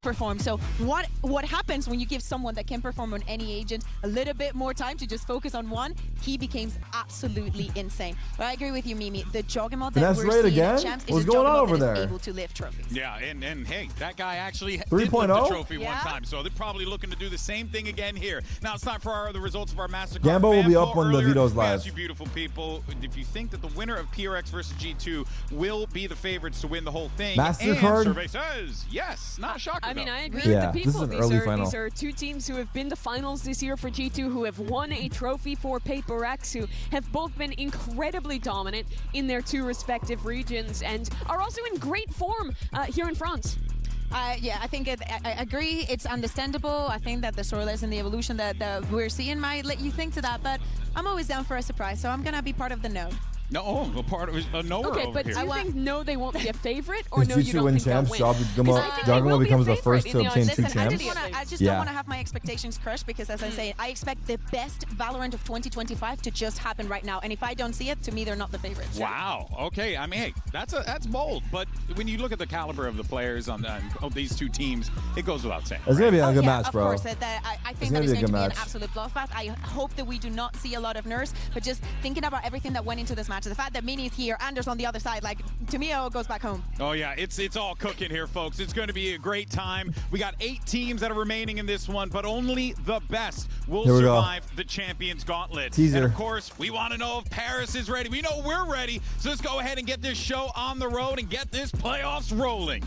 perform. So what happens when you give someone that can perform on any agent a little bit more time to just focus on one? He becomes absolutely insane. But I agree with you, Mimi. The Juggernaut that we're seeing at Champs is a Juggernaut that is able to lift trophies. Yeah, and hey, that guy actually 3.0 did lift the trophy one time, so they're probably looking to do the same thing again here. Now it's time for the results of our MasterCard. Gambo will be up when the Vito's live. Ask you beautiful people, if you think that the winner of PRX versus G2 will be the favorites to win the whole thing, MasterCard? and survey says yes. Not a shocker. I mean, though. I agree Yeah, with the this is people. an early final. These are two teams who have been to finals this year for G2, who have won a trophy for Paper X, who have both been incredibly dominant in their two respective regions and are also in great form here in France. Yeah, I think I agree. It's understandable. I think that the storylines and the evolution that we're seeing might let you think to that, but I'm always down for a surprise, so I'm going to be part of the no. No, a part of a knower Okay, over but here. do you think no, they won't be a favorite, or If no, you G2 don't win think they'll champs, win? Juggernaut becomes the first to obtain two Listen, champs. I just don't want to have my expectations crushed because, as I say, I expect the best Valorant of 2025 to just happen right now. And if I don't see it, to me, they're not the favorites. Wow. Okay. I mean, hey, that's bold. But when you look at the caliber of the players on these two teams, it goes without saying. It's gonna be a good yeah, match, bro. Of course. I think that is going to be an absolute bloodbath. I hope that we do not see a lot of nerfs, but just thinking about everything that went into this match, the fact that Mini's here, Anders on the other side, like, to me, it goes back home. Oh yeah, it's all cooking here, folks. It's going to be a great time. We got 8 teams that are remaining in this one, but only the best will survive the Champions Gauntlet. Teaser. And of course, we want to know if Paris is ready. We know we're ready, so let's go ahead and get this show on the road and get this playoffs rolling.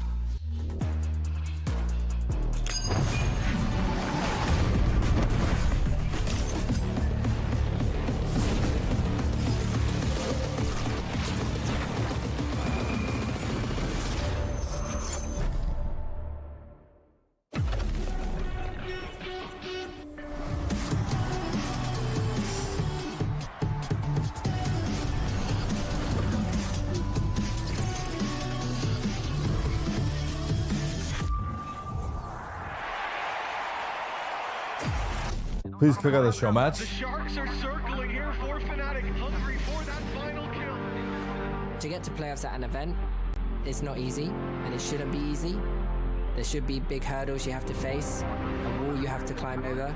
Please click on the show match. The Sharks are circling here for Fnatic, hungry for that final kill. To get to playoffs at an event, it's not easy, and it shouldn't be easy. There should be big hurdles you have to face, a wall you have to climb over.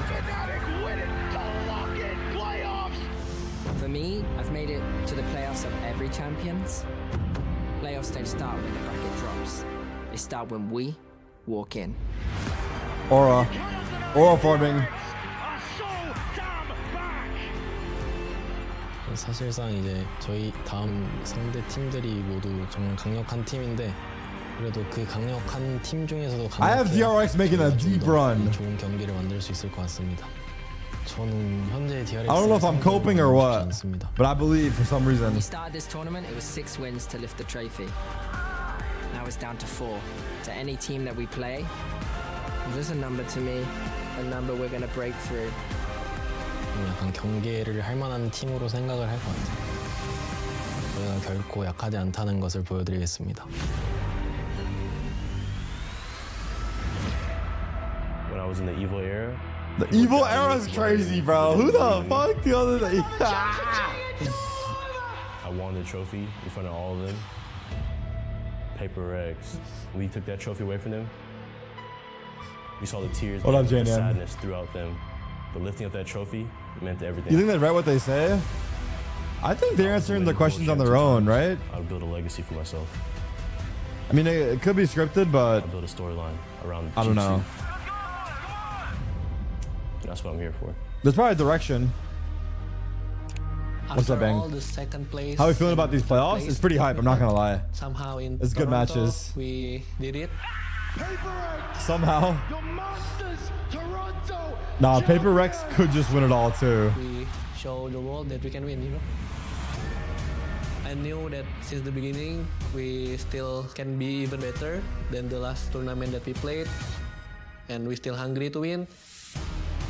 Fnatic win it to lock in playoffs. For me, I've made it to the playoffs of every Champions. Playoffs don't start when the bracket drops. They start when we walk in. Aura farming. 사실상 이제 저희 다음 상대 팀들이 모두 정말 강력한 팀인데 그래도 그 강력한 팀 중에서도 I have DRX making a deep run. 좋은 경기를 만들 수 있을 것 같습니다. 저는 현재 DRX I don't know if I'm coping or what, but I believe for some reason. When we started this tournament, it was 6 wins to lift the trophy. Now it's down to 4. To any team that we play, there's a number to me, a number we're going to break through. 약간 경계를 할 만한 팀으로 생각을 할 것 같아요. 저희가 결코 약하지 않다는 것을 보여드리겠습니다. When I was in the evil era. The evil era is crazy, bro. Who the fuck the other day? I won the trophy in front of all of them. Paper X. We took that trophy away from them. We saw the tears and the sadness throughout them. But lifting up that trophy meant everything. You think they read what they say? I think they're answering the questions on their own, right? I'll build a legacy for myself. I mean, it could be scripted, but I'll build a storyline around I don't know. That's what I'm here for. There's probably a direction. What's up, Bang? All the second place, how are you feeling about these playoffs? It's pretty hype, I'm not gonna lie. Somehow in it's good Toronto, matches. We did it. Somehow. The Monsters, Toronto. Nah, Paper Rex could just win it all too. We show the world that we can win, you know. I knew that since the beginning, we still can be even better than the last tournament that we played. And we're still hungry to win.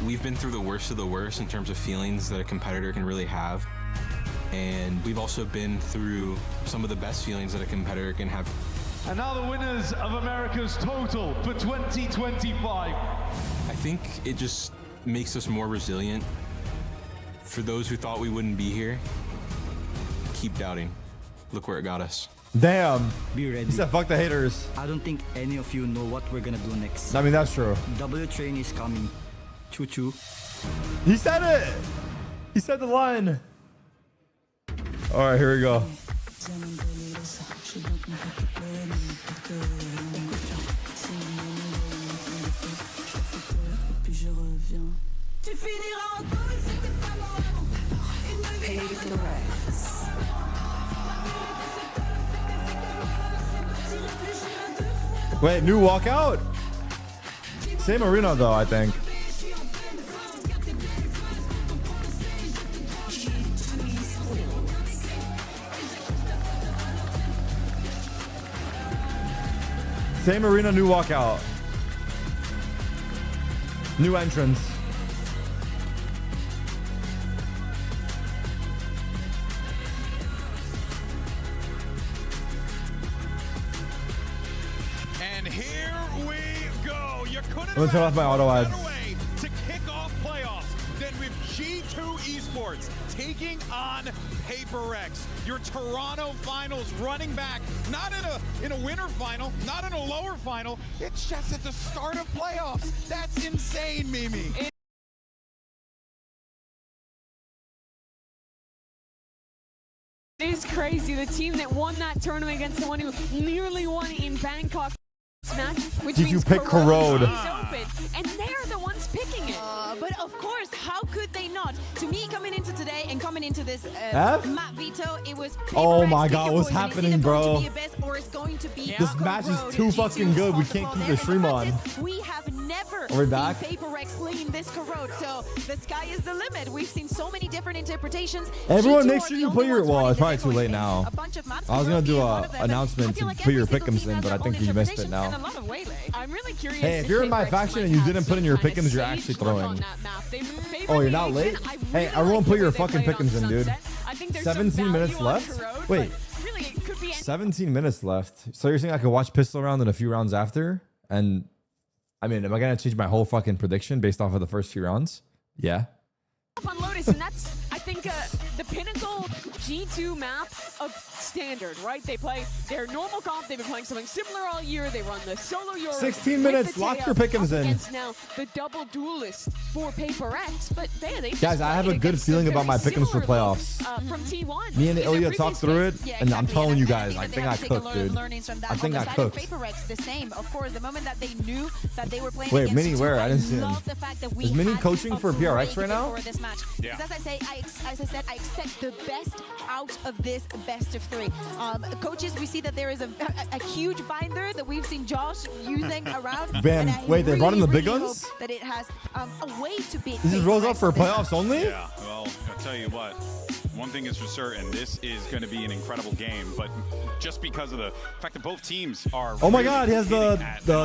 We've been through the worst of the worst in terms of feelings that a competitor can really have. And we've also been through some of the best feelings that a competitor can have. And now the winners of America's Total for 2025. I think it just makes us more resilient. For those who thought we wouldn't be here, keep doubting. Look where it got us. Damn. Be ready. He said, fuck the haters. I don't think any of you know what we're gonna do next. I mean, that's true. W train is coming. Choo choo. He said it. He said the line. All right, here we go. Wait, new walkout? Same arena though, I think. Same arena, new walkout. New entrance. And here we go. You couldn't I'm gonna turn off my auto ads. way to kick off playoffs than with G2 Esports taking on PaperX. Your Toronto finals running back, not in a winter final, not in a lower final. It's just at the start of playoffs. That's insane, Mimi. It is crazy. The team that won that tournament against the one who nearly won in Bangkok match, which Did means you pick Corrode? open, and they're the ones picking it. But of course, how could they not? To me, coming into today and coming into this map veto, it was. Oh my God, what's happening, bro? This match is too fucking good. We can't keep the stream on. We have never Are we back? seen PaperX playing this Corrode, so the sky is the limit. We've seen so many different interpretations. Everyone, make sure you put your. Well, it's probably too late now. I was gonna do a announcement to put your pick'ems in, but I think you missed it now. I'm really curious. Hey, if you're in my faction and you didn't put in your pick'ems, you're actually throwing. Oh, you're not late? Hey, everyone put your fucking pick'ems in, dude. 17 minutes left? Wait. 17 minutes left. So you're saying I could watch pistol round and a few rounds after? And I mean, am I gonna change my whole fucking prediction based off of the first few rounds? Yeah. On Lotus, and that's, I think, the pinnacle G2 map of standard, right? They play their normal comp. They've been playing something similar all year. They run the solo Euro. 16 minutes. Lock your pick'ems in. Now the double duelist for PaperX, but man, guys, I have a good feeling about my pick'ems for playoffs. From T1. Me and Ilya talked through it, and I'm telling you guys, I think I cooked, dude. I think I cooked. PaperX the same, of course. The moment that they knew that they were playing. Wait, Mini, where? I didn't see him. Is Mini coaching for PRX right now? Yeah. As I said, I expect the best out of this best of three. Coaches, we see that there is a huge binder that we've seen Josh using around. Bam. Wait, they brought in the big guns? That it has a way to beat. This is rose up for playoffs only? Yeah, well, I'll tell you what. One thing is for certain, this is going to be an incredible game, but just because of the fact that both teams are. Oh my God, he has the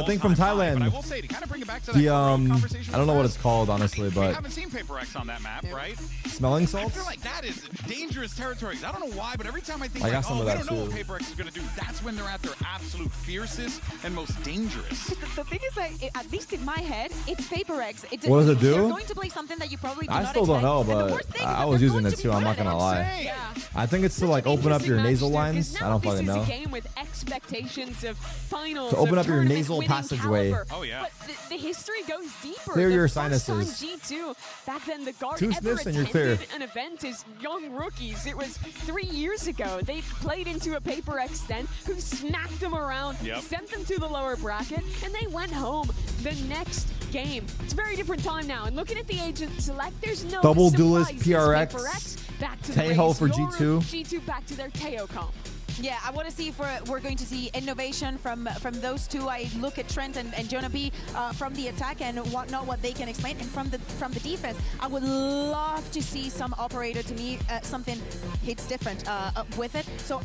thing from Thailand. But I will say, to kind of bring it back to the conversation, I don't know what it's called honestly, but we haven't seen PaperX on that map, right? Smelling salts. I feel like that is dangerous territory. I don't know why, but every time I think, I got some of that I don't know what too. PaperX is going to do, that's when they're at their absolute fiercest and most dangerous. The thing is that, at least in my head, it's PaperX. What does it do? They're going to play something that you probably do I not still don't know, but I was using it too. I'm not gonna lie. Yeah. I think it's to like open up your nasal lines. I don't fucking know. This is a game with expectations of finals. To open up your nasal passageway. Oh yeah. But the history goes deeper. Clear your The first time sinuses. G2 back then, the guard 2 ever sniffs and you're clear. attended an event as young rookies. It was 3 years ago. They played into a PaperX then, who smacked them around, sent them to the lower bracket, and they went home the next game. It's a very different time now. And looking at the agent select, there's no Double duelist surprises. PRX. PaperX back to Teho the for race. G2. G2 back to their Teo comp. Yeah, I want to see if we're going to see innovation from those two. I look at Trent and Jonah B from the attack and what they can explain, and from the defense. I would love to see some operator. To me, something hits different with it. So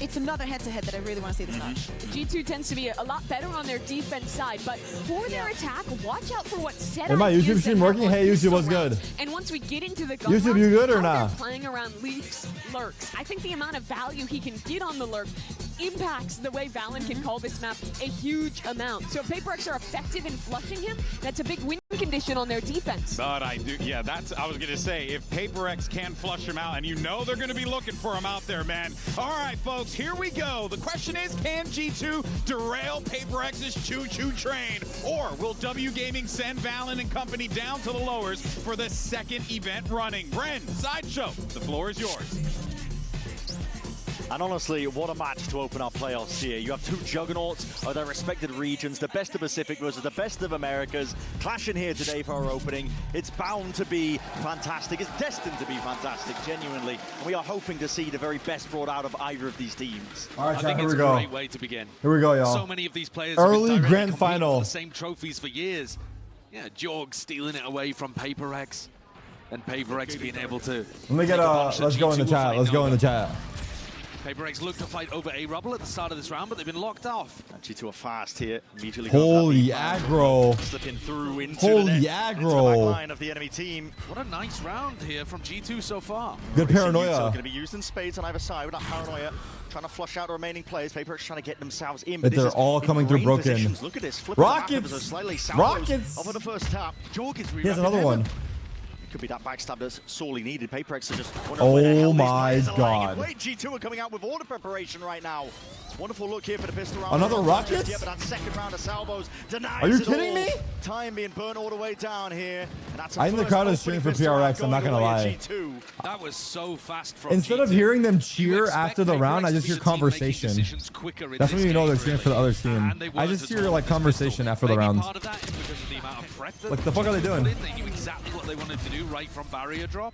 it's another head-to-head that I really want to see this match. G2 tends to be a lot better on their defense side, but for their attack, watch out for what set. Is my YouTube stream working? Hey, YouTube, what's good? And once we get into the YouTube, you good or not? Playing around Leafs lurks. I think the amount of value he can get on the lurk impacts the way Valorant can call this map a huge amount. So if PaperX are effective in flushing him, that's a big win condition on their defense. But I was gonna say, if PaperX can flush him out, and you know they're gonna be looking for him out there, man. All right, folks, here we go. The question is, can G2 derail PaperX's choo-choo train? Or will W Gaming send Valen and company down to the lowers for the second event running? Bren, Sideshow, the floor is yours. And honestly, what a match to open our playoffs here. You have two juggernauts of their respected regions, the best of Pacific versus the best of Americas, clashing here today for our opening. It's bound to be fantastic. It's destined to be fantastic, genuinely. And we are hoping to see the very best brought out of either of these teams. All right, I think here it's we go. a great way to begin. Here we go, y'all. So many of these players early have been grand final. for the same trophies for years. Yeah, Jorg stealing it away from PaperX, and PaperX being able to. Let me get let's go in the chat. Let's go in the chat. PaperX looked to fight over A Rubble at the start of this round, but they've been locked off. G2 are fast here. Immediately holy aggro. Slipping through into holy the aggro. line of the enemy team. What a nice round here from G2 so far. Good paranoia. Going to be used in spades on either side with that paranoia. Trying to flush out the remaining players. PaperX trying to get themselves in. But they're all coming through broken. Positions. Look at this. Flipping Rockets. Rockets. Over the first tap. Jorg is he has another one. Could be that backstab that's sorely needed. PaperX are just oh my god. Wait, G2 are coming out with order preparation right now. Wonderful look here for the pistol round. Another rocket? Yeah, but that second round of salvos denies. Are you kidding me? Time being burnt all the way down here. And that's I think the crowd is cheering for PRX, I'm not gonna lie. That was so fast from Instead G2. of hearing them cheer after the round, I just hear conversation. That's when you know they're cheering for the other team. I just hear like conversation after the rounds. Like the fuck are they doing? They knew exactly what they wanted to do right from barrier drop,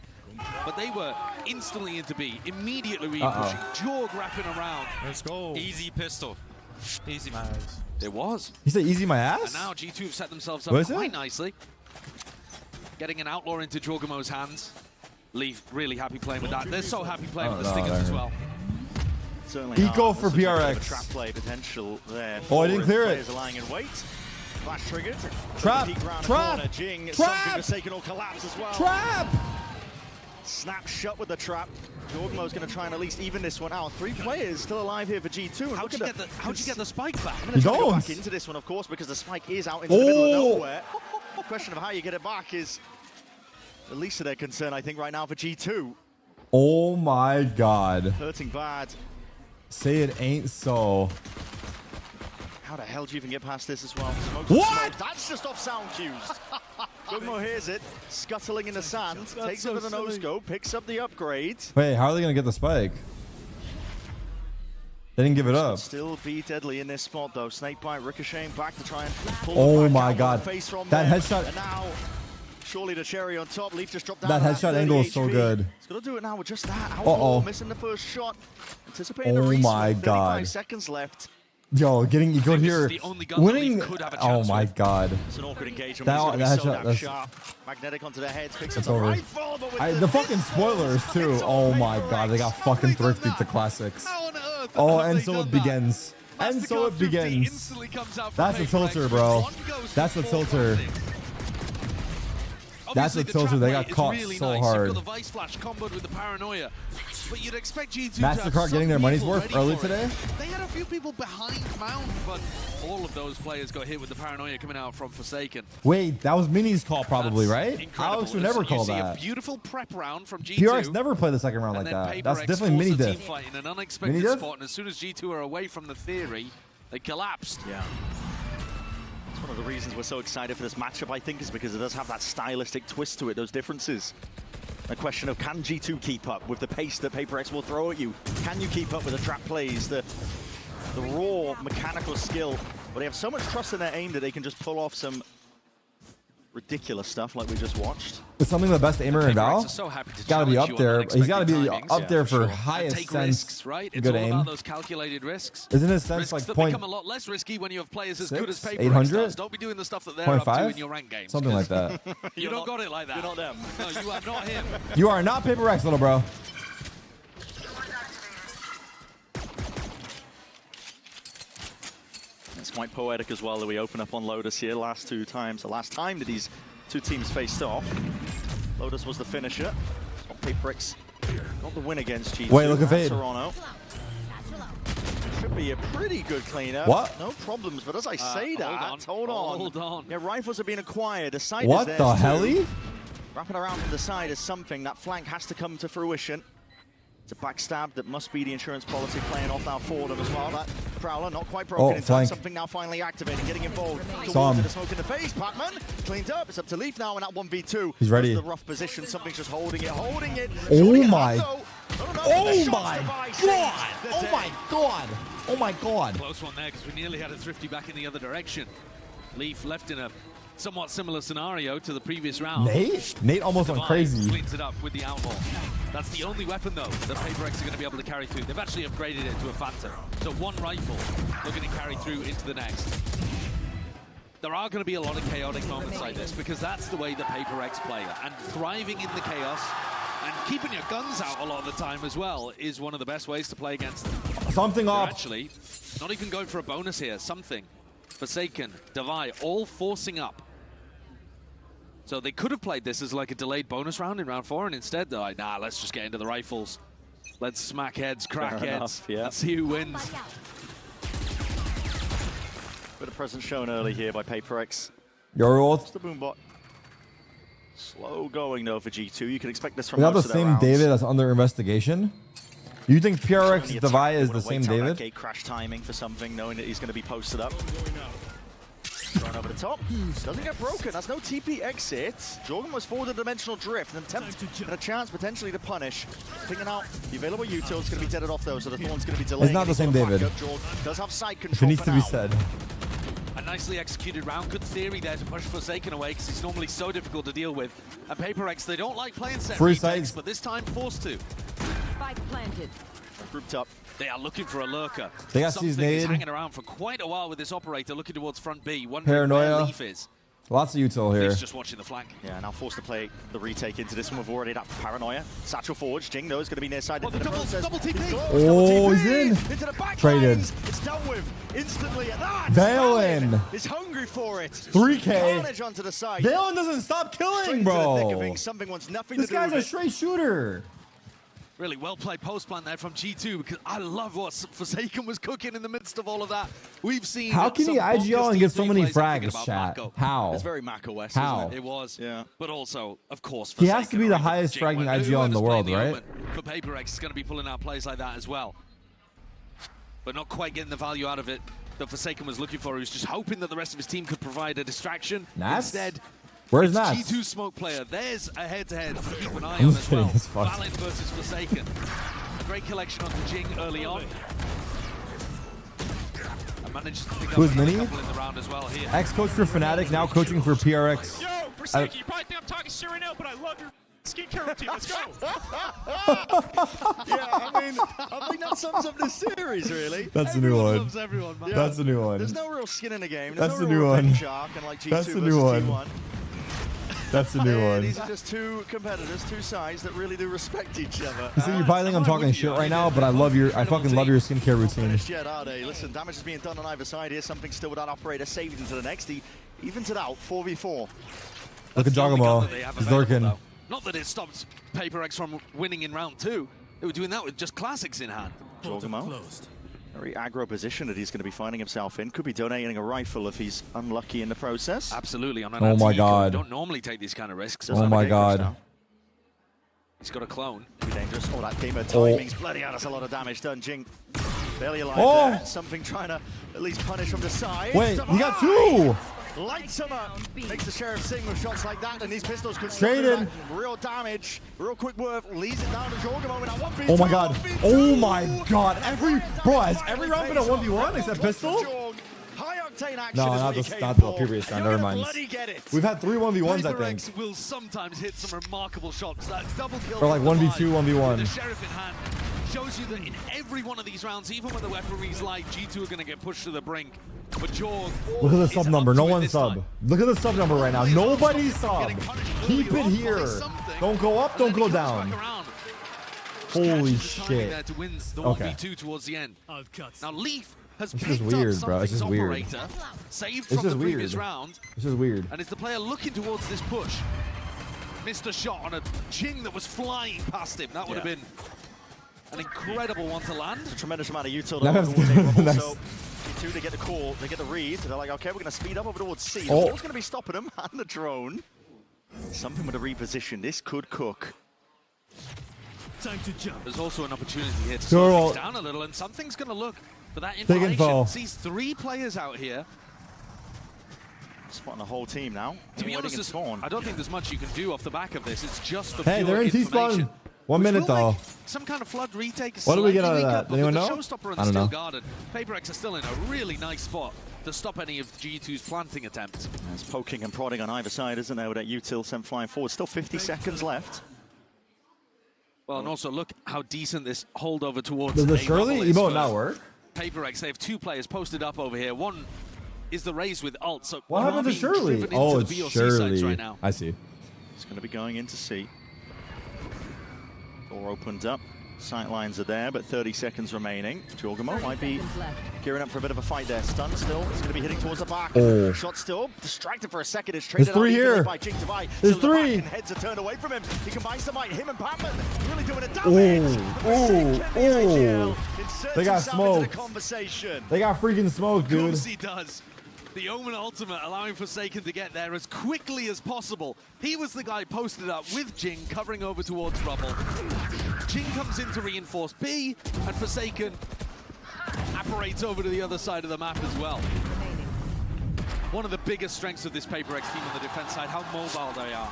but they were instantly into B, immediately re-pushing, Jorg wrapping around. Let's go. Easy pistol. Easy. Nice. It was. He said easy my ass? And now G2 have set themselves up quite nicely. Getting an outlaw into Jorgamo's hands. Leaf really happy playing with that. They're so happy playing with the stingers as well. Certainly Eco for PRX. Trap play potential there. Oh, I didn't clear it. Lying in wait. Flash triggered. Trap. Trap. Jing, Trap. Forsaken will collapse as well. Trap. Snap shut with the trap. Jorgamo's going to try and at least even this one out. 3 players still alive here for G2. How'd you get the spike back? I'm going to go back into this one, of course, because the spike is out into the middle of nowhere. The question of how you get it back is the least of their concern, I think, right now for G2. Oh my god. Hurting bad. Say it ain't so. How the hell do you even get past this as well? Smokes what? That's just off sound cues. Jorgamo hears it, scuttling in the sand, takes it with a no-scope, picks up the upgrade. Wait, how are they going to get the spike? They didn't give it up. Still be deadly in this spot, though. Snakebite ricocheting back to try and pull oh back my god. Face from that them. headshot. And now, surely the cherry on top. Leaf just dropped down. That headshot angle is so good. He's got to do it now with just that. Outlaw missing the first shot. Anticipating the oh my god. 35 seconds left. Yo, getting eco here, winning. Oh my god. It's an awkward engagement. That headshot. That's sharp. Magnetic onto the head. Picks it's up over. the rifle, but The fucking spoilers too. Oh my god, they got fucking thrifty to classics. Oh, and so it begins. And so it begins. That's a tilter, bro. That's a tilter. That's a tilter. They got caught so hard. But you'd expect G2 Mastercard getting their money's worth early today? They had a few people behind Mount, but all of those players got hit with the paranoia coming out from Forsaken. Wait, that was Mini's call probably, right? Alex would never call that. A beautiful prep round from G2. PRX never played the second round like that. That's definitely Mini diff. In an unexpected spot, and as soon as G2 are away from the theory, they collapsed. Yeah. One of the reasons we're so excited for this matchup, I think, is because it does have that stylistic twist to it, those differences. A question of, can G2 keep up with the pace that PaperX will throw at you? Can you keep up with the trap plays, the raw mechanical skill? But they have so much trust in their aim that they can just pull off some ridiculous stuff like we just watched. It's something the best aimer in Val. Gotta be up there. He's gotta be up there for highest sense. Right? Good it's all aim. about those calculated risks. Isn't his sense like that point? Become a lot less risky when you have players as good as PaperX 800? does. Don't be doing the stuff that they're up to in your rank games. Something like that. You don't got it like that. You're not them. No, you are not him. You are not PaperX, little bro. It's quite poetic as well that we open up on Lotus here last 2 times. The last time that these 2 teams faced off, Lotus was the finisher. PaperX got the win against G2. Wait, look at Fade. Toronto. Should be a pretty good cleanup. What? No problems, but as I say that, hold on. Yeah, rifles are being acquired. The side What is there the hell? Wrapping around from the side is something. That flank has to come to fruition. It's a backstab that must be the insurance policy playing off now for them as well. That Prowler not quite broken in time. Something now finally activating, getting involved. Towards the smoke in the face. Pacman cleaned up. It's up to Leaf now in that 1v2. He's ready. The rough position. Something's just holding it. Oh my. Oh my god. Oh my god. Oh my god. Close one there because we nearly had a Thrifty back in the other direction. Leaf left in a somewhat similar scenario to the previous round. Nate almost went crazy. Cleans it up with the Outlaw. That's the only weapon, though, that PaperX are going to be able to carry through. They've actually upgraded it to a Phantom. So one rifle looking to carry through into the next. There are going to be a lot of chaotic moments like this because that's the way the PaperX play. And thriving in the chaos and keeping your guns out a lot of the time as well is one of the best ways to play against them. Something They're up. Actually, not even going for a bonus here. Something. Forsaken, Devi, all forcing up. So they could have played this as like a delayed bonus round in round 4, and instead they're like, nah, let's just get into the rifles. Let's smack heads, crack heads, and see who wins. Bit of presence shown early here by PaperX. Your ult. It's the Boombot. Slow going though for G2. You can expect this from Without the most of their same rounds. David that's under investigation? You think PRX Devi is the same David? Gate crash timing for something, knowing that he's going to be posted up. Thrown over the top. Doesn't get broken. That's no TP exit. Jorgen was forward a dimensional drift. An attempt and a chance potentially to punish. Picking out the available util. It's going to be deaded off though, so the Thorn's going to be delayed. It's not the same David. Jorgen does have side control. If it needs to be said. A nicely executed round. Good theory there to push Forsaken away because he's normally so difficult to deal with. And PaperX, they don't like playing set Free retakes, sides. but this time forced to. Spike planted. Grouped up. They are looking for a lurker. They got Something season is 8. hanging around for quite a while with this operator looking towards front B. Wondering Paranoia. where Leaf is. Lots of util here. He's just watching the flank. Yeah, now forced to play the retake into this one. We've already that Paranoia. Satchel forward. Jing though is going to be near side. Double TP. Oh, he's in. Into the back Traded. lines. It's dealt with instantly. And that Valen is hungry for it. 3K. Carnage onto the side. Valen doesn't stop killing, Straight to the thick of bro. things. Something wants nothing This to do guy's with a it. straight shooter. Really well played post plant there from G2 because I love what Forsaken was cooking in the midst of all of that. We've seen. How can he IGL and get so many frags, chat? Mako. How? It's very macOS, How? isn't it? It was. Yeah. But also, of course, He has to Forsaken be the are highest Jing fragging went. IGL in the Whoever's world, playing right? For PaperX is going to be pulling out plays like that as well. But not quite getting the value out of it that Forsaken was looking for. He was just hoping that the rest of his team could provide a distraction. Nats? Instead, Where's it's Nats? G2 smoke player. There's a head-to-head to keep an eye I'm on just as well. kidding, it's fun. Valent versus Forsaken. Great collection onto Jing early on. And manages to pick up Who's another Mini? couple in the round as well here. Ex-coach for Fnatic, now coaching for PRX. Yo, Forsaken, you probably think I'm talking shit right now, but I love your skincare routine. Let's go. Yeah, I mean that sums up this series, really. That's a new one. Loves everyone, man. That's a new one. There's no real skin in the game. There's That's no a new real one. benchmark, and like G2 That's a versus new one. T1. That's a new Yeah, one. These are just two competitors, two sides that really do respect each other. You see, you probably think I'm talking shit right now, but I fucking love your skincare routine. Finished yet, are they? Listen, damage is being done on either side here. Something still with that operator saved into the next. He evens it out, 4v4. Look at Jogamo. He's lurking. Not that it stops PaperX from winning in round 2. They were doing that with just classics in hand. Jogamo. Very aggro position that he's going to be finding himself in. Could be donating a rifle if he's unlucky in the process. Absolutely. On an Oh my anti-eco. God. Don't normally take these kind of risks. Oh my God. He's got a clone. Too dangerous. Oh, that gamer timing's bloody hell. That's a lot of damage done. Jing barely alive there. Something trying to at least punish from the side. Wait, he got 2! Lights him up. Makes the Sheriff sing with shots like that, and these pistols could Straight in. real damage. Real quick worth. Leads it down to Jorgamo in that 1v2. Oh my God. Oh my God. Has every round been a 1v1 except pistol? High octane action. No, not the previous round. Never mind. We've had 3 1v1s, I think. PaperX will sometimes hit some remarkable shots. That double kill. Or like 1v2, 1v1. The Sheriff in hand shows you that in every one of these rounds, even when the referee's light, G2 are going to get pushed to the brink. But Jorg, look at the sub number. No one sub. Look at the sub number right now. Nobody sub. Keep it here. Don't go up. Don't go down. Holy shit. There to win the Okay. 1v2 towards the end. Now Leaf has This picked is weird, up bro. This is something's weird. operator, saved This from is the previous weird. round, This is weird. and it's the player looking towards this push. Missed a shot on a Jing that was flying past him. That would have been an incredible one to land. A tremendous amount of util Nice. So G2, they get the call, they get the read. They're like, okay, we're going to speed up over towards C. The wall's going to be stopping them, and the drone. Something with a reposition. This could cook. Time to jump. There's also an opportunity here to slow things down a little, and something's going to look for that information. Sees 3 players out here. Spotting the whole team now. To be honest, I don't think there's much you can do off the back of this. It's just for hey, pure they're in T-spawn. 1 minute though. Some kind of flood retake. What do we get out of that? Does Anyone know? I don't know. Garden. PaperX are still in a really nice spot to stop any of G2's planting attempts. There's poking and prodding on either side, isn't there, with that util sent flying forward. Still 50 seconds left. Well, and also look how decent this holdover towards Does the Shirley emote not work? PaperX, they have 2 players posted up over here. One is the Raze with ult. So what happened to Shirley? Oh, it's Shirley. Right now. I see. It's going to be going into C. Door opens up. Sight lines are there, but 30 seconds remaining. Jorgamo might be gearing up for a bit of a fight there. Stun still. It's going to be hitting towards the back. Oh. Shot still. Distracted for a second. It's traded There's 3 here. by Jing Tavai. There's 3. Heads are turned away from him. He combines the might. Him and Patman really doing a damage. They got smoked. They got freaking smoked, dude. Of course he does. The Omen ultimate allowing Forsaken to get there as quickly as possible. He was the guy posted up with Jing, covering over towards Rubble. Jing comes in to reinforce B, and Forsaken apparates over to the other side of the map as well. One of the biggest strengths of this PaperX team on the defense side, how mobile they are.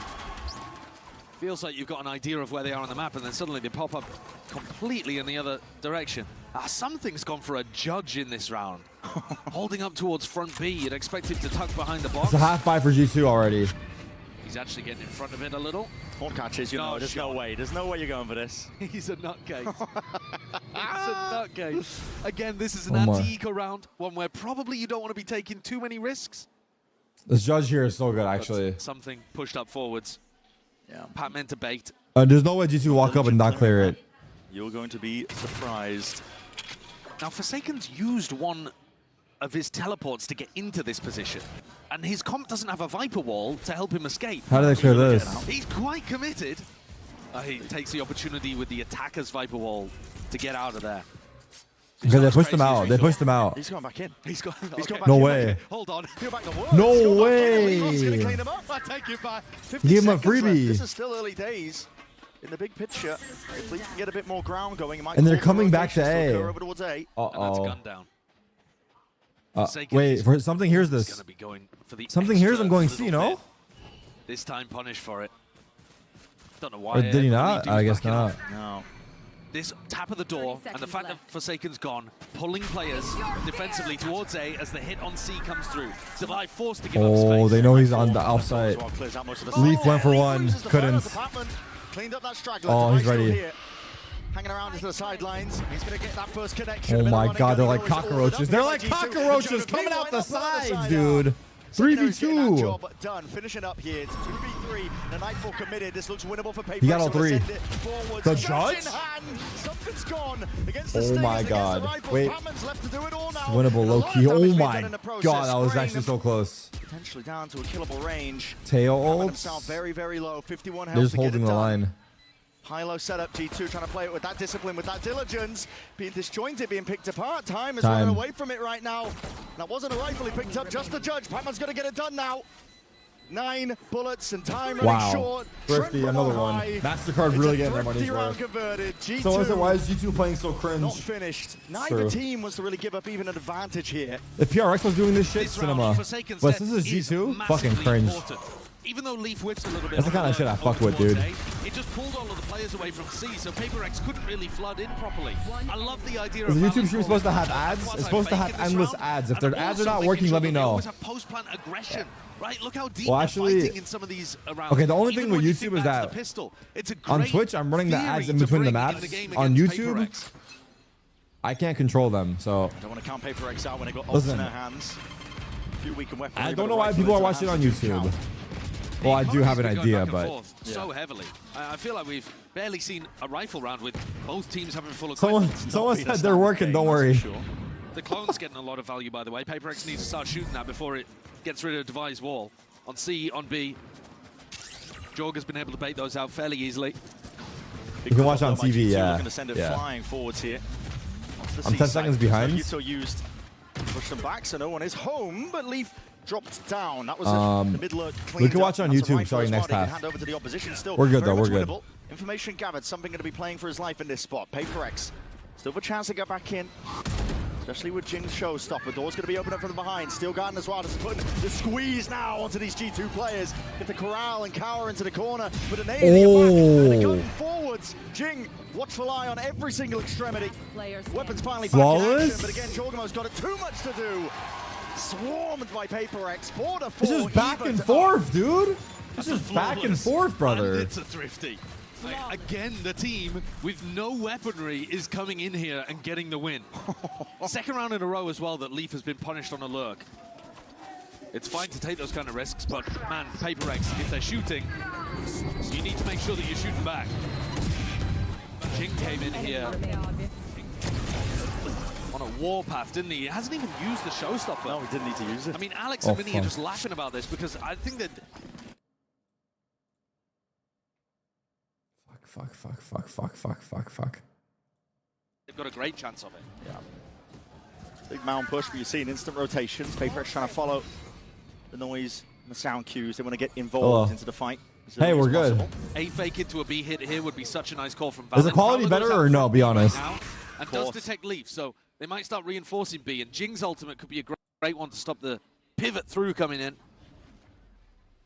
Feels like you've got an idea of where they are on the map, and then suddenly they pop up completely in the other direction. Something's gone for a judge in this round. Holding up towards front B, you'd expect him to tuck behind the box. It's a half buy for G2 already. He's actually getting in front of it a little. Horn catches, you know, there's no way. There's no way you're going for this. He's a nutcase. He's a nutcase. Again, this is an anti-eco round, one where probably you don't want to be taking too many risks. This judge here is so good, actually. But something pushed up forwards. Yeah. Patman to bait. There's no way G2 walk up and not clear it. You're going to be surprised. Now, Forsaken's used one of his teleports to get into this position, and his comp doesn't have a Viper wall to help him escape. How do they clear this? He's quite committed. He takes the opportunity with the attacker's Viper wall to get out of there. Okay, they pushed him out. They pushed him out. He's going back in. He's going back no in. way. Hold on. No way. He's going to clean him up. I take you back. Give him a freebie. This is still early days. In the big picture, if we can get a bit more ground going, it might and they're coming back to A. Over towards A. And that's gun down. Wait, for something here's this. Something here's I'm going C, no? This time punished for it. Don't know why. Or did he not? I guess not. No. This tap of the door and the fact that Forsaken's gone, pulling players defensively towards A as the hit on C comes through. Zavai forced to give up space. Oh, they know he's on the outside. Leaf went for one, couldn't. Cleaned up that straggler. Oh, he's ready. Hanging around to the sidelines. He's going to get that first connection. Oh my god, they're like cockroaches. They're like cockroaches coming out the sides, dude. 3v2. Job done. Finishing up here. It's 2v3. The Nightfall committed. This looks winnable for PaperX. He got all 3. The judge? Something's gone against the my god. Wait. Winnable low key. Oh my god, that was actually so close. Potentially down to a killable range. Tail ults. Very, very low. 51 health. They're just holding the line. High-low setup, G2 trying to play it with that discipline, with that diligence. Being disjointed, being picked apart. Time is running away from it right now. That wasn't a rifle he picked up, just the judge. Patman's going to get it done now. 9 bullets and time running short. Thrifty, another one. MasterCard really getting their money's worth. G2, so why is G2 playing so cringe? Not finished. Neither team was to really give up even an advantage here. If PRX was doing this shit, cinema. But since this is G2, fucking cringe. Important. Even though Leaf whips a little bit, that's the kind of shit I fuck with, dude. It just pulled all of the players away from C, so PaperX couldn't really flood in properly. I love the idea of the YouTube stream supposed to have ads. It's supposed to have endless ads. If their ads are not working, let me know. Always have post-plant aggression, right? Look how deep they're fighting in some of these around. Okay, the only thing with YouTube is that on Twitch, I'm running the ads in between the maps. On YouTube, I can't control them, so. I don't want to count PaperX out when they got ults in their hands. I don't know why people are watching on YouTube. Well, I do have an idea, but so heavily. I feel like we've barely seen a rifle round with both teams having full equipment. Someone said they're working. Don't worry. The clone's getting a lot of value, by the way. PaperX needs to start shooting that before it gets rid of Devi's wall. On C, on B, Jorg has been able to bait those out fairly easily. You can watch on TV, yeah. Looking to send it flying forwards here. I'm 10 seconds behind. So Yuto used push them back, so no one is home, but Leaf dropped down. That was the middle clean. We can watch on YouTube starting next half. Hand over to the opposition still. We're good though, we're good. Winnable. Information gathered, something going to be playing for his life in this spot. PaperX still have a chance to get back in. Especially with Jing's showstopper. Door's going to be open up from behind. Steel Garden as well. Just putting the squeeze now onto these G2 players. Get the corral and cower into the corner. But an A and a gun forwards. Jing, watchful eye on every single extremity. Weapons finally back in action. But again, Jorgamo's got it too much to do. Swarmed by PaperX. Border 4. This is back and forth, dude. This is back and forth, brother. And it's a thrifty. Like, again, the team with no weaponry is coming in here and getting the win. Second round in a row as well that Leaf has been punished on a lurk. It's fine to take those kind of risks, but man, PaperX, if they're shooting, you need to make sure that you're shooting back. Jing came in here on a warpath, didn't he? He hasn't even used the showstopper. No, he didn't need to use it. I mean, Alex and Vinny are just laughing about this because I think that... Fuck. They've got a great chance of it. Yeah. Big mound push, but you're seeing instant rotations. PaperX trying to follow the noise and the sound cues. They want to get involved into the fight. Hey, we're good. A fake into a B hit here would be such a nice call from Valorant. Is the quality better or no, be honest? And does detect Leaf, so they might start reinforcing B, and Jing's ultimate could be a great one to stop the pivot through coming in.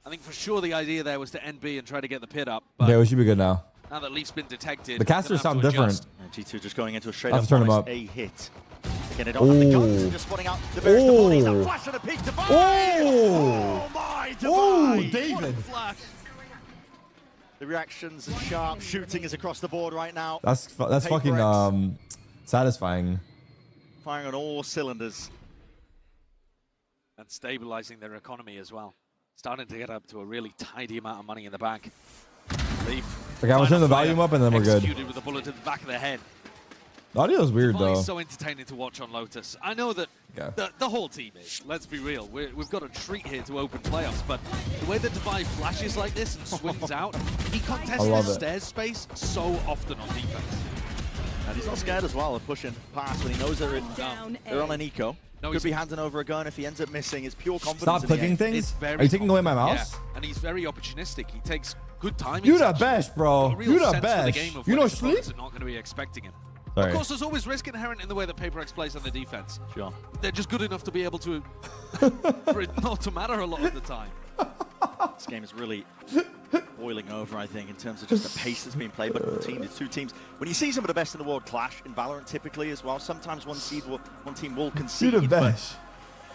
I think for sure the idea there was to end B and try to get the pit up. But yeah, we should be good now. Now that Leaf's been detected, the casters sound different. G2 just going into a straight up A hit. Again, they don't have the guns, they're just spotting out the various bodies. A flash and a peek, Divide! Oh my, Divide! David! The reactions and sharp shooting is across the board right now. That's fucking satisfying. Firing on all cylinders. And stabilizing their economy as well. Starting to get up to a really tidy amount of money in the bank. Leaf. Okay, I'm gonna turn the volume up and then we're good. Executed with a bullet to the back of the head. The audio is weird though. So entertaining to watch on Lotus. I know that the whole team is. Let's be real. We've got a treat here to open playoffs, but the way that Divide flashes like this and swings out, he contests the stairs space so often on defense. And he's not scared as well of pushing past when he knows they're on an eco. No, could be handing over a gun if he ends up missing. It's pure confidence. Stop clicking things. Are you taking away my mouse? Yeah. And he's very opportunistic. He takes good timing. You the best, bro. You the best. You know sleep. Are not going to be expecting him. Sorry. Of course, there's always risk inherent in the way that PaperX plays on the defense. Sure. They're just good enough to be able to, for it not to matter a lot of the time. This game is really boiling over, I think, in terms of just the pace that's being played by the team. It's two teams. When you see some of the best in the world clash in Valorant, typically as well, sometimes one team will concede. You the best.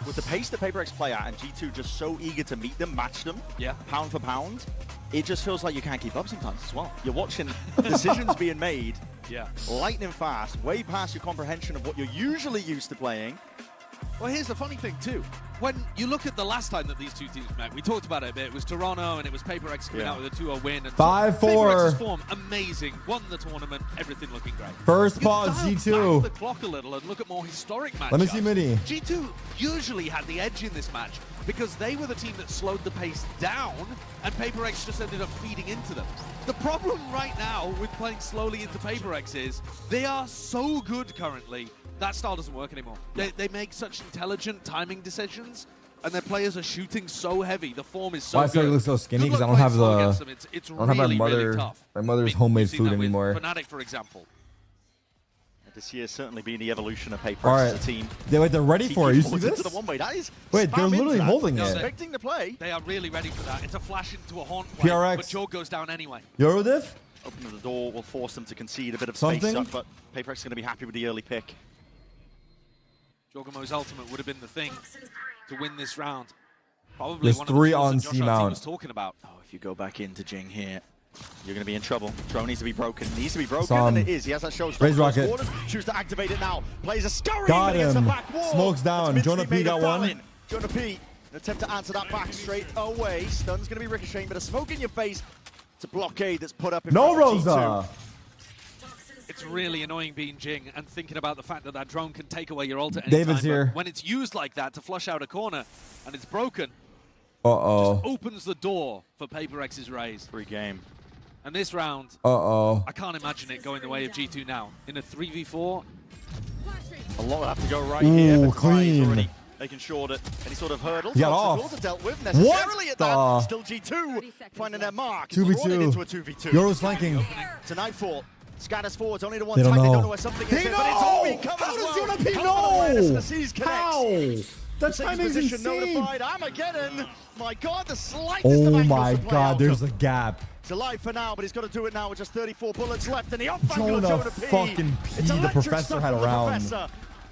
With the pace that PaperX play at and G2 just so eager to meet them, match them, pound for pound, it just feels like you can't keep up sometimes as well. You're watching decisions being made lightning fast, way past your comprehension of what you're usually used to playing. Well, here's the funny thing, too. When you look at the last time that these two teams met, we talked about it a bit. It was Toronto, and it was PaperX coming out with a 2-0 win. 5-4. PaperX's form, amazing. Won the tournament. Everything looking great. First pause, G2. Back the clock a little and look at more historic matchups. Let me see Mini. G2 usually had the edge in this match because they were the team that slowed the pace down, and PaperX just ended up feeding into them. The problem right now with playing slowly into PaperX is they are so good currently. That style doesn't work anymore. They make such intelligent timing decisions, and their players are shooting so heavy. The form is so good. Why do I look so skinny? Because I don't have my mother's homemade food anymore. Fnatic, for example. This year's certainly been the evolution of PaperX as a team. They're ready for it. You see this? Wait, they're literally holding it. Expecting to play. They are really ready for that. It's a flash into a haunt play, but Joe goes down anyway. Eurodiff? Opening the door will force them to concede a bit of space up, but PaperX is going to be happy with the early pick. Jorgamo's ultimate would have been the thing to win this round. Probably There's one 3 of the on that Josh C-mount. was talking about. Oh, if you go back into Jing here, you're going to be in trouble. Drone needs to be broken. Needs to be broken, and it is. He has that show. Raise rocket. Choose to activate it now. Plays a scurry. Got against him. the back wall. Smokes down. Jonah P got one. Jonah P, an attempt to answer that back straight away. Stun's going to be ricocheting, but a smoke in your face. It's a blockade that's put up in No front of Rosa. G2. It's really annoying being Jing and thinking about the fact that that drone can take away your ult at any David's time. here. But when it's used like that to flush out a corner and it's broken, Uh-oh. just opens the door for PaperX's raise. Free game. And this round, I can't imagine it going the way of G2 now. In a 3v4, a lot will have to go right here. But clean. Already making sure that any sort of hurdles Got off. are dealt with necessarily at that. What? Still G2 finding their mark. 2v2. Into a 2v2. Yoro's flanking. To Nightfall. Scatters forwards, only to one They time. don't They know. don't know where something is. They But it's all being know! covered How as does well. Jonapi know? How? That timing's position insane. notified. Armageddon. My God, the slightest Oh of angles my to play God, out there's of. a gap. It's alive for now, but he's got to do it now with just 34 bullets left. And the off angle of Jonah Jonah P. fucking P. It's The electric professor stuff had a from the round. Professor.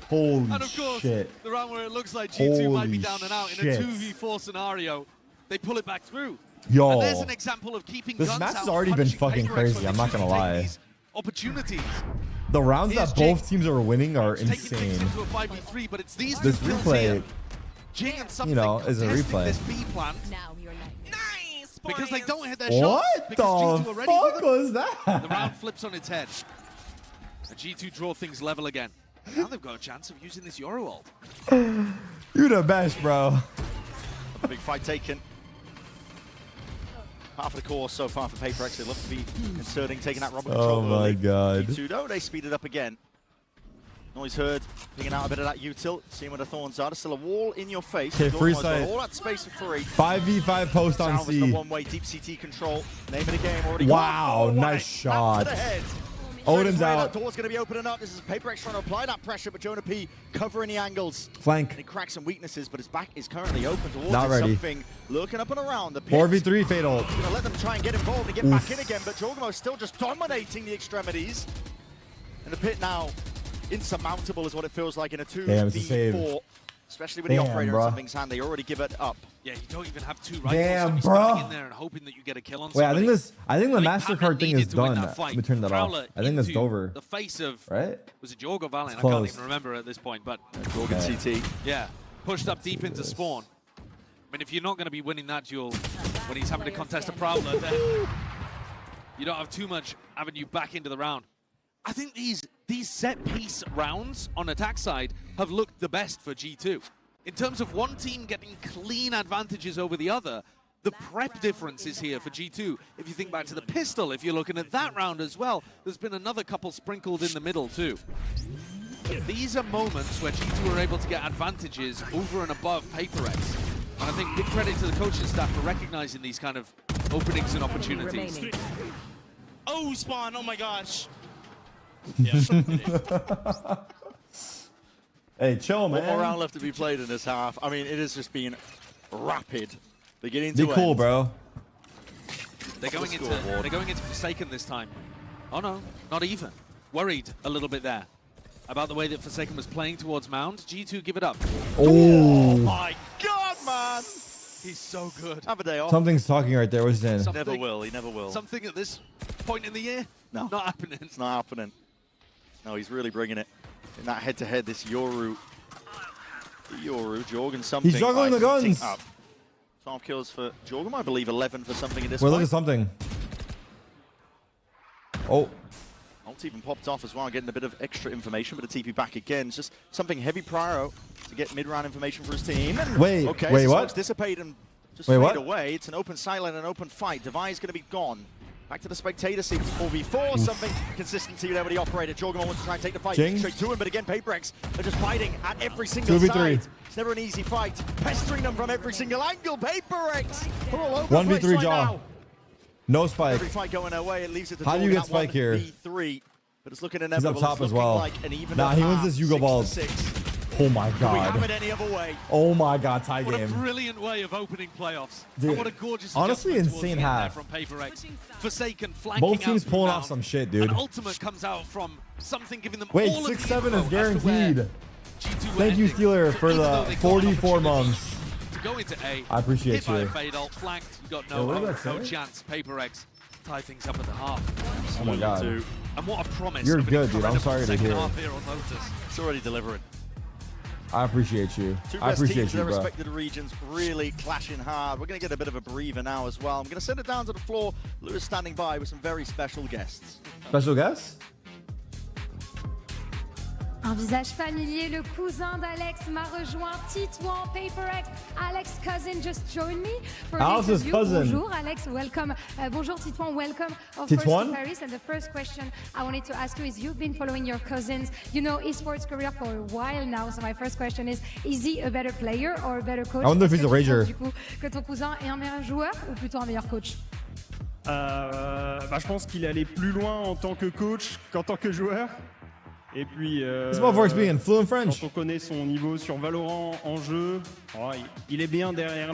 Holy and of course, shit. the round where it looks like G2 might be Holy down and out in shit. a 2v4 scenario, they pull it back through. Yo. And there's an example of keeping This guns match has out, already been punishing fucking Paper crazy, X when I'm they not gonna choose to take lie. these opportunities. The rounds Here's that Jing. both teams are winning are Taking things insane. into a 5v3, but it's these This two kills replay, here. Jing and something you know, is a contesting replay. This B plan. Nice! Because they don't hit their What shots. Because G2 the already fuck was that? The round flips on its head. And G2 draw things level again. Now they've got a chance of using this Yoro ult. You're the best, bro. A big fight taken. Half of the course so far for Paper X. They love to be inserting, taking that Robert control Oh my early. God. G2 though, they speed it up again. Noise heard, picking out a bit of that util, seeing where the thorns are. There's still a wall in your face. Okay, free Almost got sight. all that space for free. 5v5 post on Salvage the C. one-way deep CT control. Name of the game already. Wow, gone. nice 4-1. shot. Up to the head. Odin's Straight away, out. That door's going to be opening up. This is Paper X trying to apply that pressure, but Jonah P covering the angles. Flank. And he cracks some weaknesses, but his back is currently open towards Not ready. something. Looking up and around the pit. 4v3 fatal. Going to let them try and get involved and get back in again, but Jorgamo still just dominating the extremities. And the pit now insurmountable is what it feels like in a 2v4. Especially with the operator in something's hand, they already give it up. Yeah, you don't even have two rifles. Damn, so bro. in there and hoping that you get a kill on Wait, somebody. I think the MasterCard thing is done. Let me turn that off. Prowler I think that's into over. The face of, right? Was it Jorg or Valorant? I close. can't even remember at this point, but Jorgen CT. Yeah, pushed up deep into spawn. I mean, if you're not going to be winning that duel when he's having to contest a Prowler, then you don't have too much avenue back into the round. I think these set-piece rounds on attack side have looked the best for G2. In terms of one team getting clean advantages over the other, the prep difference is here for G2. If you think back to the pistol, if you're looking at that round as well, there's been another couple sprinkled in the middle too. These are moments where G2 are able to get advantages over and above Paper X. And I think big credit to the coaching staff for recognizing these kind of openings and opportunities. Oh, spawn, oh my gosh. Yeah. Hey, chill, man. One more round left to be played in this half. I mean, it has just been rapid, beginning Be to cool, end. bro. They're going into Forsaken this time. Oh no, not even. Worried a little bit there about the way that Forsaken was playing towards Mound. G2 give it up. Oh my God, man! He's so good. Have a day off. Something's talking right there. What's in? He never will. He never will. Something at this point in the year? No. Not happening. It's not happening. No, he's really bringing it. In that head-to-head, this Jorgen something. He's juggling the guns. Up. 12 kills for Jorgen, I believe 11 for something in this We're fight. looking at something. Oh. Ult even popped off as well, getting a bit of extra information, but a TP back again. It's just something heavy Prio to get mid-round information for his team. And Wait, okay, wait, so what? smokes dissipate and just Wait, fade what? away. It's an open silent and open fight. Devi's going to be gone. Back to the spectator seat, 4v4, something consistency there with the operator. Jorgen wants to try and take the fight Jing. straight to him, but again, Paper X are just fighting at every single 2v3. side. It's never an easy fight, pestering them from every single angle. Paper X are all over the place 1v3 right jaw. now. No spike. Every fight going their way, it leaves it to How do you Jorgen get at spike here? 1v3, but it's looking He's inevitable. up top It's as well. like an even Nah, he wins this Yugo ball. 6-6. Oh my Can we have it God. any other way? Oh my God, tie What a game. brilliant way of opening playoffs. Dude, And what a gorgeous honestly, adjustment towards insane the end there half. from Paper X. Forsaken flanking Both teams out through pulling off Mound. some shit, dude. And Ultimate comes out from something giving them Wait, all of the 6-7 info is as to where guaranteed. G2 were Thank you, ending. Steeler, So for even though the they got an 44 opportunity months. to go into A, I appreciate hit by you. a fade ult, flanked, you got Yeah, no what did hope, that no say? chance. Paper X tie things up at the half. Oh my God. Two. And what a promise. You're of an good, dude. I'm incredible sorry to second hear it. half here on Lotus. It's already delivering. I appreciate you. Two I best appreciate teams in you, their bro. respected regions really clashing hard. We're going to get a bit of a breather now as well. I'm going to send it down to the floor. Lewis standing by with some very special guests. Special guest? Un visage familier, le cousin d'Alex m'a rejoint, Titouan, PaperX. Alex' cousin just joined me for an interview. Cousin. Bonjour Alex, welcome. Bonjour Titouan, welcome of course to Paris. And the first question I wanted to ask you is, you've been following your cousins, you know, esports career for a while now. So my first question is he a better player or a better coach? I wonder if he's a rager. Du coup, que ton cousin est un meilleur joueur ou plutôt un meilleur coach? Je pense qu'il est allé plus loin en tant que coach qu'en tant que joueur. Et puis, French. Quand on connaît son niveau sur Valorant en jeu, il est bien derrière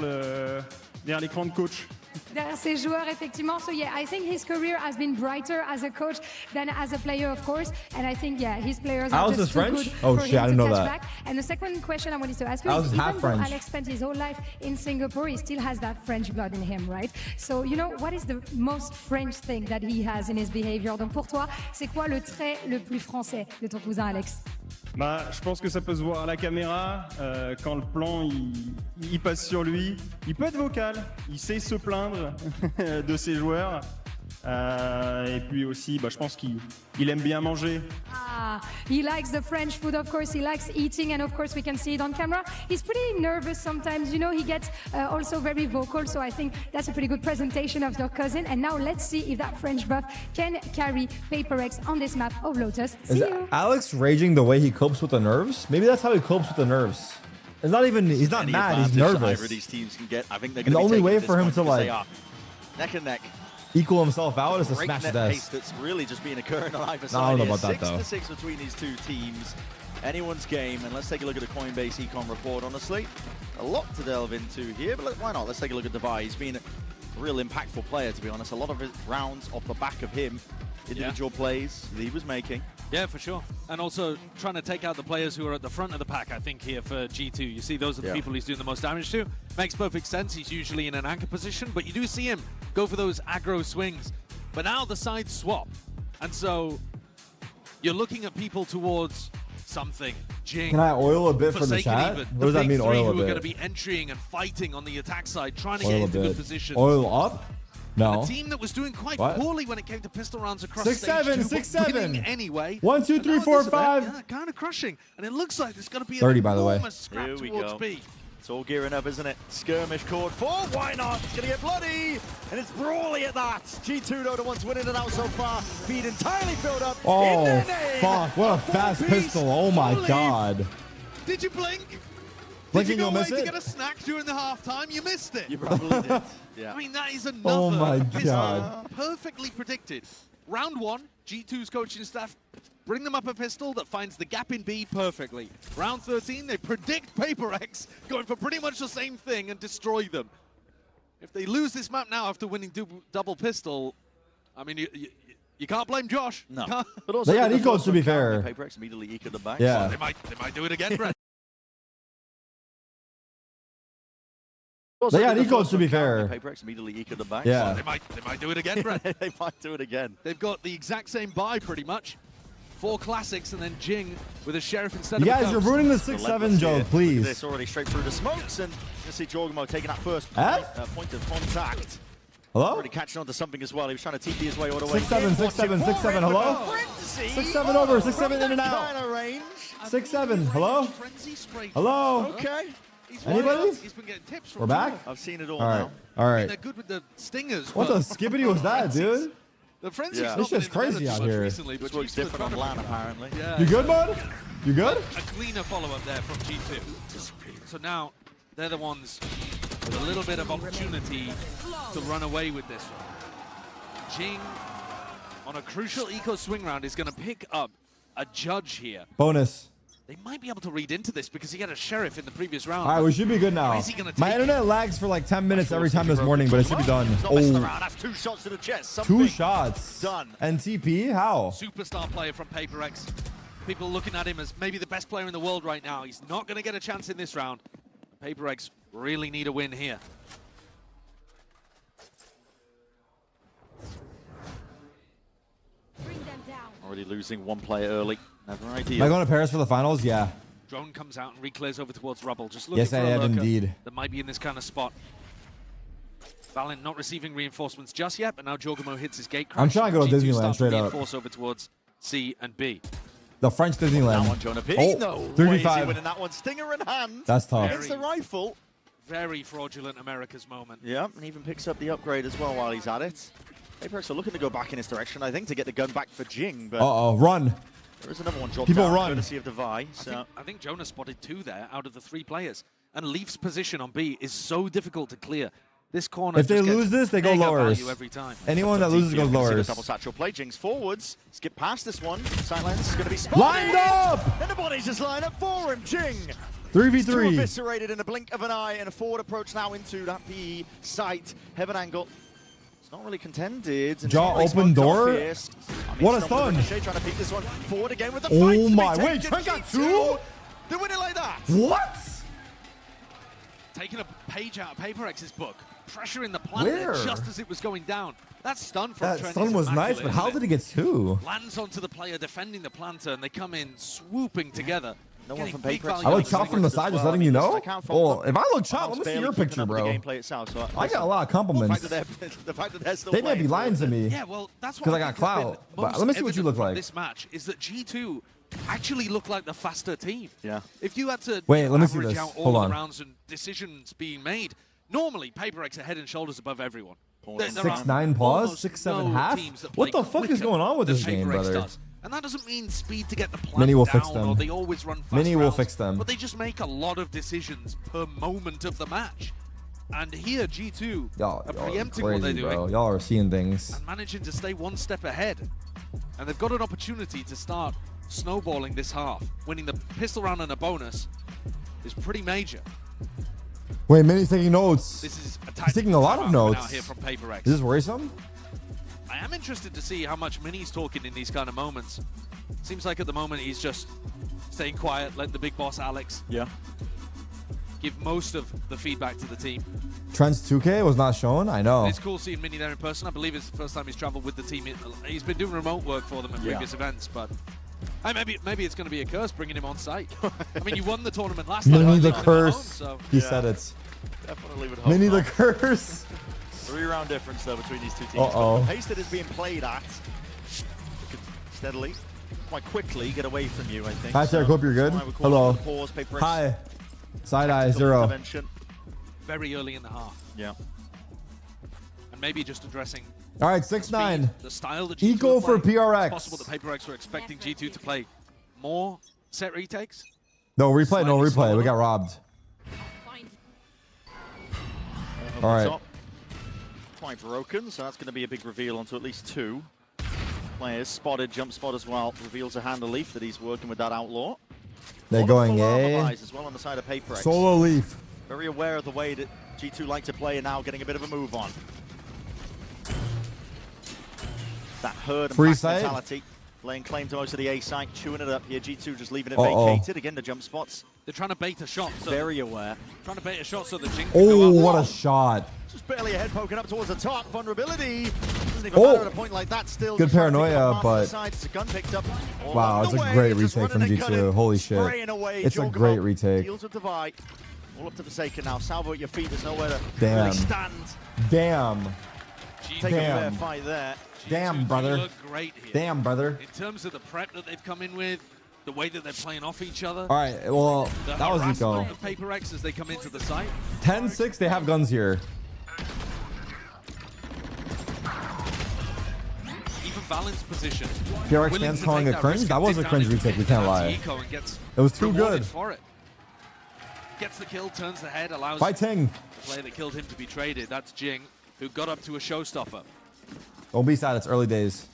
l'écran de coach. Derrière ses joueurs, effectivement. So yeah, I think his career has been brighter as a coach than as a player, of course. And I think, yeah, his players are just too good for him to catch back. And the second question I wanted to ask you is, even though Alex spent his whole life in Singapore, he still has that French blood in him, right? So, you know, what is the most French thing that he has in his behavior? Donc pour toi, c'est quoi le trait le plus français de ton cousin Alex? Je pense que ça peut se voir à la caméra, quand le plan il passe sur lui. Il peut être vocal, il sait se plaindre de ses joueurs. Et puis aussi, je pense qu'il aime bien manger. He likes the French food, of course. He likes eating, and of course we can see it on camera. He's pretty nervous sometimes, you know. He gets also very vocal, so I think that's a pretty good presentation of your cousin. And now let's see if that French buff can carry PaperX on this map of Lotus. Is Alex raging the way he copes with the nerves? Maybe that's how he copes with the nerves. It's not even, he's not mad, he's nervous. These teams can get, I think they're the only way for him to like neck and neck. Equal himself out is to smash the desk. That's really just been occurring on either side. I don't know about that though. 6-6 between these two teams. Anyone's game, and let's take a look at the Coinbase Econ report. Honestly, a lot to delve into here, but why not? Let's take a look at Devi. He's been a real impactful player, to be honest. A lot of his rounds off the back of him, individual plays that he was making. Yeah, for sure. And also trying to take out the players who are at the front of the pack, I think, here for G2. You see those are the people he's doing the most damage to. Makes perfect sense. He's usually in an anchor position, but you do see him go for those aggro swings. But now the sides swap. And so you're looking at people towards something. Jing. Can I oil a bit for the chat? What does that mean, oil a bit? Who are going to be entering and fighting on the attack side, trying to get into good positions. Oil up? No. A team that was doing quite poorly when it came to pistol rounds across 6-7, 6-7. Anyway. 1, 2, 3, 4, 5. Yeah, kind of crushing. And it looks like there's going to be 30, by the way. Here we go. It's all gearing up, isn't it? Skirmish chord 4. Why not? It's going to get bloody. And it's brawly at that. G2 though, the ones winning it out so far. Feed entirely filled up. Oh, fuck. What a fast pistol. Oh, my God. Did you blink? Blinking, you'll miss it? Did you go away to get a snack during the halftime? You missed it. You probably did. Yeah. I mean, that is another. Oh my God. Perfectly predicted. Round 1, G2's coaching staff bring them up a pistol that finds the gap in B perfectly. Round 13, they predict PaperX going for pretty much the same thing and destroy them. If they lose this map now after winning double pistol, I mean, you can't blame Josh. No. But also, they got ecos, to be fair. PaperX immediately ecoed them back. Yeah. So they might do it again, Brett. They got ecos, to be fair. PaperX immediately ecoed them back. Yeah. So they might do it again, Brett. They might do it again. They've got the exact same buy, pretty much. 4 classics and then Jing with a sheriff instead of a guys, you're ruining the 6-7 joke, please. This already straight through the smokes, and you see Jorgamo taking that first point of contact. Hello? Already catching on to something as well. He was trying to TP his way all the way. 6-7, 6-7, 6-7, hello? 6-7 over, 6-7 in and out. Kind of range. 6-7, hello? Hello? Okay. Anybody? He's been getting tips from We're back? I've seen it all now. All right. They're good with the stingers. What the skibbity was that, dude? The frenzy's It's just crazy out here. Recently, but works different on LAN, apparently. Yeah. You good, bud? You good? A cleaner follow-up there from G2. So now they're the ones with a little bit of opportunity to run away with this one. Jing, on a crucial eco swing round, is going to pick up a judge here. Bonus. They might be able to read into this because he had a sheriff in the previous round. All right, we should be good now. My internet lags for like 10 minutes every time this morning, but it should be done. That's 2 shots to the chest. 2 shots. Done. NTP? How? Superstar player from PaperX. People looking at him as maybe the best player in the world right now. He's not going to get a chance in this round. PaperX really need a win here. Already losing 1 player early. Never ideal. Am I going to Paris for the finals? Yeah. Drone comes out and reclears over towards Rubble. Just looking for I am indeed. That might be in this kind of spot. Valorant not receiving reinforcements just yet, but now Jorgamo hits his gate crash. I'm trying to go to Disneyland straight up. Reinforce over towards C and B. The French Disneyland. That one, Jonah P. Oh, No, 3v5. winning that one. Stinger in hand. That's tough. Hits the rifle. Very fraudulent America's moment. Yeah, and even picks up the upgrade as well while he's at it. PaperX are looking to go back in his direction, I think, to get the gun back for Jing. But run. There is another one dropped People down, run. courtesy of Devi. So. I think Jonah spotted 2 there out of the 3 players. And Leaf's position on B is so difficult to clear. This corner. If they lose this, they go lowers. Every time. Anyone that loses goes lowers. Double satchel play. Jing's forwards. Skip past this one. Sightlens going to be spotted. Lined up! And the bodies just line up for him. Jing. 3v3. Two eviscerated in a blink of an eye, and a forward approach now into that PE site. Heaven angle. It's not really contended. Jaw open door. What a stun. Trying to beat this one forward again with the Oh fight. my, wait, Trent got 2? They win it like that. What? Taking a page out of PaperX's book. Pressuring the planter just as it was going down. That stun from That Trent stun was nice, but how did he get 2? Lands onto the player defending the planter, and they come in swooping together. No one from PaperX. I look chop from the side, just letting you know. Well, if I look chop, let me see your picture, bro. I got a lot of compliments. The fact that they're still They may be lying to me. Yeah, well, that's what because I got clout. But let me see what you look like. This match is that G2 actually look like the faster team. Yeah. If you had to let me see average this. out all Hold the on. rounds and decisions being made, normally PaperX are head and shoulders above everyone. 6'9" pause, 6'7" half. What the fuck is going on with this game, brother? Does. And that doesn't mean speed to get the plant Mini will down, fix them. or they always run fast Mini will rounds, fix them. But they just make a lot of decisions per moment of the match. And here, G2 Y'all are are preempting what they're crazy, doing. bro. Y'all are seeing things. And managing to stay one step ahead. And they've got an opportunity to start snowballing this half. Winning the pistol round and a bonus is pretty major. Wait, Mini's taking notes. This is He's taking a lot of notes. Out here from PaperX. Is this worrisome? I am interested to see how much Mini's talking in these kind of moments. Seems like at the moment he's just staying quiet, let the big boss Alex give most of the feedback to the team. Trent's 2K was not shown. I know. It's cool seeing Mini there in person. I believe it's the first time he's traveled with the team. He's been doing remote work for them at previous events, but maybe it's going to be a curse bringing him on site. I mean, you won the tournament last time. Mini the curse. Home, so. He said it. Definitely would hope Mini the not. curse. 3-round difference though between these two teams. Uh-oh. But the pace that is being played at could steadily, quite quickly get away from you, I think. Hi, Sarah. Hope you're good. Hello. Pause, PaperX. Hi. Side eye 0. Very early in the half. Yeah. And maybe just addressing All right, 6'9". the style that Eco for PRX. It's possible that PaperX were expecting G2 to play more set retakes. No replay, no replay. We got robbed. All right. Quite broken, so that's going to be a big reveal onto at least 2 players. Spotted, jump spot as well. Reveals a handle Leaf that he's working with that outlaw. They're going A. As well on the side of PaperX. Solo Leaf. Very aware of the way that G2 like to play, and now getting a bit of a move on. That herd and pack mentality, laying claim to most of the A site, chewing it up here. G2 just leaving it vacated. Again, the jump spots. They're trying to bait a shot. So very aware. Trying to bait a shot so the Jing can go Oh, up. what a shot. Just barely a head poking up towards the top. Vulnerability. Doesn't even matter at a point like that. Still good paranoia, but it's a gun picked up. wow, it's a great retake from G2. Holy shit. It's a great retake. Deals with Devi. All up to Forsaken now. Salvo at your feet. There's nowhere to Damn. really stand. Damn. Take a fair fight there. Damn, brother. Look great here. Damn, brother. In terms of the prep that they've come in with, the way that they're playing off each other. All right, well, that was Eco. The PaperX as they come into the site. 10-6, they have guns here. Even Valen's position. PRX fans calling it cringe? That was a cringe retake, we can't lie. It was too good. For it. Gets the kill, turns the head, allows Fighting. the player that killed him to be traded. That's Jing, who got up to a showstopper. Don't be sad, it's early days.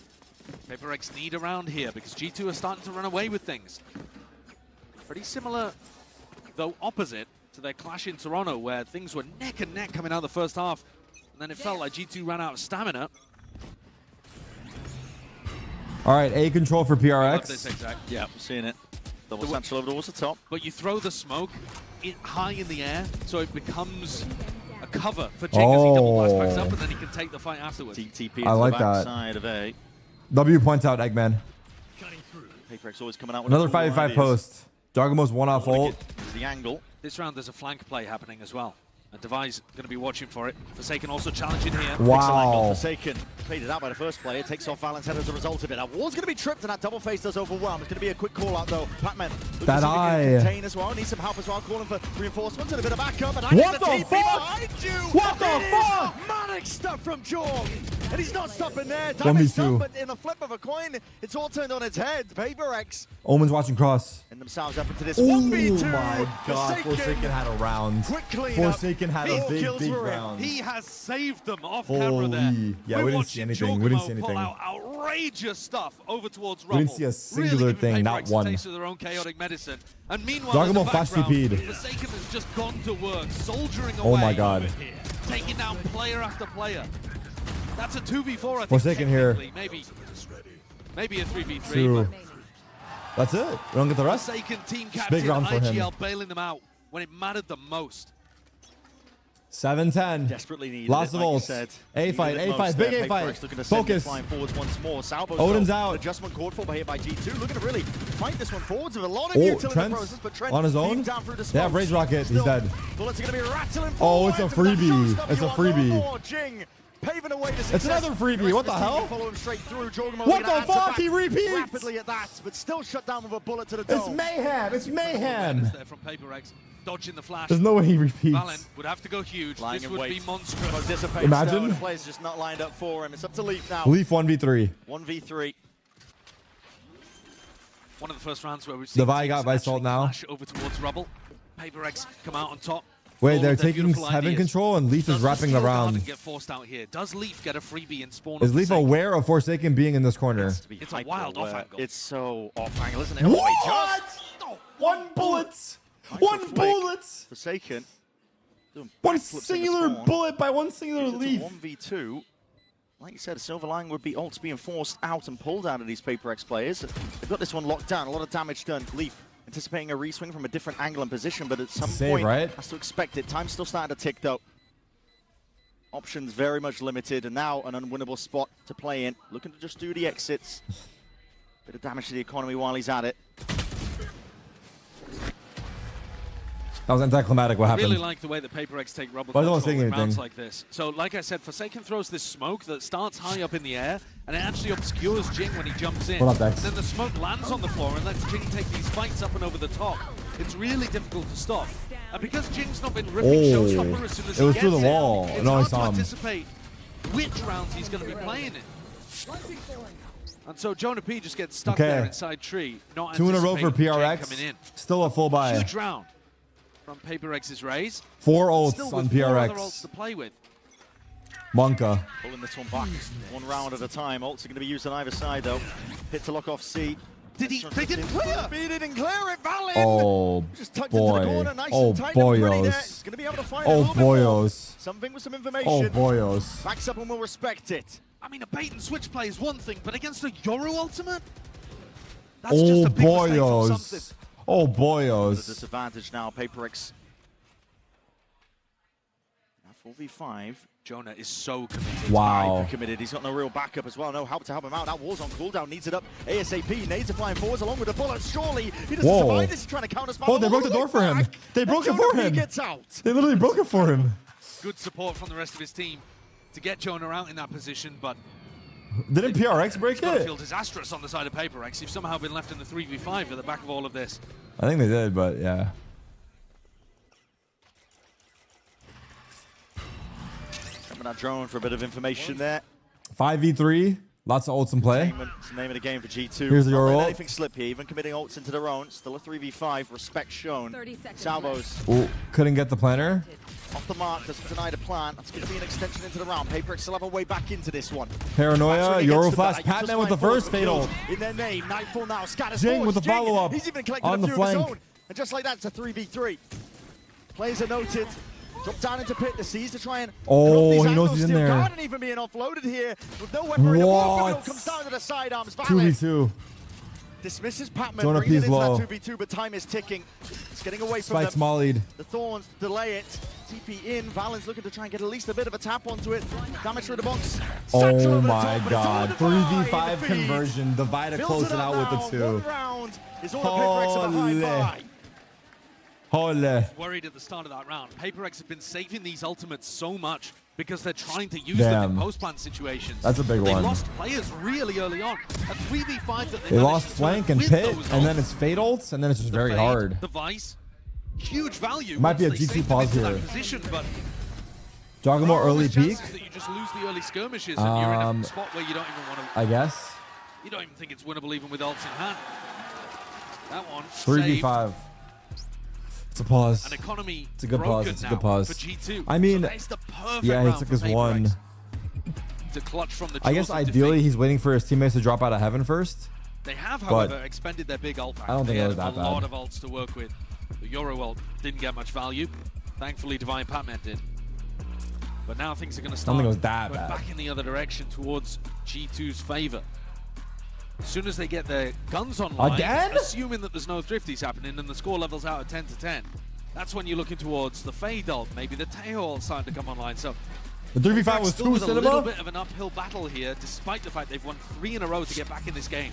PaperX need around here because G2 are starting to run away with things. Pretty similar, though opposite, to their clash in Toronto where things were neck and neck coming out of the first half. And then it felt like G2 ran out of stamina. All right, A control for PRX. This exact. Yeah, I'm seeing it. Double central over towards the top. But you throw the smoke high in the air, so it becomes a cover for Jing as he double blast backs up, and then he can take the fight afterwards. TTP I like the that. Side of A. W points out Eggman. PaperX always coming out with Another 5v5 post. Jargamo's one-off ult. The angle. This round there's a flank play happening as well. Devi's going to be watching for it. Forsaken also challenging here. Wow. Forsaken faded out by the first player. Takes off Valent's head as a result of it. Now Wall's going to be tripped, and that double face does overwhelm. It's going to be a quick call out though. Pac-Man that eye. Contain as well. Needs some help as well. Calling for reinforcements and a bit of backup. And what the fuck? What the fuck? Manic stuff from Jorg. And he's not stopping there. 1v2. But in a flip of a coin, it's all turned on its head. PaperX. Omen's watching cross. And themselves up into this 1v2. Oh my god. Forsaken had a round. Forsaken had a big round. He has saved them off camera there. Yeah, we didn't see anything. We didn't see anything. Pull out outrageous stuff over towards Rubble. We didn't see a singular thing, not one. Taste of their own chaotic medicine. And meanwhile, Dragon flash TP'd. Forsaken has just gone to work, soldiering away. Oh my god. Taking down player after player. That's a 2v4, I think. Forsaken here. Maybe a 3v3. Two. That's it. We don't get the rest. Forsaken team captain, big round for him. IGL bailing them out when it mattered the most. 7-10. Desperately needed. Lots of ults. A fight, big A fight. Focus. Forwards once more. Odin's out. Adjustment called for here by G2. Looking to really fight this one forwards with a lot of utility in the process, but Trent on his own. Yeah, Raise Rocket. He's dead. Bullets are going to be rattling oh, it's a freebie. It's a freebie. Jing paving away to success. It's another freebie. What the hell? Follow him straight through. What the fuck? He repeats. Rapidly at that, but still shut down with a bullet to the dome. It's mayhem. It's mayhem. From PaperX. Dodging the flash. There's no way he repeats. Valen would have to go huge. This would be monstrous. Imagine. The play's just not lined up for him. It's up to Leaf now. Leaf 1v3. 1v3. One of the first rounds where we've seen Devi got Vice Ult now. Over towards Rubble. PaperX come out on top. Wait, they're taking heaven control and Leaf is wrapping the round. Get forced out here. Does Leaf get a freebie in spawn? Is Leaf aware of Forsaken being in this corner? It's a wild off angle. It's so off angle, isn't it? What? One bullet. One bullet. Forsaken. One singular bullet by one singular Leaf. 1v2. Like you said, a silver line would be ults being forced out and pulled out of these PaperX players. They've got this one locked down. A lot of damage done. Leaf anticipating a reswing from a different angle and position, but at some point has to expect it. Time's still starting to tick though. Options very much limited, and now an unwinnable spot to play in. Looking to just do the exits. Bit of damage to the economy while he's at it. That was anticlimactic. What happened? I really like the way that PaperX take Rubble in rounds like this. So, like I said, Forsaken throws this smoke that starts high up in the air, and it actually obscures Jing when he jumps in. What up, and then the smoke lands on the floor and lets Jing take these fights up and over the top. It's really difficult to stop. And because Jing's not been ripping Showstopper as soon as it was he through the gets wall. it's No, I hard saw to him. anticipate which rounds he's going to be playing in. And so Jonah P just gets stuck there inside tree. Not 2 in a row for PRX. Coming in. Still a full buy. Huge round from PaperX's Raze. 4 ults on PRX. 4 other ults to play with. Monka. Pulling this one back, one round at a time. Ults are going to be used on either side though. Hit to lock off C. They didn't clear. He didn't clear it, Valen. Oh just tucked boy. into the corner, nice Oh and tight and ready there. boyos. He's going to be able to find Oh a little bit more. boyos. Something with some information. Oh boyos. Backs up and will respect it. I mean, a bait and switch play is one thing, but against a Yoru ultimate, that's Oh just a big mistake from something. boyos. Oh The boyos. disadvantage now, PaperX. Now 4v5. Jonah is so committed. Wow. Hyper committed. He's got no real backup as well. No help to help him out. That wall's on cooldown. Needs it up ASAP. Nades are flying forwards along with the bullets. Surely he doesn't survive this. He's trying to counter spam. Oh, they broke the door for him. They broke it for him. Gets out. They literally broke it for him. Good support from the rest of his team to get Jonah out in that position, but didn't PRX break it's gotta it? feel disastrous on the side of PaperX. You've somehow been left in the 3v5 at the back of all of this. I think they did, but yeah. Coming out drone for a bit of information there. 5v3. Lots of ults in play. It's the name of the game for G2. Here's your ult. Anything slip here, even committing ults into their own. Still a 3v5. Respect shown. Salvos. Ooh, couldn't get the planner. Off the mark, doesn't deny the plan. That's going to be an extension into the round. PaperX still have a way back into this one. Paranoia, Euroflash, Pac-Man with the first fatal. In their name, Nightfall now. Scatters Jing with the follow-up He's even collected on the a few of his flank. own. And just like that, it's a 3v3. Players are noted. Drop down into pit. The C's to try and oh, he knows he's in there. Garden even being offloaded here with no weaponry. The war comes down to the sidearms. 2v2. Dismisses Pac-Man, Jonah brings it P's into low. that 2v2, but time is ticking. It's getting away from Spike's them. mollied. The Thorns delay it. TP in. Valen's looking to try and get at least a bit of a tap onto it. Damage through the box. Oh my god. 3v5 conversion. Divide to close it out with the 2. One round is all PaperX are behind by. Holy. Worried at the start of that round. PaperX have been saving these ultimates so much because they're trying to use them in post-plant situations. That's a big one. They lost players really early on. A 3v5 that they lost flank and pit, and then it's fade ults, and then it's just very hard. The Vice, huge value. Might be a G2 pause here. Position, but Jogamo early peak. That you just lose the early skirmishes and you're in a spot where you don't even want to. I guess. You don't even think it's winnable even with ults in hand. That one. 3v5. It's a pause. An economy it's a good pause. It's a good pause. For G2. I mean, so yeah, he took his one. To clutch from the I guess ideally he's waiting for his teammates to drop out of heaven first. They have, however, expended their big ult pack. I don't think it was that bad. A lot of ults to work with. The Euro ult didn't get much value. Thankfully, Divine Patman did. But now things are going to start going back in the other direction towards G2's favor. As soon as they get their guns online, assuming that there's no thrifties happening and the score level's out at 10 to 10, that's when you're looking towards the Fade ult, maybe the Tail ult starting to come online. So the 3v5 was still with a little bit of an uphill battle here, despite the fact they've won 3 in a row to get back in this game.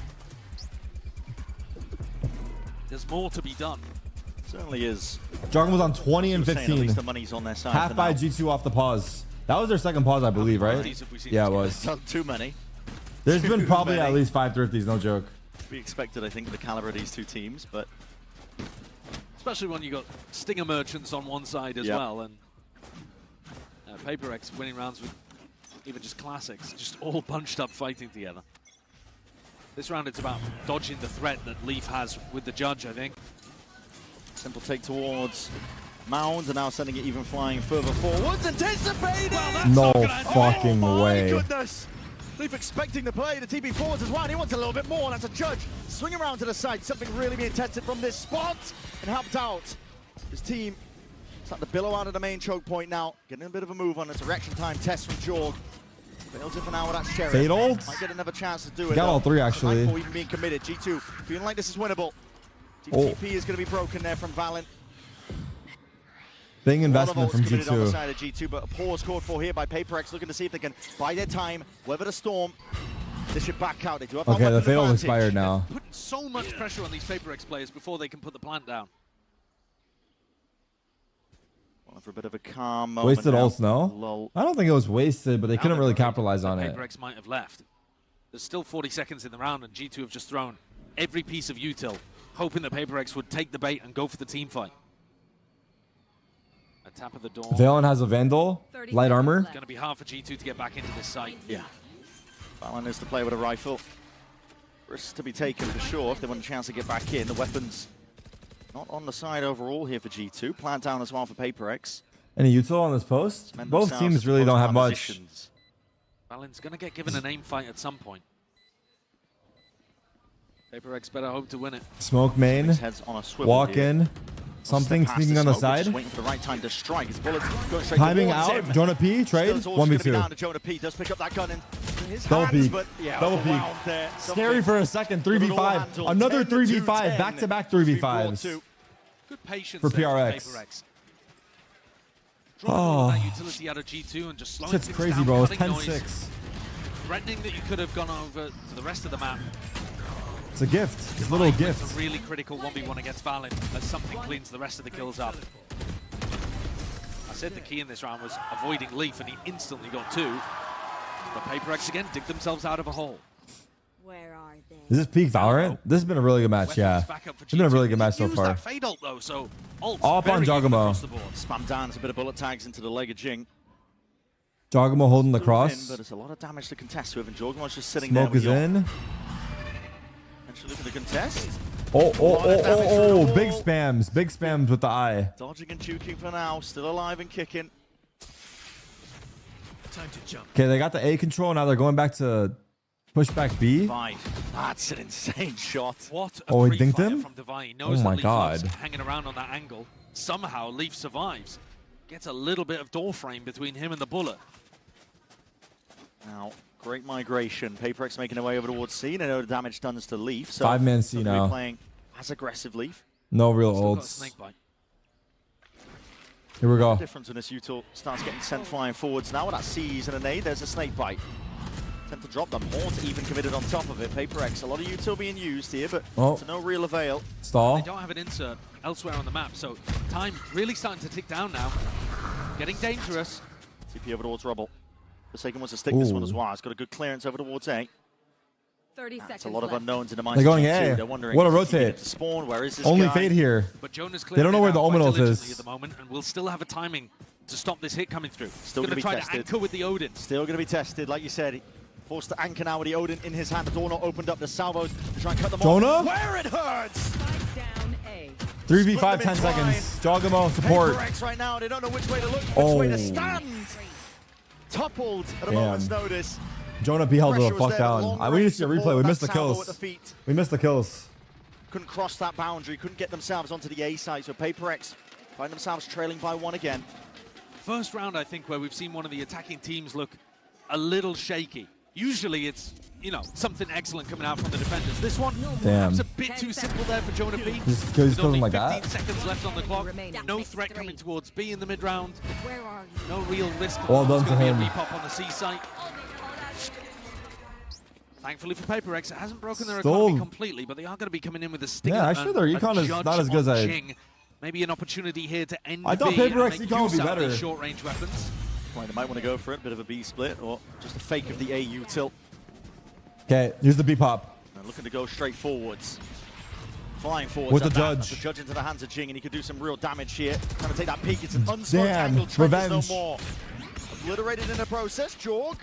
There's more to be done. Certainly is. Jargon was on 20 and 15. At least the money's on their side. Half by G2 off the pause. That was their second pause, I believe, right? Yeah, it was. Not too many. There's been probably at least 5 thrifties, no joke. We expected, I think, the caliber of these two teams, but especially when you got Stinger Merchants on one side as well, and PaperX winning rounds with even just classics, just all bunched up fighting together. This round, it's about dodging the threat that Leaf has with the judge, I think. Simple take towards Mound, and now sending it even flying further forwards, anticipating! Well, no fucking way. My goodness! Leaf expecting to play the TP forwards as well, and he wants a little bit more. That's a judge. Swing around to the side. Something really being tested from this spot, and helped out. His team starting to billow out of the main choke point now. Getting a bit of a move on a direction time test from Jorg. Fails it for now with that Sheriff. Fade ult? Might get another chance to do it. Got all 3 actually. Before even being committed. G2 feeling like this is winnable. TP is going to be broken there from Valorant. Big investment from G2. On the G2. side of G2, but a pause called for here by PaperX, looking to see if they can buy their time, weather the storm. They should back out. They do have okay, the fail expired now. Putting so much pressure on these PaperX players before they can put the plant down. Well, for a bit of a calm moment. Wasted ults, no? I don't think it was wasted, but they couldn't really capitalize on it. PaperX might have left. There's still 40 seconds in the round, and G2 have just thrown every piece of util, hoping that PaperX would take the bait and go for the team fight. A tap of the door. Valen has a Vandal, light armor. It's going to be hard for G2 to get back into this site. Yeah. Valen is to play with a rifle. Risks to be taken for sure if they want a chance to get back in. The weapons not on the side overall here for G2. Plant down as well for PaperX. Any util on this post? Both teams really don't have much. Valen's going to get given an aim fight at some point. PaperX better hope to win it. Smoke main. Walk in. Something sneaking on the side. Waiting for the right time to strike. His bullets going straight timing out. Him. Jonah P. Trade. 1v2. Jonah P. does pick up that gun in his double hands, peek. but yeah, double peek. Scary for a second. 3v5. Another 3v5. Back-to-back 3v5s. Good patience for PRX. Oh, that utility out of G2 and just slowing it's things crazy, down, bro. It's cutting 10-6. noise, threatening that you could have gone over to the rest of the map. It's a gift. It's a little gift. It's a really critical 1v1 against Valen as something cleans the rest of the kills up. I said the key in this round was avoiding Leaf, and he instantly got 2. But PaperX again dig themselves out of a hole. Where are they? Is this peak Valorant? This has been a really good match, yeah. It's been a really good match so far. Fade ult, though, so up on Jogamo. Spam down a bit of bullet tags into the leg of Jing. Jogamo holding the cross. But it's a lot of damage to contest with, and Jogamo's just sitting Smoke there. Smoke is in. Actually looking to contest. Oh, big spams with the eye. Dodging and juking for now, still alive and kicking. Time to jump. Okay, they got the A control, now they're going back to push back B. Divine. That's an insane shot. What a he dinked him? From Divine. He knows oh my that god. Leaf hanging around on that angle. Somehow Leaf survives. Gets a little bit of door frame between him and the bullet. Now, great migration. PaperX making their way over towards C. And I know the damage done is to Leaf. So 5-man C now. Playing as aggressive Leaf. No real ults. Here we go. The difference when this util starts getting sent flying forwards now. With that C's and a nade, there's a snake bite. Tend to drop them. Haunt even committed on top of it. Paper X, a lot of util being used here, but to no real avail. Stall. They don't have an insert elsewhere on the map, so time really starting to tick down now. Getting dangerous. TP over towards Rubble. Forsaken wants to stick this one as well. It's got a good clearance over towards A. 30 seconds. A lot of unknowns in the minds. They're going G2. A. They're wondering, What a rotate. to spawn. Where is this Only guy? Fade here. But Jonah's They don't know where the Omenos is. at the moment, and we'll still have a timing to stop this hit coming through. Still going to be try tested. to anchor with the Odin. Still going to be tested, like you said. Forced to anchor now with the Odin in his hand. The door not opened up. The salvos to try and cut them Jonah? off. Where it hurts! 3v5, 10 seconds. Jogamo support. Paper X right now. They don't know which way to look, which way to stand. Toppled at a moment's notice. Jonah P held the Pressure was fuck there, down. long We need to range see a support, replay. We that missed the salvo kills. at the feet. We missed the kills. Couldn't cross that boundary. Couldn't get themselves onto the A side. So Paper X find themselves trailing by 1 again. First round, I think, where we've seen one of the attacking teams look a little shaky. Usually it's, you know, something excellent coming out from the defenders. This one, perhaps a bit too simple there for Jonah P. He's With only like 15 that. seconds left on the clock. No threat coming towards B in the mid-round. No real risk. Well done It's to gonna him. be a repop on the C site. Thankfully for Paper X, it hasn't broken their economy completely, but they are going to be coming in with a stinger. Yeah, actually their econ is not as good as I... Maybe an opportunity here to end I thought B Paper and X make econ would use be out of these better. short-range weapons. Well, they might want to go for it. Bit of a B split or just a fake of the A util. Okay, here's the B pop. And looking to go straight forwards. Flying forwards. With the at that. judge. The judge into the hands of Jing, and he could do some real damage here. Trying to take that peek. It's an unsmoked angle. Trent is no more. Obliterated in the process. Jorg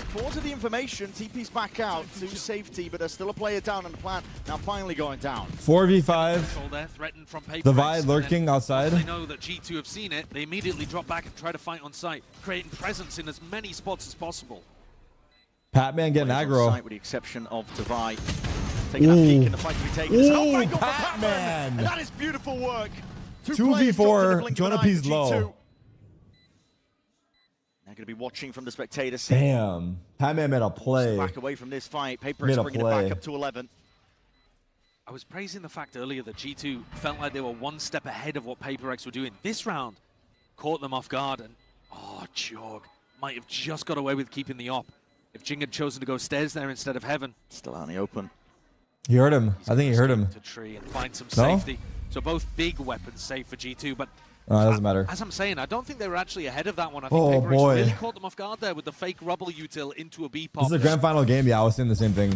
falls to the information. TP's back out to safety, but there's still a player down on the plant. Now finally going down. 4v5. Divide lurking outside. They know that G2 have seen it. They immediately drop back and try to fight on site, creating presence in as many spots as possible. Patman getting aggro. With the exception of Divide. Taking that peek in the fight to be taken. It's an outbreak over Patman. And that is beautiful work. 2v4. Jonah P's low. They're going to be watching from the spectator seat. Damn. Patman made a play. Back away from this fight. Paper X bringing it back up to 11. I was praising the fact earlier that G2 felt like they were one step ahead of what Paper X were doing. This round caught them off guard, and Jorg might have just got away with keeping the op if Jing had chosen to go stairs there instead of heaven. Still out in the open. He heard him. I think he heard him. To tree and find some safety. So both big weapons safe for G2, but it doesn't matter. As I'm saying, I don't think they were actually ahead of that one. I think Paper X really caught them off guard there with the fake rubble util into a B pop. This is a grand final game. Yeah, I was saying the same thing.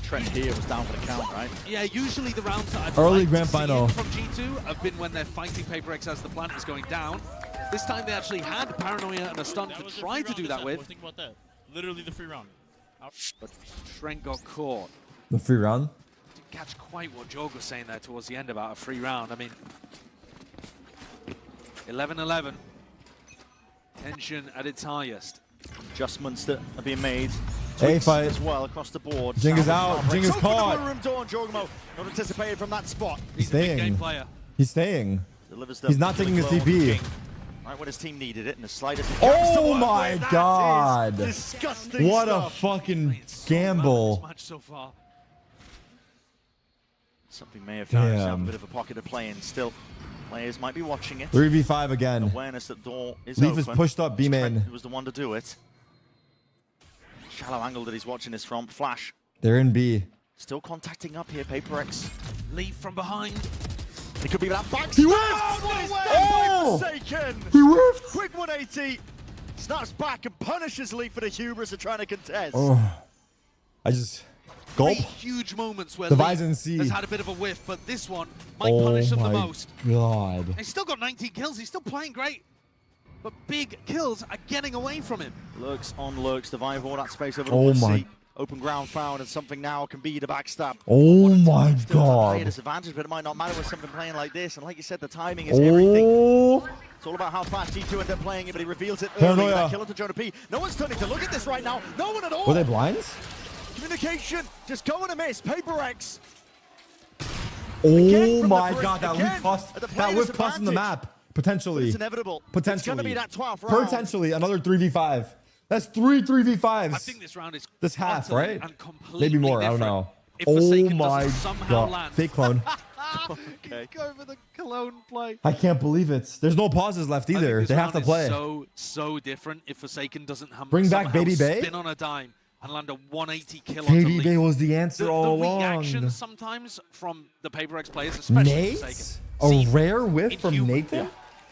Trent here was down for the count, right? Yeah, usually the rounds that I've early grand final from G2 have been when they're fighting Paper X as the plant is going down. This time they actually had Paranoia and a stun to try to do that with. Think about that. Literally the free round. But Trent got caught. The free round? Didn't catch quite what Jorg was saying there towards the end about a free round. I mean, 11-11. Tension at its highest. Adjustments that are being made. A fight as well across the board. Jing is out. Jing is caught. Room door, Jorgamo not anticipated from that spot. He's staying. He's staying. He's not taking his TP. Right when his team needed it, and the slightest. Oh my god! Disgusting what stuff. a fucking gamble! Match so far. Something may have found himself a bit of a pocket to play in. Still, players might be watching it. 3v5 again. Awareness that door is Leaf open. is pushed up. B-main. Trent was the one to do it. Shallow angle that he's watching this from. Flash. They're in B. Still contacting up here. Paper X. Leaf from behind. It could be that back. He whiffed! Oh, Forsaken! He whiffed! Quick 180. Snaps back and punishes Leaf for the hubris of trying to contest. Oh. I just... Gulp. Huge moments where Leaf has had a bit of a whiff, but this one might punish them the most. God. He's still got 19 kills. He's still playing great. But big kills are getting away from him. Lurks on lurks. Divide all that space over the my. Open ground found, and something now can be the backstab. Oh my god. A disadvantage, but it might not matter with something playing like this. And like you said, the timing is everything. It's all about how fast G2 end up playing it, but he reveals it early. That kill to Jonah P. No one's turning to look at this right now. No one at all. Were they blinds? Communication just going to miss. Paper X. Oh my god, that whiff cost in the map. Potentially. It's inevitable. Potentially. It's going to be that 12th round. Potentially another 3v5. That's 3v5s. I think this round is this half, right? Maybe more. Different. I don't know. If oh my god. Land. Fake clone. Okay. Go for the Cologne play. I can't believe it. There's no pauses left either. They have to play. So different if Forsaken doesn't bring back Baby Bay. Spin on a dime. and land a 180 kill onto KD Bay was the answer all along. The reaction sometimes from the PaperX players, especially Nate? A rare whiff from Nathan?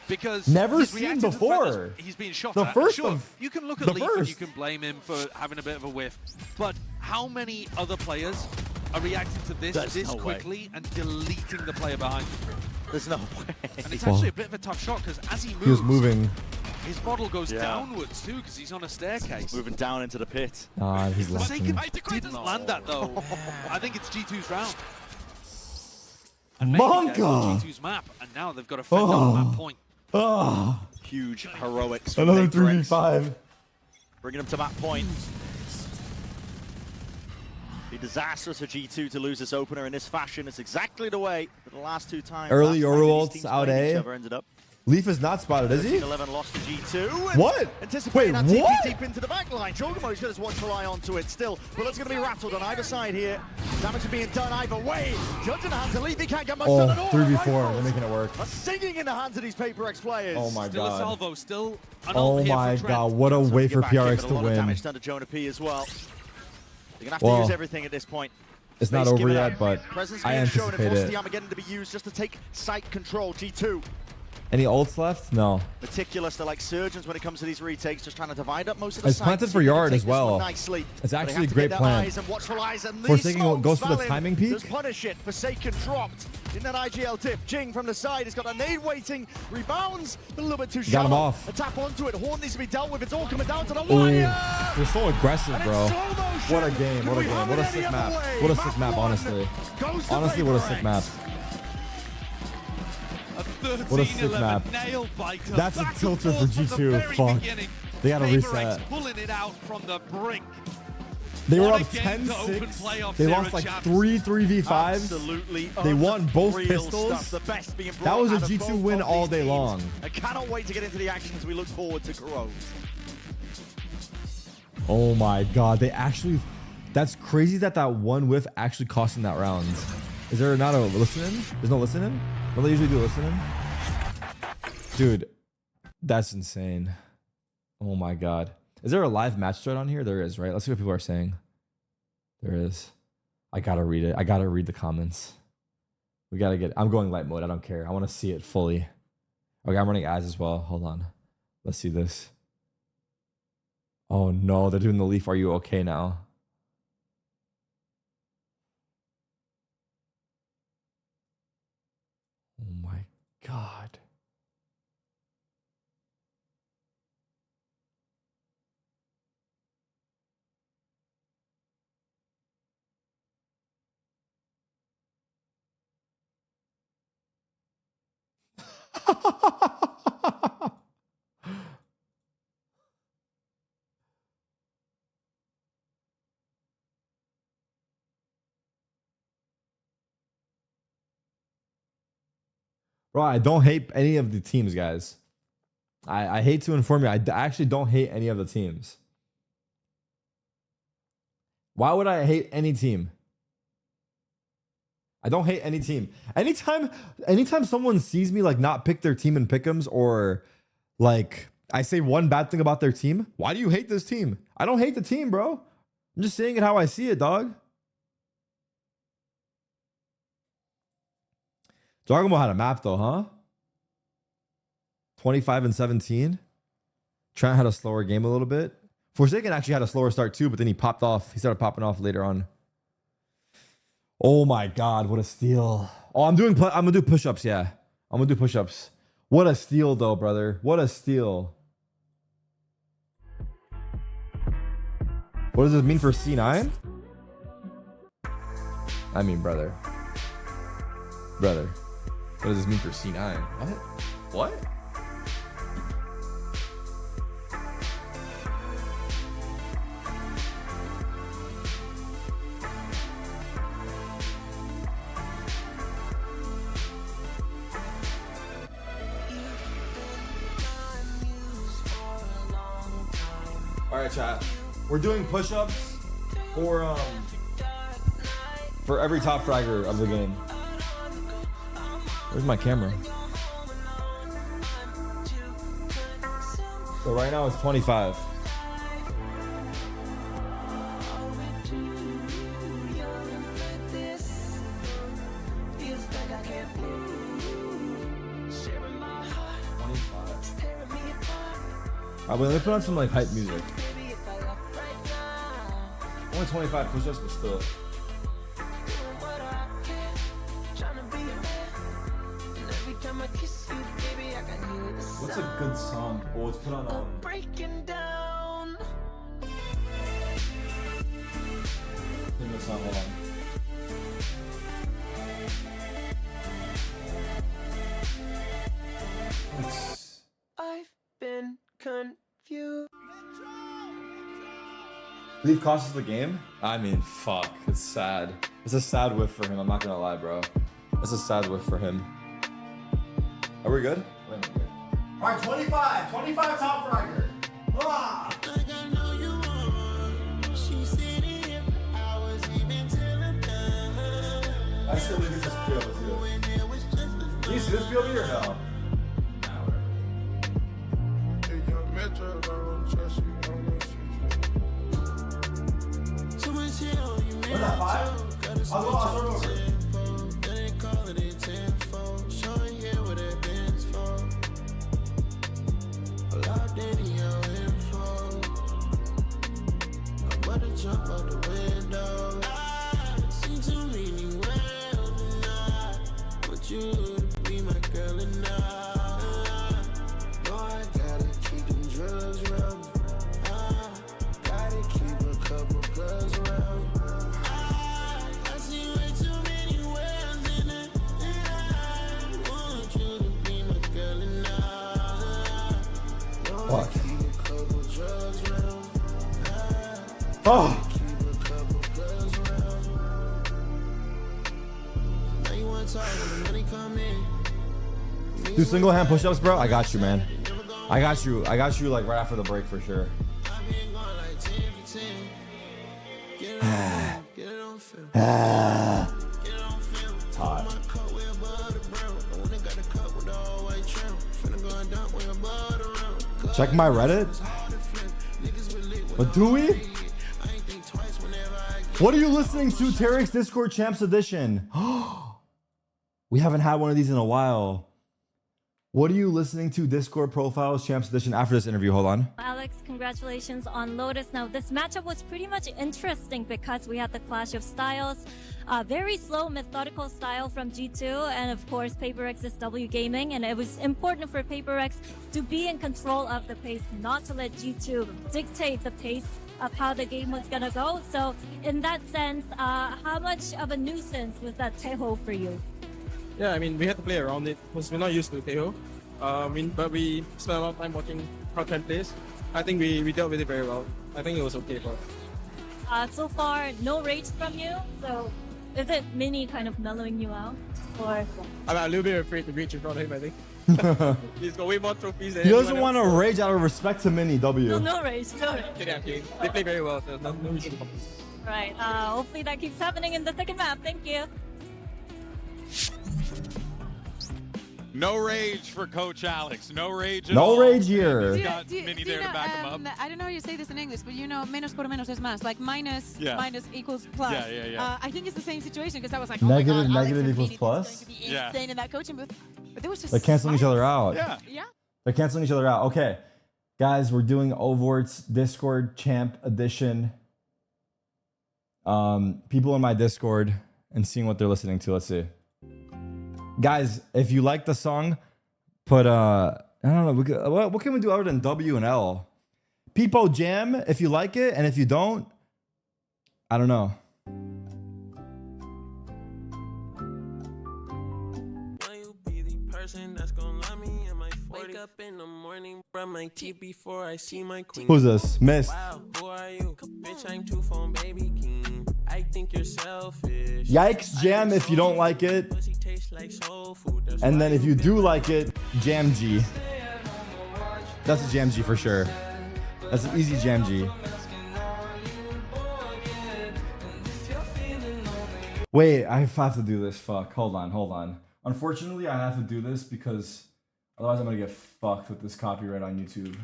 Because never seen before. He's being shot the at. first Sure, of you can look at Leaf and you can blame him for having a bit of a whiff, but how many other players are reacting to this quickly and deleting the player behind them? There's no way. And it's actually a bit of a tough shot because as he moves, he was moving. His model goes downwards too because he's on a staircase. Moving down into the pit. He's laughing. Didn't land that though. I think it's G2's round. Monka! G2's map, and now they've got to fend on that point. Huge heroics. Another 3v5. Bringing them to that point. Be disastrous for G2 to lose this opener in this fashion. It's exactly the way that the last two times. Early Yoru ults out A. Ended up. Leaf is not spotted, is he? 11 lost to G2. What? Anticipating Wait, that TP what? deep into the back line. Chogamo's got his watchful eye onto it still. But it's going to be rattled on either side here. Damage is being done either way. Judge in the hands of Leaf. He can't get much done at all. 3v4. They're making it work. A singing in the hands of these PaperX players. Oh my Still god. a salvo. Still an oh my god. What a way for PRX to win. A lot of damage done to Jonah P as well. They're going to have to use everything at this point. It's not over yet, but I anticipate it. The Armageddon to be used just to take site control. G2. Any ults left? No. Meticulous. They're like surgeons when it comes to these retakes, just trying to divide up most of the It's planted for yard as well. It's actually a great plan. Forsaken goes for the timing peak. Does punish it. Forsaken dropped in that IGL dip. Jing from the side has got a nade waiting. Rebounds a little bit too shallow. Got him off. A tap onto it. Horn needs to be dealt with. It's all coming down to the wire. They're so aggressive, bro. What a game. What a game. What a sick map. What a sick map, honestly. Honestly, what a sick map. What a sick map. That's a tilter for G2. Fuck. They gotta reset. Pulling it out from the brink. They were up 10-6. They lost like 3 3v5s. Absolutely. They won both pistols. The best being that was a G2 win all day long. I cannot wait to get into the action as we look forward to Grove. Oh my god. They actually... That's crazy that one whiff actually cost them that round. Is there not a listening? There's no listening? Don't they usually do listening? Dude, that's insane. Oh my god. Is there a live match thread on here? There is, right? Let's see what people are saying. There is. I gotta read it. I gotta read the comments. We gotta get... I'm going light mode. I don't care. I want to see it fully. Okay, I'm running ads as well. Hold on. Let's see this. Oh no, they're doing the Leaf. Are you okay now? Oh my god. Bro, I don't hate any of the teams, guys. I hate to inform you. I actually don't hate any of the teams. Why would I hate any team? I don't hate any team. Anytime someone sees me like not pick their team in pick'ems, or like I say one bad thing about their team, why do you hate this team? I don't hate the team, bro. I'm just saying it how I see it, dog. Jargamo had a map though, huh? 25 and 17. Trent had a slower game a little bit. Forsaken actually had a slower start too, but then he popped off. He started popping off later on. Oh my god, what a steal. Oh, I'm gonna do push-ups, yeah. I'm gonna do push-ups. What a steal though, brother. What a steal. What does this mean for C9? I mean, brother. Brother. What does this mean for C9? What? What? All right, chat. We're doing push-ups for every top fragger of the game. Where's my camera? So right now it's 25. Alright, let me put on some like hype music. Only 25 push-ups, but still. What's a good song? Oh, let's put on Breaking Down. Give me a song, hold on. I've been confused. Leave costs the game? I mean, fuck. It's sad. It's a sad whiff for him. I'm not gonna lie, bro. It's a sad whiff for him. Are we good? All right, 25. 25 top fragger. Ah! I should leave this POV too. Do you see this POV or no? What's that, 5? I'll start over. Jump out the window. I see too many worlds and I want you to be my girl and I know I gotta keep them drugs around. I gotta keep a couple plugs around. I see way too many worlds in it and I want you to be my girl and I know I keep a couple drugs around. Oh! Do single hand push-ups, bro? I got you, man. I got you like right after the break for sure. It's hot. Check my Reddit. But do we? What are you listening to? Tarek's Discord Champs Edition. We haven't had one of these in a while. What are you listening to? Discord Profiles Champs Edition after this interview. Hold on. Alex, congratulations on Lotus. Now, this matchup was pretty much interesting because we had the clash of styles. Very slow, methodical style from G2, and of course, PaperX's W Gaming. And it was important for PaperX to be in control of the pace, not to let G2 dictate the pace of how the game was gonna go. So, in that sense, how much of a nuisance was that Taeho for you? Yeah, I mean, we had to play around it because we're not used to Taeho. But we spent a lot of time watching how Trent plays. I think we dealt with it very well. I think it was okay for us. So far, no rage from you. So, is it Mini kind of mellowing you out? Or I'm a little bit afraid to reach in front of him, I think. He's got way more trophies than he doesn't want to rage out of respect to Mini, W. No rage, no rage. Yeah, okay. They play very well, so no reason to complain. Right. Hopefully that keeps happening in the second map. Thank you. No rage for Coach Alex. No rage at all. No rage here. He's got Mini there to back him up. I don't know how you say this in English, but you know, menos por menos es más. Like minus equals plus. Yeah. I think it's the same situation because I was like, negative, oh my God, negative Alex equals plus? going to be insane in that coaching booth. But there was just They're canceling each other out. Yeah. They're canceling each other out. Okay. Guys, we're doing Overt's Discord Champ Edition. People in my Discord and seeing what they're listening to. Let's see. Guys, if you like the song, put I don't know, what can we do other than W and L? Peepo Jam if you like it, and if you don't, I don't know. Wake up in the morning, brush my teeth before I see my queen. Who's this? Miss. Wow, who are you? Bitch, I'm too phone baby king. I think you're selfish. Yikes Jam if you don't like it. And then if you do like it, Jam G. That's a Jam G for sure. That's an easy Jam G. Wait, I have to do this. Fuck. Hold on. Unfortunately, I have to do this because otherwise I'm gonna get fucked with this copyright on YouTube.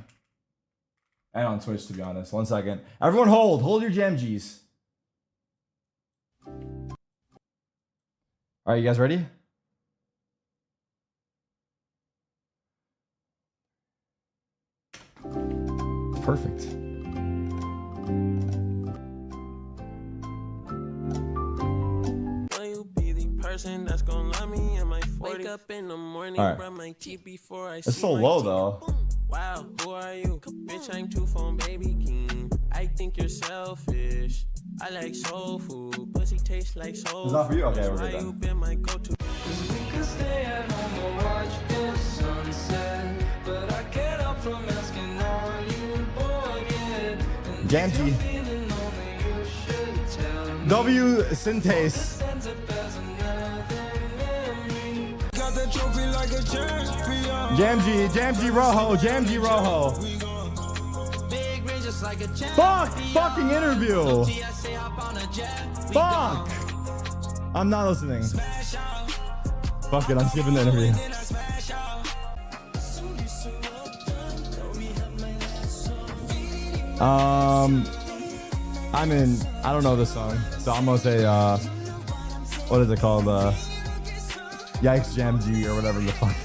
And on Twitch, to be honest. 1 second. Everyone hold your Jam Gs. All right, you guys ready? perfect. That's gonna love me in my 40. Wake up in the morning, right. brush my teeth before I It's so low though. Wow, who are you? Bitch, I'm too phone baby king. I think you're selfish. I like soul food. Pussy tastes like soul. It's not for you? Okay, we're good then. You been my go-to. Gamgee. W Synthase. Jamji Rojo. Fucking interview. Fuck. I'm not listening. Fuck it, I'm skipping the interview. I don't know this song, so I'm gonna say, what is it called? Yikes Jamji or whatever the fuck.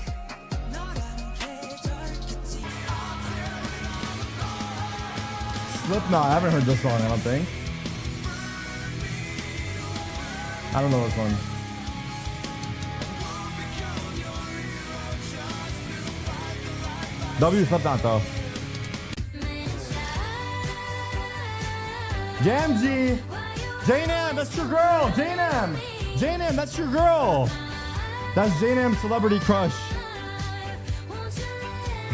Slipknot, I haven't heard this song, I don't think. I don't know this one. W Slipknot though. Jamji! J-Nam, that's your girl! J-Nam! J-Nam, that's your girl! That's J-Nam's celebrity crush.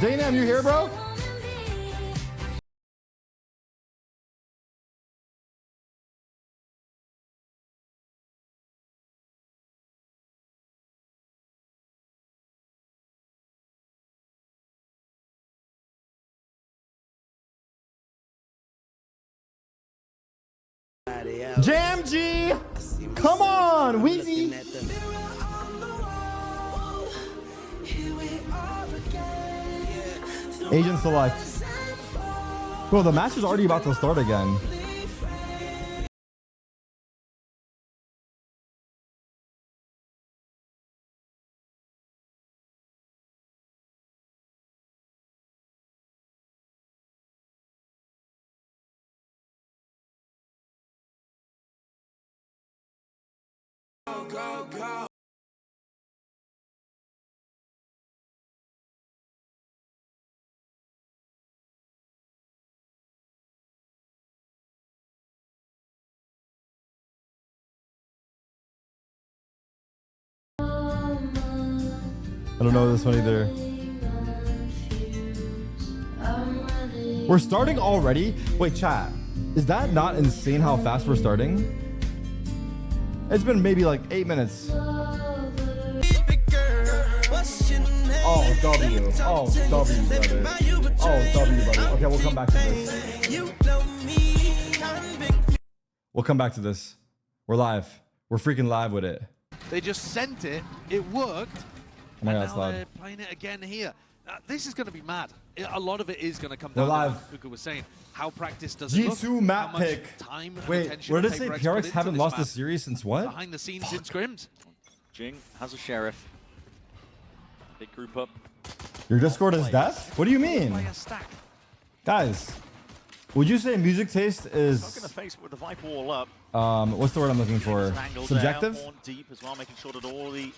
J-Nam, you here, bro? Jamji! Come on, Weezy! Agent select. Bro, the match is already about to start again. I don't know this one either. We're starting already? Wait, chat. Is that not insane how fast we're starting? It's been maybe like 8 minutes. Oh, W. Oh, W, brother. Oh, W, brother. Okay, we'll come back to this. We'll come back to this. We're live. We're freaking live with it. They just sent it. It worked. Oh my God, and now they're playing it again here. This is going to be mad. A lot of it is going to come down to what Kuka was saying. How practice does it look? G2 map pick. Wait, where did it say PRX haven't lost a series since what? Behind the scenes in scrims. Jing has a sheriff. Big group up. Your Discord is death? What do you mean? Guys, would you say music taste is... Not going to face it with the Viper wall up. What's the word I'm looking for? Subjective? Horn deep as well, making sure that all the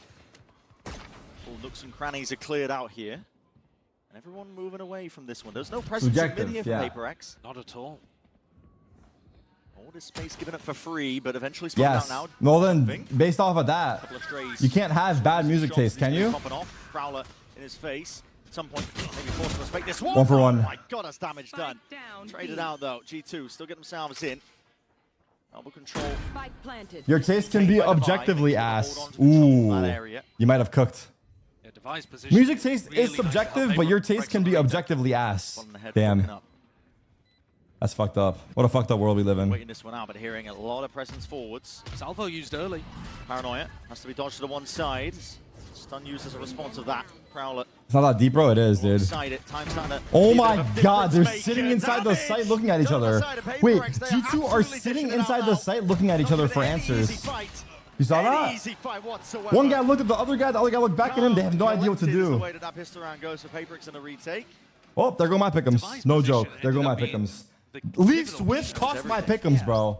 nooks and crannies are cleared out here. And everyone moving away from this one. There's no presence in mid here for PaperX. Not at all. All this space given up for free, but eventually spun out now. Well then, based off of that, you can't have bad music taste, can you? Popping off. Prowler in his face. At some point, maybe forced to respect this one. 1 for 1. Oh my God, that's damage done. Traded out though. G2 still get themselves in. Elbow control. Your taste can be objectively ass. Ooh, you might have cooked. Music taste is subjective, but your taste can be objectively ass. Damn. That's fucked up. What a fucked up world we live in. Waiting this one out, but hearing a lot of presence forwards. Salvo used early. Paranoia has to be dodged to the one side. Stun used as a response of that. Prowler. It's not that deep, bro. It is, dude. Oh my God, they're sitting inside the site looking at each other. Wait, G2 are sitting inside the site looking at each other for answers. You saw that? One guy looked at the other guy, the other guy looked back at him. They have no idea what to do. The way that pistol round goes for PaperX in the retake. Oh, there go my pick'ems. No joke. There go my pick'ems. Leaf Swift cost my pick'ems, bro.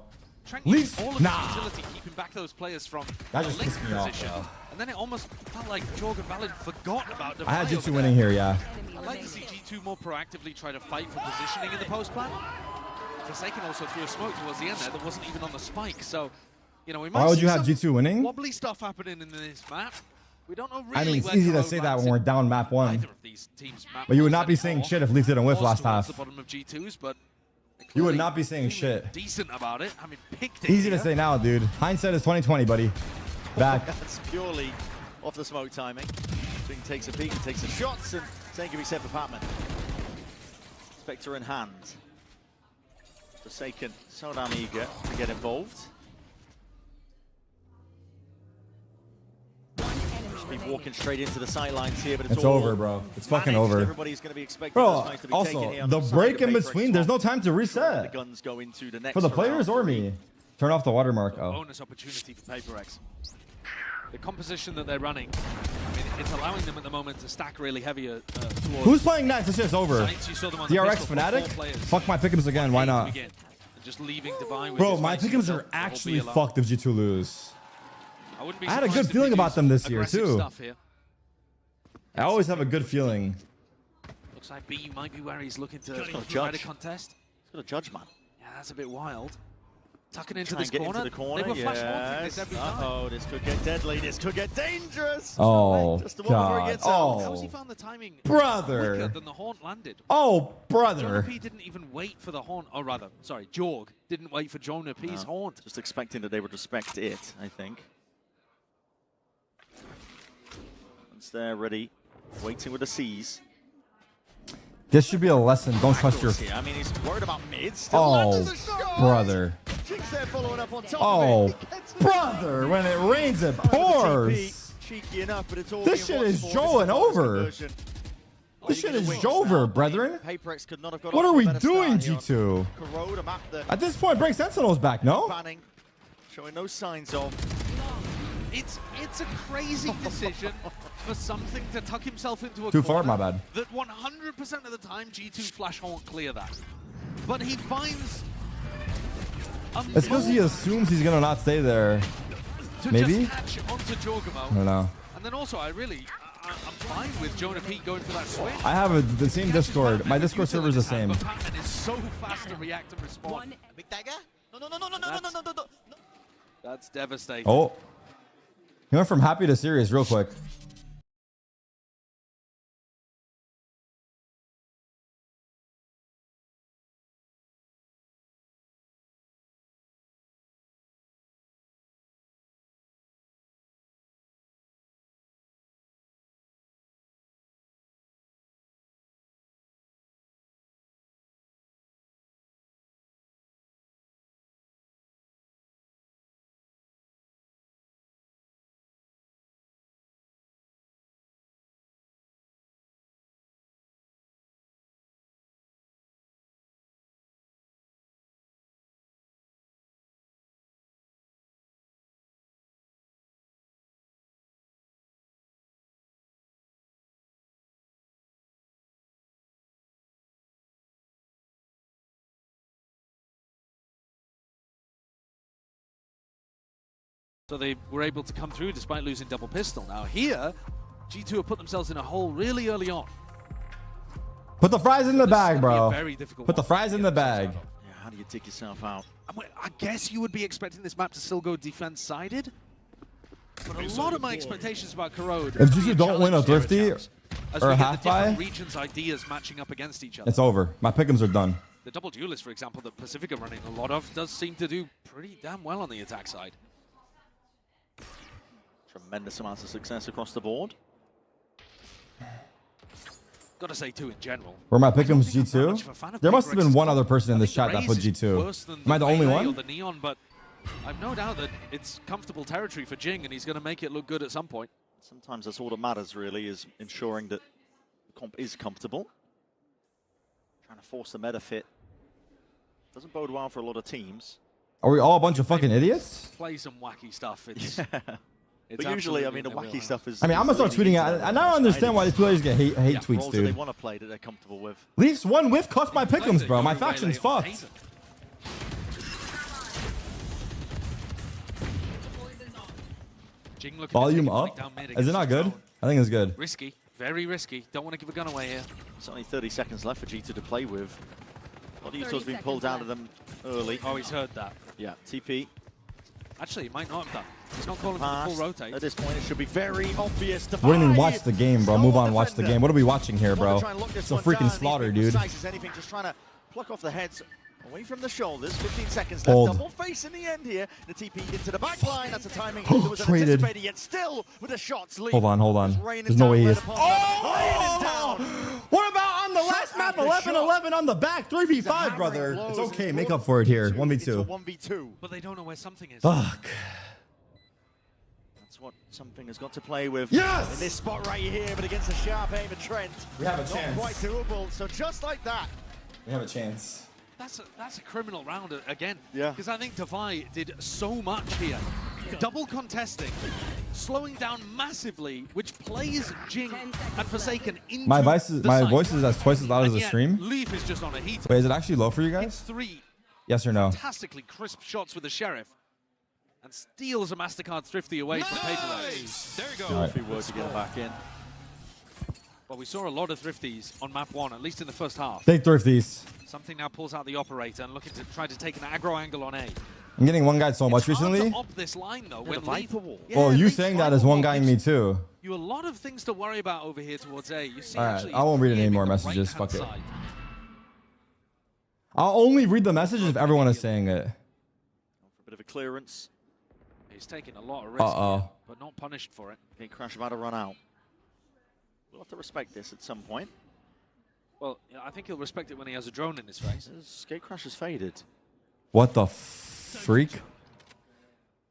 Leaf, nah. Keeping back those players from That just pissed me off, bro. And then it almost felt like Jorg and Valid forgot about the. I had G2 winning here, yeah. I'd like to see G2 more proactively try to fight for positioning in the post plan. Forsaken also threw a smoke towards the end there that wasn't even on the spike, so you know we might. Why would you have G2 winning? Wobbly stuff happening in this map. We don't know really. I mean, it's easy to say that when we're down map 1. But you would not be saying shit if Leaf didn't whiff last half. The bottom of G2s, but you would not be saying shit. Decent about it. I mean, picked it. Easy to say now, dude. Hindsight is 20/20, buddy. Back. That's purely off the smoke timing. Jing takes a peek, takes the shots, and same can be said for Patman. Spectre in hand. Forsaken, so damn eager to get involved. Should be walking straight into the sidelines here, but it's over, bro. It's fucking over. Everybody's going to be expecting bro, to be also, here the break in between, there's no time to reset. The guns go into the next for the players or me. Turn off the watermark. Oh. Bonus opportunity for PaperX. The composition that they're running, I mean, it's allowing them at the moment to stack really heavier towards. Who's playing next? This shit's over. DRX Fnatic? Fuck my pick'ems again. Why not? Just leaving Divine with bro, my pick'ems are actually fucked if G2 lose. I had a good feeling about them this year, too. I always have a good feeling. Looks like B might be where he's looking to try to contest. He's got a judge, man. Yeah, that's a bit wild. Tucking into Try this and get corner. Into the corner. They were flash haunting this every time. Uh-oh, this could get deadly. This could get dangerous. Oh, just the one before he gets out. How has he found the timing brother. quicker than the haunt landed? Oh, brother. Jonah P didn't even wait for the haunt, or rather, sorry, Jorg didn't wait for Jonah P's haunt. Just expecting that they would respect it, I think. Once they're ready, waiting with the C's. This should be a lesson. Don't trust your. I mean, he's worried about mids. Oh, brother. Oh, brother. When it rains, it pours. Cheeky enough, but it's all this shit is Joeing over. This shit is Jover, brethren. What are we doing, G2? At this point, bring Sentinels back, no? Showing no signs of. It's a crazy decision for something to tuck himself into a Too corner far, my bad. That 100% of the time G2 flash haunt clear that. But he finds it's because he assumes he's gonna not stay there. Maybe? Just hatch onto Jorgamo. I don't know. And then also I'm fine with Jonah P going for that switch. I have the same Discord. My Discord server is the same. But Patman is so fast to react and respond. Big dagger? No. That's devastating. Oh. He went from happy to serious real quick. So they were able to come through despite losing double pistol. Now here, G2 have put themselves in a hole really early on. Put the fries in the bag, bro. Put the fries in the bag. Yeah, how do you dig yourself out? I guess you would be expecting this map to still go defense-sided. But a lot of my expectations about Corrode. If G2 don't win a Thrifty or a half buy, regions' ideas matching up against each other. It's over. My pick'ems are done. The double duelist, for example, that Pacific are running a lot of, does seem to do pretty damn well on the attack side. Tremendous amounts of success across the board. Gotta say, too, in general. Were my pick'ems G2? There must have been one other person in this chat that put G2. Am I the only one? The Neon, but I've no doubt that it's comfortable territory for Jing, and he's going to make it look good at some point. Sometimes that's all that matters, really, is ensuring that the comp is comfortable. Trying to force the meta fit. Doesn't bode well for a lot of teams. Are we all a bunch of fucking idiots? Play some wacky stuff. It's But usually, I mean, the wacky stuff is... I mean, I'm going to start tweeting out. And I don't understand why these players get hate tweets, dude. They want to play that they're comfortable with. Leafs one whiff cost my pick'ems, bro. My faction's fucked. Volume up? Is it not good? I think it's good. Risky. Very risky. Don't want to give a gun away here. It's only 30 seconds left for G2 to play with. A lot of Utah's been pulled out of them early. Oh, he's heard that. Yeah, TP. Actually, he might not have done. He's not calling for the full rotate. At this point, it should be very obvious. What do you mean watch the game, bro? Move on, watch the game. What are we watching here, bro? It's a freaking slaughter, dude. Anything, just trying to pluck off the heads away from the shoulders. 15 seconds left. Double face in the end here. The TP into the back line. That's a timing that was anticipated, yet still with the shots lead. Hold on. There's no way he is. Oh! What about on the last map? 11-11 on the back. 3v5, brother. It's okay. Make up for it here. 1v2. 1v2. But they don't know where something is. Fuck. That's what something has got to play with. Yes! In this spot right here, but against a sharp aim of Trent. We have a chance. Not quite doable. So just like that. We have a chance. That's a criminal round again. Yeah. Because I think Defy did so much here. Double contesting, slowing down massively, which plays Jing and Forsaken into my voice is as twice as loud as the stream. Leaf is just on a heat. Wait, is it actually low for you guys? 3 Yes or no? fantastically crisp shots with the Sheriff. And steals a MasterCard Thrifty away from Paper. There you go. If he were to get back in. Well, we saw a lot of Thrifties on map 1, at least in the first half. Big Thrifties. Something now pulls out the operator and looking to try to take an aggro angle on A. I'm getting one guy so much recently. To up this line though, when Leaf, well, you saying that is one guying me too. You a lot of things to worry about over here towards A. You see, alright, I won't read any more messages. Fuck it. I'll only read the message if everyone is saying it. For a bit of a clearance. He's taking a lot of risk, here, but not punished for it. Gate Crash about to run out. We'll have to respect this at some point. Well, I think he'll respect it when he has a drone in his face. Gate Crash has faded. What the freak?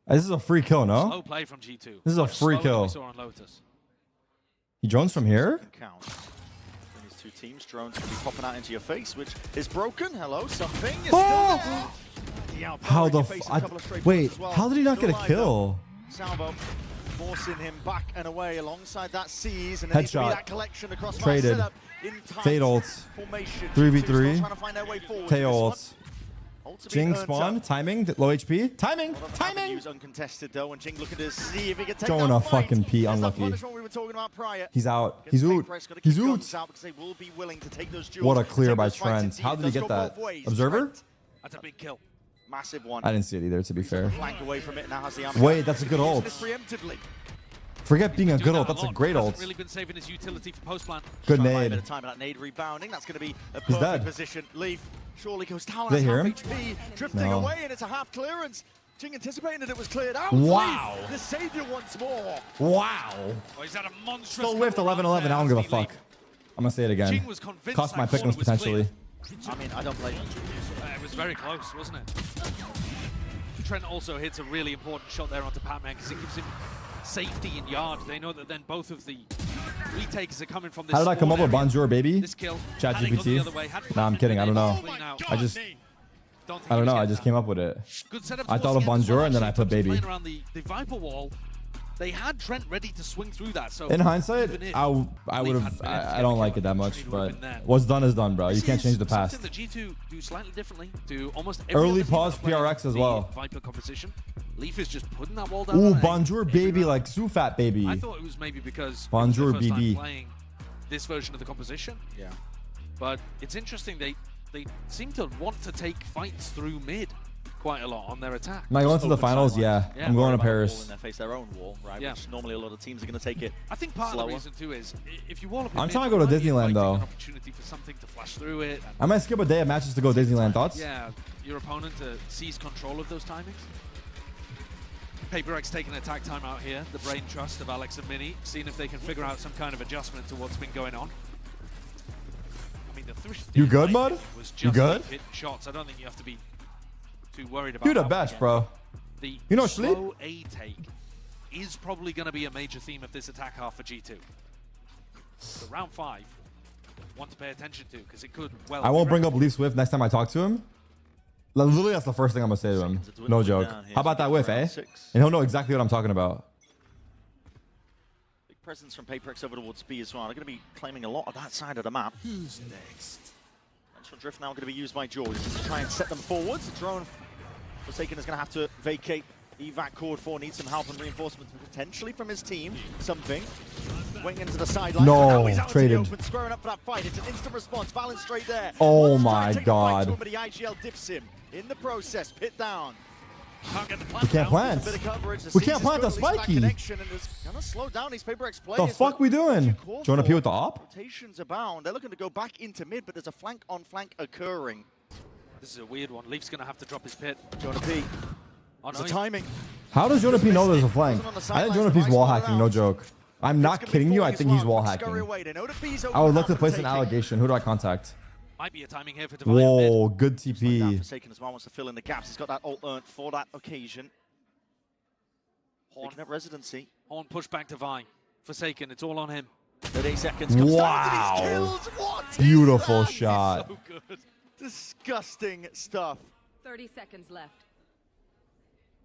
This is a free kill, no? Slow play from G2. This is a free kill. We saw on Lotus. He drones from here? Count. These two teams, drones can be popping out into your face, which is broken. Hello, something. Oh! How the wait? How did he not get a kill? Salvo forcing him back and away alongside that C's and headshot. That collection across Traded. Fade ults. 3v3. Tail ults. Jing spawn. Timing. Low HP. Timing. He was uncontested though, and Jing looking to see if he can take Going a fucking P. Unlucky. He's out. He's out. He's out. What a clear by Trent. How did he get that? Observer? That's a big kill. Massive one. I didn't see it either, to be fair. Flank away from it, now has the wait, that's a good ult. Forget being a good ult. That's a great ult. Really been saving his utility for post plan. Good nade. A bit of time that nade rebounding. That's going to be a perfect position. Leaf surely goes down. They hear him? HP, drifting away, and it's a half clearance. Jing anticipating that it was cleared out. Wow. Leaf, the savior once more. Wow. Oh, he's had a monstrous. Still whiffed 11-11. I don't give a fuck. I'm gonna say it again. Cost my pick'ems potentially. I mean, I don't blame him. It was very close, wasn't it? Trent also hits a really important shot there onto Patman because it gives him safety in yard. They know that then both of the retakes are coming from this. How did I come up with Bonjour, baby? This kill. ChatGPT. Nah, I'm kidding. I don't know. I don't know. I just came up with it. I thought of Bonjour and then I put baby. Around the Viper wall. They had Trent ready to swing through that. So in hindsight, I would have. I don't like it that much, but what's done is done, bro. You can't change the past. The G2 do slightly differently to almost early pause PRX as well. Viper composition. Leaf is just putting that wall down. Ooh, Bonjour, baby, like Sufat, baby. I thought it was maybe because Bonjour, BB playing this version of the composition. Yeah. But it's interesting. They seem to want to take fights through mid quite a lot on their attack. Am I going to the finals? Yeah. I'm going to Paris. They face their own wall, right? Yeah. Which normally a lot of teams are going to take it. I think part of the reason too is if you wall up. I'm trying to go to Disneyland though. An opportunity for something to flash through it. I might skip a day of matches to go Disneyland. Thoughts? Yeah, your opponent to seize control of those timings. PaperX taking attack time out here. The brain trust of Alex and Mini, seeing if they can figure out some kind of adjustment to what's been going on. I mean, the you good, Mud? You good? Hit shots. I don't think you have to be too worried about. You the best, bro. The you know sleep? Slow A take is probably going to be a major theme of this attack half for G2. So round 5, want to pay attention to because it could well. I won't bring up Leaf Swift next time I talk to him. Literally, that's the first thing I'm gonna say to him. No joke. How about that whiff, eh? And he'll know exactly what I'm talking about. presence from PaperX over towards B as well. They're going to be claiming a lot of that side of the map. Who's next? Vengeful Drift now going to be used by George to try and set them forwards. The drone Forsaken is going to have to vacate. Evac Cord 4 needs some help and reinforcements potentially from his team. Something. Wing into the sideline. No, traded. Squaring up for that fight. It's an instant response. Valorant straight there. Oh my god. But the IGL dips him in the process. Pit down. We can't plant. We can't plant the spiky. The fuck we doing? Jonah P with the op? Rotations abound. They're looking to go back into mid, but there's a flank on flank occurring. This is a weird one. Leaf's going to have to drop his pit. Jonah P. Oh, the timing. How does Jonah P know there's a flank? I think Jonah P's wall hacking, no joke. I'm not kidding you. I think he's wall hacking. I would love to place an allegation. Who do I contact? Might be a timing here for Divine. Whoa, good TP. Forsaken as well wants to fill in the gaps. He's got that ult earned for that occasion. Horn up residency. Horn push back Divine. Forsaken, it's all on him. 30 seconds. Wow. Beautiful shot. So good. Disgusting stuff. 30 seconds left.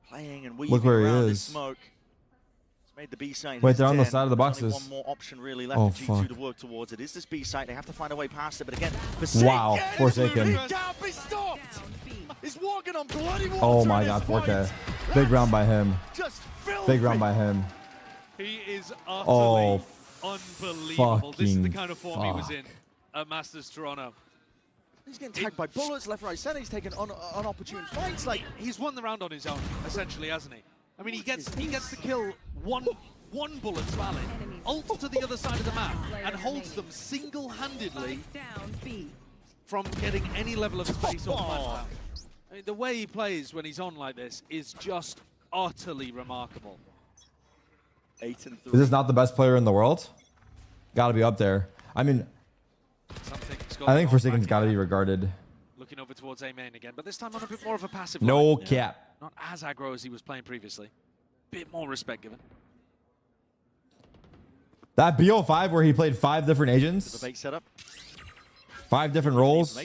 Playing and weaving Look where he around is. Smoke. It's made the B side. Wait, they're on the side of the boxes. One more option really left for G2 to work towards. It is this B side. They have to find a way past it, but again, Forsaken. Wow, Forsaken. He's walking on bloody water. Oh my god, 4K. Big round by him. Big round by him. He is utterly unbelievable. This is the kind of form he was in at Masters Toronto. He's getting tagged by bullets left, right, center. He's taking unopportune fights. Like, he's won the round on his own, essentially, hasn't he? I mean, he gets to kill one bullet's valid, ults to the other side of the map, and holds them single-handedly from getting any level of space or plant. I mean, the way he plays when he's on like this is just utterly remarkable. 8-3. Is this not the best player in the world? Gotta be up there. I mean, I think Forsaken's gotta be regarded. Looking over towards A main again, but this time on a bit more of a passive No line. cap. Not as aggro as he was playing previously. Bit more respect given. That BO5 where he played 5 different agents. The bait setup. 5 different roles.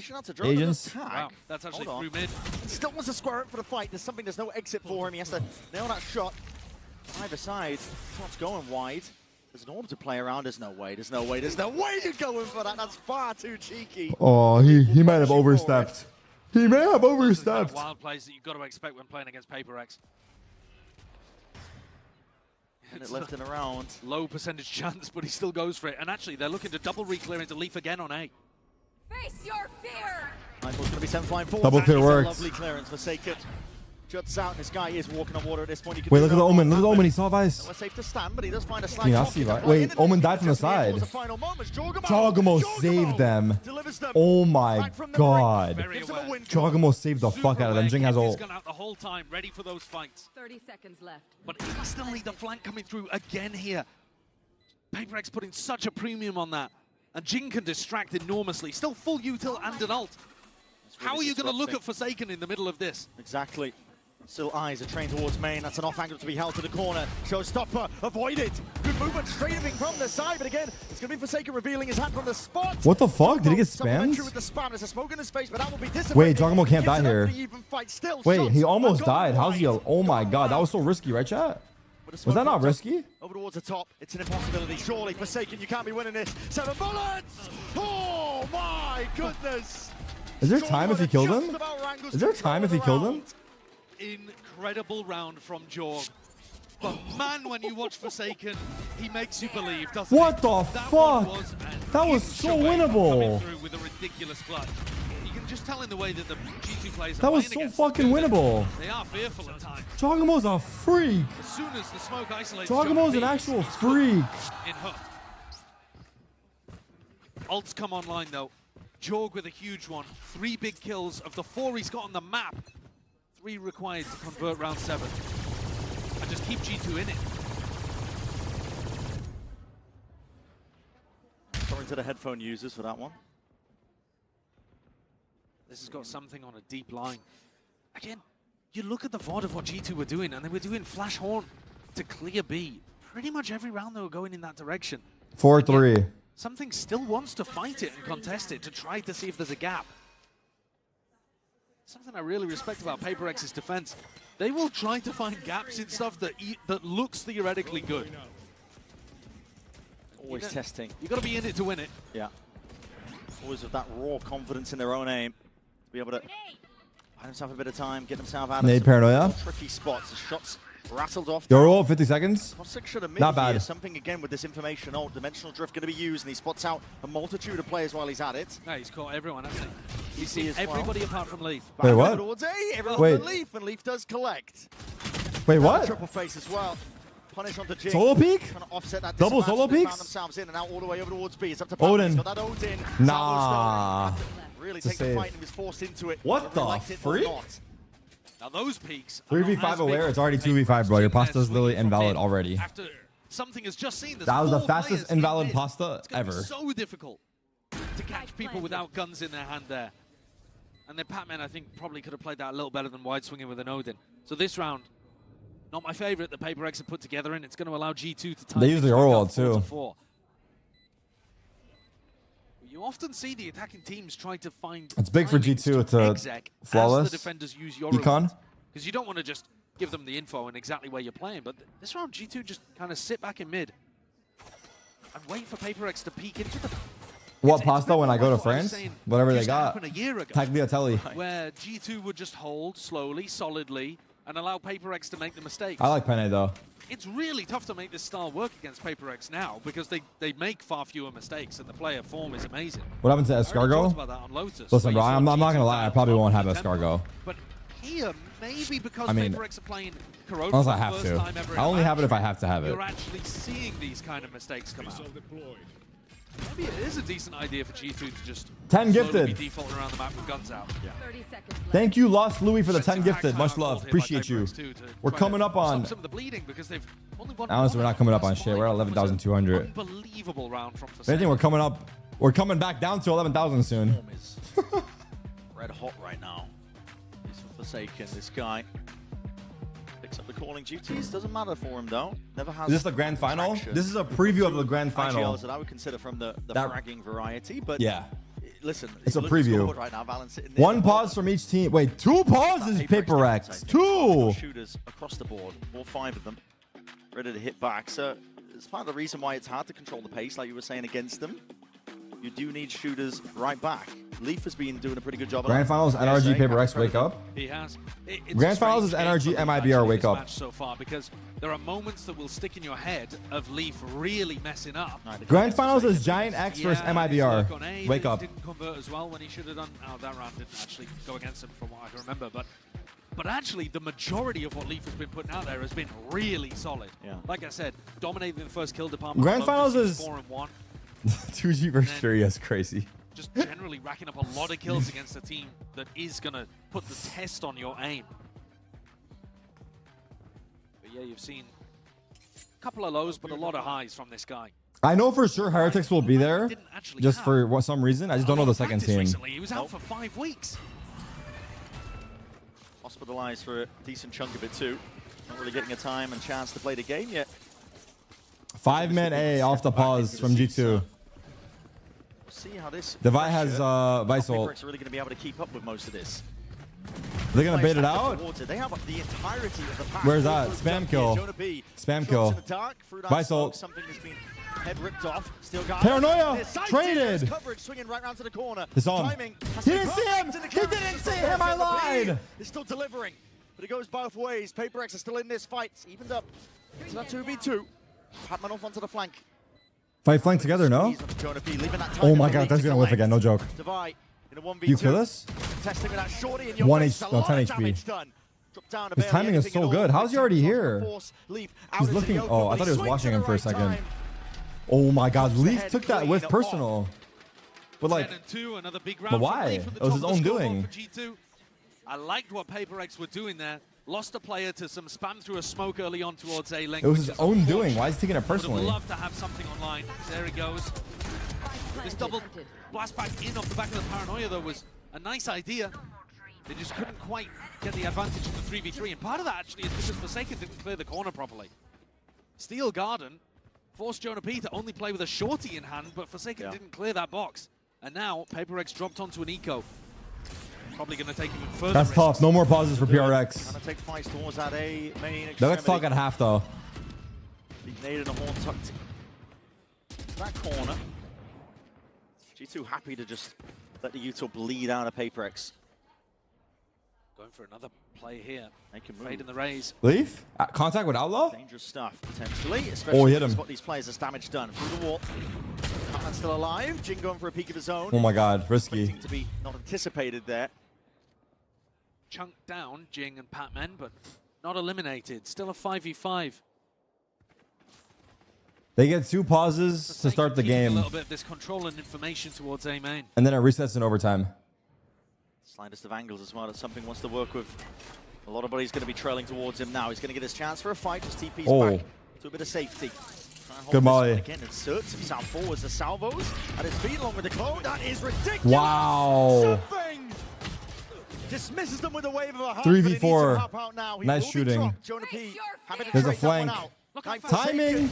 Agents. Wow, that's actually through mid. Still wants to square up for the fight. There's no exit for him. He has to nail that shot. Either side. Shot's going wide. There's an orb to play around. There's no way. There's no way. There's no way you're going for that. That's far too cheeky. Oh, he might have overstepped. He may have overstepped. Wild plays that you've got to expect when playing against PaperX. And it left and around. Low percentage chance, but he still goes for it. And actually, they're looking to double re-clear into Leaf again on A. Face your fear. Michael's going to be 7-5-4. Double clear works. Lovely clearance for Forsaken. Juts out, and this guy is walking on water at this point. Wait, look at the Omen. Look at the Omen. He saw Vice. We're safe to stand, but he does find a slide. Yeah, I see Vice. Wait, Omen died from the side. Jogamo saved them. Oh my god. Jogamo saved the fuck out of them. Jing has ult. He's gone out the whole time, ready for those fights. 30 seconds left. But he still need the flank coming through again here. PaperX putting such a premium on that. And Jing can distract enormously. Still full util and an ult. How are you going to look at Forsaken in the middle of this? Exactly. Still eyes are trained towards main. That's an off angle to be held to the corner. Showstopper avoided. Good movement straight from the side, but again, it's going to be Forsaken revealing his hand from the spot. What the fuck? Did he get spammed? With the spam. There's a smoke in his face, but that will be wait, Jogamo can't die here. Wait, he almost died. How's he? Oh my god, that was so risky, right, chat? Was that not risky? Over towards the top. It's an impossibility. Surely, Forsaken, you can't be winning this. 7 bullets! Oh my goodness! Is there time if he killed him? Is there time if he killed him? Incredible round from Jorg. But man, when you watch Forsaken, he makes you believe, doesn't what he? The fuck? That was so winnable. With a ridiculous clutch. You can just tell in the way that the G2 players that was so fucking winnable. They are fearful at times. Jogamo's a freak. As soon as the smoke isolates, Jogamo's an actual freak. In hook. Ults come online though. Jorg with a huge one. 3 big kills of the 4 he's got on the map. 3 required to convert round 7. And just keep G2 in it. Going to the headphone users for that one. This has got something on a deep line. Again, you look at the VOD of what G2 were doing, and they were doing Flash Horn to clear B. Pretty much every round they were going in that direction. 4-3. Something still wants to fight it and contest it to try to see if there's a gap. Something I really respect about PaperX's defense. They will try to find gaps in stuff that looks theoretically good. Always testing. You got to be in it to win it. Yeah. Always with that raw confidence in their own aim. To be able to buy themselves a bit of time, get themselves out of some paranoia. tricky spots. The shots rattled off. Your roll, 50 seconds. Not bad. Something again with this information. Oh, dimensional drift going to be used, and he spots out a multitude of players while he's at it. No, he's caught everyone, hasn't he? He's seen everybody apart from Leaf. Wait, what? Everyone Wait. but Leaf, and Leaf does collect. Wait, what? Triple face as well. Punish onto Jing. Solo peek? Trying to offset that Double solo disadvantage. They peeks? found themselves in and out all the way over towards B. It's up to Odin. Got that Odin. Nah. Really It's a take the save. fight and he was forced into it. What Whether the he liked it or freak? not. Now those peaks. 3v5 aware. It's already 2v5, bro. Your pasta's literally invalid already. After something has just seen. That was the 4 fastest players in invalid mid. pasta It's gonna be ever. so difficult to catch people without guns in their hand there. And then Pac-Man, I think, probably could have played that a little better than wide swinging with an Odin. So this round, not my favorite that Paper X have put together, and it's going to allow G2 to tie. They use the Oral too. 4. You often see the attacking teams try to find. It's big for G2 to flawless as the defenders use econ. Because you don't want to just give them the info and exactly where you're playing. But this round, G2 just kind of sit back in mid and wait for Paper X to peek into them. What pasta when I go to what I was France? saying Whatever they used to got. happen a year ago. Tagliatelle. Where G2 would just hold slowly, solidly, and allow Paper X to make the mistakes. I like Penne though. It's really tough to make this style work against Paper X now because they make far fewer mistakes and the player form is amazing. What happened to I already talked escargot? about that on Lotus, Listen, bro, where you I'm saw not gonna G2 lie. I probably won't have tempo. escargot. But here, maybe because I mean, Paper X are playing Corona unless for I the have first to. time ever in I a only have it match, if I have to have it. You're actually seeing these kind of mistakes come out. Maybe it is a decent idea for G2 to just 10 slowly gifted. be defaulting around the map with guns out. Yeah. 30 seconds left. Thank you, Lost Louis, for the 10 gifted. Much love. Appreciate you. We're coming up on. Some of the bleeding because they've only won Honestly, we're not coming up on shit. We're at 11,200. unbelievable round from If anything, we're coming up. We're coming back down to 11,000 soon. Red hot right now. He's Forsaken. This guy picks up the calling duties. Doesn't matter for him though. Never has. Is this the grand final? This is a preview of the grand final. IGLs that I would consider from the That- fragging variety, but Yeah. Listen, It's a if you look at the preview. scoreboard right now, Valorant sitting there. One pause from each team. Wait, 2 pauses, Paper X. 2. Shooters across the board, all 5 of them, ready to hit back. So it's part of the reason why it's hard to control the pace, like you were saying, against them. You do need shooters right back. Leaf has been doing a pretty good job. Grand finals, NRG, Paper X, wake up. He has. It's Grand a finals is strange NRG, game for Leaf MIBR, actually wake this up. match so far because there are moments that will stick in your head of Leaf really messing up. Grand finals is Giant X versus Yeah, MIBR. his work on A Wake up. Didn't convert as well when he should have done. Oh, that round didn't actually go against him from what I can remember. But actually, the majority of what Leaf has been putting out there has been really solid. Yeah. Like I said, dominating the first kill department. Grand finals is 4-1. 2G versus Fury is crazy. Just generally racking up a lot of kills against a team that is going to put the test on your aim. But yeah, you've seen a couple of lows, but a lot of highs from this guy. I know for sure Heretics will be there, just for some reason. I just don't know the second team. Recently, he was out for 5 weeks. Hospitalized for a decent chunk of it too. Not really getting a time and chance to play the game yet. 5-man A off the pause from G2. We'll see how this. Devi has Paper Visol. X are really going to be able to keep up with most of this. They're gonna bait it out. They have the entirety of the pack. Where's that? Spam kill. Spam kill. Visol. Something has been head ripped off. Still got Paranoia. Traded. Coverage swinging right round to the corner. It's on. Timing has He to didn't come see him. to the He camera. didn't see him. I lied. He's still delivering, but it goes both ways. Paper X are still in this fight. It's evened up. It's not 2v2. Patman off onto the flank. Fight flank together, no? Oh my god, that's gonna whiff again, no joke. Devi in a 1v2. You kill this? Testing with that shorty in your 1 face. H, A no, lot 10 of damage HP. done. Drop down to His barely timing is anything so at all. good. How's he already here? Force Leaf out He's into the looking. open, Oh, I but thought he was swings watching at him the for a right second. time. Oh my god, Puts the Leaf head took that clean whiff off. personal. But like, 10-2, another big round but from why? Leaf at the It was top his of own the scoreboard doing. for G2. I liked what Paper X were doing there. Lost a player to some spam through a smoke early on towards A link. It was which his is own unfortunate. doing. Why is he taking it Would have personally? loved to have something online. There he goes. This double blast back in off the back of the Paranoia, though, was a nice idea. They just couldn't quite get the advantage in the 3v3. And part of that, actually, is because Forsaken didn't clear the corner properly. Steel Garden forced Jonah P to only play with a shorty in hand, but Forsaken didn't clear that box. And now, Paper X dropped onto an eco. Probably going to take even further That's risks. tough. No more pauses for PRX. Trying to take fights towards that A main Now let's talk extremity. at half though. Big nade and a horn tucked that corner. G2 happy to just let the Util bleed out of PaperX. Going for another play here. They can Fade in the raise. Leaf? Contact with Outlaw? Dangerous stuff, potentially. Especially hit him. what these players has damage done. Through the wall. Patman's still alive. Jin going for a peek of his own. Oh my god, risky. Waiting to be not anticipated there. Chunked down, Jing and Patman, but not eliminated. Still a 5v5. They get 2 pauses to start the game. A little bit of this control and information towards A main. And then it resets in overtime. Slightest of angles as well. That's something he wants to work with. A lot of bodies going to be trailing towards him now. He's going to get his chance for a fight. Just TP's back to a bit of safety. Good molly. Again, inserts himself forwards. The salvos at his feet along with the clone. That is ridiculous. Wow. Something dismisses them with a wave of a hand. 3v4. Nice shooting. There's a flank. Timing.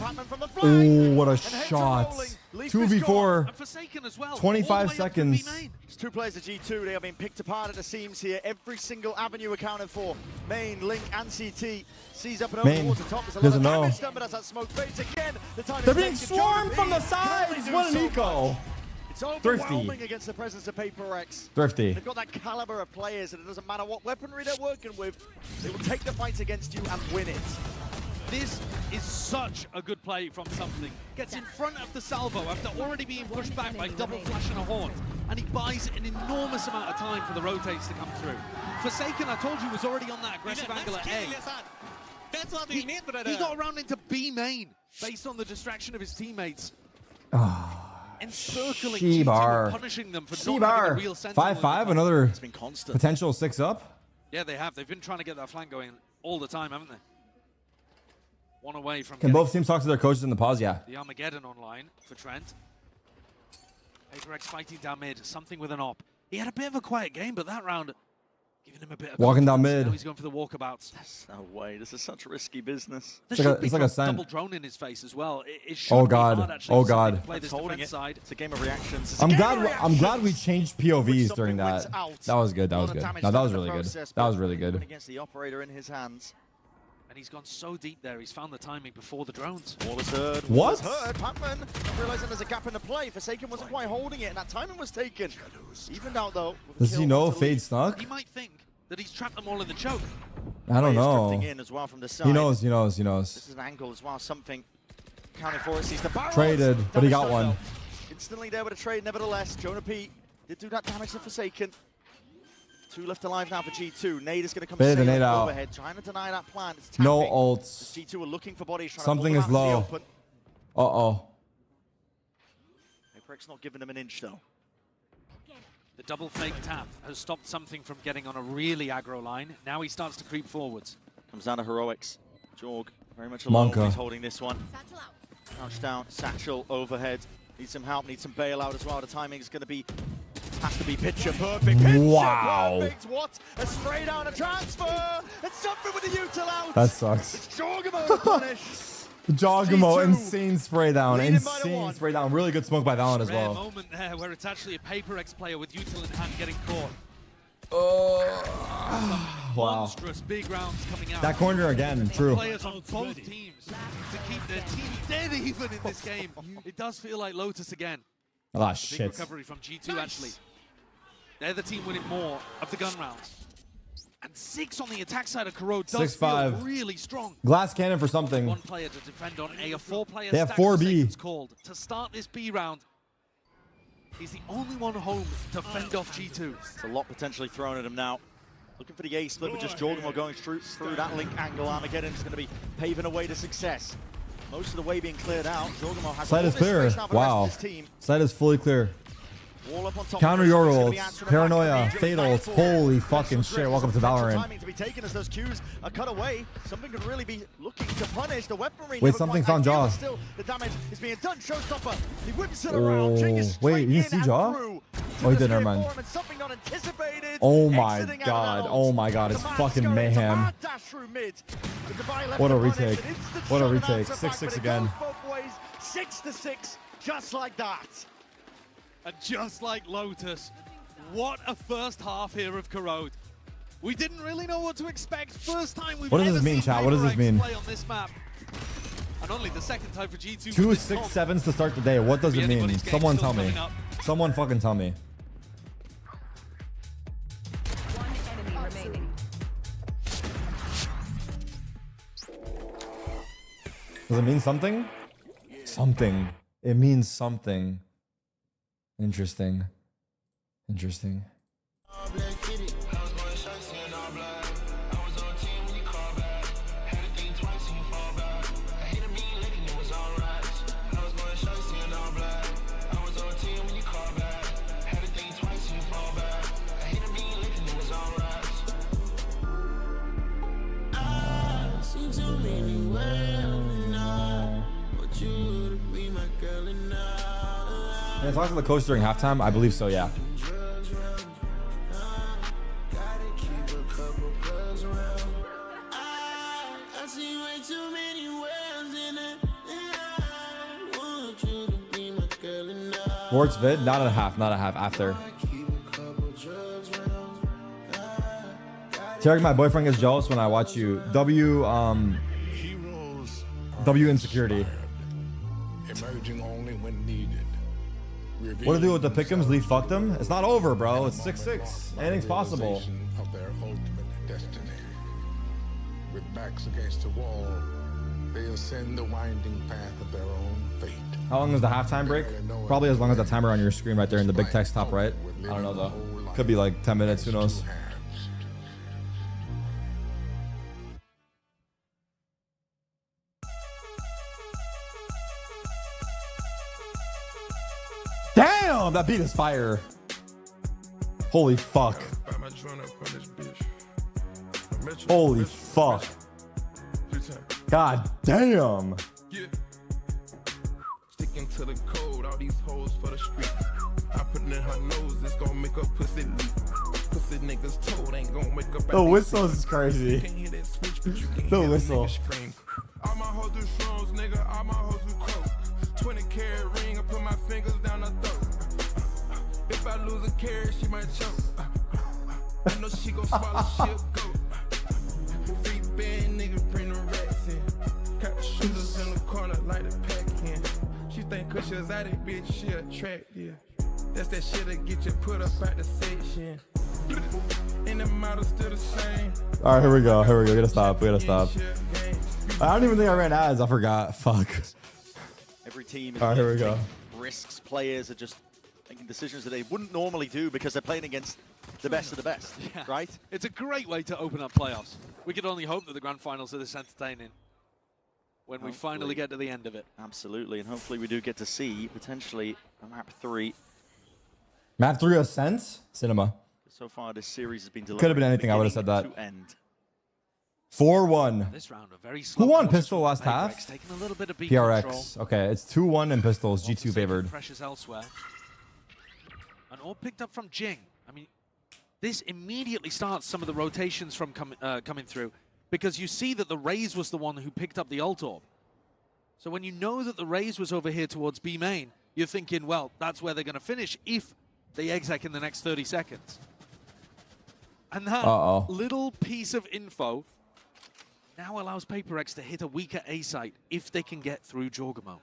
Oh, what a shot. 2v4. 25 seconds. It's 2 players of G2. They are being picked apart at the seams here. Every single avenue accounted for. Main, Link, and CT. Sees up and over towards the top. There's a lot of damage done, but as that smoke fades again, they're being swarmed from the sides. What an eco. It's overwhelming against the presence of PaperX. Thrifty. They've got that caliber of players, and it doesn't matter what weaponry they're working with. They will take the fights against you and win it. This is such a good play from Something. Gets in front of the salvo after already being pushed back by double flash and a haunt. And he buys an enormous amount of time for the rotates to come through. Forsaken, I told you, was already on that aggressive angle at A. He got around into B main based on the distraction of his teammates. Encircling G2 and punishing them for not having a real sense. 5-5, another potential 6 up. Yeah, they have. They've been trying to get that flank going all the time, haven't they? One away from. Can both teams talk to their coaches in the pause? Yeah. The Armageddon online for Trent. PaperX fighting down mid. Something with an op. He had a bit of a quiet game, but that round giving him a bit of walking down confidence. mid. Now he's going for the walkabouts. There's no way. This is such risky business. It's like a double drone in his face as well. It should oh be god. hard, actually, Oh god. play this defense side. It's a game of reactions. I'm glad we changed POVs during that. That was good. That was good. No, that was really good. That was really good. Against the operator in his hands. And he's gone so deep there, he's found the timing before the drones. Wall is heard. What? Patman realizing there's a gap in the play. Forsaken wasn't quite holding it, and that timing was taken. Evened out though. Does he know Fade snuck? He might think that he's trapped them all in the choke. I don't know. In as well from the side. He knows. He knows. He knows. This is an angle as well. Something counting for it. Sees the barrels. Traded, but he got one. Instantly there with a trade. Nevertheless, Jonah P did do that damage to Forsaken. 2 left alive now for G2. Nade is going to come Nade out. overhead, trying to deny that plan. It's no ults. G2 are looking for bodies. Something is low. Uh-oh. PaperX not giving them an inch, though. The double fake tap has stopped Something from getting on a really aggro line. Now he starts to creep forwards. Comes down to heroics. Jorg very much alone. Monka. He's holding this one. Crouch down. Satchel overhead. Needs some help. Needs some bailout as well. The timing is going to be... Has to be picture perfect. Wow. Perfect. What? A spray down, a transfer. It's Something with the Util out. That sucks. It's Jorgamo to punish. Jogamo, insane spray down. Insane spray down. Really good smoke by Valorant as well. Rare moment there where it's actually a PaperX player with Util in hand getting caught. Wow. Monstrous big rounds coming out. That corner again, true. Players on both teams to keep their team dead even in this game. It does feel like Lotus again. Ah, Big shit. recovery from G2 actually. They're the team winning more of the gun rounds. And 6 on the attack side of Corrode does feel really strong. Glass cannon for Something. 1 player to defend on A, a 4-player They have stack 4B. called to start this B round. He's the only one home to fend off G2. It's a lot potentially thrown at him now. Looking for the A split with just Jorgamo going through that link angle. Armageddon is going to be paving a way to success. Most of the way being cleared out. Jorgamo has Side is clear. Wow. Side is fully clear. Counter your ults. Paranoia. Fatals. Holy fucking shit. Welcome to Valorant. Timing to be taken as those cues are cut away. Something could really be looking to punish the weaponry. Wait, Something found Jaw. Still, the damage is being done. Showstopper. He whips it around. Wait, you didn't see Jaw? Oh, he did. Never mind. Oh my god. Oh my god. It's fucking mayhem. What a retake. What a retake. 6-6 again. 6-6, just like that. And just like Lotus, what a first half here of Corode. We didn't really know what to expect. First time we've What does ever this mean, seen chat? What does this PaperX mean? play on this map. And only the second time for G2. 2 6-7s to start the day. What does it mean? Someone tell me. Someone fucking tell me. One enemy remaining. Does it mean something? Something. It means something. Interesting. Interesting. And talk to the coach during halftime? I believe so, yeah. Sports vid? Not a half, not a half, after. Tarek, my boyfriend gets jealous when I watch you. W insecurity. Emerging only when needed. What to do with the pick'ems? Lee fucked them? It's not over, bro. It's 6-6. Anything's possible. Of their ultimate destiny. With backs against the wall, they ascend the winding path of their own fate. How long is the halftime break? Probably as long as the timer on your screen right there in the big text top right. I don't know though. Could be like 10 minutes, who knows? Damn, that beat is fire. Holy fuck. Holy fuck. God damn. Sticking to the code, all these hoes for the street. I put it in her nose, it's gonna make her pussy leak. Pussy niggas told ain't gonna wake up. The whistle is crazy. The whistle. All my hoes do shrooms, nigga, all my hoes do coke. 20 carat ring, I put my fingers down her throat. If I lose a carat, she might choke. I know she gon' swallow, she'll go. Free band, nigga, bring the rats in. Got the shooters in the corner, like the pack in. She think cause she was out it, bitch, she attractive. That's that shit that get you put up at the section. And the model still the same. Alright, here we go. Here we go. We gotta stop. We gotta stop. I don't even think I ran ads. I forgot. Fuck. Every team All right, here we go. risks. Players are just making decisions that they wouldn't normally do because they're playing against the best of the best, right? It's a great way to open up playoffs. We could only hope that the grand finals are this entertaining when we finally get to the end of it. Absolutely, and hopefully we do get to see potentially a map 3. Map 3 Ascents? Cinema. So far this series has been delayed. Could have been anything. I would have said that. 4-1. This round, a very slow. Who won pistol last half? Taking a little bit of beat PRX. control. Okay, it's 2-1 in pistols. G2 favored. Pressures elsewhere. And all picked up from Jing. I mean, this immediately starts some of the rotations from coming through, because you see that the Raze was the one who picked up the ult orb. So when you know that the Raze was over here towards B main, you're thinking, well, that's where they're going to finish if they exec in the next 30 seconds. And that little piece of info now allows PaperX to hit a weaker A site if they can get through Jorgamo.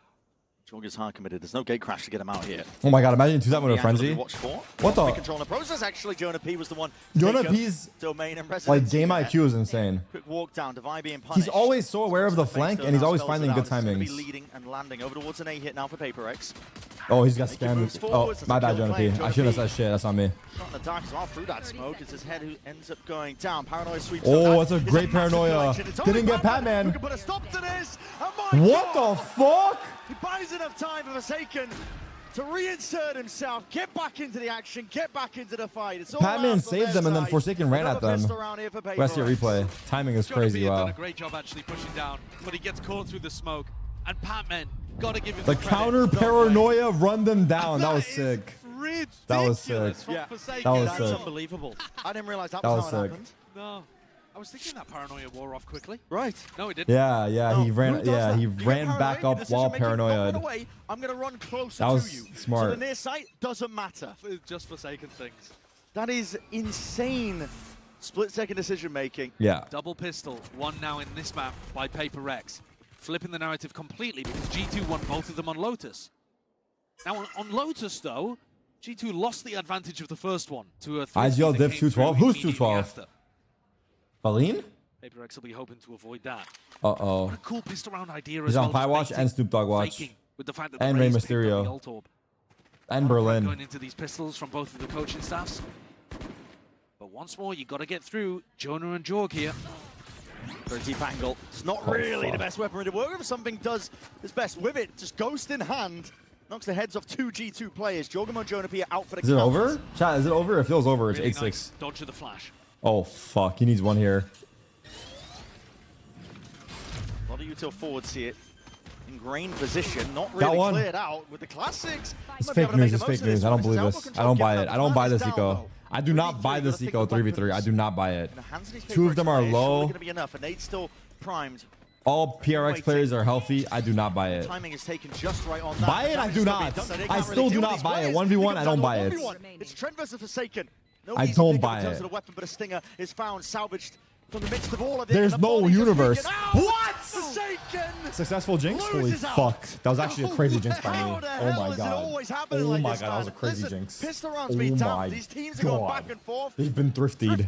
Jorga's hard committed. There's no gate crash to get him out here. Oh my god, imagine 2-7 with a frenzy. What the? Control the process. Actually, Jonah P was the one. Jonah P's domain and like game IQ is insane. Quick walk down. Divide being punished. He's always so aware of the flank, and he's always finding good timings. Leading and landing over towards an A hit now for PaperX. Oh, he's got scammed. Oh, my bad, Jonah P. I shouldn't have said shit. That's on me. Not in the dark as well through that smoke. It's his head who ends up going down. Paranoia sweeps. Oh, that's a great paranoia. Didn't get Patman. We can put a stop to this. What the fuck? He buys enough time for Forsaken to reinsert himself, get back into the action, get back into the fight. It's all Patman saved them, and then Forsaken ran at them. Rest your replay. Timing is crazy. Wow. Done a great job actually pushing down, but he gets caught through the smoke. And Patman, gotta give him the counter paranoia run them down. That was sick. That was sick. Yeah, that was sick. Sick. Unbelievable. I didn't realize that was how it happened. No. I was thinking that paranoia wore off quickly. Right. No, it didn't. Yeah, No, he ran. who does Yeah, that? he You ran get back paranoid, up while decision-making, not paranoid. run away, I'm gonna run closer That was to you. smart. So the near sight doesn't matter. Just Forsaken things. That is insane. Split-second decision making. Yeah. Double pistol, one now in this map by PaperX. flipping the narrative completely because G2 won both of them on Lotus. Now on Lotus though, G2 lost the advantage of the first one to a IGL div 212. Who's 212? Valine? PaperX will be hoping to avoid that. Uh-oh. What a cool pissed around idea He's as on well. Pie Watch and Snoop Dogg Watch. With the fact that And Rey Mysterio. And Berlin. Going into these pistols from both of the coaching staffs. But once more, you got to get through Jonah and Jorg here. Very deep angle. It's not really the best weaponry to work with. Something does its best with it. Just ghost in hand. Knocks the heads off two G2 players. Jorgamo and Jonah P are out for the count. Is it over? Chat, is it over? It feels over. It's Really 8-6. nice dodge of the flash. Oh, fuck. He needs one here. A lot of util forwards see it. Ingrained position, not really cleared out with the classics. It's fake news. It's fake news. I don't believe this. I don't buy it. I don't buy this eco. I do not buy this eco 3v3. I do not buy it. Two of them are low. Going to be enough, and Nade's still primed. All PRX players are healthy. I do not buy it. Timing is taken just right on that. Buy it? I do not. I still do not buy it. 1v1, I don't buy it. It's Trent versus Forsaken. I don't buy it. The weapon, but a stinger is found, salvaged from the midst of all of it. There's no universe. What? Forsaken! Successful jinx? Holy fuck. That was actually a crazy jinx by me. Oh my god. Oh my god, that was a crazy jinx. Oh my god. They've been thriftied.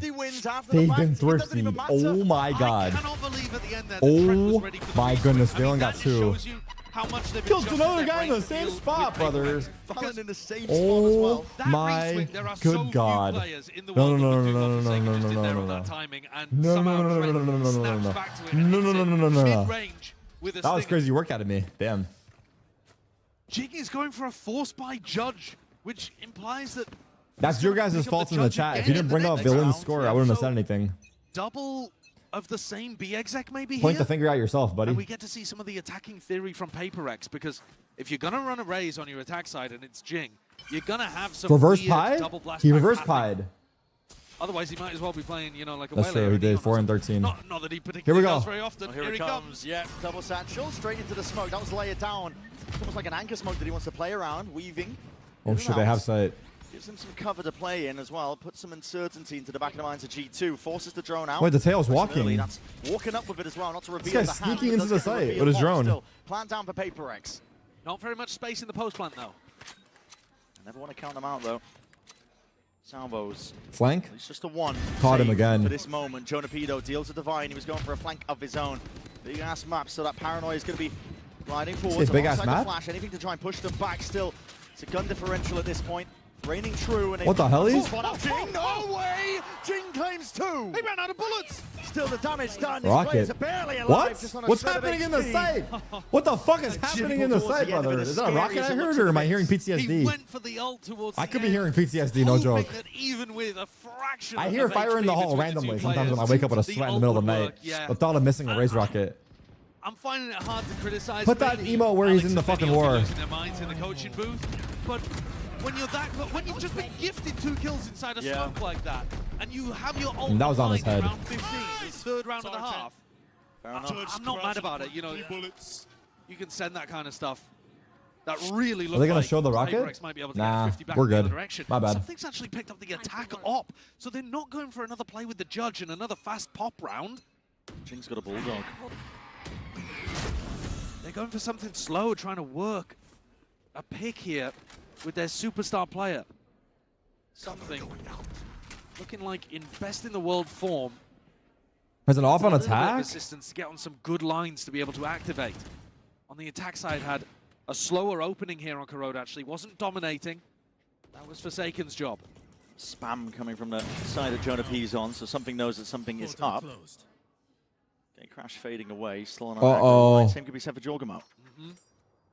They've been thriftied. Oh my god. Oh my goodness. Valen got 2. Killed another guy in the same spot, brother. Oh my good god. No, no, no, no, no, no, no, no, no, no, no, no. No, no, no, no, no, no, no, no, no, no, no. No, no, no, no, no, no. That was crazy work out of me. Damn. Jig is going for a force by Judge, which implies that... That's your guys' fault in the chat. If you didn't bring up Villain's score, I wouldn't have said anything. Double of the same B exec maybe Point here? the finger at yourself, buddy. And we get to see some of the attacking theory from PaperX, because if you're going to run a raise on your attack side and it's Jing, you're going to have some reverse weird pied? double blast. He reverse pied. Otherwise, he might as well be playing, you know, like a That's true. He did 4 and 13. Not that he particularly Here we go. does very often. Oh, here he comes. Yeah, double satchel straight into the smoke. That was layered down. It's almost like an anchor smoke that he wants to play around, weaving. Oh shit, they have sight. Gives him some cover to play in as well. Puts some uncertainty into the back of the minds of G2. Forces the drone out. Wait, the tail's walking. That's walking up with it as well, not to reveal this the guy's sneaking into the site with his drone. drone. Plan down for PaperX. Not very much space in the post plant though. I never want to count them out though. Salvos. Flank? It's just a one. Caught him again. For this moment, Jonah Pedo deals a divine. He was going for a flank of his own. Big ass map, so that paranoia is going to be gliding forward. Big ass map? Flash, anything to try and push them back still. It's a gun differential at this point. Raining true. And what the hell is? Jing, no way! Jing claims 2. He ran out of bullets. Still the damage done. Rocket. Barely alive, what? just on a What's shred of happening in the HP. site? What the fuck is happening in the site, brother? Is that a rocket I heard, or am I hearing PTSD? He went for the ult towards I could be hearing PTSD, no joke. Even with a fraction I hear fire in the hall randomly sometimes when I wake up with a sweat in the middle of the night. The thought of missing a raise rocket. I'm finding it hard to criticize. Put that emo where he's in the fucking war. Losing their minds in the coaching booth, but when you're that, when you've just been gifted 2 kills inside a smoke like that, and you have your ult that was on his head. Round 15, the 3rd round of the half. I'm not mad about it. You know, you can send that kind of stuff. That really looks. Are they gonna like show the rocket? PaperX might be able to nah, get 50 back we're in the good. other direction. My bad. Something's actually picked up the attack op, so they're not going for another play with the Judge and another fast pop round. Jing's got a bulldog. They're going for something slow, trying to work a pick here with their superstar player. Something looking like in best in the world form. Has an off on A little bit of attack? assistance to get on some good lines to be able to activate. On the attack side, had a slower opening here on Corrode, actually. Wasn't dominating. That was Forsaken's job. Spam coming from the side of Jonah P's on, so something knows that something is up. Gate crash fading away, still on our same could be said for Jorgamo.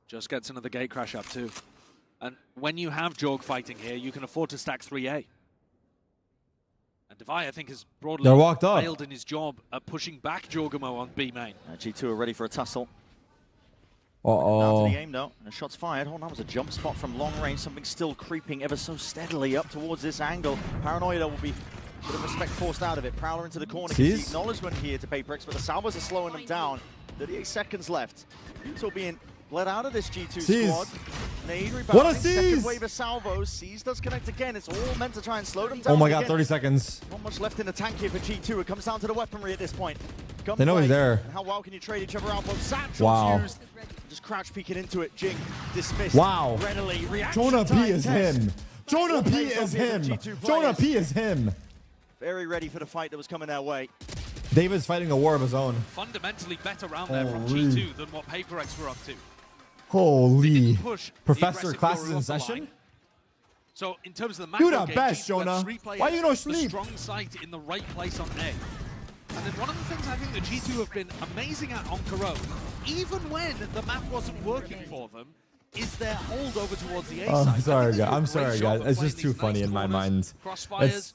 Just gets another gate crash up too. And when you have Jorg fighting here, you can afford to stack 3A. And Devi, I think, has broadly failed in his job at pushing back Jorgamo on B main. G2 are ready for a tussle. Uh-oh. Now to the aim though, and a shot's fired. Oh, that was a jump spot from long range. Something still creeping ever so steadily up towards this angle. Paranoia will be a bit of respect forced out of it. Prowler into the corner. Gets the acknowledgement here to PaperX, but the Salvos are slowing them down. 38 seconds left. Until being bled out of this G2 squad. Nade rebounding. What a seize! Second wave of salvos. Seize does connect again. It's all meant to try and slow them down. Oh my god, again. 30 seconds. Not much left in the tank here for G2. It comes down to the weaponry at this point. gunplay. They know he's there. And how well can you trade each other out? Both satchels used. Just crouch peeking into it. Jing dismissed. Wow. Readily. Jonah P is him. Jonah P is him. Jonah P is him. Very ready for the fight that was coming their way. David's fighting a war of his own. Fundamentally better round there from G2 than what PaperX were up to. Holy. Professor classes in session? So in terms of the macro do the game, best, Jonah. Why you no sleep? Strong sight in the right place on A. And then one of the things I think that G2 have been amazing at on Corone, even when the map wasn't working for them, is their hold over towards the A side. I'm sorry, guys. I'm sorry, guys. It's just too funny in my mind. It's,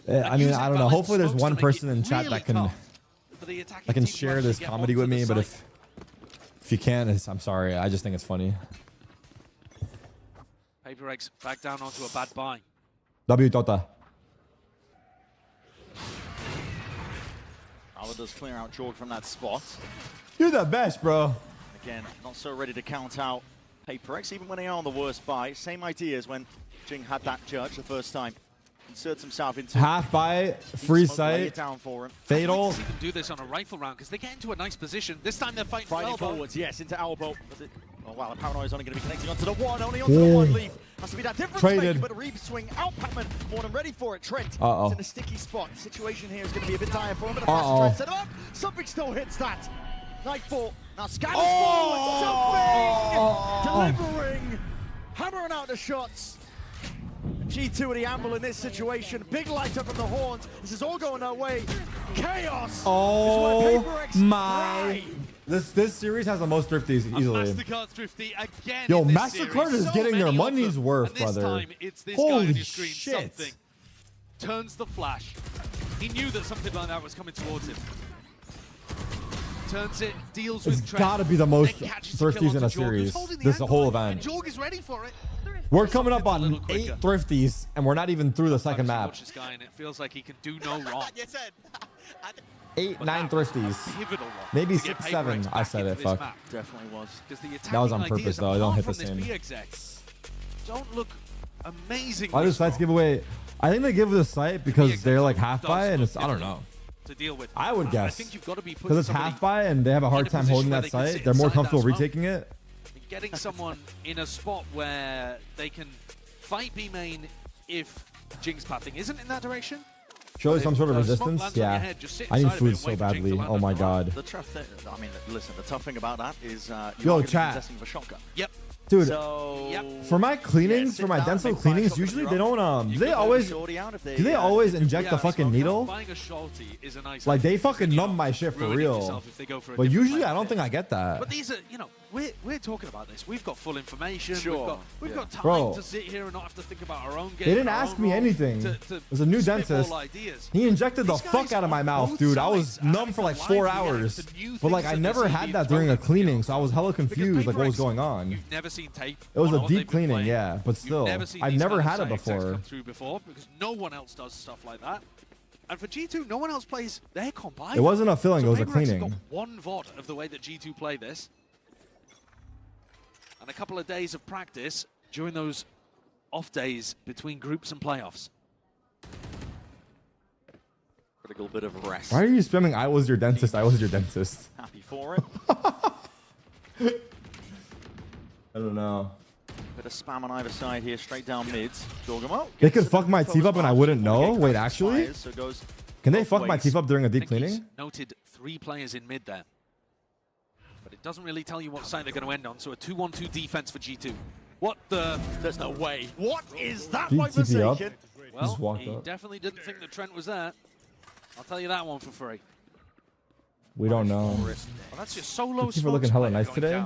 I mean, I don't know. Hopefully, there's one person in chat that can share this comedy with me. But if you can't, I'm sorry. I just think it's funny. PaperX back down onto a bad buy. W Tota. Alba does clear out Jorg from that spot. You're the best, bro. Again, not so ready to count out PaperX, even when they are on the worst buy. Same idea as when Jing had that judge the first time. Inserts himself into half buy, free sight, fatal. See them do this on a rifle round because they get into a nice position. This time they're fighting forwards, yes, into elbow. Oh wow, the Paranoia is only going to be connecting onto the one, only onto the one leaf. Has to be that difference maker, but a Reaver swing out, Patman, more than ready for it. Trent is in a sticky spot. The situation here is going to be a bit dire for him, but the flash Trent set him up. Something still hits that. Nightfall, now scanners forward, something delivering, hammering out the shots. G2 with the amble in this situation. Big light up from the horns. This is all going our way. Chaos. Oh my! This series has the most thrifties easily. MasterCard thrifty again. Yo, MasterCard is getting their money's worth, brother. Time, it's this Holy guy on your screen. shit! Something turns the flash. He knew that something like that was coming towards him. Turns it, deals with Trent. It's got to be the most thrifties in a series. This whole event. Jorg is ready for it. We're coming up on 8 thrifties, and we're not even through the second map. Watch this guy, and it feels like he can do no wrong. 8, 9 thrifties. Maybe 6, 7. I said it. Fuck. Definitely was. That was on purpose, though. I don't hit the same. Don't look amazing. Why do sites give away? I think they give the site because they're like half buy, and it's I don't know. To deal with. I would guess because it's half buy, and they have a hard time holding that site. They're more comfortable retaking it. Getting someone in a spot where they can fight B main if Jing's pathing isn't in that direction. Show some sort of resistance. Yeah, I need food so badly. Oh my god. The tough thing, I mean, listen. The tough thing about that is yo, chat. For shotgun. Yep. Dude, for my cleanings, for my dental cleanings, usually they don't do they always inject the fucking needle? Like they fucking numb my shit for real. But usually I don't think I get that. But these are, you know, we're talking about this. We've got full information. Sure. We've got time to sit here and not have to think about our own game. They didn't ask me anything. There's a new dentist. He injected the fuck out of my mouth, dude. I was numb for like 4 hours. But like I never had that during a cleaning, so I was hella confused like what was going on. Never seen tape. It was a deep cleaning, yeah, but still, I've never had it before. Because no one else does stuff like that. And for G2, no one else plays their comp either. It wasn't a filling, so it was a PaperX cleaning. got one VOD of the way that G2 play this. And a couple of days of practice during those off days between groups and playoffs. Critical bit of rest. Why are you spamming I was your dentist, I was your dentist? Happy for it. I don't know. Bit of spam on either side here, straight down mids. They could fuck my teeth up and I wouldn't know? Wait, actually? Can they fuck my teeth up during a deep cleaning? Noted 3 players in mid there. But it doesn't really tell you what side they're going to end on, so a 2-1-2 defense for G2. What the? There's no way. What is that by Forsaken? Well, he definitely didn't think that Trent was there. I'll tell you that one for free. We don't know. Well, that's your solo People are looking hella nice today.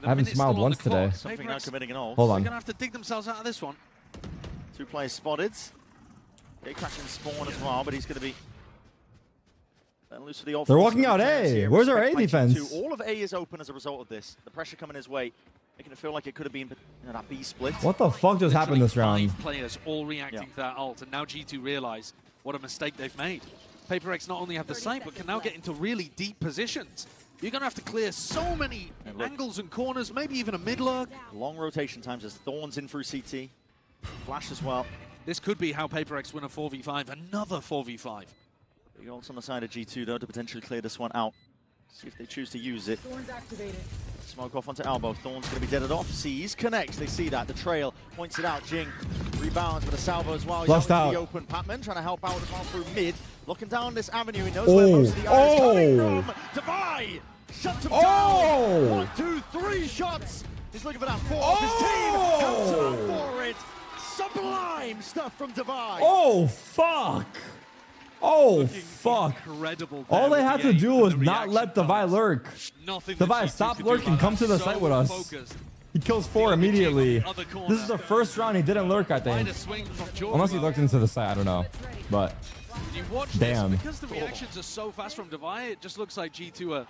I haven't smiled once today. Something not committing an ult. Hold on. They're going to have to dig themselves out of this one. 2 players spotted. Gatecrash and Spawn as well, but he's going to be loose for the ult. They're walking out A. Where's our A defense? All of A is open as a result of this. The pressure coming his way, making it feel like it could have been that B split. What the fuck just happened this round? 5 players all reacting to that ult, and now G2 realize what a mistake they've made. PaperX not only have the site, but can now get into really deep positions. You're going to have to clear so many angles and corners, maybe even a mid-lurk. Long rotation times as Thorns in through CT. Flash as well. This could be how PaperX win a 4v5, another 4v5. Big ults on the side of G2 though to potentially clear this one out. See if they choose to use it. Thorns activated. Smoke off onto Elbow. Thorn's going to be deaded off. Sees, connects. They see that. The trail points it out. Jing rebounds with a salvo as well. He's Flushed out into the open. Patman trying to help out as well through mid. Looking down this avenue. He knows where most of the iron is coming from. Divide! Shuts him down. 1, 2, 3 shots. He's looking for that 4 off his team. Counts out for it. Sublime stuff from Divide. Oh, fuck. Oh, fuck. Incredible. All they had to do was not let Divide lurk. Divide, stop lurking. Come to the site with us. He kills 4 immediately. This is the first round he didn't lurk, I think. Unless he looked into the site, I don't know. But, damn. Because the reactions are so fast from Divide, it just looks like G2 are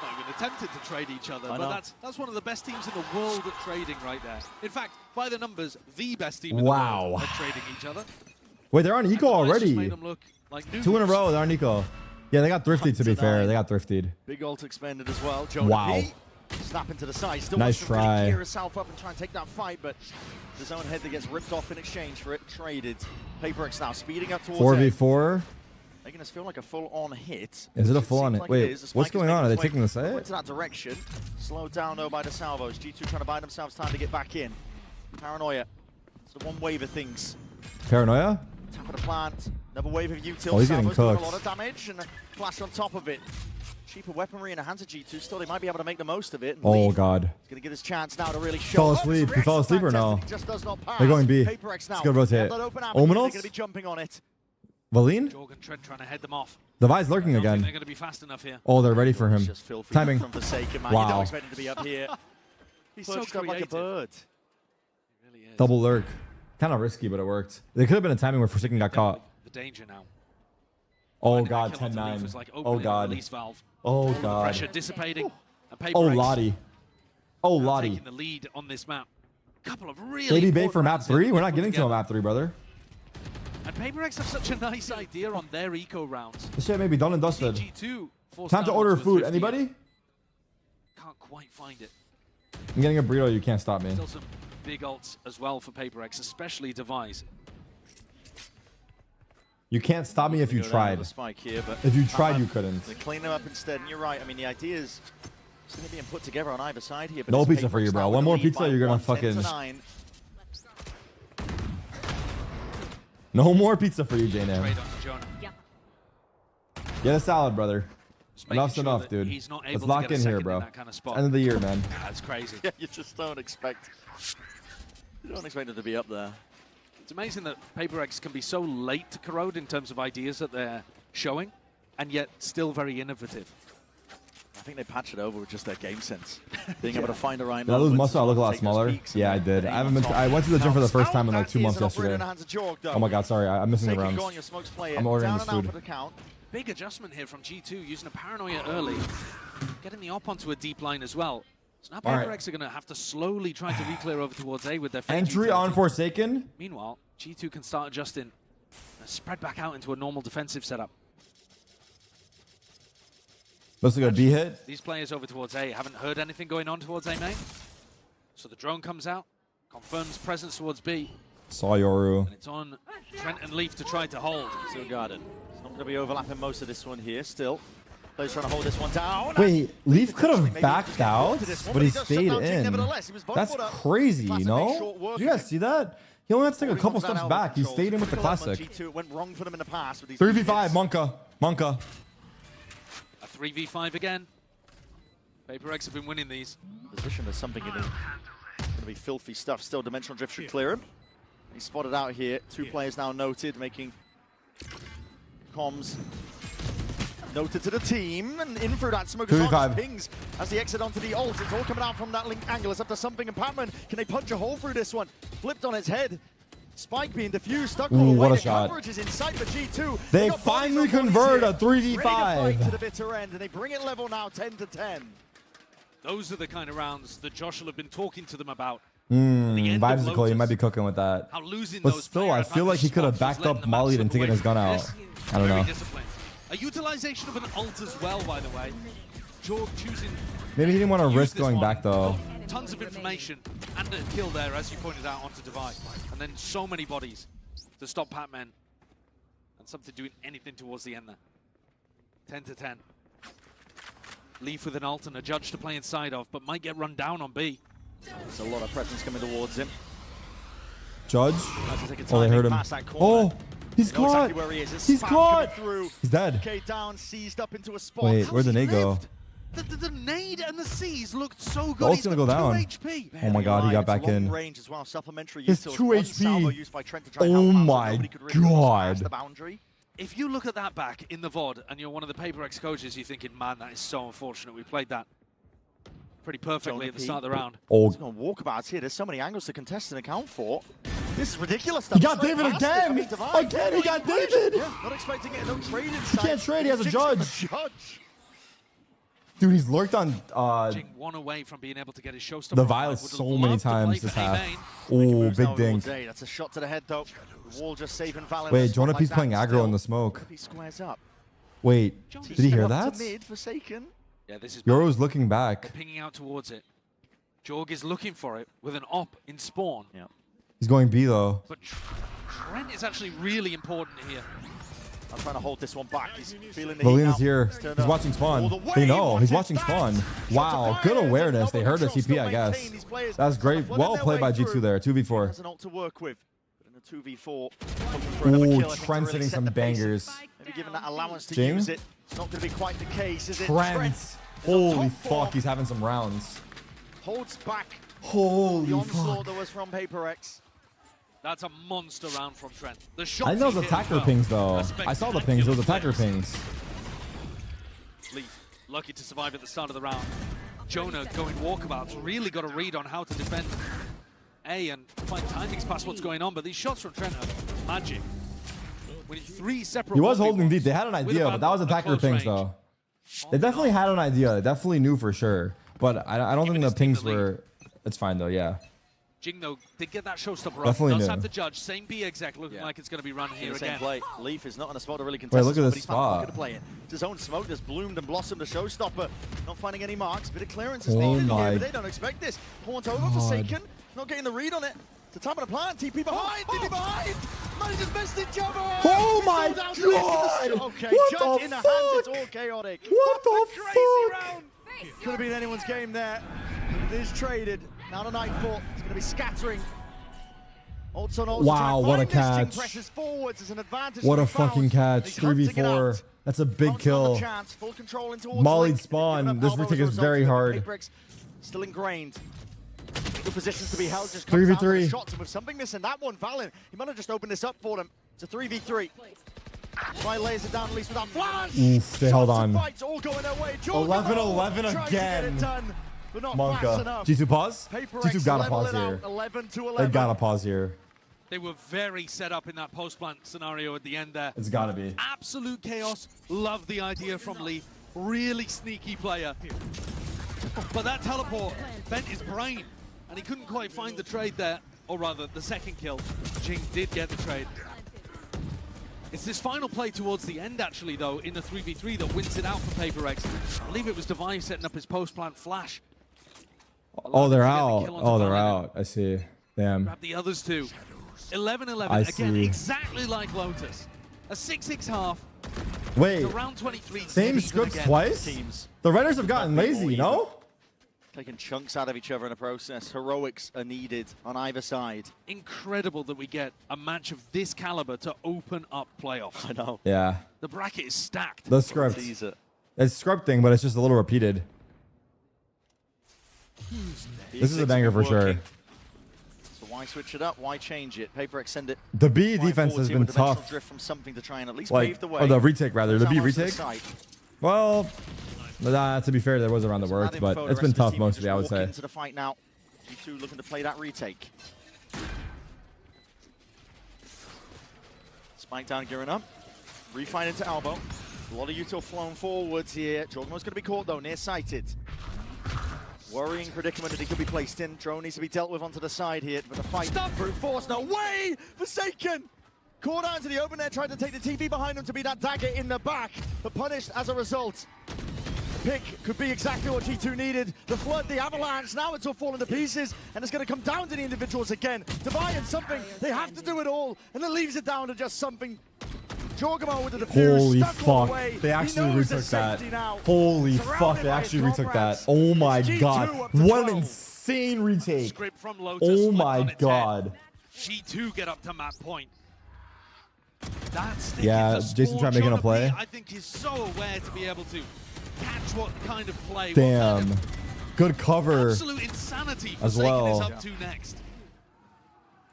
not even attempted to trade each other. But that's one of the best teams in the world at trading right there. In fact, by the numbers, the best team in the world at trading each other. Wait, they're on eco already. Like 2 in a row, they're on eco. Yeah, they got thrifted, to be fair. They got thrifted. Big ult expended as well. Jonah wow. P. Snap into the side. Still nice wants to try. really gear herself up and try and take that fight, but his own head that gets ripped off in exchange for it. Traded. PaperX now speeding up towards 4v4. Making us feel like a full-on hit. Is it a full-on hit? Wait, what's going on? Are they taking the site? Into that direction. Slowed down, though, by the salvos. G2 trying to buy themselves time to get back in. Paranoia. It's the one wave of things. Paranoia? Tap of the plant. Another wave of util. Oh, he's getting Salvos doing cooked. a lot of damage and a flash on top of it. Cheaper weaponry in the hands of G2. Still, they might be able to make the most of it. And oh, God. He's going to get his chance now to really show. Fell asleep. He fell asleep or no? Just does not pass. They're going B. PaperX now. Let's go rotate. They're going Omenos? to be jumping on it. Valine? Jorgen Trent trying to head them off. Divide's lurking again. They're going to be fast enough here. Oh, they're ready for him. Timing. From Forsaken, man. Wow. You don't expect him to be up here. He's so up like a bird. Really is. Double lurk. Kind of risky, but it worked. There could have been a timing where Forsaken got caught. The danger now. Oh, God. 10-9. Like oh, God. Oh, God. Pressure dissipating. Oh, Lottie. Oh, Lottie. Taking the lead on this map. Couple of really Baby bait for map 3? We're not getting to a map 3, brother. And PaperX have such a nice idea on their eco rounds. This shit may be done and dusted. CG2 Time to order food. Anybody? Can't quite find it. I'm getting a burrito. You can't stop me. Still some big ults as well for PaperX, especially Devise. You can't stop me if you tried. Here, but if you tried, you couldn't. They clean them up instead. And you're right. I mean, the idea is still being put together on either side here. But no pizza for you, bro. One more pizza, you're gonna fucking. No more pizza for you, J-Nam. Get a salad, brother. Enough's enough, dude. Let's lock in here, bro. Kind of End of the year, man. That's crazy. Yeah, you just don't expect. You don't expect it to be up there. It's amazing that PaperX can be so late to corrode in terms of ideas that they're showing, and yet still very innovative. I think they patched it over with just their game sense. Being able to find the right. Did I lose muscle? I look a lot smaller. Yeah, I did. I haven't been. I went to the gym for the first time in like 2 months yesterday. Oh my God, sorry. I'm missing the rounds. I'm ordering this food. Big adjustment here from G2, using a paranoia early, getting the op onto a deep line as well. So now PaperX are going to have to slowly try to re-clear over towards A with their entry on Forsaken. Meanwhile, G2 can start adjusting, spread back out into a normal defensive setup. Looks like a B hit. These players over towards A haven't heard anything going on towards A main. So the drone comes out, confirms presence towards B. Saw Yoru. And it's on Trent and Leaf to try to hold. Still got it. It's not going to be overlapping most of this one here still. Players trying to hold this one down. Wait, Leaf could have backed out, but he stayed in. That's crazy, you know? Did you guys see that? He only had to take a couple steps back. He stayed in with the classic. 3v5, Monka. A 3v5 again. PaperX have been winning these. Position is something in it. It's going to be filthy stuff. Still, Dimensional Drift should clear him. He's spotted out here. 2 players now noted, making comms noted to the team. And in through that smoke as pings as the exit onto the ult. It's all coming out from that link angle. It's up to something and Patman. Can they punch a hole through this one? Flipped on its head. Spike being diffused, stuck all the way. What a the shot. coverage is inside for G2. They finally convert a 3v5. To the bitter end, and they bring it level now, 10-10. Those are the kind of rounds that Josh will have been talking to them about. Vibesicle, you might be cooking with that. But still, I feel like he could have backed up Molly and taken his gun out. I don't know. A utilization of an ult as well, by the way. Jorg choosing. Maybe he didn't want to risk going back though. Tons of information and a kill there, as you pointed out, onto Divide. And then so many bodies to stop Patman. And something doing anything towards the end there. 10 to 10. Leaf with an ult and a judge to play inside of, but might get run down on B. There's a lot of presence coming towards him. Judge. Oh, they heard him. Oh, he's caught. Exactly he he's caught. He's dead. Down, seized up into a spot. Wait, where'd the nade go? The nade and the C's looked so good. The ult's gonna go down. HP. Oh my god, he got back in. Range as well. Supplementary It's 2 HP. Oh my god. If you look at that back in the VOD and you're one of the PaperX coaches, you're thinking, man, that is so unfortunate. We played that pretty perfectly at the start of the round. Oh. Walkabouts here. There's so many angles to contest and account for. This is ridiculous. He got David again. Again, he got David. Yeah, not expecting it. No trade He can't trade. He has a judge. Dude, he's lurked on Jing one away from being able to get his showstopper. the Viles so many times this half. Oh, big dink. That's a shot to the head, though. The wall just saving Valorant. Wait, Jonah P's playing aggro in the smoke. He squares up. Wait, did he hear that? Mid, Forsaken. Yeah, this is Yoro's looking back. They're pinging out towards it. Jorg is looking for it with an op in spawn. Yeah. He's going B though. But Trent is actually really important here. I'm trying to hold this one back. He's feeling the Valina's here. He's watching spawn. They know. He's watching spawn. Wow, good awareness. They heard the CP, I guess. That's great. Well played by G2 there. 2v4. Has an ult to work with. In a 2v4. Ooh, Trent's hitting some bangers. Maybe given that allowance to Jing? use it. It's not going to be quite the case, is it? Trent. Holy fuck, he's having some rounds. Holds back. Holy the onslaught fuck. that was from PaperX. That's a monster round from Trent. The shot I think that was attacker pings though. I saw the pings. It was attacker pings. Leaf, lucky to survive at the start of the round. Jonah going walkabouts, really got a read on how to defend A and find timings past what's going on, but these shots from Trent are magic. Winning 3 separate. He was holding deep. They had an idea, but that was attacker pings though. They definitely had an idea. They definitely knew for sure. But I don't think the pings were. It's fine though, yeah. Jing, though, did get that showstopper Definitely up. Does new. have the judge. Same B exec looking like it's going to be run here again. Play. Leaf is not in a spot to really contest. Wait, look at this spot. To play it. It's his own smoke that's bloomed and blossomed. A showstopper, not finding any marks. Bit of clearance is needed here, but they don't expect this. Horns over Forsaken, not getting the read on it. It's a time of the plant. TP behind. TP behind. Manager's best in jumper. Oh my god! Okay, what judge the in the fuck? hands. It's all chaotic. What the crazy fuck? round. Could have been anyone's game there. It is traded. Now to Nightfall. It's going to be scattering. Wow, what a catch. What a fucking catch. 3v4. That's a big kill. Mollied spawn. This retake is very hard. Still ingrained. Good positions to be held. Just 3v3. Shots and with something missing. That one, Valen. He might have just opened this up for them. It's a 3v3. Try lays it down at least with that flash. Oof, they held on. 11-11 again. But not Monka. G2 pause? G2 gotta pause here. 11 to 11. They gotta pause here. They were very set up in that post-plant scenario at the end there. It's gotta be. Absolute chaos. Love the idea from Leaf. Really sneaky player. But that teleport bent his brain, and he couldn't quite find the trade there. Or rather, the second kill. Jing did get the trade. It's this final play towards the end, actually, though, in the 3v3 that wins it out for PaperX. I believe it was Divine setting up his post-plant flash. Oh, they're out. Oh, they're out. I see. Damn. Grab the others too. 11-11. Again, exactly like Lotus. A 6-6 half. Wait. Round 23. Same scripts twice? The Redders have gotten lazy, no? Taking chunks out of each other in the process. Heroics are needed on either side. Incredible that we get a match of this caliber to open up playoffs. I know. Yeah. The bracket is stacked. The script. It's scripting, but it's just a little repeated. This is a banger for sure. So why switch it up? Why change it? PaperX send it. The B defense has been tough. Drift from something to try and at least like, pave the way. or the retake rather. The B retake. Well, to be fair, there was a round that worked, but it's been tough mostly, I would say. Into the fight now. G2 looking to play that retake. Spike down, gearing up. Refine into elbow. A lot of util flown forwards here. Jorgenmo's going to be caught though, near-sighted. Worrying predicament that he could be placed in. Drone needs to be dealt with onto the side here. But the fight, brute force, no way! Forsaken! Caught out into the open there, tried to take the TV behind him to be that dagger in the back, but punished as a result. The pick could be exactly what G2 needed. The flood, the avalanche, now it's all falling to pieces, and it's going to come down to the individuals again. Defiant something, they have to do it all, and it leaves it down to just something. Holy fuck. They actually retook that. Holy fuck. They actually retook that. Oh my god. What an insane retake. Oh my god. G2 get up to map point. That's Jason tried making a play. I think he's so aware to be able to catch what kind of play. Damn. Good cover. Absolute insanity as well. Is up to next.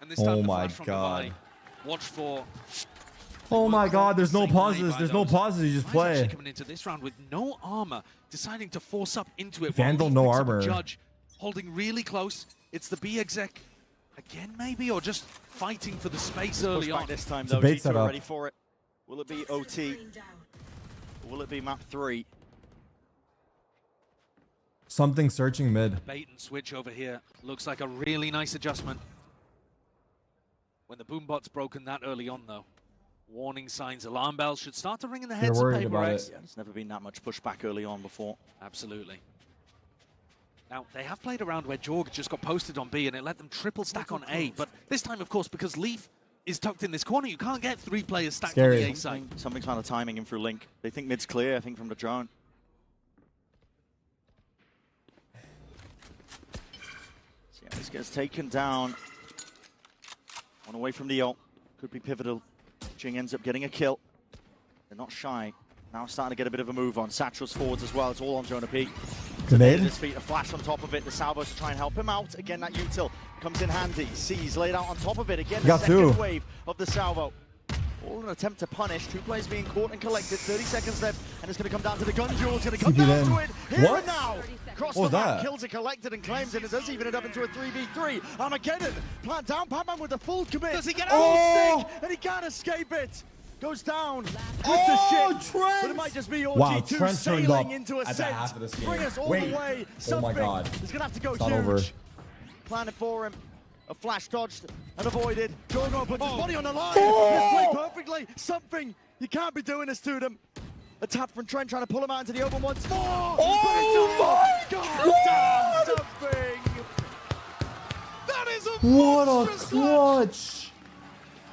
And this time oh my god. Watch for. Oh my god, there's no pauses. There's no pauses. You just play. Coming into this round with no armor, deciding to force up into it. Vandal, no armor. Judge holding really close. It's the B exec again, maybe, or just fighting for the space early on. This time, though, G2 are ready for it. Will it be OT? Or will it be map 3? Something searching mid. Bait and switch over here looks like a really nice adjustment. When the boombot's broken that early on, though. Warning signs, alarm bells should start to ring in the heads of PaperX. Yeah, there's never been that much pushback early on before. Absolutely. Now, they have played around where Jorg just got posted on B and it let them triple stack on A. But this time, of course, because Leaf is tucked in this corner, you can't get 3 players stacked on the A side. Something's found the timing in through Link. They think mid's clear, I think, from the drone. So yeah, this gets taken down. One away from the ult. Could be pivotal. Jing ends up getting a kill. They're not shy. Now starting to get a bit of a move on. Satchel's forwards as well. It's all on Jonah P. Grenade. His feet, a flash on top of it. The salvos to try and help him out. Again, that util comes in handy. C's laid out on top of it. Again, the second wave of the salvo. All an attempt to punish. 2 players being caught and collected. 30 seconds left, and it's going to come down to the gun duel. It's going to come down to it. Here and now. Cross the map, kills it, collected and claims it. It does even end up into a 3v3. Armageddon, plant down, Batman with the full commit. Does he get out? Stick, and he can't escape it. Goes down with the ship. Trent! But it might just be all wow, G2 Trent turned up into a at the half of this game. Bring us all the way. Oh my god. He's going to have to go it's huge. Not over. Plan it for him. A flash dodged and avoided. Jorgo puts his body on the line. This played perfectly. Something. You can't be doing this to them. A tap from Trent trying to pull him out into the open once more. Oh my god! Damn something. That is a what a clutch!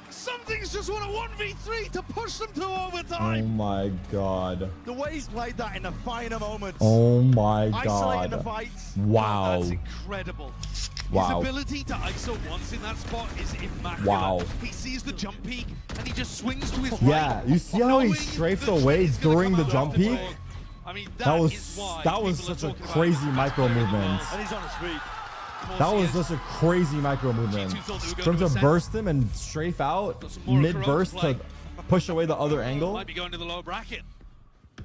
Something's just won a 1v3 to push them to overtime. Oh my god. The way he's played that in the finer moments. Oh my god. Isolating the fights. Wow. That's incredible. Wow. His ability to ISO once in that spot is immaculate. Wow. He sees the jump peak and he just swings to his right. Yeah, you see how he strafed away during the jump peak? I mean, that was such a crazy micro movement. And he's on his feet. That was such a crazy micro movement. From to burst him and strafe out mid burst to push away the other angle. Might be going to the lower bracket.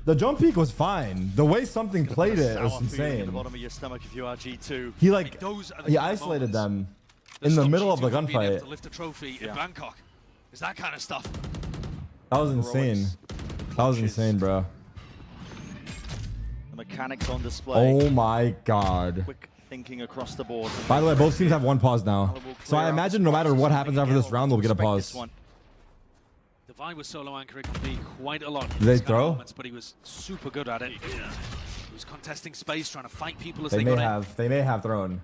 The jump peak was fine. The way something played it was insane. The bottom of your stomach if you are G2. He isolated them in the middle of the gunfight. To lift a trophy in Bangkok. Is that kind of stuff. That was insane. That was insane, bro. The mechanics on display. Oh my god. Quick thinking across the board. By the way, both teams have 1 pause now. So I imagine no matter what happens after this round, we'll get a pause. Divine was solo anchoring on B quite a lot. Did they throw? Moments, but he was super good at it. He was contesting space, trying to fight people as they got may have. in. They may have thrown.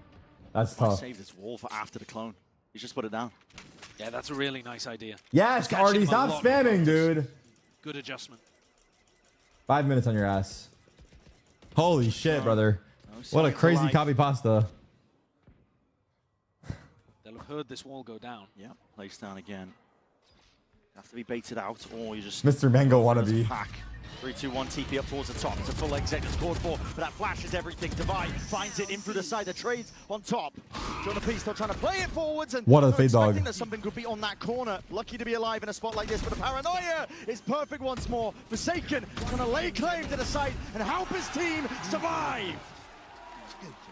That's tough. Saved his wall for after the clone. He's just put it down. Yeah, that's a really nice idea. Yes, Artie, stop spamming, dude. Good adjustment. 5 minutes on your ass. Holy shit, brother. What a crazy copy pasta. They'll have heard this wall go down. Yeah, placed down again. Have to be baited out, or you just Mr. Mango wannabe. Pack. 3-2-1 TP up towards the top. It's a full exec that's scored for, but that flash is everything. Divine finds it in through the side. The trades on top. Jonah P still trying to play it forwards, and what a fade dog. That something could be on that corner. Lucky to be alive in a spot like this, but the paranoia is perfect once more. Forsaken going to lay claim to the site and help his team survive.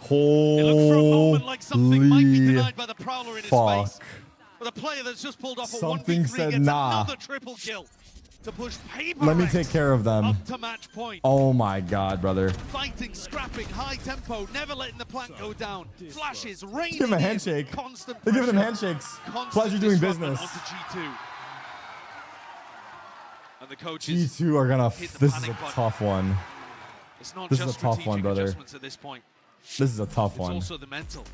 Holy it looked for a moment like something might be denied by the Prowler in his face. But the player that's just pulled off a 1v3 gets another triple kill to push PaperX. Let me take care of them. Up to match point. Oh my god, brother. Fighting, scrapping, high tempo, never letting the plank go down. Flashes, raining. Give him a handshake. Constant They're giving him handshakes. Pleasure doing business. Onto G2. And the coaches G2 are gonna. This is a tough one. It's not this just is a tough one, brother. At this point. This is a tough one. It's also the mental.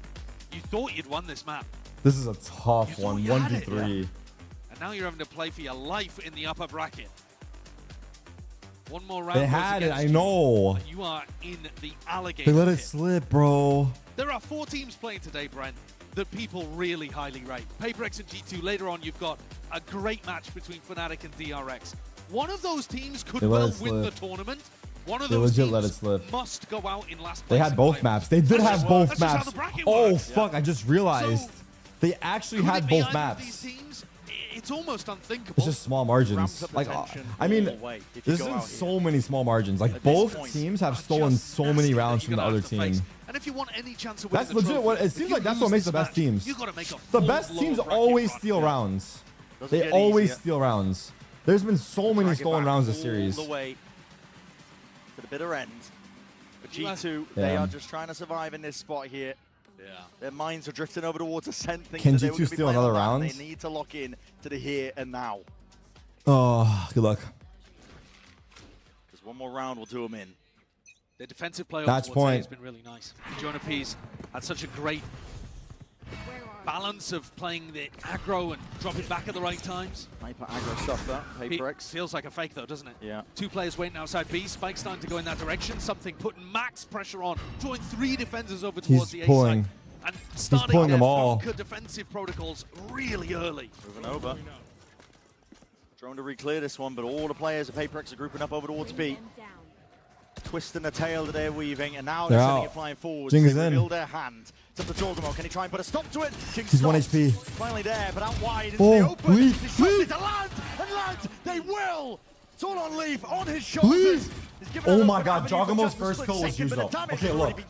You thought you'd won this map. This is a tough one. 1v3. And now you're having to play for your life in the upper bracket. One more round. They had it, I know. You are in the alligator They let it pit. slip, bro. There are 4 teams playing today, Brent, that people really highly rate. PaperX and G2. Later on, you've got a great match between Fnatic and DRX. One of those teams could well win the tournament. One of those teams must go out in last place. They had both maps. They did have both maps. Oh, fuck. I just realized. They actually had both maps. It's almost unthinkable. It's just small margins. Like, I mean, there's been so many small margins. Like, both teams have stolen so many rounds from the other team. And if you want any chance of winning that's legit. What it seems like that's what makes the best teams. The best teams always steal rounds. They always steal rounds. There's been so many stolen rounds this series. All the way to the bitter end. But G2, they are just trying to survive in this spot here. Yeah. Their minds are drifting over towards a scent. Can G2 steal another round? They need to lock in to the here and now. Oh, good luck. Because one more round will do them in. The defensive play Match point has been really nice. Jonah P's had such a great balance of playing the aggro and dropping back at the right times. Hyper aggro stuff, that. PaperX. Feels like a fake, though, doesn't it? Yeah. 2 players waiting outside B. Spike's starting to go in that direction. Something putting max pressure on. Drawing 3 defenders over towards the A side. And starting them all. Defensive protocols really early. Moving over. Trying to re-clear this one, but all the players of PaperX are grouping up over towards B. Twisting the tail that they're weaving, and now they're sending it flying forward. Jing is they in. reveal their hand. It's up to Jorgamo. Can he try and put a stop to it? He's 1 HP. Finally there, but out wide into the open. He's trying to land, and land. They will. It's all on Leaf, on his shoulders. Oh my god, Jogamo's first kill was huge though. Okay, look.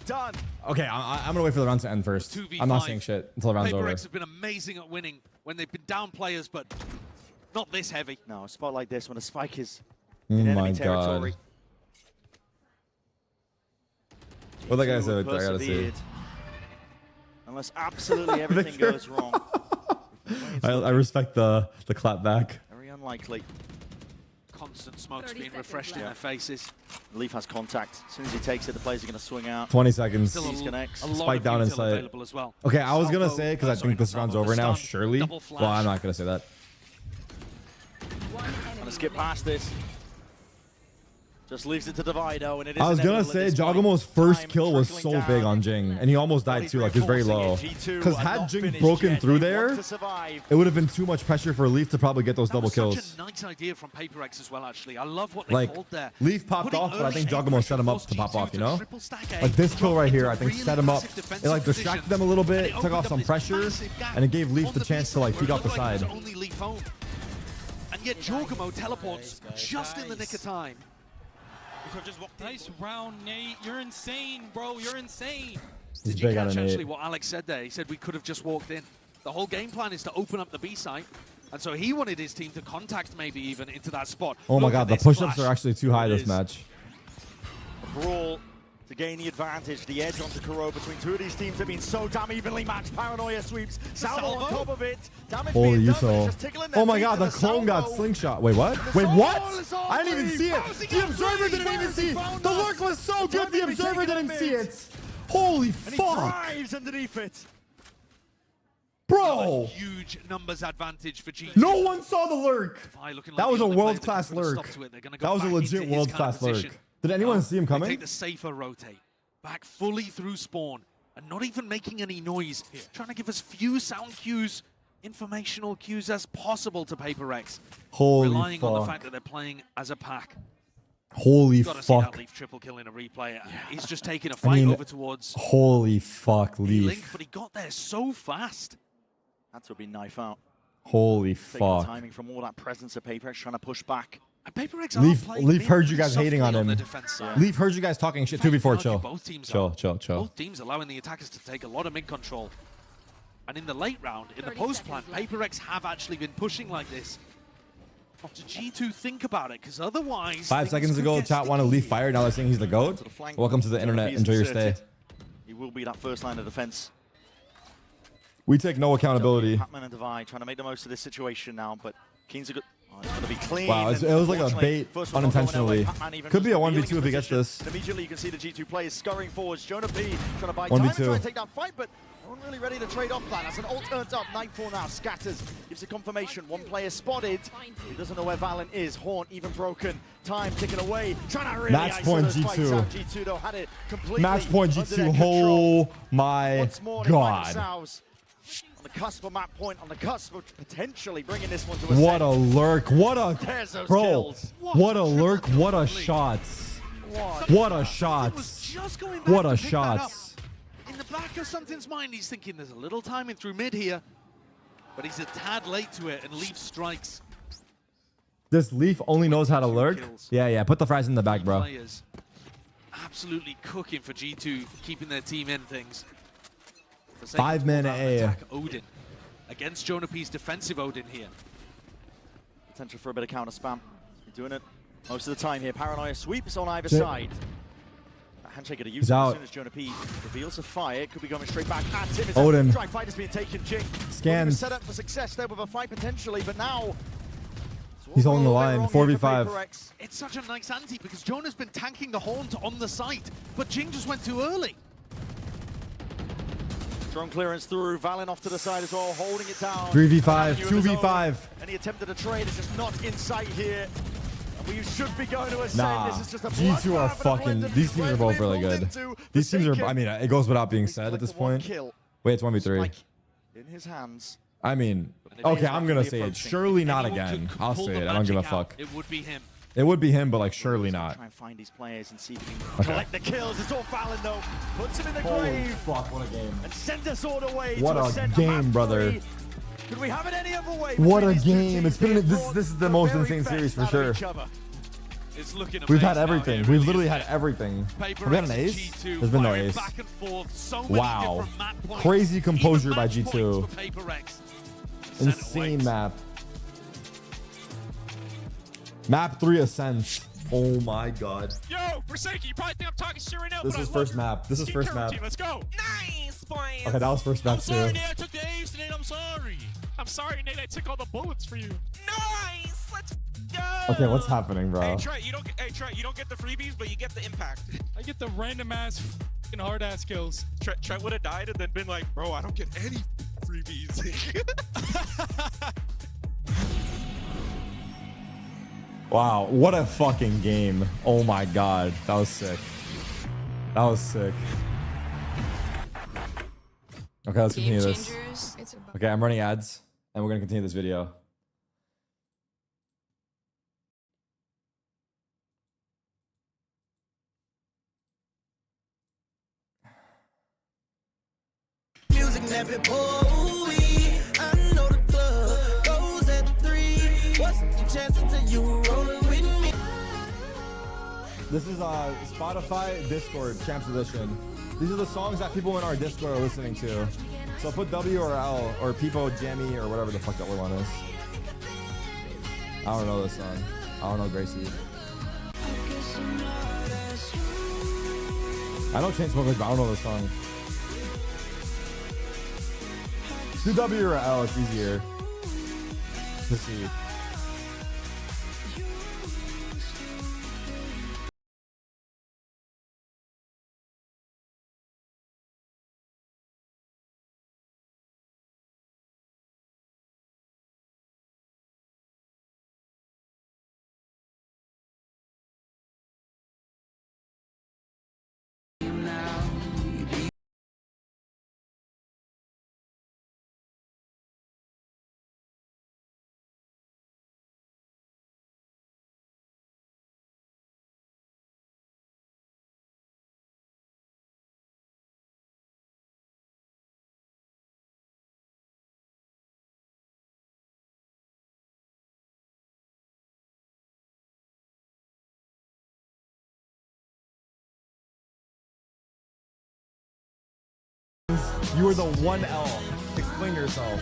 Okay, I'm gonna wait for the round to end first. I'm not saying shit until the round's over. PaperX have been amazing at winning when they've been down players, but not this heavy. No, a spot like this when a spike is in enemy territory. What that guy said, I gotta see. Unless absolutely everything goes wrong. I respect the clap back. Very unlikely. Constant smokes being refreshed in their faces. Leaf has contact. As soon as he takes it, the players are going to swing out. 20 seconds. Disconnects. Spike down in sight. Well. Okay, I was going to say, because I think this round's over now, surely. Well, I'm not going to say that. I'm going to skip past this. Just leaves it to Divido, and it is. I was gonna say Jogamo's first kill was so big on Jing, and he almost died too. Like, he was very low. Because had Jing broken through there, it would have been too much pressure for Leaf to probably get those double kills. Such a nice idea from PaperX as well. Actually, I love what they called there. Leaf popped off, but I think Jogamo set him up to pop off. You know, like this kill right here, I think set him up. It like distracted them a little bit, took off some pressure, and it gave Leaf the chance to like peek off the side. And yet Jogamo teleports just in the nick of time. Nice round, Nate. You're insane, bro. You're insane. Did you catch actually what Alex said there? He said we could have just walked in. The whole game plan is to open up the B site. And so he wanted his team to contact maybe even into that spot. Oh my god, the push-ups are actually too high this match. A brawl to gain the advantage. The edge onto Kuro between 2 of these teams have been so damn evenly matched. Paranoia sweeps. Salvo on top of it. Damage Holy being done, Yuso. Oh my god, the clone got slingshot. Wait, what? Wait, what? I didn't even see it. The observer didn't even see it. The lurk was so good, the observer didn't see it. Holy fuck. And he drives underneath it. Bro! Huge numbers advantage for G2. No one saw the lurk. That was a world-class lurk. That was a legit world-class lurk. Did anyone see him coming? They take the safer rotate. Back fully through spawn. And not even making any noise. Trying to give us few sound cues, informational cues as possible to PaperX. Holy Relying fuck. on the fact that they're playing as a pack. Holy Gotta see fuck. that Leaf triple kill in a replay. Yeah. He's just taking a fight over towards Holy fuck, Leaf. Link, but he got there so fast. That would be knife out. Holy Taking fuck. timing from all that presence of PaperX trying to push back. Leaf heard you guys hating on him. Leaf heard you guys talking shit. 2v4, chill. Both teams allowing the attackers to take a lot of mid control. And in the late round, in the post plan, PaperX have actually been pushing like this. What did G2 think about it? Because otherwise... 5 seconds ago, chat wanted Leaf fire. Now they're saying he's the GOAT. Welcome to the internet. Enjoy your stay. He will be that first line of defense. We take no accountability. Patman and Divide trying to make the most of this situation now, but Keen's a good... Oh, it's going to be clean. Wow, it was like a bait unintentionally. Could be a 1v2 if he gets this. Immediately you can see the G2 players scurrying forwards. Jonah P trying to buy time and try and take that fight, but No one really ready to trade off that. As an ult turns up, Nightfall now scatters, gives a confirmation. One player spotted. He doesn't know where Valorant is. Horn even broken. Time ticking away. Trying to really match point G2. G2 though had it completely. Match point G2. Oh my god. On the cusp of map point, on the cusp of potentially bringing this one to a What a lurk. What a bro. What a lurk. What a shot. What a shot. What a shot. In the back of something's mind, he's thinking there's a little timing through mid here, but he's a tad late to it, and Leaf strikes. This Leaf only knows how to lurk. Yeah. Put the fries in the back, bro. Players absolutely cooking for G2, keeping their team in things. 5-man A. Odin against Jonah P's defensive Odin here. Potential for a bit of counter spam. He's doing it most of the time here. Paranoia sweeps on either side. Handshake going to use it as soon as Jonah P reveals a fire. It could be going straight back at him. Odin. Dry fight is being taken. Jing. Scans. Set up for success there with a fight potentially, but now he's holding the line. 4v5. It's such a nice ante because Jonah's been tanking the Haunt on the site, but Jing just went too early. Drone clearance through. Valen off to the side as well, holding it down. 3v5. 2v5. And he attempted a trade. It's just not in sight here. We should be going to ascend. Nah, this is just a G2 are fucking. These teams are both really good. These teams are. I mean, it goes without being said at this point. Wait, it's 1v3. In his hands. I mean, okay, I'm gonna say it. Surely not again. I'll say it. I don't give a fuck. It would be him. It would be him, but like surely not. Try and find these players and see if he can collect the kills. It's all Valen though. Puts him in the grave. Fuck, what a game. And sends us all the way. What a game, brother. Could we have it any other way? What a game. It's been this is the most insane series for sure. It's looking We've had everything. We've literally had everything. Have we had an ace? There's been no ace. Wow. Crazy composure by G2. Insane map. Map 3 Ascents. Oh my god. Yo, Forsake, you probably think I'm talking shit right now. This is first map. This is first map. Let's go. Nice points. Okay, that was first map too. I'm sorry, Nate. I took the ace, Nate. I'm sorry. I'm sorry, Nate. I took all the bullets for you. Nice. Let's go. Okay, what's happening, bro? Hey, Trey, you don't get the freebies, but you get the impact. I get the random ass and hard ass kills. Trey would have died and then been like, bro, I don't get any freebies. Wow, what a fucking game. Oh my god, that was sick. That was sick. Okay, let's continue this. Okay, I'm running ads, and we're gonna continue this video. Music never boy. I know the club goes at 3. What's the chances that you rolling with me? This is Spotify Discord Champs Edition. These are the songs that people in our Discord are listening to. So put W or L or Peepo Jammy or whatever the fuck that one is. I don't know this song. I don't know Gracie. I know Chainsmokers, but I don't know this song. Do W or L, it's easier to see. You are the 1L. Explain yourself.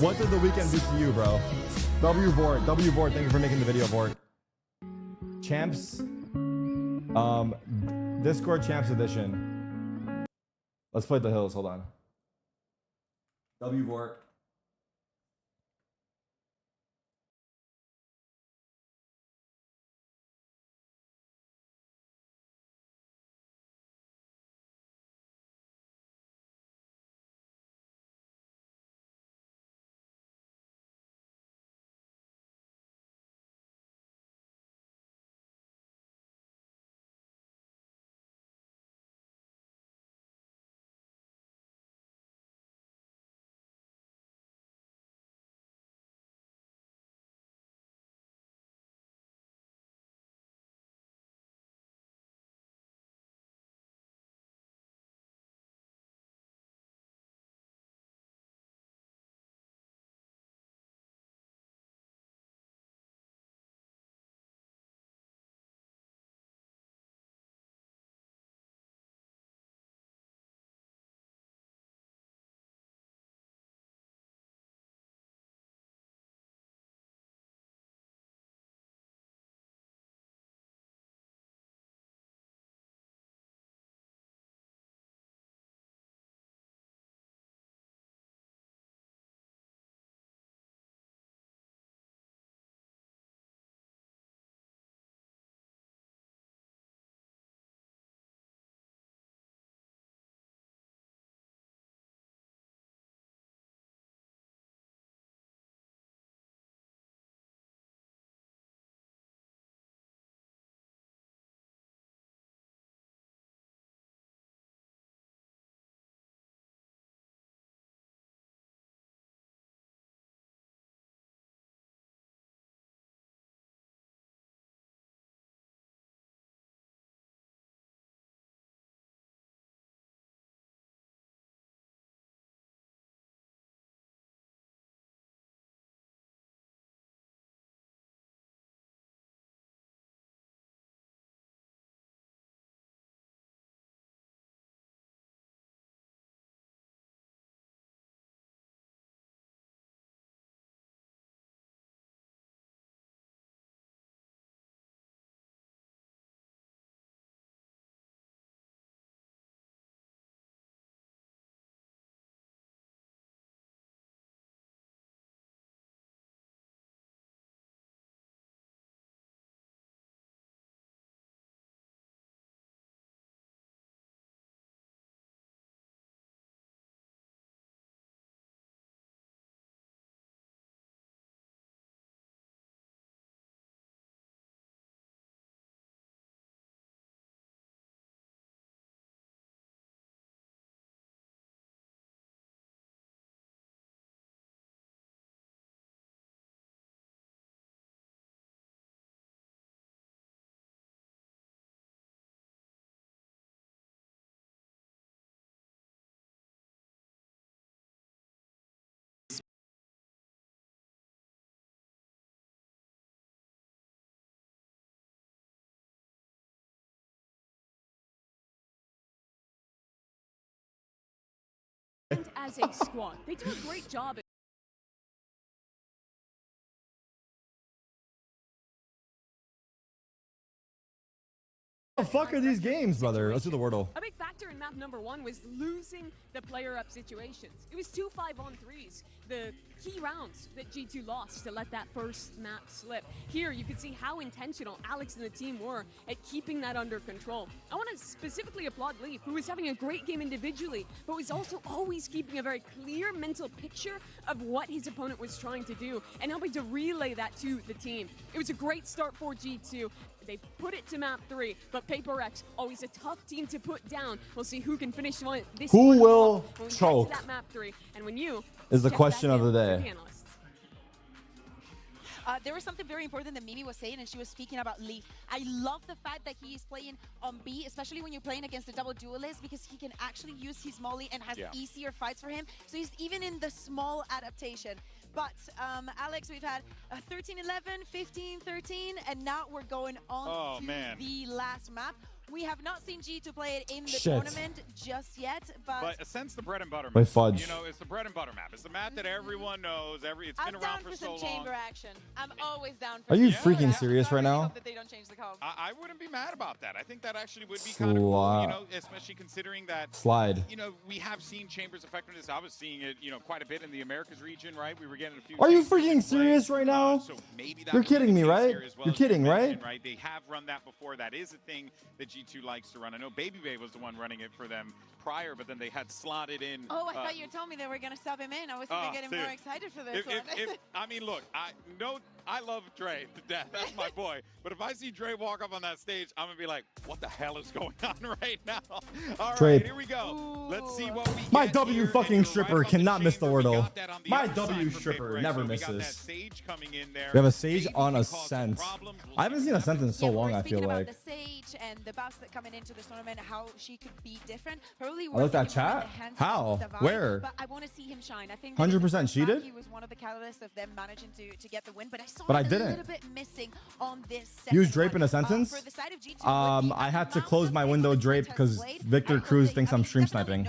What did the weekend do to you, bro? W-Vort, thank you for making the video, Vort. Champs. Discord Champs Edition. Let's play the hills, hold on. W-Vort. As a squad, they do a great job. What the fuck are these games, brother? Let's do the Wordle. A big factor in map number 1 was losing the player-up situations. It was 2 5-on-3s, the key rounds that G2 lost to let that first map slip. Here, you could see how intentional Alex and the team were at keeping that under control. I want to specifically applaud Leaf, who was having a great game individually, but was also always keeping a very clear mental picture of what his opponent was trying to do and helping to relay that to the team. It was a great start for G2. They put it to map 3, but Paper Rex, always a tough team to put down. We'll see who can finish this. Who will choke? That map 3, and when you is the question of the day. There was something very important that Mimi was saying, and she was speaking about Leaf. I love the fact that he is playing on B, especially when you're playing against the double duelist, because he can actually use his molly and has easier fights for him. So he's even in the small adaptation. But Alex, we've had 13-11, 15-13, and now we're going on to the last map. We have not seen G2 play it in the tournament just yet, but since the bread and butter map, my fudge. You know, it's the bread and butter map. It's the map that everyone knows. It's been around for so long. I'm down for some chamber action. I'm always down for. Are you freaking serious right now? That they don't change the code. I wouldn't be mad about that. I think that actually would be kind of cool, you know, especially considering that you know, we have seen chambers effectiveness. I was seeing it, you know, quite a bit in the Americas region, right? We were getting a few. Are you freaking serious right now? So maybe you're kidding me, right? You're kidding, right? Right? They have run that before. That is a thing that G2 likes to run. I know Baby Bay was the one running it for them prior, but then they had slotted in. Oh, I thought you told me they were going to sub him in. I was even getting more excited for this one. I mean, look, I love Dre to death. That's my boy. But if I see Dre walk up on that stage, I'm going to be like, what the hell is going on right now? All right, here we go. Ooh. Let's see what we My get W here. fucking stripper cannot miss the Wordle. My other W side from stripper Paper never X. So we got misses. that Sage coming in there. We have a Sage Maybe on he Ascent. caused problems. We'll I haven't seen Ascent in so long, I feel speaking like. about the Sage and the buffs that coming into the tournament, how she could be different. Probably I like that chat. How? Where? But I want to see him shine. I think 100% cheated. He was one of the catalysts of them managing to get the win, but I saw But I a didn't. little bit missing on this. Use drape in a sentence. For the side of G2, I had to close my window drape because Victor Cruz thinks I'm stream sniping.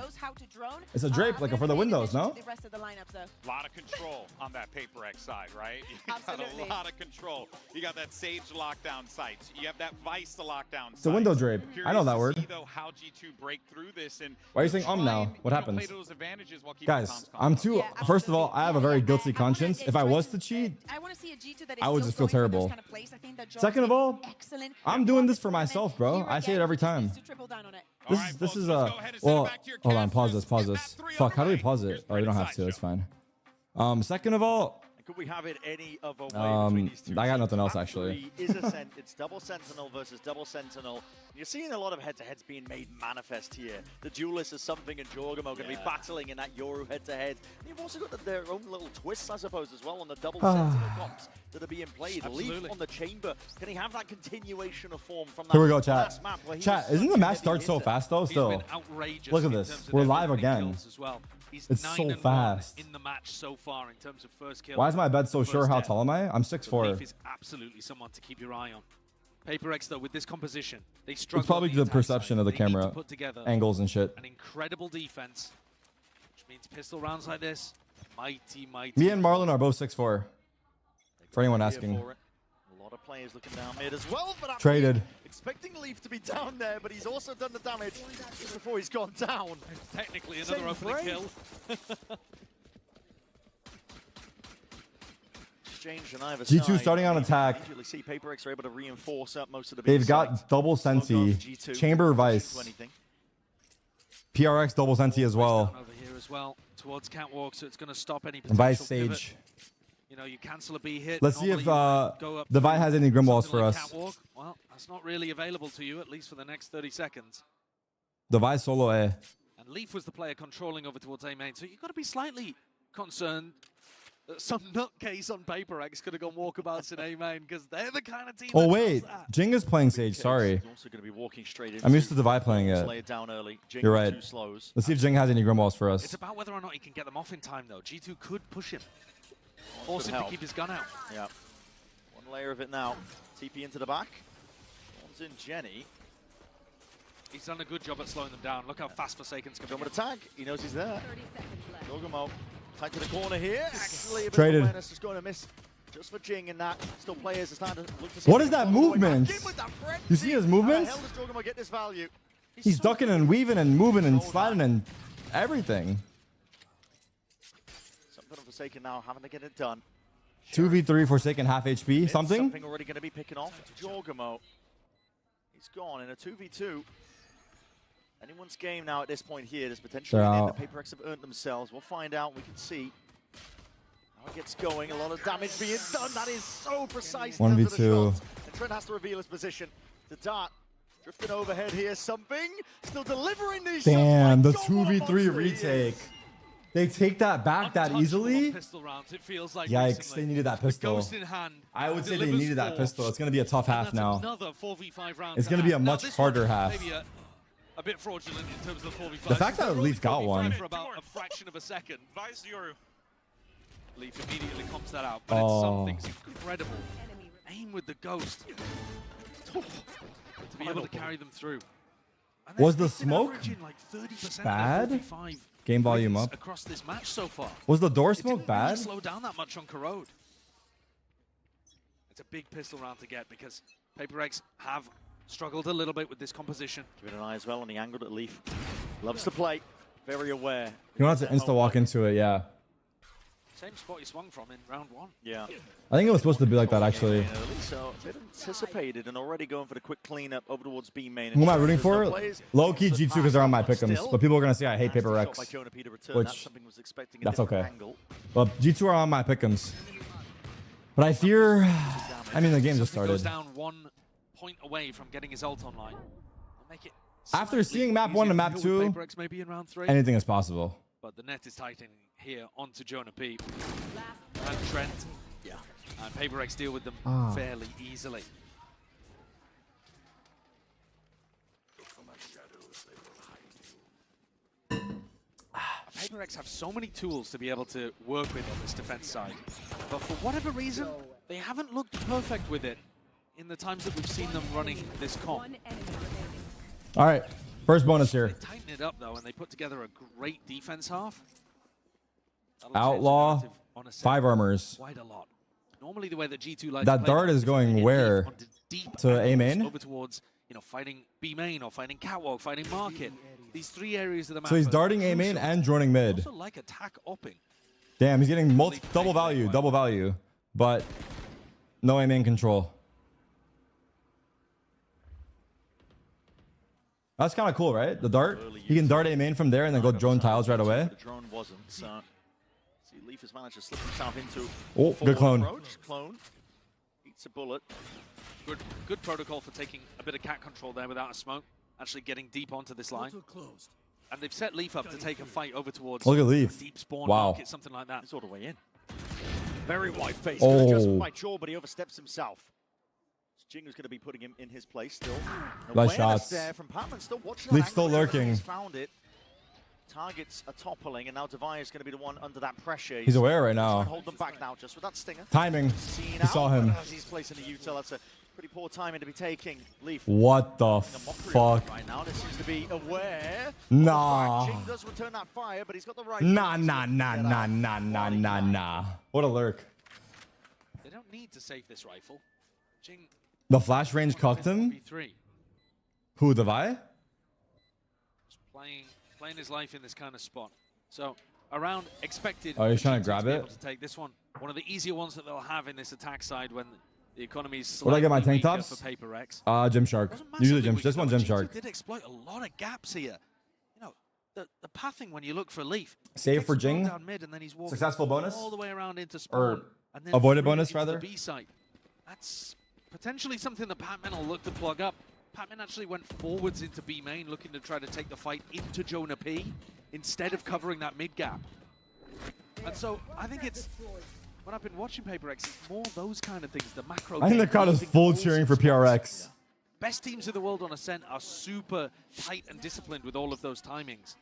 It's a drape like for the windows, no? The rest of the lineup, though. A lot of control on that Paper X side, right? You Absolutely. got a lot of control. You got that Sage lockdown sites. You have that Vice to lockdown. It's a window drape. I know that word. See, though, how G2 break through this and why are you saying now? What happens? Guys, I'm too. First of all, I have a very guilty conscience. If I was to cheat, I want to see a G2 that is I would just feel terrible. kind of place. I think that Second of all, I'm doing this for myself, bro. I say it every time. This is a well. Hold on, pause this. Fuck, how do we pause it? Oh, we don't have to. It's fine. Second of all, could we have it any other way between these two? I got nothing else actually. Is it's double Sentinel versus double Sentinel. You're seeing a lot of head-to-heads being made manifest here. The Duelist is something, and Jorgamo going to be battling in that Yoru head-to-head. And you've also got their own little twists, I suppose, as well on the double Sentinel comps that are being played. Leaf on the chamber. Can he have that continuation of form from that Here we go, last chat. map? Chat, isn't the match start so fast though? Still, look at this. We're live again. It's so fast. In the match so far in terms of first kill. Why is my bed so sure? How tall am I? I'm 6'4". Leaf is absolutely someone to keep your eye on. Paper X though, with this composition, they struggle. It's probably the perception of the camera angles and shit. An incredible defense, which means pistol rounds like this, mighty. Me and Marlon are both 6'4". For anyone asking. A lot of players looking down mid as well. But traded. Expecting Leaf to be down there, but he's also done the damage just before he's gone down. Technically another opening kill. G2 starting on attack. See Paper X are able to reinforce up most of the. They've got double Sensi, Chamber Vice, PRX double Sensi as well. Over here as well towards Catwalk, so it's going to stop any Vice pivot. Sage. You know, you cancel a B hit. Let's see if the Vi has any Grimwalls for us. Catwalk. Well, that's not really available to you, at least for the next 30 seconds. The Vi solo A. And Leaf was the player controlling over towards A main, so you've got to be slightly concerned that some nutcase on Paper X could have gone walkabouts in A main, because they're the kind of team. Oh wait, Jing is playing Sage. Sorry, I'm used to the Vi playing it. You're right. Let's see if Jing has any Grimwalls for us. It's about whether or not he can get them off in time, though. G2 could push him. Force him to keep his gun out. Yeah. One layer of it now. TP into the back. One's in Jenny. He's done a good job at slowing them down. Look how fast Forsaken's coming. Joggermo tag. He knows he's there. Joggermo tied to the corner here. Actually, a bit Traded. of awareness is going to miss just for Jing in that. Still players are starting to look to see. What is that movement? You see his movements? How the hell does Joggermo get this value? He's ducking and weaving and moving and sliding and everything. Something on Forsaken now, having to get it done. 2v3 Forsaken half HP. Something? Something already going to be picking off. Joggermo. He's gone in a 2v2. Anyone's game now at this point here. There's potentially the PaperX have earned themselves. We'll find out. We can see how it gets going. A lot of damage being done. That is so precise. 1v2. And Trent has to reveal his position. The dart drifting overhead here. Something still delivering these Damn, the shots. My God, 2v3 retake. They take that back that easily? Pistol rounds, it feels like Yikes, recently. they needed that pistol. Ghost in hand, I would say they needed that pistol. It's going to be a tough half now. Another 4v5 round It's going to be a much harder half. Maybe a bit fraudulent in terms of the 4v5. The fact that Leaf got one. For about a fraction of a second. Leaf immediately comps that out, but it's something's incredible. Aim with the Ghost. To be able to carry them through. Was the smoke like 30% bad? Game volume up. Across this match so far. Was the door smoke bad? Really slow down that much on Corrode. It's a big pistol round to get because PaperX have struggled a little bit with this composition. Give it an eye as well on the angle that Leaf loves to play. Very aware. You want to insta walk into it, yeah. Same spot he swung from in round one. Yeah. I think it was supposed to be like that, actually. So a bit anticipated and already going for the quick cleanup over towards B main. Who am I rooting for? Low-key G2 because they're on my pick'ems. But people are going to say I hate PaperX. Which, that's okay. But G2 are on my pick'ems. But I fear... I mean, the game just started. Goes down 1 point away from getting his ult online. Make it After seeing map 1 and map 2, maybe in round 3. anything is possible. But the net is tightening here onto Jonah P. And Trent. Yeah. And PaperX deal with them fairly easily. PaperX have so many tools to be able to work with on this defense side. But for whatever reason, they haven't looked perfect with it in the times that we've seen them running this comp. All right, first bonus here. They tighten it up though, and they put together a great defense half. Outlaw, 5 armors. Quite a lot. Normally the way that G2 likes that dart is going where? To A main? Over towards, you know, fighting B main or fighting catwalk, fighting market. These 3 areas of the map. So he's darting A main and joining mid. Also like attack opping. Damn, he's getting double value, but no A main control. That's kind of cool, right? The dart. He can dart A main from there and then go drone tiles right away. The drone wasn't. So Leaf has managed to slip himself into. Oh, good clone. Clone eats a bullet. Good protocol for taking a bit of cat control there without a smoke. Actually getting deep onto this line. And they've set Leaf up to take a fight over towards Look at Leaf. deep spawn Wow. market, something like that. He's all the way in. Very wide face. Oh. Just quite sure, but he oversteps himself. Jingo's going to be putting him in his place still. Nice shots. There from Patman, still watching Leaf still lurking. He's found it. Targets are toppling, and now Devi is going to be the one under that pressure. He's aware right now. Hold them back now, just with that stinger. Timing. He saw him. As he's placing the util, that's a pretty poor timing to be taking. Leaf. What the fuck? Right now, this seems to be aware. Nah. Jing does return that fire, but he's got the right. Nah. What a lurk. They don't need to save this rifle. Jing. The flash range cocked him? Who, Devi? Just playing his life in this kind of spot. So around expected. Oh, he's trying to grab it? Able to take this one of the easier ones that they'll have in this attack side when the economy is Where do I get my tank weaker tops? For PaperX. Gymshark. Usually this one Gymshark. Did exploit a lot of gaps here. You know, the pathing when you look for Leaf. Save for Jing. Down mid and then he's Successful bonus. all the way around into spawn. Or and then avoided bonus rather. B site. That's potentially something that Patman will look to plug up. Patman actually went forwards into B main, looking to try to take the fight into Jonah P instead of covering that mid gap. And so I think it's, when I've been watching PaperX, it's more those kind of things, the macro. I think the crowd is full cheering for PRX. Best teams in the world on Ascent are super tight and disciplined with all of those timings.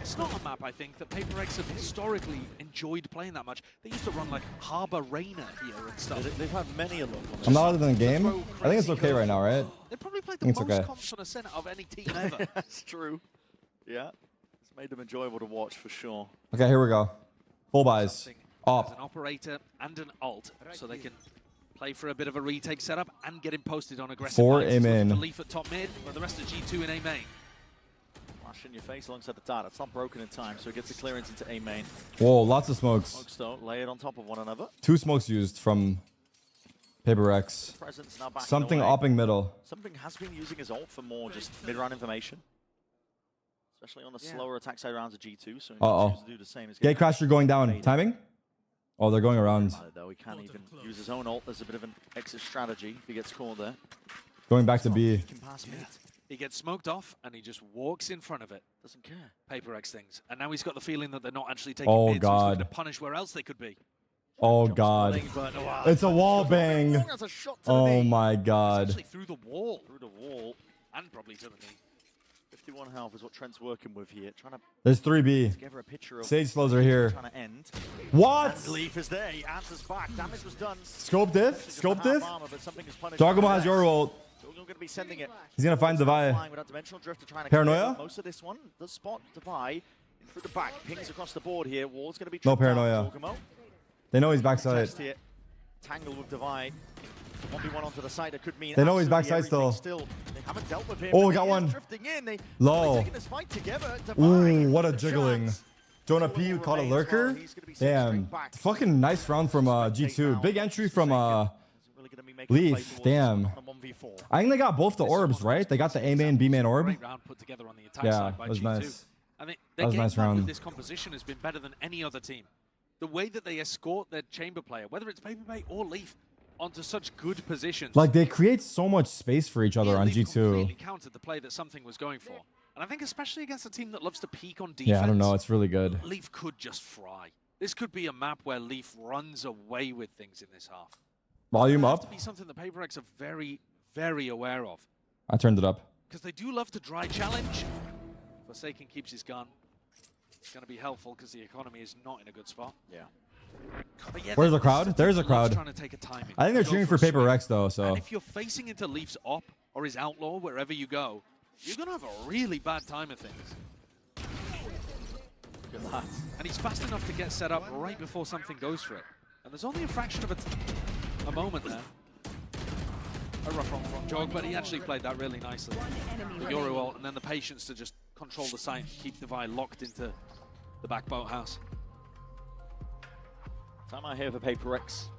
It's not a map, I think, that Paper X have historically enjoyed playing that much. They used to run like Harbor Rainer here and stuff. They've had many of them. I'm not other than the game. I think it's okay right now, right? They probably played the most comps on a center of any team ever. That's true. Yeah. It's made them enjoyable to watch for sure. Okay, here we go. Full buys. As an operator and an alt, so they can play for a bit of a retake setup and get him posted on aggressive 4 lines. A main. The Leaf at top mid, but the rest of G2 in A main. Flash in your face alongside the dart. It's not broken in time, so it gets a clearance into A main. Whoa, lots of smokes. Smokes though, layered on top of one another. 2 smokes used from Paper X. Presence now backing Something away. opping middle. Something has been using his ult for more just mid-round information. Especially on the slower attack side rounds of G2, so he chooses to do the same. Gate Crasher going down. Timing? Oh, they're going around. Though he can't even use his own ult as a bit of an exit strategy if he gets caught there. Going back to B. He can pass mid. He gets smoked off and he just walks in front of it. Doesn't care. Paper X things. And now he's got the feeling that they're not actually taking Oh, mid, so he's going to God. punish where else they could be. Oh, God. It's a wall bang. Oh, my God. Actually through the wall. Through the wall. And probably to the knee. 51 health is what Trent's working with here. Trying to There's 3B. together a picture of Sage slows are here. trying to end. What? And Leaf is there. He answers back. Damage was done. Scope diff? Scope diff? Dogamo Dogamo has your ult. Going to be sending it. He's going to find Devi. Dimensional drift to try and Paranoia? most of this one does spot Devi through the back. Pings across the board here. Wall's going to be No tripped out. paranoia. Dogamo. They know he's backside. Test here. Tangle with Devi. 1v1 onto the side. That could mean They know he's absolutely backside everything still. They haven't dealt with him. Oh, but we got he is one. drifting in. They're Low. taking this fight together. Devi, Ooh, what a the jiggling. chance. Jonah P caught a lurker. Damn. Fucking nice round from G2. Big entry from Leaf. Damn. I think they got both the orbs, right? They got the A main, B main orb. Great round put together on the attack Yeah, side by that was G2. nice. I mean, That was a nice game plan with round. this composition has been better than any other team. The way that they escort their chamber player, whether it's Paperbait or Leaf, onto such good positions. Like, they create so much space for each other on Leaf G2. completely countered the play that something was going for. And I think especially against a team that loves to peak on defense. Yeah, I don't know. It's really good. Leaf could just fry. This could be a map where Leaf runs away with things in this half. Volume It has to up. be something that Paper X are very, very aware of. I turned it up. Because they do love to dry challenge. Forsaken keeps his gun. It's going to be helpful because the economy is not in a good spot. Yeah. But yeah, Where's the this crowd? is There's a team that loves crowd. trying to take a timing. I think they're Go cheering for a for Paper swing. X, though, so. And if you're facing into Leaf's op or his outlaw, wherever you go, you're going to have a really bad time of things. Look at that. And he's fast enough to get set up right before something goes for it. And there's only a fraction of a moment there. A rough wrong jog, but he actually played that really nicely. The Yoru ult, and then the patience to just control the site and keep Devi locked into the back boathouse. Time out here for Paper X.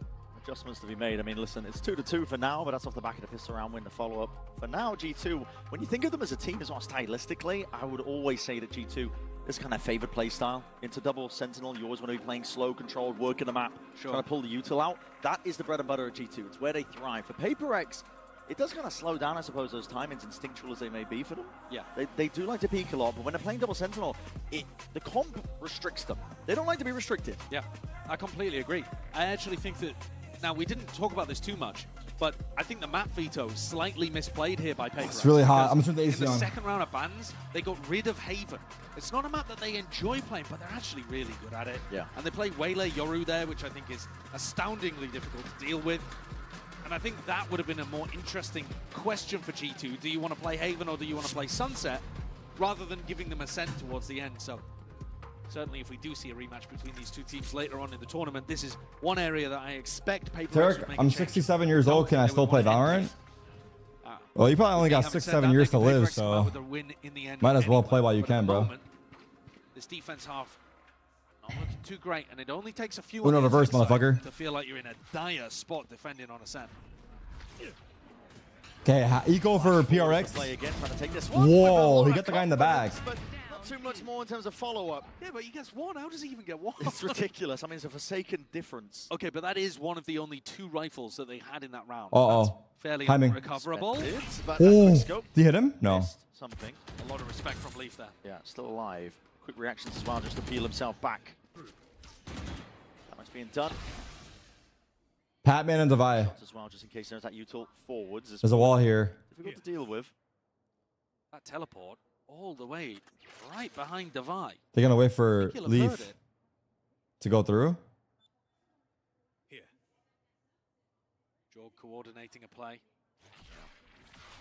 Adjustments to be made. I mean, listen, it's 2-2 for now, but that's off the back of the pistol round win, the follow-up. For now, G2, when you think of them as a team as well stylistically, I would always say that G2 is kind of favored play style. Into double Sentinel, you always want to be playing slow, controlled, working the map, trying to pull the util out. That is the bread and butter of G2. It's where they thrive. For Paper X, it does kind of slow down, I suppose, those timings, instinctual as they may be for them. Yeah. They do like to peek a lot, but when they're playing double Sentinel, the comp restricts them. They don't like to be restricted. Yeah, I completely agree. I actually think that, now we didn't talk about this too much, but I think the map veto is slightly misplayed here by Paper X. It's really hot. I'm because turning the AC in the on. second round of bans, they got rid of Haven. It's not a map that they enjoy playing, but they're actually really good at it. Yeah. And they play Waylay Yoru there, which I think is astoundingly difficult to deal with. And I think that would have been a more interesting question for G2. Do you want to play Haven or do you want to play Sunset? Rather than giving them Ascent towards the end. So certainly if we do see a rematch between these two teams later on in the tournament, this is one area that I expect Paper X Tarek, would make a I'm change. 67 years old. Can I still play Valorant? Well, you probably only got 6-7 years to live, so might as well play while you can, bro. This defense half not looking too great, and it only takes a few Uno reverse, motherfucker. to feel like you're in a dire spot defending on Ascent. Okay, eco for PRX. Play again, trying to take this one. Whoa, he got the guy in the back. But not too much more in terms of follow-up. Yeah, but he gets one. How does he even get one? It's ridiculous. I mean, it's a Forsaken difference. Okay, but that is one of the only 2 rifles that they had in that round. Uh-oh. Fairly Timing. recoverable. Oh, did he hit him? No. Something. A lot of respect from Leaf there. Yeah, still alive. Quick reactions as well, just to peel himself back. Damage being done. Patman and Devi. As well, just in case there's that util forwards. There's a wall here. Difficult to deal with. That teleport all the way right behind Devi. They're gonna wait for Leaf to go through. Here. Jorg coordinating a play.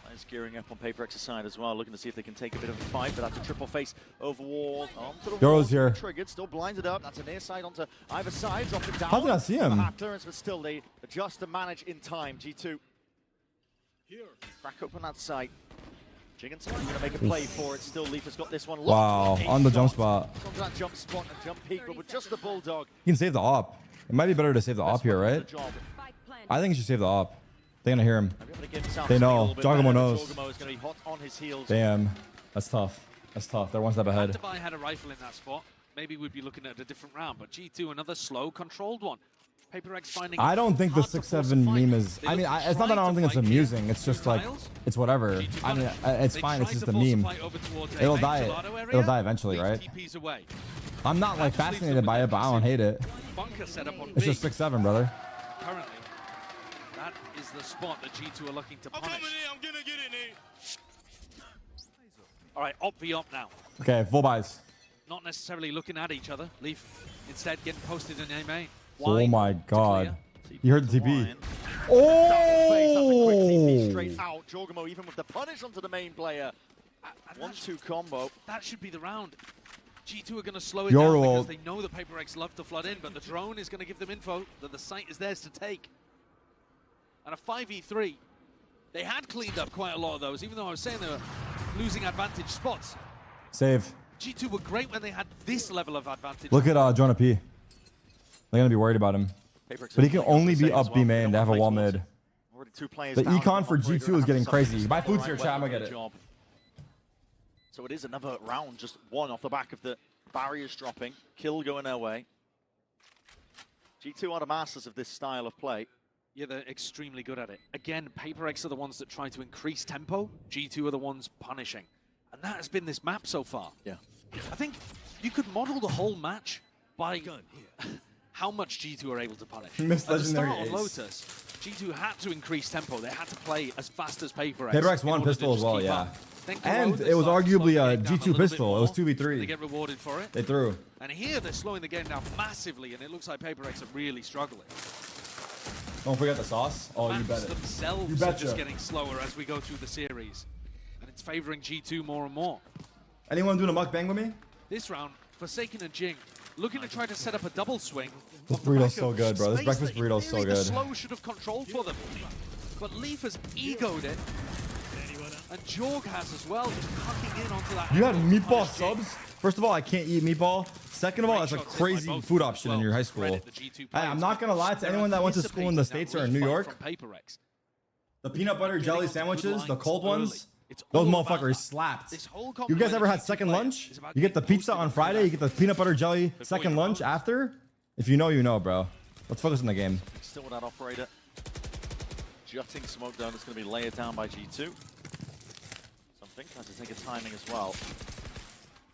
Players gearing up on PaperX's side as well, looking to see if they can take a bit of a fight, but that's a triple face over wall. Onto the wall. here. Triggered, still blinded up. That's a near side onto either side, dropping down. How did I see him? Clearance, but still they adjust to manage in time. G2. Crack open that side. Jiggins going to make a play for it. Still, Leaf has got this one. Wow, on the jump spot. Onto that jump spot and jump peak, but with just the Bulldog. You can save the op. It might be better to save the op here, right? I think you should save the op. They're gonna hear him. They know. Jogamo knows. Damn. That's tough. That's tough. They're one step ahead. If I had a rifle in that spot, maybe we'd be looking at a different round. But G2, another slow, controlled one. PaperX finding. I don't think the 6-7 meme is. I mean, it's not that I don't think it's amusing. It's just like, it's whatever. I mean, it's fine. It's just a meme. It'll die. It'll die eventually, right? I'm not like fascinated by it, but I don't hate it. It's just 6-7, brother. Currently, that is the spot that G2 are looking to punish. I'm gonna get it, Nate. All right, op v op now. Okay, full buys. Not necessarily looking at each other. Leaf instead getting posted in A main. Oh my god. You heard the TP. Oh! Straight out. Jogamo even with the punish onto the main player. 1-2 combo. That should be the round. G2 are going to slow it down because they know the PaperX love to flood in, but the drone is going to give them info that the site is theirs to take. And a 5v3. They had cleaned up quite a lot of those, even though I was saying they were losing advantage spots. Save. G2 were great when they had this level of advantage. Look at Jonah P. They're going to be worried about him. But he can only be up B main. They have a wall mid. The econ for G2 is getting crazy. Buy foods here, chat. I'm going to get it. So it is another round, just one off the back of the barriers dropping. Kill going their way. G2 are the masters of this style of play. Yeah, they're extremely good at it. Again, PaperX are the ones that try to increase tempo. G2 are the ones punishing. And that has been this map so far. Yeah. I think you could model the whole match by how much G2 are able to punish. At the start of Lotus, G2 had to increase tempo. They had to play as fast as PaperX. PaperX won pistol as well, yeah. And it was arguably a G2 pistol. It was 2v3. They get rewarded for it. They threw. And here they're slowing the game down massively, and it looks like PaperX are really struggling. Don't forget the sauce. Oh, you bet it. Themselves are just getting slower as we go through the series. And it's favoring G2 more and more. Anyone doing a mukbang with me? This round, Forsaken and Jing looking to try to set up a double swing. This burrito's so good, bro. This breakfast burrito's so good. The slow should have controlled for them. But Leaf has egoed it. And Jorg has as well, just tucking in onto that. You had meatball subs? First of all, I can't eat meatball. Second of all, that's a crazy food option in your high school. Hey, I'm not going to lie to anyone that went to school in the States or in New York. The peanut butter jelly sandwiches, the cold ones, those motherfuckers slapped. You guys ever had second lunch? You get the pizza on Friday, you get the peanut butter jelly second lunch after? If you know, you know, bro. Let's focus on the game. Still with that operator. Jutting smoke down. It's going to be layered down by G2. Something tries to take a timing as well.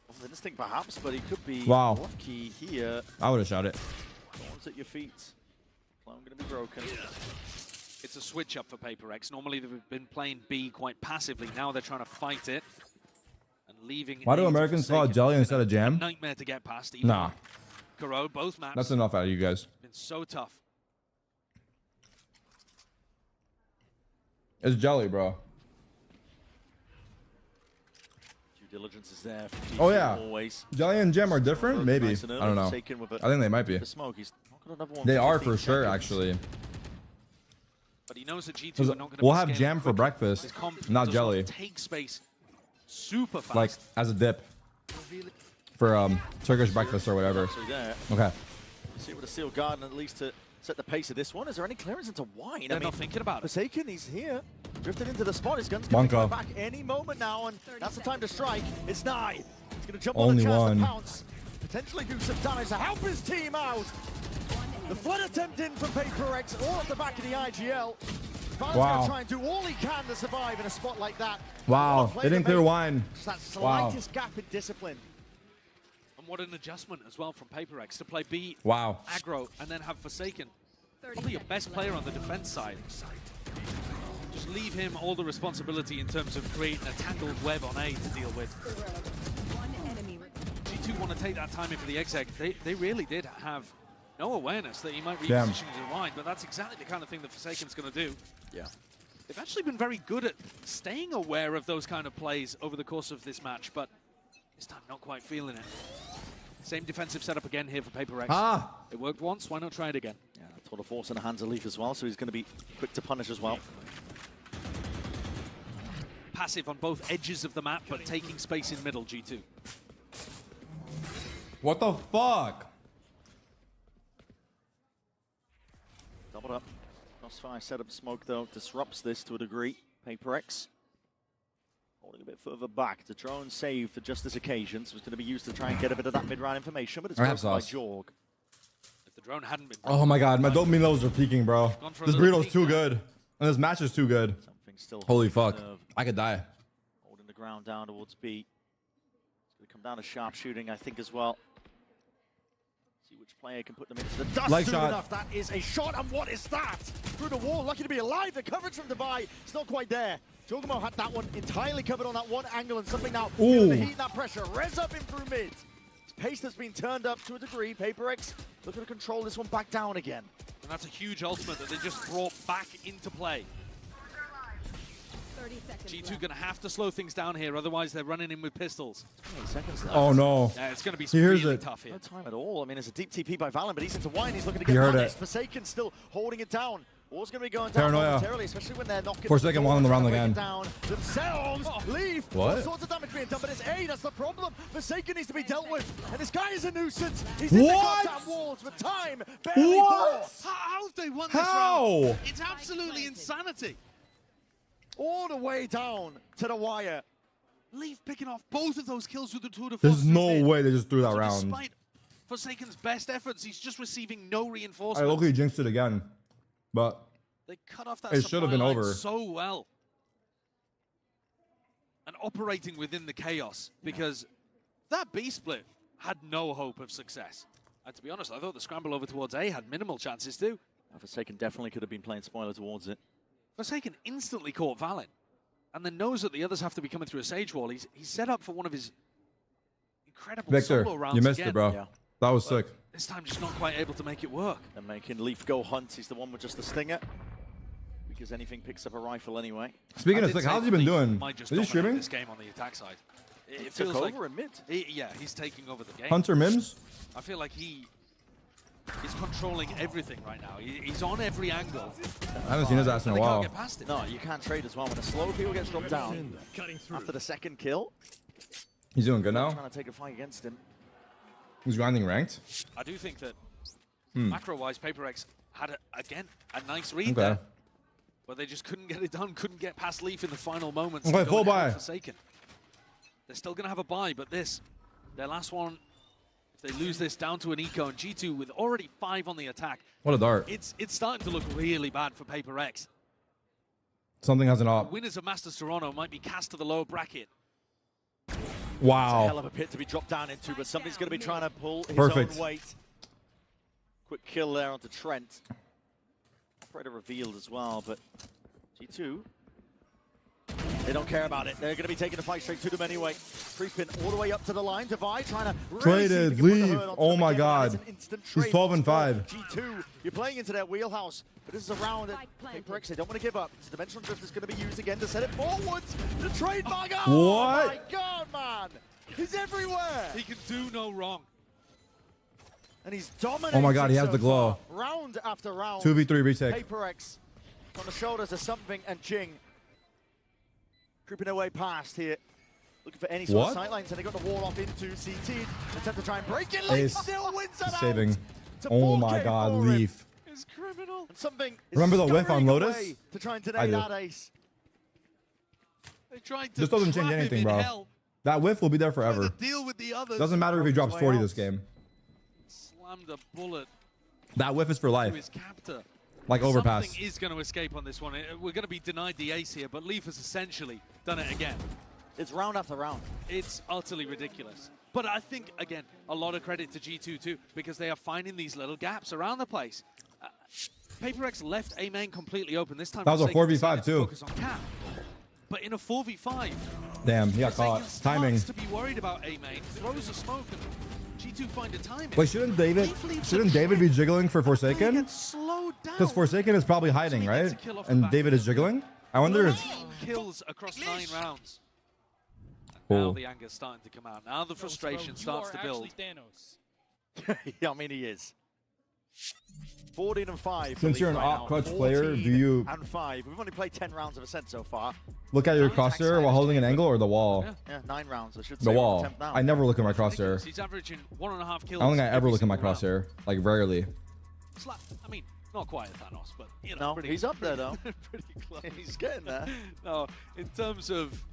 Wasn't instinct perhaps, but he could be lucky here. I would have shot it. Thorns at your feet. Clone going to be broken. It's a switch up for PaperX. Normally they've been playing B quite passively. Now they're trying to fight it and leaving. Why do Americans call it jelly instead of jam? Nightmare to get past. Nah. Kuro, both maps. That's enough out of you guys. Been so tough. It's jelly, bro. Due diligence is there. Oh yeah. Always. Jelly and jam are different, maybe. I don't know. I think they might be. They are for sure, actually. But he knows that G2 are not going to we'll have jam for breakfast, not jelly. Take space super fast. Like as a dip for Turkish breakfast or whatever. Okay. See with a Steel Garden at least to set the pace of this one. Is there any clearance into Wine? They're not thinking about it. Forsaken, he's here. Drifted into the spot. His gun's going to come back any moment now, and that's the time to strike. It's Nye. He's going to jump on the chance to pounce. Potentially do some damage to help his team out. The flood attempt in from PaperX, all at the back of the IGL. Van's going to try and do all he can to survive in a spot like that. Wow, they didn't clear Wine. Just that slightest gap in discipline. And what an adjustment as well from PaperX to play B, aggro, and then have Forsaken. Probably your best player on the defense side. Just leave him all the responsibility in terms of creating a tangled web on A to deal with. G2 want to take that time in for the exec. They really did have no awareness that he might reposition his rewind, but that's exactly the kind of thing that Forsaken's going to do. Yeah. They've actually been very good at staying aware of those kind of plays over the course of this match, but this time not quite feeling it. Same defensive setup again here for Paper X. It worked once, why not try it again? Yeah, total force in the hands of Leaf as well, so he's going to be quick to punish as well. Passive on both edges of the map, but taking space in middle, G2. What the fuck? Doubled up. Crossfire setup smoke, though, disrupts this to a degree. Paper X holding a bit further back. The drone save for just this occasion, so it's going to be used to try and get a bit of that mid-round information, but it's broken by Jorg. If the drone hadn't been... Oh my god, my dopamine levels are peaking, bro. This burrito's too good. And this match is too good. Holy fuck. I could die. Holding the ground down towards B. It's going to come down to sharpshooting, I think, as well. See which player can put them into the dust soon enough. That is a shot, and what is that? Through the wall, lucky to be alive. The coverage from Devi, it's not quite there. Jogamo had that one entirely covered on that one angle, and something now feeling the heat and that pressure. Res up in through mid. His pace has been turned up to a degree. Paper X looking to control this one back down again. And that's a huge ultimate that they just brought back into play. G2 going to have to slow things down here, otherwise they're running in with pistols. 20 seconds left. Oh no. Yeah, it's going to be really tough here. No time at all. I mean, it's a deep TP by Valorant, but he's into wine. He's looking to get punished. Forsaken still holding it down. Wall's going to be going down momentarily, especially when they're knocking. Forsaken one on the round again. Down themselves. Leave. What? All sorts of damage being done, but it's A. That's the problem. Forsaken needs to be dealt with, and this guy is a nuisance. He's in the goddamn walls, but time barely bought. How have they won this round? It's absolutely insanity. All the way down to the wire. Leaf picking off both of those kills with the tour de force. There's no way they just threw that round. Despite Forsaken's best efforts, he's just receiving no I reinforcement. locally jinxed it again, but they cut off that it should have been over so well. And operating within the chaos, because that B split had no hope of success. And to be honest, I thought the scramble over towards A had minimal chances too. Forsaken definitely could have been playing spoiler towards it. Forsaken instantly caught Valen, and then knows that the others have to be coming through a Sage wall. He's set up for one of his incredible solo rounds. You missed again. it, bro. Yeah. That was sick. This time just not quite able to make it work. And making Leaf go hunt. He's the one with just the stinger. Because anything picks up a rifle anyway. Speaking of sick, how's he been doing? Is he streaming? This game on the attack side. It feels like over in mid. Yeah, he's taking over the game. Hunter Mims? I feel like he is controlling everything right now. He's on every angle. I haven't seen his ass in a while. Can't get past it. No, you can't trade as well. When a slow kill gets dropped down after the second kill. He's doing good now. Trying to take a fight against him. He's grinding ranked. I do think that macro-wise, Paper X had, again, a nice read there. But they just couldn't get it done, couldn't get past Leaf in the final moments. Okay, full buy. Forsaken. They're still going to have a buy, but their last one, if they lose this down to an eco, and G2 with already 5 on the attack. What a dart. It's starting to look really bad for Paper X. Something has an op. Winners of Masters Toronto might be cast to the lower bracket. Wow. It's a hell of a pit to be dropped down into, but somebody's going to be trying to pull his own weight. Quick kill there onto Trent. Operator revealed as well, but G2, they don't care about it. They're going to be taking the fight straight to them anyway. Creeping all the way up to the line. Devi trying to traded, leave. Oh my god. He's 12 and 5. G2, you're playing into their wheelhouse, but this is a round that Paper X, they don't want to give up. This dimensional drift is going to be used again to set it forwards. The trademark. Oh my god, man. He's everywhere. He can do no wrong. And he's dominating. Oh my god, he has the glow. Round after round. 2v3 retake. Paper X on the shoulders of something, and Jing creeping away past here. Looking for any sort of sightlines, and they got the wall off into CT. Attempt to try and break it. Leaf still wins that saving. Oh my god, Leaf. It's criminal. And something remember the whiff on Lotus? To try and deny that ace. They tried to this doesn't change anything, bro. Hell. That whiff will be there forever. Deal with the others. Doesn't matter if he drops 40 this game. Slammed a bullet. That whiff is for life. To his captor. Like overpass. Something is going to escape on this one. We're going to be denied the ace here, but Leaf has essentially done it again. It's round after round. It's utterly ridiculous. But I think, again, a lot of credit to G2 too, because they are finding these little gaps around the place. PaperX left A main completely open this time. That was a Forsaken 4v5 too. Focus on Cap. But in a 4v5, Damn, he got caught. Timing. to be worried about A main, throws a smoke, and G2 find a timing. Wait, shouldn't David be jiggling for Forsaken? Because Forsaken is probably hiding, right? And David is jiggling. I wonder if kills across 9 rounds. Cool. Now the anger's starting to come out. Now the frustration starts to build. Yeah, I mean he is. 14 and 5. Since you're an op clutch player, do you and 5? We've only played 10 rounds of Ascent so far. look at your crosshair while holding an angle or the wall? Yeah, 9 rounds. I should say. The wall. I never look at my crosshair. He's averaging 1.5 kills. I don't think I ever look at my crosshair. Like rarely. I mean, not quite a Thanos, but you No, know, he's up there though. Pretty close. He's getting there. No, in terms of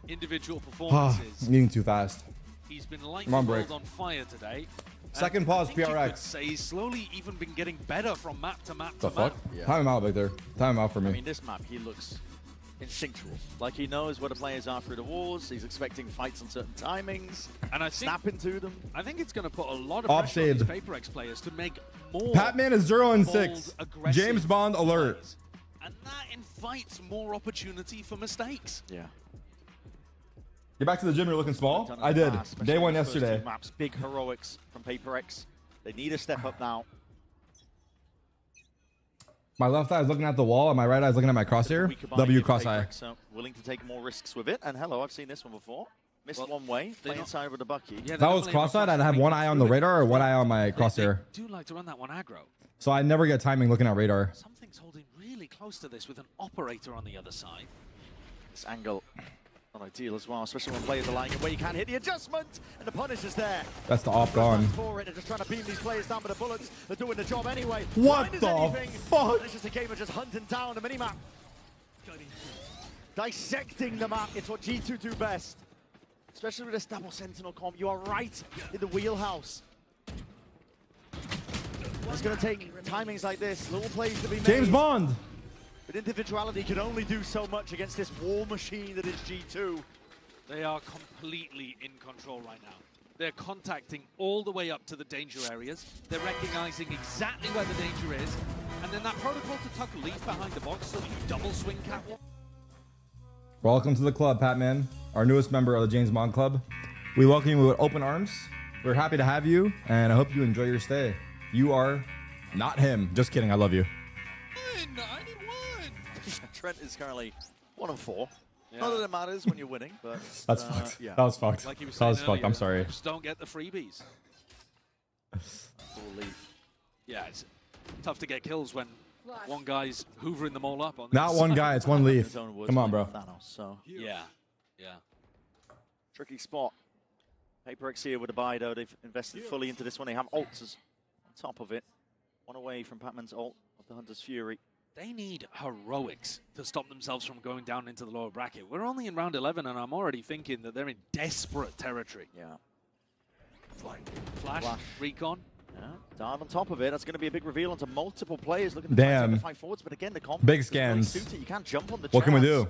individual performances, Moving too fast. he's been lighting Come on, the break. world on fire today. Second And pause, I think you PRX. could say he's slowly even been getting better from map to map The to fuck? map. Yeah. Time him out, Victor. Time him out for I me. mean, this map, he looks instinctual. Like he knows where the players are through the walls. He's expecting fights on certain timings. And I think, snapping to them. I think it's going to put a lot of Off pressure on these saved. PaperX players to make more. Patman is 0 and bold, 6. aggressive James Bond alert. plays. And that invites more opportunity for mistakes. Yeah. Get back to the gym. You're looking small. I did. Day one yesterday. Maps, big heroics from PaperX. They need a step up now. My left eye is looking at the wall, and my right eye is looking at my crosshair. W cross eye. So willing to take more risks with it. And hello, I've seen this one before. Missed one way. Play inside with the Bucky. If that was cross-eyed, I'd have one eye on the radar or one eye on my crosshair. Do like to run that one aggro. So I never get timing looking at radar. Something's holding really close to this with an operator on the other side. This angle not ideal as well, especially when players are lying away. You can't hit the adjustment, and the punish is there. That's the op gone. For it, they're just trying to beam these players down with the bullets. They're doing the job anyway. What the fuck? It's just a game of just hunting down the minimap. Dissecting the map. It's what G2 do best. Especially with this double sentinel comp. You are right in the wheelhouse. It's going to take timings like this, little plays to be made. James Bond. But individuality can only do so much against this war machine that is G2. They are completely in control right now. They're contacting all the way up to the danger areas. They're recognizing exactly where the danger is. And then that protocol to tuck Leaf behind the box so that you double swing catwalk. Welcome to the club, Patman, our newest member of the James Bond Club. We welcome you with open arms. We're happy to have you, and I hope you enjoy your stay. You are not him. Just kidding. I love you. Trent is currently 1 and 4. Yeah. Not that it matters when you're winning, but that's fucked. Yeah. That was fucked. Like he was that was earlier, fucked. I'm sorry. Just don't get the freebies. Yeah, it's tough to get kills when one guy's hoovering them all up. On Not one guy. It's one leaf. Come on, bro. Thanos, so yeah. Tricky spot. PaperX here with a buy though. They've invested fully into this one. They have ults on top of it. One away from Patman's ult of the Hunter's Fury. They need heroics to stop themselves from going down into the lower bracket. We're only in round 11, and I'm already thinking that they're in desperate territory. Yeah. Flash. Recon. Yeah. Dart on top of it. That's going to be a big reveal onto multiple players looking to Damn. fight forwards. But again, the comp Big is really scans. suited. You can't jump on the What can we chance. do?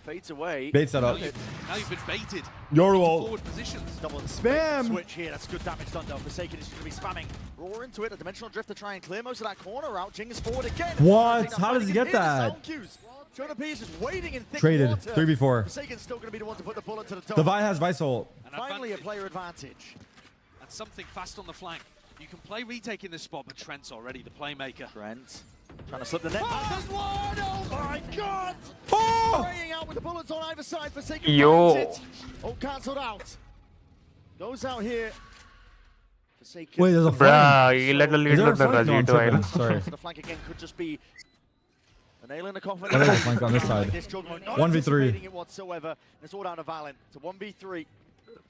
Fades away. Bait setup. Now you've been baited. Your ult. Forward positions. Double Spam. Switch here. That's good damage done though. Forsaken is going to be spamming. Roar into it. A dimensional drift to try and clear most of that corner out. Jing is forward again. What? How does he get that? Jonah P is just waiting in thick Traded. water. 3v4. Forsaken's still going to be the one to put the bullet to the top. Divide has Vice ult. Finally a player advantage. And something fast on the flank. You can play retake in this spot, but Trent's already the playmaker. Trent trying to slip the net. There's one! Oh my god! Spraying out with the bullets on either side. Forsaken finds it. Oh, cancelled out. Goes out here. Forsaken. Wait, there's a flank. Is there a flank? No, I'm tripping. Sorry. The flank again could just be a nail in the coffin. There's a flank on this side. 1v3. It whatsoever. It's all down to Valorant. It's a 1v3.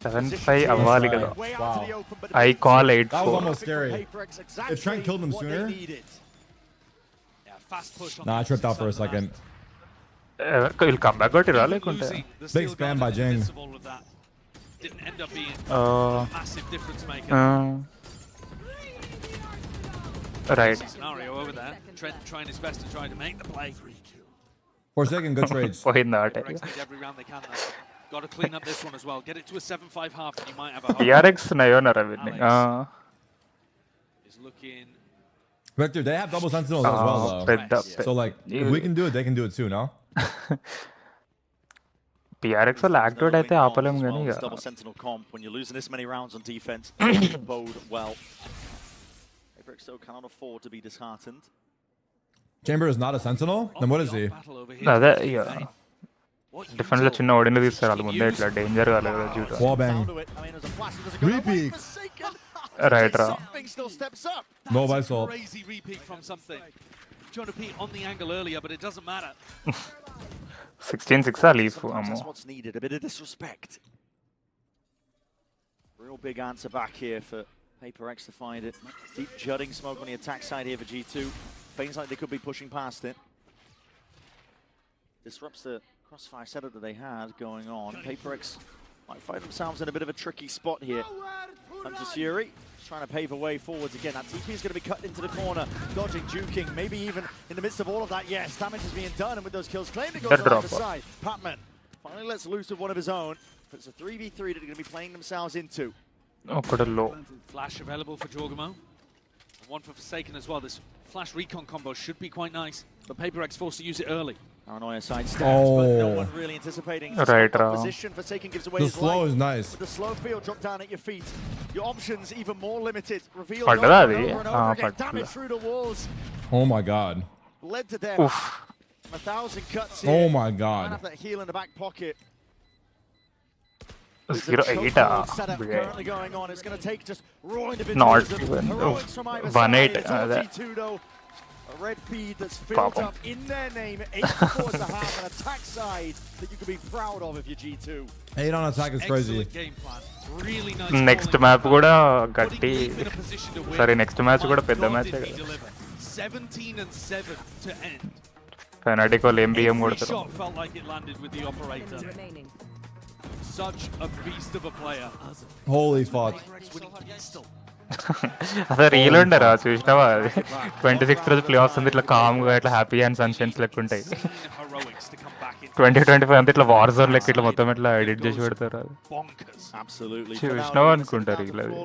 7-5 అవ్వాలి కదా. Wow. I call 8-4. That was almost scary. If Trent killed him sooner. Nah, I tripped out for a second. Will come back కొట్టిరా లేకుంటే. Big spam by Jing. Didn't end up being a massive difference maker. Right. Scenario over there. Trent trying his best to try to make the play. Forsaken, good trades. పోయింది ఆట. Every round they can. Got to clean up this one as well. Get it to a 7-5 half, and you might have a. TRX నయోనర్ అవన్నీ. Is looking. Victor, they have double sentinels as well, though. So, like, if we can do it, they can do it too, no? PRX will activate అయితే ఆపలేం కానీ double sentinel comp when you're losing this many rounds on defense bode well. PaperX though cannot afford to be disheartened. Chamber is not a sentinel? Then what is he? అదే defence లో చిన్న ఓడిని తీస్తారు అది ముందే ఇట్లా danger కాలేదు చూడ Wall bang. Repeat. Right రా No by soul. Crazy repeat from something. Trying to peek on the angle earlier, but it doesn't matter. 16-6 leaf. That's what's needed. A bit of disrespect. Real big answer back here for PaperX to find it. Deep jutting smoke on the attack side here for G2. Feels like they could be pushing past it. Disrupts the crossfire setup that they had going on. PaperX might find themselves in a bit of a tricky spot here. Hunter's Fury trying to pave a way forwards again. That TP is going to be cut into the corner, dodging, juking, maybe even in the midst of all of that. Yes, damage is being done, and with those kills claimed, it goes to the side. Patman finally lets loose of one of his own. But it's a 3v3 that they're going to be playing themselves into. Low. Flash available for Jorgamo. And one for Forsaken as well. This flash recon combo should be quite nice, but PaperX forced to use it early. Paranoia side steps, but no one really anticipating. Right, position. Forsaken gives away the his slow life. is nice. With the slow field drop down at your feet. Your options even more limited. Revealed Padda over and over again. Damage through the walls. Oh my god. Led to death. Oof. 1,000 cuts here. Oh my god. Have that heal in the back pocket. 0-8 currently going on. It's going to take just raw Not individualism. even. Heroics from either 1-8. side. It's all G2 though. A red feed that's built up in their name. 8 towards the half, an attack side that you could be proud of if you're G2. 8 on attack is crazy. Really nice next map కూడా గట్టి సరే next match కూడా పెద్ద match 17-7 to end. Fanatic వాళ్ళు MBM కొడతారు Shot felt like it landed with the operator. Such a beast of a player. Holy fuck. అసలు reel ఉండరా చూసినావా అది 26th రోజు ప్లే ఆఫ్స్ ఉంది ఇట్లా కామ్గా ఇట్లా హ్యాపీ అండ్ సన్షైన్స్ లెక్క ఉంటాయి 2025 అంతా ఇట్లా వార్ జోన్ లెక్క ఇట్లా మొత్తం ఇట్లా ఎడిట్ చేసి పెడతారు అది చూసినావా అనుకుంటారు రీల్ అది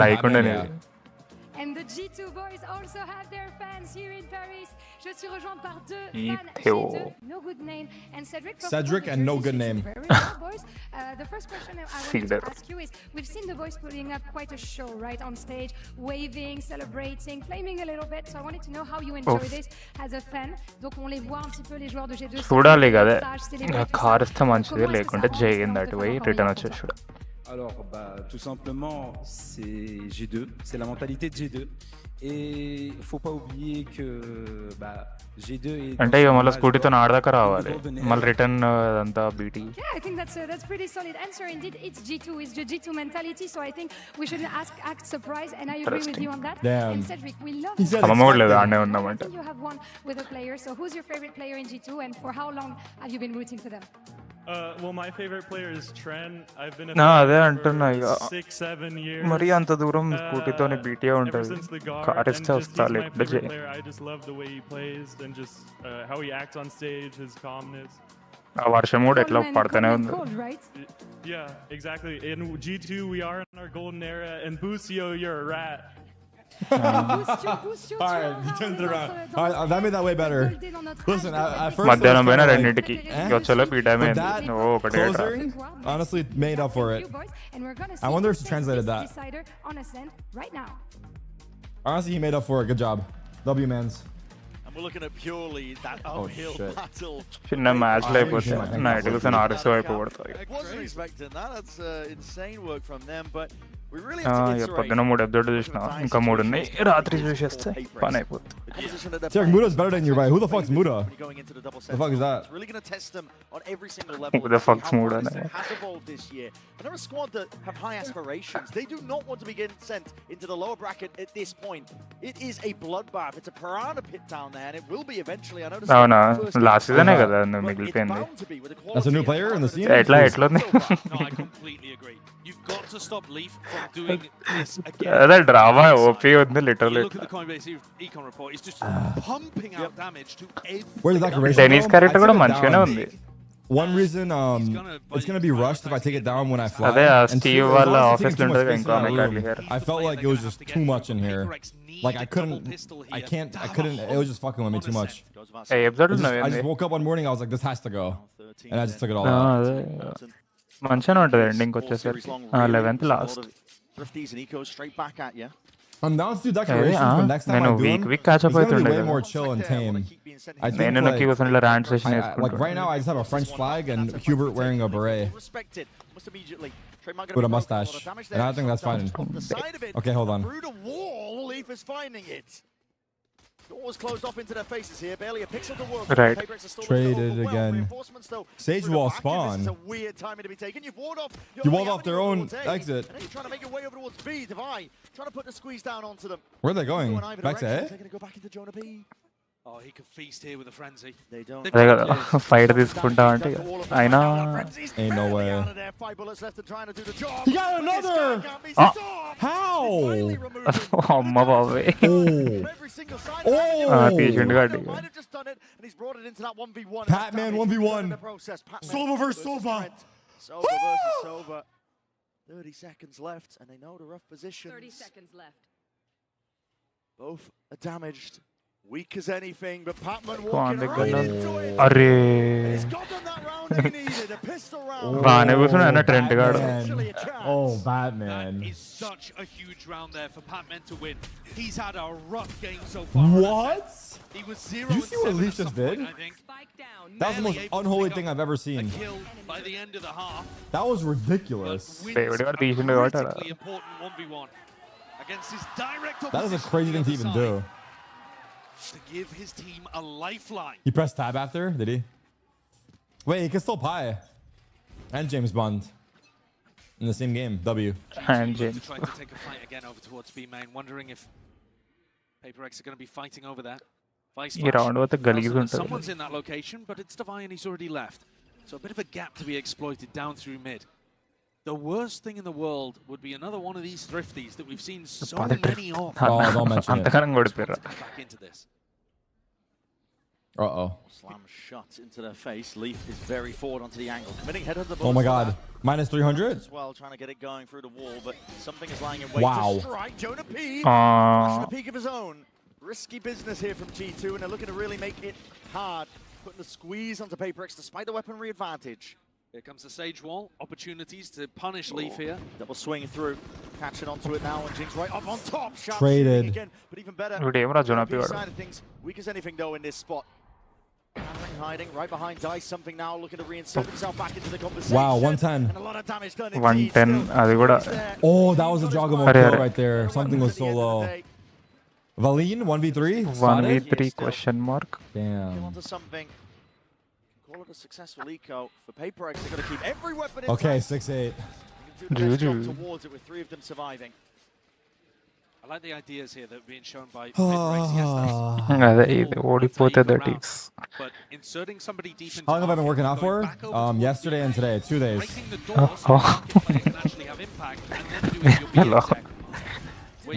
లైక్ ఉండని And the G2 boys also have their fans here in Paris. Je suis rejoint par deux fans Theo. G2, no good name, and Cedric and no good name. Very well, boys. The first question I wanted to ask you is, we've seen the boys putting up quite a show, right, on stage, waving, celebrating, flaming a little bit. So I wanted to know how you enjoy this as a fan. Donc on les voit un petit peu les joueurs de G2. చూడాలి కదా కారిస్తే మంచిది లేకుంటే Jain that పోయి return వచ్చేసి Alors, tout simplement, c'est G2, c'est la mentalité de G2. Et il faut pas oublier que G2 est... అంటే ఇక మళ్ళీ స్కూటీతో ఆడదాకా రావాలి మళ్ళీ రిటర్న్ అంతా BT Yeah, I think that's pretty solid answer indeed. It's G2, it's the G2 mentality, so I think we shouldn't act surprised, and I agree with you on that. Damn. And Cedric, we love అమ్మలేదు ఆడనే ఉన్నామంటే you have won with a player, so who's your favorite player in G2 and for how long have you been rooting for them? Well, my favorite player is Tren. I've been అదే అంటున్నా ఇక 6-7 years. మరి అంత దూరం స్కూటీతోనే BT ఉంటుంది కారిస్తే వస్తా లేకుంటే జై I just love the way he plays and just how he acts on stage, his calmness. ఆ వర్షం కూడా ఎట్లా పడతానే ఉంది Yeah, exactly. In G2 we are in our golden era, and Busio, you're a rat. Alright, he turned it around. Alright, that made that way better. Listen, at first మధ్యాహ్నం పైన రెండింటికి వచ్చేలో ఈ time closer honestly made up for it. I wonder if she translated that. Honestly, he made up for it. Good job. W, mans. And we're looking at purely that uphill battle. చిన్న match లేకపోతే night కూర్చొని RS అయిపోబడుతుంది I wasn't expecting that. That's insane work from them, but we really పొద్దున 3 episode చూసిన ఇంకా 3 ఉన్నాయి రాత్రి చూసేస్తే పని అయిపోతుంది Derek, Muda's better than you, right? Who the fuck's Muda? The fuck is that? It's really going to test them on every single level. Who the fuck's Muda? Has evolved this year. And they're a squad that have high aspirations. They do not want to be getting sent into the lower bracket at this point. It is a bloodbath. It's a piranha pit down there, and it will be eventually. I noticed. అవునా last season కదా మిగిలిపోయింది That's a new player in the scene. ఎట్లా ఉంది No, I completely agree. You've got to stop Leaf from doing this again. అదే drama OP ఉంది literally Look at the Coinbase Econ report. It's just pumping out damage to every. Where's that Denis character కూడా మంచిగానే ఉంది one reason it's gonna be rushed if I take it down when I fly. And Steve two, as long as office it's taking too much space in that room, I felt like it was just too much in here. Like I couldn't. It was just fucking with me too much. Hey, episode I just woke up one morning. I was like, this has to go, and I just took it all out. మంచిగానే ఉంటుంది ending వచ్చేసరికి 11th last Thrifties and Eco straight back at you. I'm down to do decorations, but next time I do them, it's gonna be way more chill and tame. I think like right now I just have a French flag and Hubert wearing a beret with a mustache, and I think that's fine. Okay, hold on. Leaf is finding it. Doors closed off into their faces here. Barely a pixel to work. Right. Traded again. Sage wall spawn. You walled off their own exit. Trying to make your way over towards B. Divide. Trying to put the squeeze down onto them. Where are they going? Back to A? They're going to go back into Jonah B. Oh, he could feast here with a frenzy. They don't. Fight తీసుకుంటా అంటే అయినా ain't no way. He got another. How? అమ్మ బాబే తీసిండు గాడి Patman 1v1. Sova versus Sova. Sova versus Sova. 30 seconds left, and they know the rough positions. 30 seconds left. Both are damaged. Weak as anything, but Patman walking right into it. He's got them that round he needed, a pistol round. బానే కూర్చున్నా Trent గాడు. Oh, Batman. That is such a huge round there for Patman to win. He's had a rough game so far. What? He was 0 you see what Leaf just did? That was the most unholy thing I've ever seen. By the end of the half. That was ridiculous. Critically important 1v1 against his direct opposition. That is a crazy thing to even do. To give his team a lifeline. He pressed tab after, did he? Wait, he can still pie. And James Bond in the same game. W. And James. Trying to take a fight again over towards B main, wondering if Paper X are going to be fighting over that. Someone's in that location, but it's Divine and he's already left. So a bit of a gap to be exploited down through mid. The worst thing in the world would be another one of these thrifties that we've seen so many of. Oh, don't mention it. Back into this. Uh-oh. Slam shot into their face. Leaf is very forward onto the angle. Committing head of the ball. Oh my god. Minus 300? As well, trying to get it going through the wall, but something is lying in wait wow. to strike. Jonah P. Flashing a peek of his own. Risky business here from G2, and they're looking to really make it hard. Putting the squeeze onto Paper X despite the weaponry advantage. Here comes the Sage Wall. Opportunities to punish Leaf here. Double swing through. Catching onto it now, and Jinx right up on top. Sharp traded again, but even better. Side of things, weak as anything though in this spot. Cameron hiding right behind Dice. Something now looking to reinsert himself back into the conversation. Wow, 110. And a lot of damage done. 110. Oh, that was a Jogamo kill right there. Something was so low. Valine 1v3. 1v3 question mark. Damn. Onto something. Call it a successful eco for Paper X. They're going to keep every weapon. Okay, 6-8. Towards it with 3 of them surviving. I like the ideas here that are being shown by Paper X. But inserting somebody deep into how long have I been working out for? Yesterday and today, 2 days. Hello.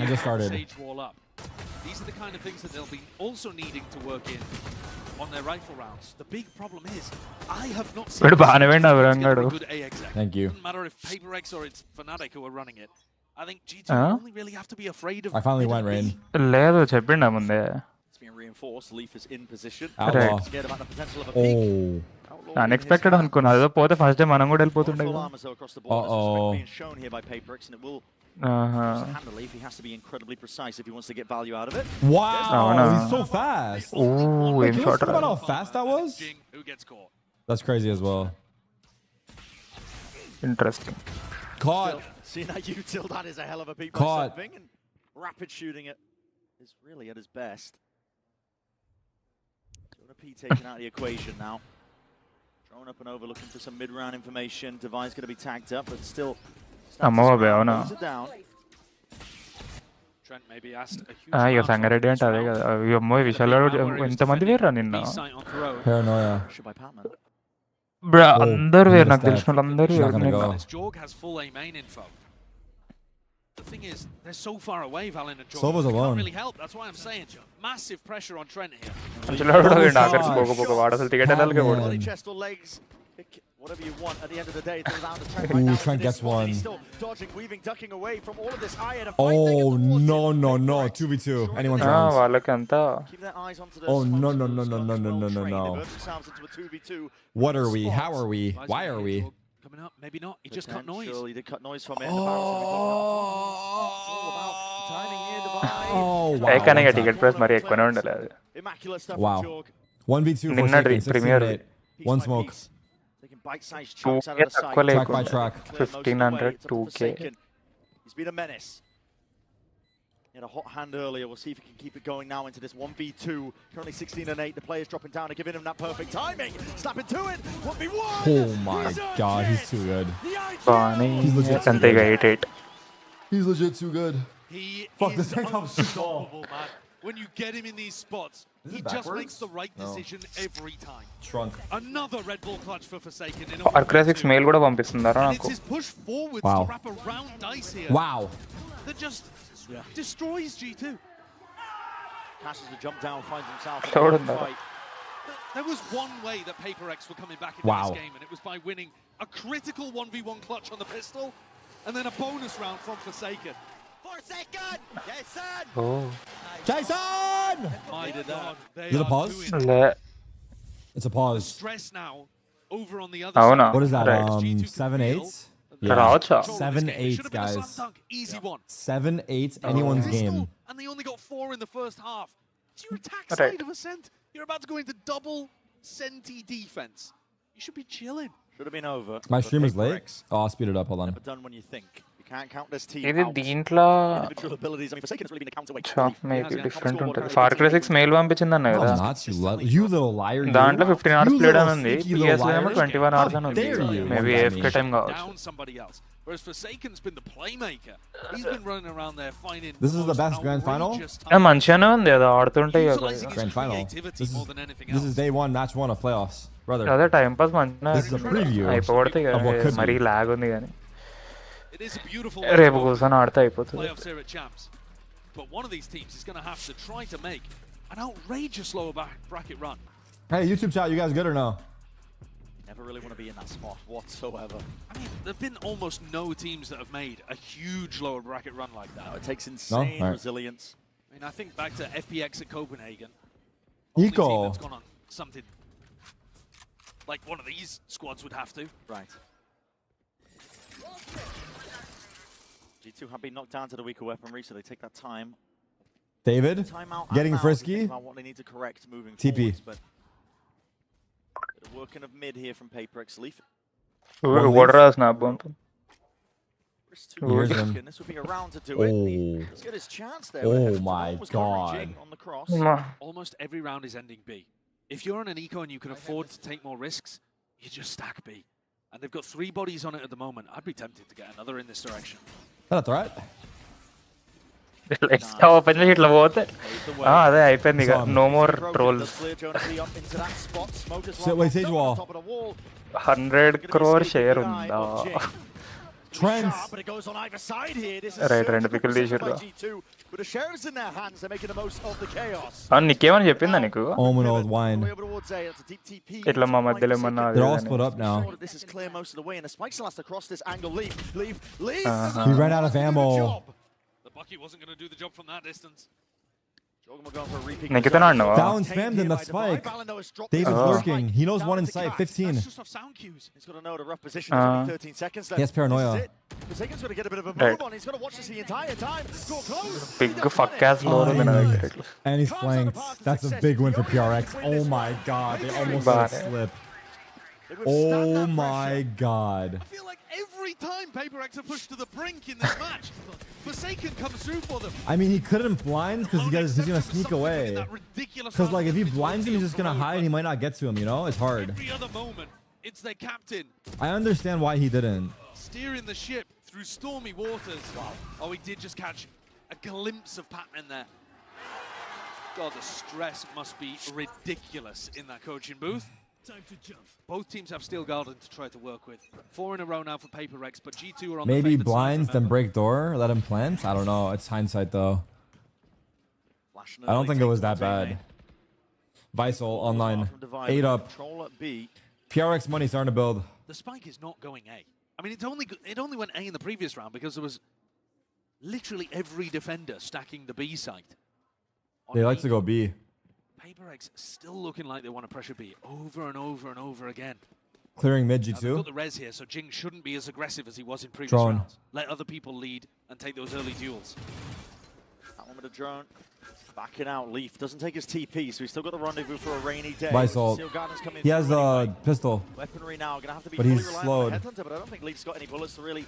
I just started. These are the kind of things that they'll be also needing to work in on their rifle rounds. The big problem is, I have not seen a good AXX. Thank you. Doesn't matter if Paper X or it's Fnatic who are running it. I think G2 only really have to be afraid of. I finally went, Rain. It's being reinforced. Leaf is in position. Outlaw. Scared about the potential of a peek. Oh. Unexpected అనుకున్నా అదో పోతే first day మనం కూడా వెళ్ళిపోతుండే being shown here by Paper X, and it will handle Leaf. He has to be incredibly precise if he wants to get value out of it. Wow, he's so fast. Ooh, can you talk about how fast that was? Who gets caught? That's crazy as well. Interesting. Caught. Seeing that util, that is a hell of a peek by something, and rapid shooting it is really at his best. Jonah P taken out of the equation now. Thrown up and over, looking for some mid-round information. Divine's going to be tagged up, but still. Down. Trent maybe asked a huge అయ్యో సంగారెడ్డి అంటే అదే కదా అమ్మో విశాల్ ఎంతమంది వేర్రా నిన్న Paranoia. బ్రా అందరు వేరు నాకు తెలిసిన వాళ్ళందరూ Jorg has full A main info. The thing is, they're so far away, Valin and Jorg. Sova's alone. Can't really help. That's why I'm saying massive pressure on Trent here. అంచలాడు ఆకర్షిపోకపోక వాడు అసలు ticket వెళ్ళాలి chest or legs. Pick whatever you want at the end of the day. It's around the trend Ooh, right now. Trent gets one. He's still dodging, weaving, ducking away from all of this iron. Oh, no, no, no. 2v2. Anyone's rounds. Keep their eyes onto the Oh, no, no, no, no, no, no, no, no, no. What are we? How are we? Why are we? Coming up, maybe not. He just cut noise. He did cut noise from it. Oh, wow. Immaculate stuff Wow. from Jorg. 1v2 Forsaken, 16-8. One smoke. Taking bite-sized chunks out of the sight. Track by track. 1500, 2K. He's been a menace. He had a hot hand earlier. We'll see if he can keep it going now into this 1v2. Currently 16-8. The players dropping down and giving him that perfect timing. Snapping to it. 1v1. Oh my god, he's too good. He's legit too good. He's legit too good. He Fuck, is this tank top's too small. unstoppable, man. When you get him in these spots, he just makes the right decision every time. Shrunk. Another Red Bull clutch for Forsaken. In Arcrasix mail కూడా పంపిస్తున్నారా and నాకు it's his push forwards Wow. to wrap around dice here. Wow. That just destroys G2. Passes the jump down, finds himself in Sure a enough. fight. There was one way that PaperX were coming back into this game, and it was by winning a critical 1v1 clutch on the pistol, and then a bonus round from Forsaken. Forsaken! Jason! Oh. Jason! My God, they Is it a are pause? doing It's a pause. stress now over on the other Oh, side. no. What is that? Right. 7-8? Racha. 7-8, guys. Easy one. 7-8, anyone's game. And they only got 4 in the first half. It's your attack Right. side of Ascent. You're about to go into double Senti defense. You should be chilling. Should have been over. My but stream is late. PaperX Oh, I'll speed it up. Hold on. never done when you think. You can't count this team ఇది out. దీంట్లో Individual abilities. I mean, Forsaken's really been a counterweight. Maybe different ఉంటుంది ఫార్క్రసిక్స్ mail పంపించిందన్న Oh, కదా not you little liar. You. దాంట్లో 15 hours You played little అని ఉంది sneaky little PS లో ఏమో liar. 21 hours అని How ఉంది dare you? Maybe What AFK time కావచ్చు Down somebody else. Whereas Forsaken's been the playmaker. He's been running around there finding This is the best grand final? మంచిగానే ఉంది అది ఆడుతుంటే Grand final. This is day 1, match 1 of playoffs. Brother. అదే time pass మంచిగా This is a preview అయిపోతే of what could మరీ be. Log ఉంది కానీ It is a beautiful రేపు కూర్చొని ఆడితే అయిపోతుంది playoffs here at Champs. But one of these teams is going to have to try to make an outrageous lower bracket run. Hey, YouTube chat, you guys good or no? Never really want to be in that spot whatsoever. I mean, there have been almost no teams that have made a huge lower bracket run like that. No, it takes insane Right. resilience. I mean, I think back to FPX at Copenhagen. Eco. Only team that's gone on something like one of these squads would have to. Right. G2 have been knocked down to the weaker weapon recently. Take that time. David, Timeout getting and now to frisky. think about what they need to correct moving TP. forwards, but working of mid here from PaperX. Leaf. ఓడరా snap పంపు Here's him. This would be a round to do it. Let's get his chance there. Oh my god. On the cross. Almost every round is ending B. If you're on an eco and you can afford to take more risks, you just stack B. And they've got 3 bodies on it at the moment. I'd be tempted to get another in this direction. That's all right. Open చేసి ఇట్లా పోతే అదే అయిపోయింది ఇక no more trolls Sage wall. 100 crore share ఉందా Trent. But it goes on either side here. This is Right, రెండు పిక్కలు తీసిర్రు With the sheriffs in their hands, they're making the most of the chaos. అవును నీకేమని చెప్పిందా నీకు Omen old wine. ఇట్లా మా మధ్యలో ఏమన్నా They're all split up now. This is clear most of the way, and the spikes will have to cross this angle. Leave. He ran out of ammo. The Bucky wasn't going to do the job from that distance. నెక్కితేనా అన్నావా Down spammed in the spike. David's lurking. He knows one in sight. 15. He's got to know the rough position. There's only 13 seconds left. He has paranoia. Forsaken's got to get a bit of a Right. move on. He's got to watch this the entire time. Go close. Big ఫక్ యాస్ లో ఉంది నా దగ్గర ఇట్లా And he's flanked. That's a big win for PRX. Oh my god. They almost let it slip. Oh my god. I feel like every time PaperX are pushed to the brink in this match, Forsaken comes through for them. I mean, he couldn't blind because he's going to sneak away. Because, like, if he blinds him, he's just going to hide and he might not get to him, you know? It's hard. Every other moment, it's their captain I understand why he didn't. steering the ship through stormy waters. Oh, he did just catch a glimpse of Patman there. God, the stress must be ridiculous in that coaching booth. Time to jump. Both teams have Steel Garden to try to work with. 4 in a row now for PaperX, but G2 are on Maybe the favored blinds, side, then break door, let him plant. I don't know. It's hindsight, though. I don't think it was that bad. Visal online. 8 up. Control at B. PRX money starting to build. The spike is not going A. I mean, it only went A in the previous round because there was literally every defender stacking the B site. They like to go B. PaperX still looking like they want to pressure B over and over and over again. Clearing mid They've G2. got the res here, so Jing shouldn't be as aggressive as he was in previous Drone. rounds. Let other people lead and take those early duels. That one with a drone. Backing out. Leaf doesn't take his TP, so he's still got the rendezvous for a rainy day. Visalt. He has a pistol. Weaponry now, gonna have to be but fully he's reliant slowed. on the Headhunter, but I don't think Leaf's got any bullets to really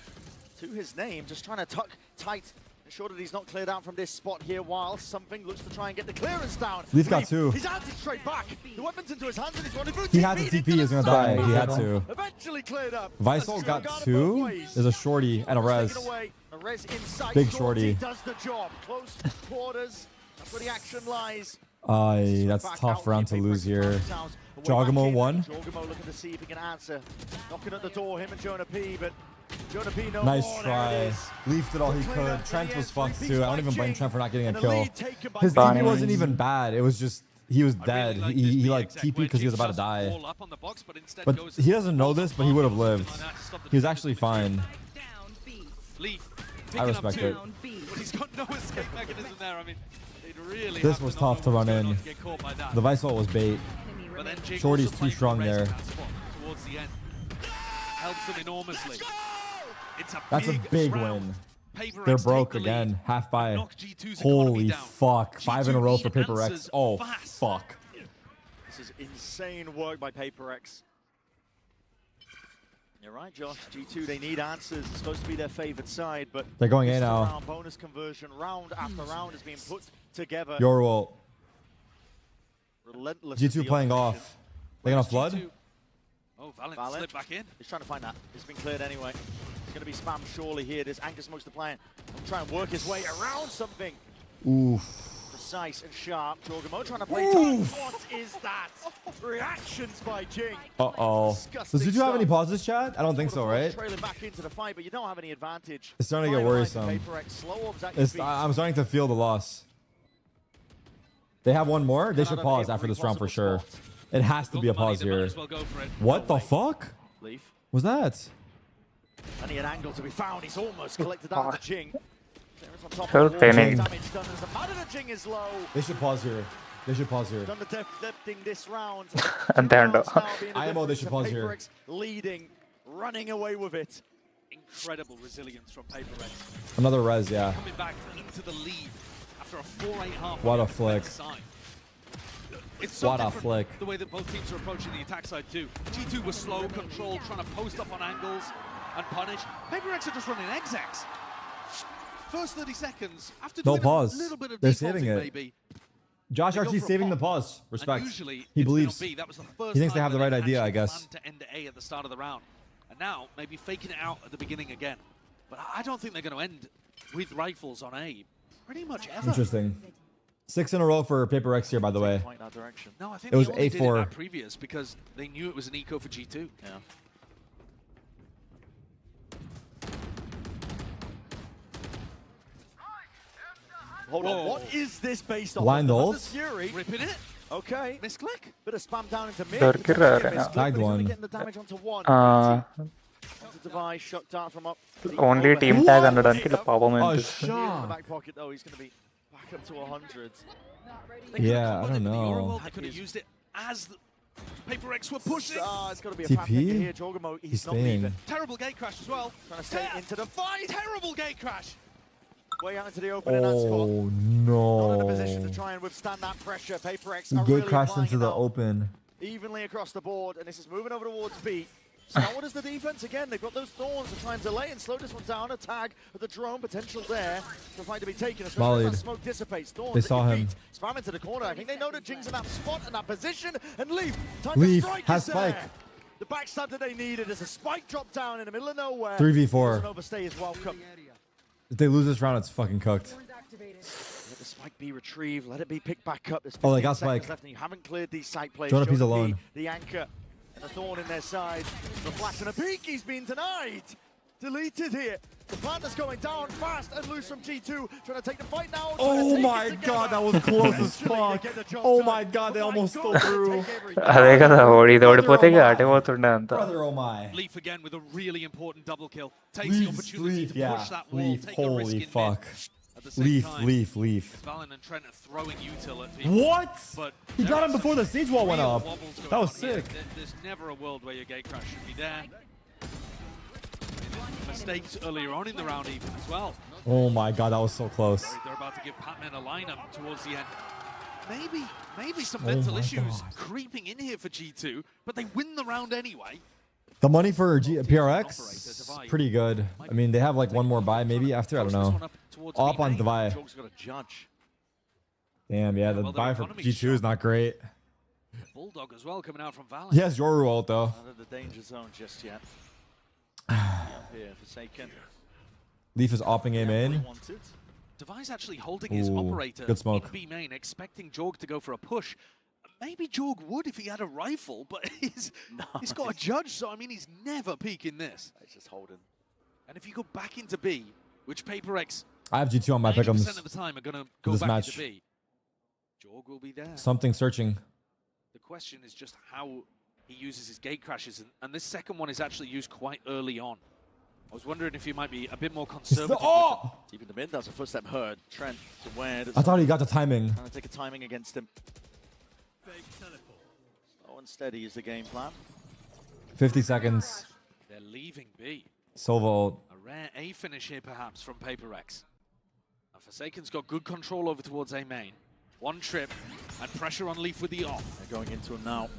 to his name. Just trying to tuck tight, ensure that he's not cleared out from this spot here while something looks to try and get the clearance down. Leaf got 2. He's out straight back. The weapon's into his hands and he's running through. He had to TP, he's gonna die. He had to. Eventually cleared up. Visalt got 2. There's a shorty and a res. A res inside. Big shorty. Does the job. Close quarters. That's where the action lies. That's tough round to lose here. Jogamo won. Jogamo looking to see if he can answer. Knocking at the door, him and Jonah P, but Jonah P no Nice more. try. Leaf did all he could. Trent was fucked too. I don't even blame Trent for not getting a kill. His TP wasn't even bad. It was just he was dead. He like TP because he was about to die. But he doesn't know this, but he would have lived. He was actually fine. I respect it. He's got no escape mechanism there. I mean, really this was tough to run in. The Visalt was bait. Shorty's too strong there. Towards the end. Helps them enormously. That's a big win. They're broke again. Half by. Holy fuck. 5 in a row for PaperX. Oh, fuck. This is insane work by PaperX. You're right, Josh. G2, they need answers. It's supposed to be their favored side, but they're going A now. Bonus conversion, round after round is being put together. Your ult. Relentless. G2 playing off. They're gonna flood? Oh, Valent slipped back in. He's trying to find that. It's been cleared anyway. It's going to be spam surely here. There's Anchor Smokes the plan. He'll try and work his way around something. Oof. Precise and sharp. Jorgamo trying to play time. What is that? Reactions by Jing. Uh-oh. Does G2 have any pauses, chat? I don't think so, right? Trailing back into the fight, but you don't have any advantage. It's starting to get worrisome. I'm starting to feel the loss. They have one more? They should pause after this round for sure. It has to be a pause here. What the fuck? Leaf. Was that? And he had angle to be found. He's almost collected down to Jing. So training. They should pause here. They should pause here. Done the deflecting this round. IMO, they should pause here. Leading, running away with it. Incredible resilience from PaperX. Another res, yeah. Coming back into the lead after a 4-8 What a flick. It's so what a flick. The way that both teams are approaching the attack side too. G2 was slow, controlled, trying to post up on angles and punish. PaperX are just running execs. First 30 seconds, after doing pause. a little bit of They're saving it. maybe. Josh Archie's saving the pause. Respect. He believes. He thinks they have the right idea, I guess. To end A at the start of the round. And now, maybe faking it out at the beginning again. But I don't think they're going to end with rifles on A pretty much ever. Interesting. 6 in a row for PaperX here, by the way. No, I think it was they only did it 8-4. at previous because they knew it was an eco for G2. Yeah. Hold on, what is this based on? Blind ult? Fury. Ripping it. Okay. Misclick. Bit of spam down into mid. Tagged one. The damage onto one. Device, shot dart from up. Only team tag అనడానికి ఇలా పాపం Oh, In the back pocket though, he's going to be back up to 100. Yeah, I don't know. They could have used it as the PaperX were pushing. It's got to be a TP? fan picker here. Jorgamo, he's not staying. leaving. Terrible gate crash as well. Trying to stay into the fight. Terrible gate crash. Way out into the open in that spot. Oh, Not in a position to no. try and withstand that pressure. PaperX He are gate really crashed applying into it the now. open. Evenly across the board, and this is moving over towards B. So now what is the defense again? They've got those thorns to try and delay and slow this one down. A tag with the drone potential there for fight to be taken, especially as that smoke dissipates. Thorns They at saw your him. feet. Spam into the corner. I think they know that Jing's in that spot and that position. And Leaf, time Leaf to strike has is spike. there. The backstab that they needed is a spike drop down in the middle of nowhere. 3v4. Doesn't overstay his welcome. If they lose this round, it's fucking cooked. Let the spike be retrieved. Let it be picked back up. There's Oh, they 15 got seconds spike. left, and you haven't cleared these side players. Jonah P's Jonah P, alone. The anchor and a thorn in their side. The flash and a peek. He's been denied. deleted here. The partner's going down fast and loose from G2, trying to take the fight now. Oh my god, that was close as fuck. Oh my god, they almost stole through. Brother, oh my. Leaf again with a really important double kill. Takes the opportunity to push that wall, take a risk in fuck. At the same Leaf. Valen and Trent are throwing util at people. What? But he got him before the siege wall went up. That was sick. There's never a world where your gate crash should be there. Mistakes earlier on in the round even as well. Oh my god, that was so close. They're about to give Pac-Man a lineup towards the end. Maybe some mental issues creeping in here for G2, but they win the round anyway. The money for PRX, pretty good. I mean, they have like one more buy maybe after, I don't know. Up on Devi. Damn, yeah, the buy for G2 is not great. Bulldog as well coming out from Valorant. He has Yoru ult though. Not in the danger zone just yet. Here, Forsaken. Leaf is opping him in. Devi's actually holding his operator good smoke. in B main, expecting Jorg to go for a push. Maybe Jorg would if he had a rifle, but he's got a judge, so I mean he's never peeking this. He's just holding. And if you go back into B, which PaperX I have G2 on my pick'ems 90% of the time are gonna go this back match. into B. Jorg will be there. Something searching. The question is just how he uses his gate crashes, and this second one is actually used quite early on. I was wondering if he might be a bit more conservative. Deep in the mid, that's a footstep heard. Trent to where? I thought he got the timing. Trying to take a timing against him. Slow and steady is the game plan. 50 seconds. They're leaving B. Silva ult. A rare A finish here perhaps from PaperX. And Forsaken's got good control over towards A main. One trip and pressure on Leaf with the off. They're going into him now.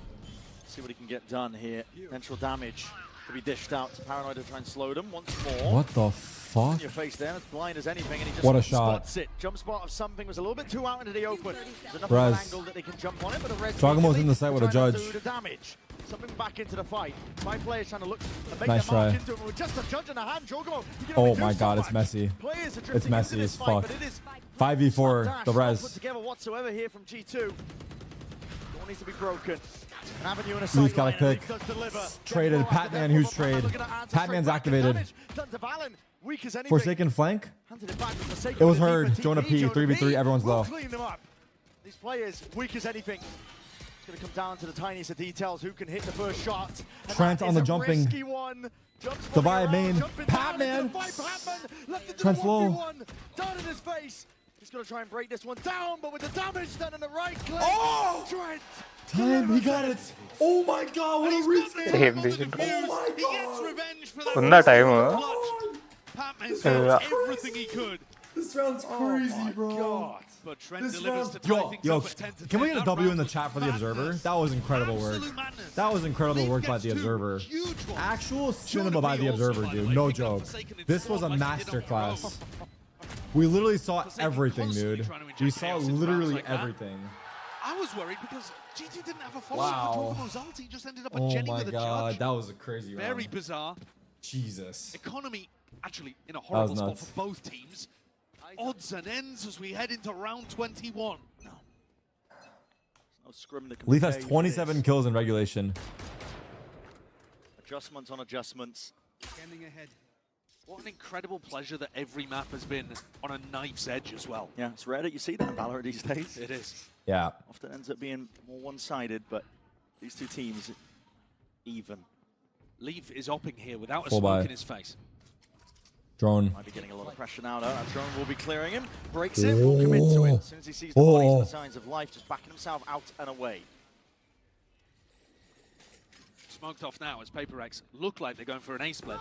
See what he can get done here. Potential damage to be dished out to Paranoid to try and slow them once more. What the fuck? In your face there, as blind as anything, and he just What a shot. spots it. Jump spot of something was a little bit too out into the open. There's enough Res. of an angle that they can jump on it, but a red Dragomo's in the site with a judge. Do the damage. Something back into the fight. 5 players trying to look and make Nice their mark try. into it. With just a judge in the hand, Dragomo, he can Oh only do my so god, much. it's messy. Players are It's drifting messy into as this fight, fuck. but it is 5v4, Dash, the not res. put together whatsoever here from G2. Door needs to be broken. An avenue and a Leaf got a sideline, pick. and Leaf does deliver. Traded. Patman, huge trade. Patman's activated. Done to Valen. Weak as anything. Forsaken flank. Handed it back to Forsaken It was with a heard. deeper Jonah P. TP, 3v3. Everyone's will low. Clean them up. These players, weak as anything. It's going to come down to the tiniest of details. Who can hit the first shot? And Trent that on is the a jumping. risky one. Jumps Devi around, main. jumping down Patman. into the fight. Patman left into Trent's the low. 1v1. Down in his face. He's going to try and break this one down, but with the damage done in the right click. Oh! Trent. Time, he got it. Oh my god, what a reset. Same decision. Oh my god. Unna time. Patman's done everything he could. This round's crazy, bro. But Trent This delivers round, to tie things yo, up at 10 to 10. can we get a That W in round the was chat for the Observer? madness. That was incredible work. Absolute madness. That was incredible Leaf work by gets the two Observer. huge ones. Actual cinema Jonah by P the also, Observer, by the dude. way, No picking up joke. Forsaken in This was a squad like he did on masterclass. Pro. We literally saw Forsaken everything, constantly dude. trying to inject We saw chaos into rounds literally like that. everything. I was worried because G2 didn't have a follow-up Wow. for Dragomo's ult. He just ended up Oh Jenny my with a god, judge. that was a crazy round. Very bizarre. Jesus. Economy actually in a was horrible spot nuts. for both teams. Odds and ends as we head into round 21. No scrim that can Leaf be has made with 27 this. kills in regulation. Adjustments on adjustments. Scanning ahead. What an incredible pleasure that every map has been on a knife's edge as well. Yeah, it's rare that you see that in Valorant these days. It is. Yeah. Often ends up being more one-sided, but these two teams, even. Leaf is opping here without a Full smoke buy. in his face. Drone. Might be getting a lot of pressure now, though. That drone will be clearing him. Breaks it, won't commit to it. As soon as he sees the bodies and the signs of life, just backing himself out and away. Smoked off now as PaperX look like they're going for an A split.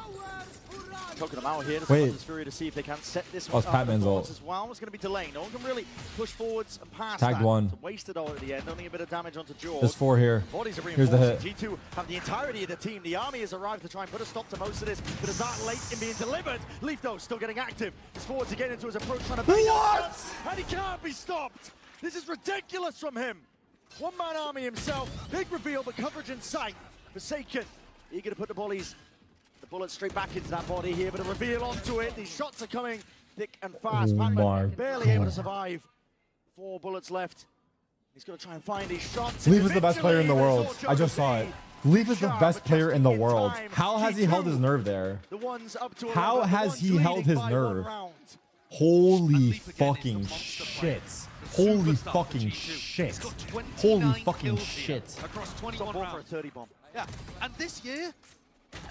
Choking them out here. Wait. There's Fury to see if they can set this Oh, one it's up Patman's forwards ult. as well. It's going to be delayed. No one can really push forwards and pass Tagged that. one. It's a wasted ult at the end. Only a bit of damage onto George. There's 4 here. Bodies are Here's the hit. reinforcing. G2 have the entirety of the team. The army has arrived to try and put a stop to most of this, but it's that late in being delivered. Leaf, though, still getting active. He's forwards again into his approach, trying to bait What? and he can't be stopped. This is ridiculous from him. One-man army himself. Big reveal, but coverage in sight. Forsaken, eager to put the bullets straight back into that body here, but a reveal onto it. These shots are coming thick and fast. Oh my Patman barely able to God. survive. 4 bullets left. He's going to try and find these shots. Leaf is the best player in the world. I just saw it. Leaf is the best player in the world. How has he held his nerve there? How has he held his nerve? Holy fucking shit. Holy fucking shit. Holy fucking shit. Across 21 rounds. Yeah, and this year,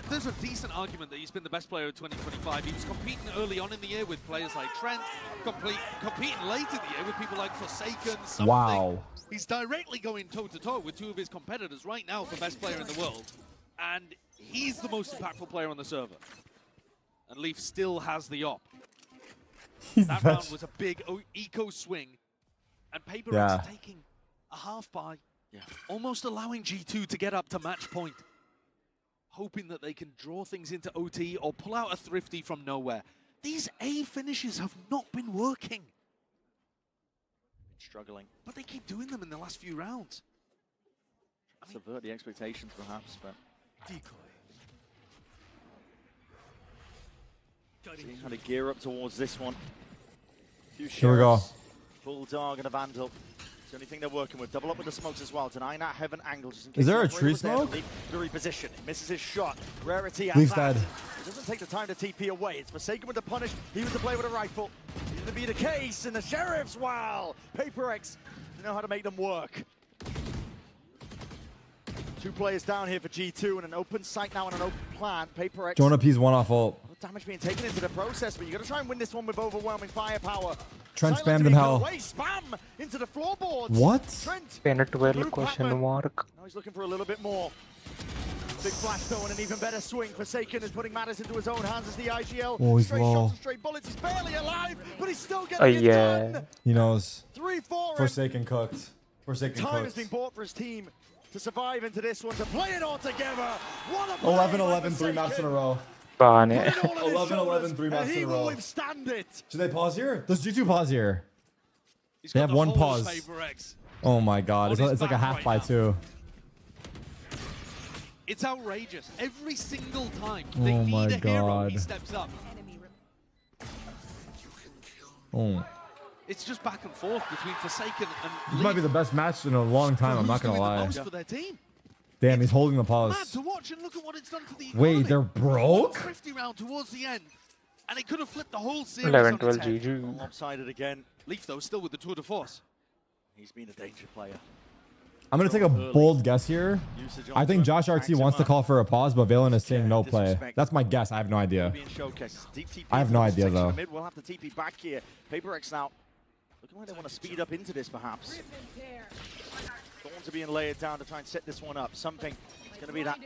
there's a decent argument that he's been the best player of 2025. He was competing early on in the year with players like Trent, competing late in the year with people like Forsaken, something. Wow. He's directly going toe-to-toe with two of his competitors right now for best player in the world. And he's the most impactful player on the server. And Leaf still has the op. That round was a big eco swing. And PaperX are taking a half buy, almost allowing G2 to get up to match point. Hoping that they can draw things into OT or pull out a thrifty from nowhere. These A finishes have not been working. Struggling. But they keep doing them in the last few rounds. I mean, subvert the expectations perhaps, but... Seeing how to gear up towards this one. Here we go. Bulldog and a Vandal. It's the only thing they're working with. Double up with the smokes as well. Denying that heaven angle. Just in case is there a tree smoke? The reposition. Misses his shot. Rarity Leaf's dead. It doesn't take the time to TP away. It's Forsaken with the punish. He was the play with a rifle. It's going to be the case. And the Sheriffs, wow. PaperX, you know how to make them work. 2 players down here for G2 and an open site now and an open plan. PaperX. Jonah P's one off ult. Damage being taken into the process, but you got to try and win this one with overwhelming firepower. Trent spammed in hell. Spam into the floorboards. What? Trent. 12 question mark. Now he's looking for a little bit more. Big flash though and an even better swing. Forsaken is putting matters into his own hands as the IGL. Oh, he's straight low. shots and straight bullets. He's barely alive, but he's still getting it done. He knows. 3-4. Forsaken cooked. Forsaken Time cooked. has been bought for his team to survive into this one, to play it all together. 11-11, 3 maps in a row. 11-11, 3 maps in a row. Withstand it. Should they pause here? Does G2 pause here? They have one pause. Oh my god, it's like a half by 2. It's outrageous. Every single time they need a hero, he steps up. Oh. It's just back and forth between Forsaken and This might be the best match in a long time, I'm not gonna lie. for their team. Damn, he's holding the Mad pause. to watch, and look at what it's done for the Wait, they're broke? 50 round towards the end, and it could have flipped the whole series. 11-12 GG. Lopsided again. Leaf though still with the tour de force. He's been a danger player. I'm gonna take a bold guess here. I think Josh RT wants to call for a pause, but Valen is saying no play. That's my guess. I have no idea. I have no idea though. We'll have to TP back here. PaperX now looking like they want to speed up into this perhaps. Thorns are being layered down to try and set this one up. Something. It's going to be that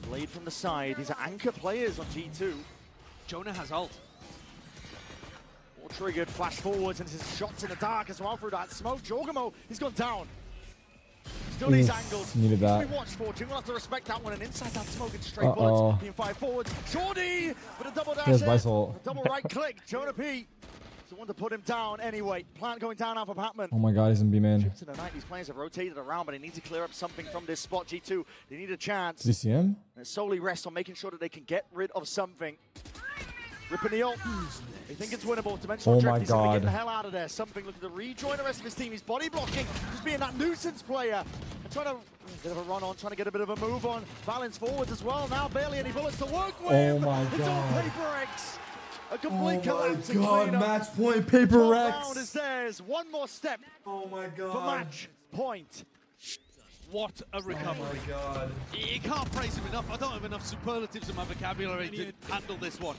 blade from the side. These are anchor players on G2. Jonah has ult. All triggered, flash forwards, and his shots in the dark as well through that smoke. Jorgamo, he's gone down. Still needs angles. Needed that. We watched for. We'll have to respect that one. And inside that smoke and straight bullets. Being fired forwards. Jordy with a double dash. A double right click. Jonah P. The one to put him down anyway. Plant going down now for Patman. Oh my god, he's in B-man. These players have rotated around, but they need to clear up something from this spot. G2, they need a chance. Did you see him? And it solely rests on making sure that they can get rid of something. Ripping the ult. They think it's winnable. Dimensional oh my Drift, he's gonna god. get the hell out of there. Something looking to rejoin the rest of his team. He's body blocking, just being that nuisance player. And trying to bit of a run on, trying to get a bit of a move on. Balance forwards as well. Now barely any bullets to work with. Oh my it's god. all PaperX. A complete collapse. Oh my god, match point, PaperX. Round is theirs. One more step. Oh my god. For match point. What a recovery. Oh my god. You can't praise him enough. I don't have enough superlatives in my vocabulary to handle this one.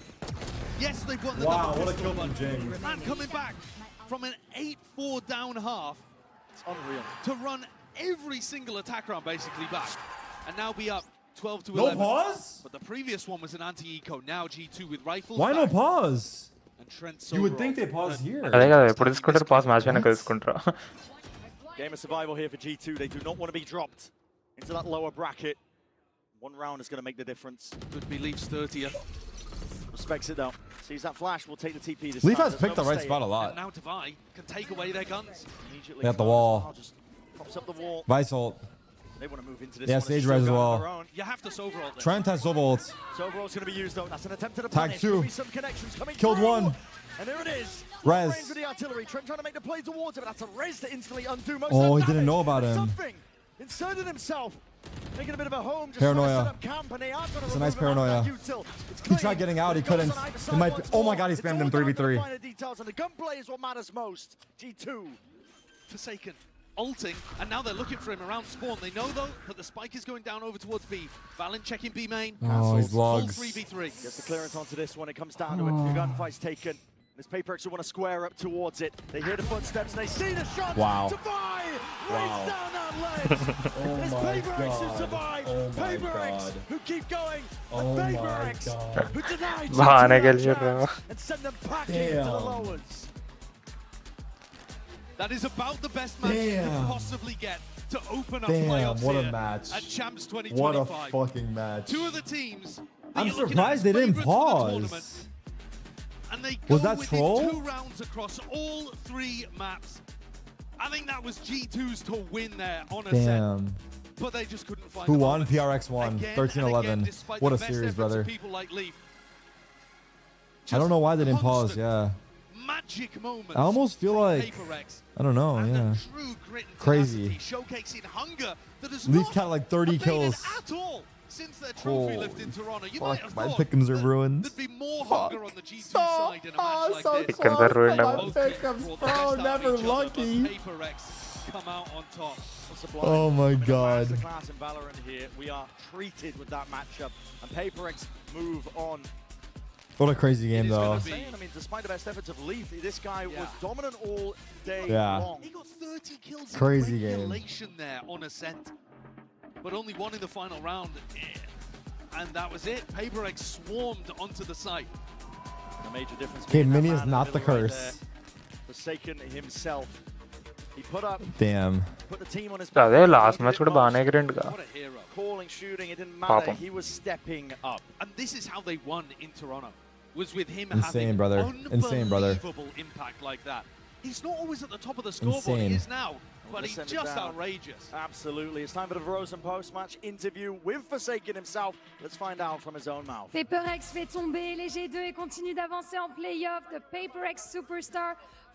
Yes, they've won the wow, double what a kill from James. And coming back from an 8-4 down half. It's unreal. To run every single attack round basically back. And now be up 12 to 11. No pause? But the previous one was an anti-eco. Now G2 with rifles. Why no pause? And Trent you would think they pause here. Pause match. Game of survival here for G2. They do not want to be dropped into that lower bracket. One round is going to make the difference. Could be Leaf's 30th. Respects it though. Sees that flash, will take the TP this Leaf time. has picked the right spot a lot. And now Devi can take away their guns. They got the wall. Just pops up the wall. Vice ult. They want to move into this yeah, one. stage res as well. You have to Sova ult. Trent has Sova ult. Sova ult's going to be used though. That's an attempt to the Tag 2. Some connections coming Killed through. one. And there it is. Res. Range with the artillery. Trent trying to make the play towards it, but that's a res to instantly undo most oh, of he didn't know about him. Something. Inserted himself making a bit of a home. Just Paranoia. It's It's a nice paranoia. He tried getting out. He couldn't. He might be, oh my god, he spammed him 3v3. Details and the gunplay is what matters most. G2. Forsaken ulting, and now they're looking for him around spawn. They know though that the spike is going down over towards B. Valen checking B main. Oh, he's logs. 3v3. Gets the clearance onto this one. It comes down to it. The gunfight's taken. This PaperX will want to square up towards it. They hear the footsteps and they see the shot. Wow. Survive! Wow. Down that ledge. Oh It's my PaperX who god. survive. Oh my PaperX god. who keep going. Oh And my PaperX god. who deny बहाने के G2 लिए that रहा। chance and send them packing to the lowers. That is about the best match you could possibly get to open up Damn, playoffs what a here match. at Champs 2025. What a fucking match. Two of the teams. I'm surprised they didn't pause. And they go Was that within troll? 2 rounds across all 3 maps. I think that was G2's to win there on a set. Damn. But they just couldn't find Who the won? moments. PRX won. Again 13-11. and again, despite What the a best series, efforts brother. of people like Leaf. I don't know why they didn't pause. Constant Yeah. Magic moments. I almost feel like, PaperX. I don't know. Yeah. True grit and Crazy. tenacity, showcasing hunger that has Leaf not got like 30 abated kills. at all since their trophy lift in Toronto. You might have thought pickums are ruined. there'd be more hunger on the G2 side in a match like this. Pickums are ruined. Both teams pickums, brought the bro, best out of never each other, lucky. but PaperX come out on top. Oh my god. The class in Valorant here. We are treated with that matchup. And PaperX move on. What a crazy game, though. I mean, despite the best efforts of Leaf, this guy was dominant all day Yeah. long. He got 30 kills Crazy in game. regulation there on Ascent. But only one in the final round. And that was it. PaperX swarmed onto the site. A major difference. Okay, between Mini that is man not in the middle right curse. there. Forsaken himself. He put Damn. the team on his अरे last match கூட బానే grind గా. What a hero. calling, shooting, it didn't matter. Papa. He was stepping up. And this is how they won in Toronto. Was with him Insane, having brother. Insane, brother. unbelievable impact like that. He's not always at the top of the scoreboard. Insane. He is now. But he's Send it just down. outrageous. Absolutely. It's time for the Rosen post-match interview with Forsaken himself. Let's find out from his own mouth. PaperX fait tomber les G2 et continue d'avancer en playoff. The PaperX superstar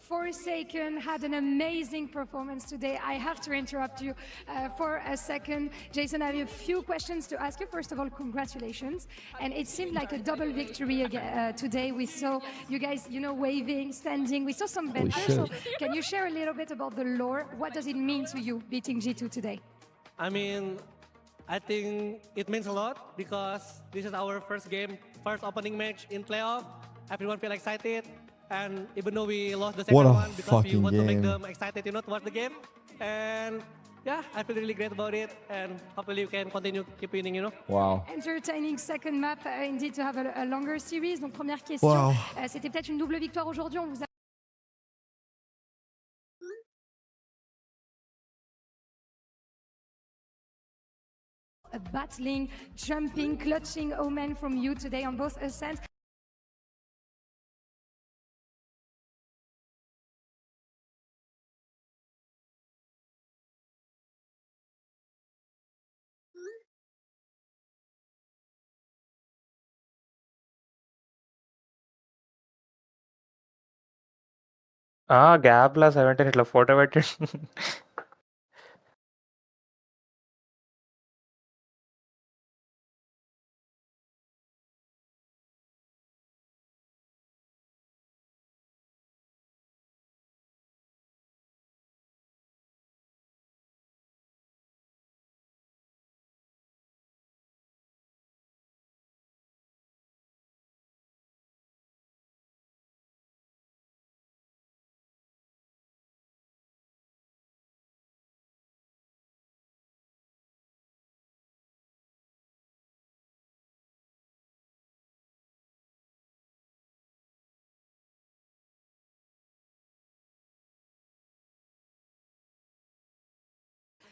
Forsaken had an amazing performance today. I have to interrupt you for a second. Jason, I have a few questions to ask you. First of all, congratulations. And it seemed like a double victory today. We saw you guys, waving, standing. We saw some banners. So can you share a little bit about the lore? What does it mean to you beating G2 today? I mean, I think it means a lot because this is our first opening match in playoff. Everyone feel excited. And even though we lost the second one because we want to make them excited, to watch the game. And yeah, I feel really great about it. And hopefully we can continue keep winning, Wow. Entertaining second map, indeed, to have a longer series. Donc première question, Wow. C'était peut-être une double victoire aujourd'hui. On vous a battling, jumping, clutching Omen from you today on both Ascent. Gap లా 17 ఇట్లా photo పెట్టి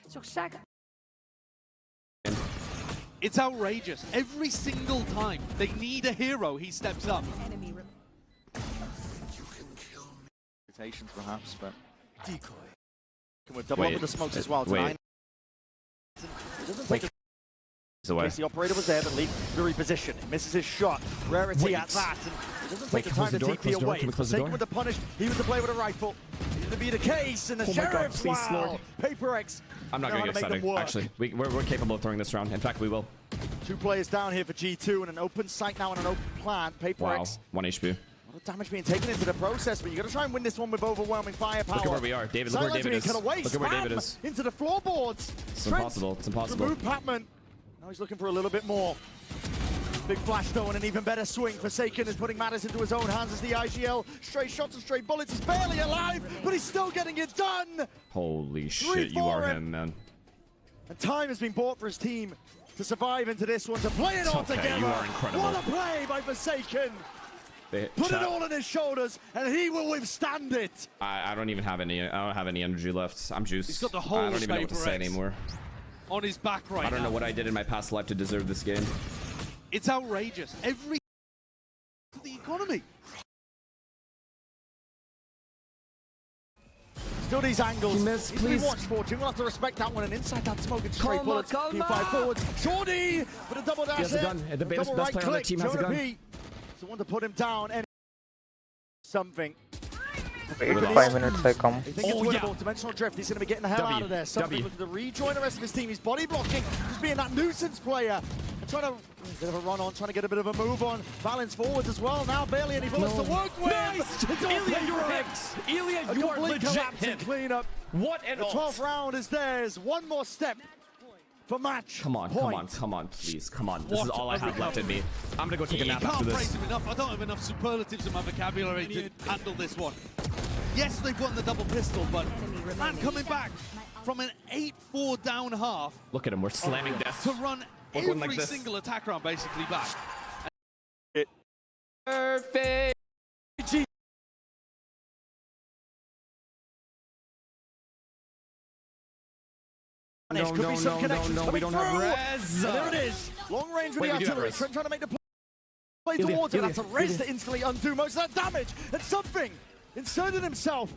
Sur chaque It's outrageous. Every single time they need a hero, he steps up. Perhaps, but decoy. Can we double up with the smokes as well tonight? It doesn't take the operator was there, but Leaf to reposition. Misses his shot. Rarity at that. And Doesn't take the time to TP away. Forsaken with the punish. He was the player with a rifle. It to be the case, and the Sheriffs, wow. Paper X. I'm not going to get started, actually. We're capable of throwing this round. In fact, we will. 2 players down here for G2, and an open site now and an open plan. Paper X. 1 HP. A lot of damage being taken into the process, but you got to try and win this one with overwhelming firepower. Look at where we are. David, look where David is. Look at where David is. Into the floorboards. It's impossible. It's impossible. Remove Patman. Now he's looking for a little bit more. Big flash though, and an even better swing. Forsaken is putting matters into his own hands as the IGL. Stray shots and stray bullets. He's barely alive, but he's still getting it done. Holy shit, you are him, man. And time has been bought for his team to survive into this one, to play it all together. You are incredible. What a play by Forsaken. Put it all on his shoulders, and he will withstand it. I don't even have any. I don't have any energy left. I'm juiced. He's got the whole I don't even know what to say anymore. On his back right now. I don't know what I did in my past life to deserve this game. It's outrageous. Every the economy. Still these angles. Miss, he's been watched Fortune. We'll have to respect that one. And inside that smoke, it's straight bullets. He five forwards. Shorty with a double dash. He has a gun. The best player on the team has a gun. It's the one to put him down. And something. 5 minutes I come. I think it's winnable. Dimensional drift. He's going to be getting the hell out of there. Something looking to rejoin the rest of his team. He's body blocking, just being that nuisance player. And trying to bit of a run on, trying to get a bit of a move on. Balance forwards as well. Now barely any bullets to work with. Nice! It's Ilya, you're him. Ilya, you are legit him. Cleanup. What an The 12th round is theirs. One more step for match. Come on, please, come on. This is all I have left in me. I'm gonna go take a nap after this. You can't praise him enough. I don't have enough superlatives in my vocabulary to handle this one. Yes, they've won the double pistol, but man coming back from an 8-4 down half. Look at him, we're slamming death. To run every single attack round basically back. Perfect. No, we don't have res. There it is. Long range with the artillery. Trying to make the play towards it. That's a res to instantly undo most of that damage. And something inserted himself,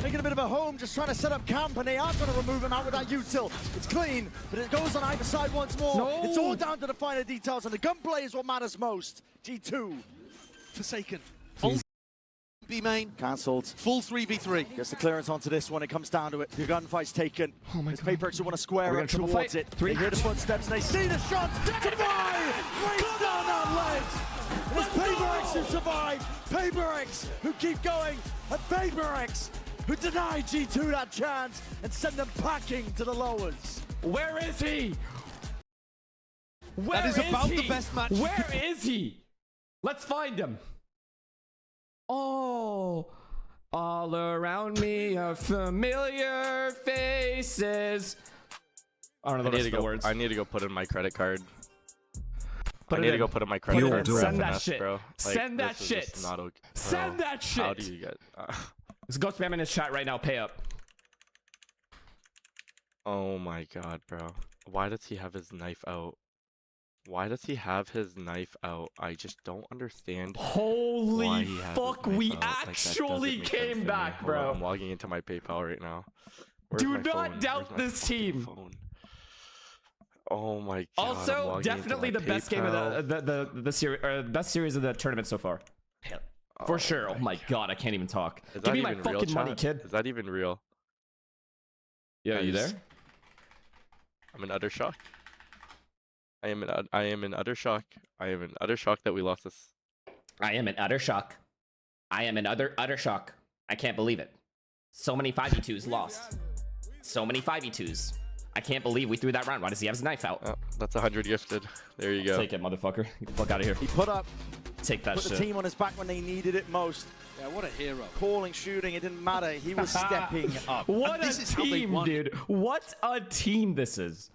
making a bit of a home, just trying to set up camp, and they are trying to remove him out with that util. It's clean, but it goes on either side once more. No. It's all down to the finer details, and the gunplay is what matters most. G2. Forsaken. B main. Cancelled. Full 3v3. Gets the clearance onto this one. It comes down to it. The gunfight's taken. Oh my God. Paper X want to square up towards it. They hear the footsteps, and they see the shots. Survive! Race down that ledge! It's Paper X who survive. Paper X who keep going. And Paper X who deny G2 that chance and send them packing to the lowers. Where is he? That is about the best match. Where is he? Let's find him. Oh, all around me are familiar faces. I don't know the rest of the words. I need to go put in my credit card. Put I need to go put in my credit card. Send that shit. Bro. Send that shit. Not okay. Send that shit. How do you get? Let's go spam in his chat right now. Pay up. Oh my God, bro. Why does he have his knife out? Why does he have his knife out? I just don't understand. Holy fuck, we actually came back, bro. I'm logging into my PayPal right now. Do not doubt this team. Oh my God. Also, definitely the best game of the series, or best series of the tournament so far. For sure. Oh my God, I can't even talk. Give me my fucking money, kid. Is that even real? Yeah, are you there? I'm in utter shock. I am in utter shock. I am in utter shock that we lost this. I am in utter shock. I am in utter shock. I can't believe it. So many 5v2s lost. So many 5v2s. I can't believe we threw that round. Why does he have his knife out? Oh, that's 100 gifted. There you go. Take it, motherfucker. Get the fuck out of here. He put up. Take that shit. Put the team on his back when they needed it most. Yeah, what a hero. Calling, shooting, it didn't matter. He was stepping up. What a team, dude. What a team this is.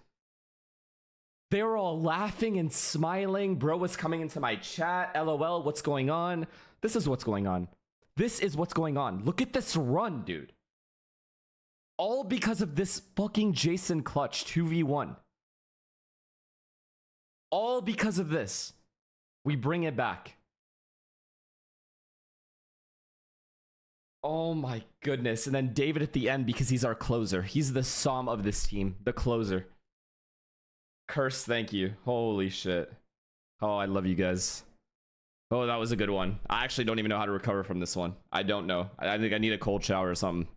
They were all laughing and smiling. Bro was coming into my chat. LOL, what's going on? This is what's going on. This is what's going on. Look at this run, dude. All because of this fucking Jason clutch 2v1. All because of this. We bring it back. Oh my goodness. And then David at the end because he's our closer. He's the Psalm of this team. The closer. Curse, thank you. Holy shit. Oh, I love you guys. Oh, that was a good one. I actually don't even know how to recover from this one. I don't know. I think I need a cold shower or something.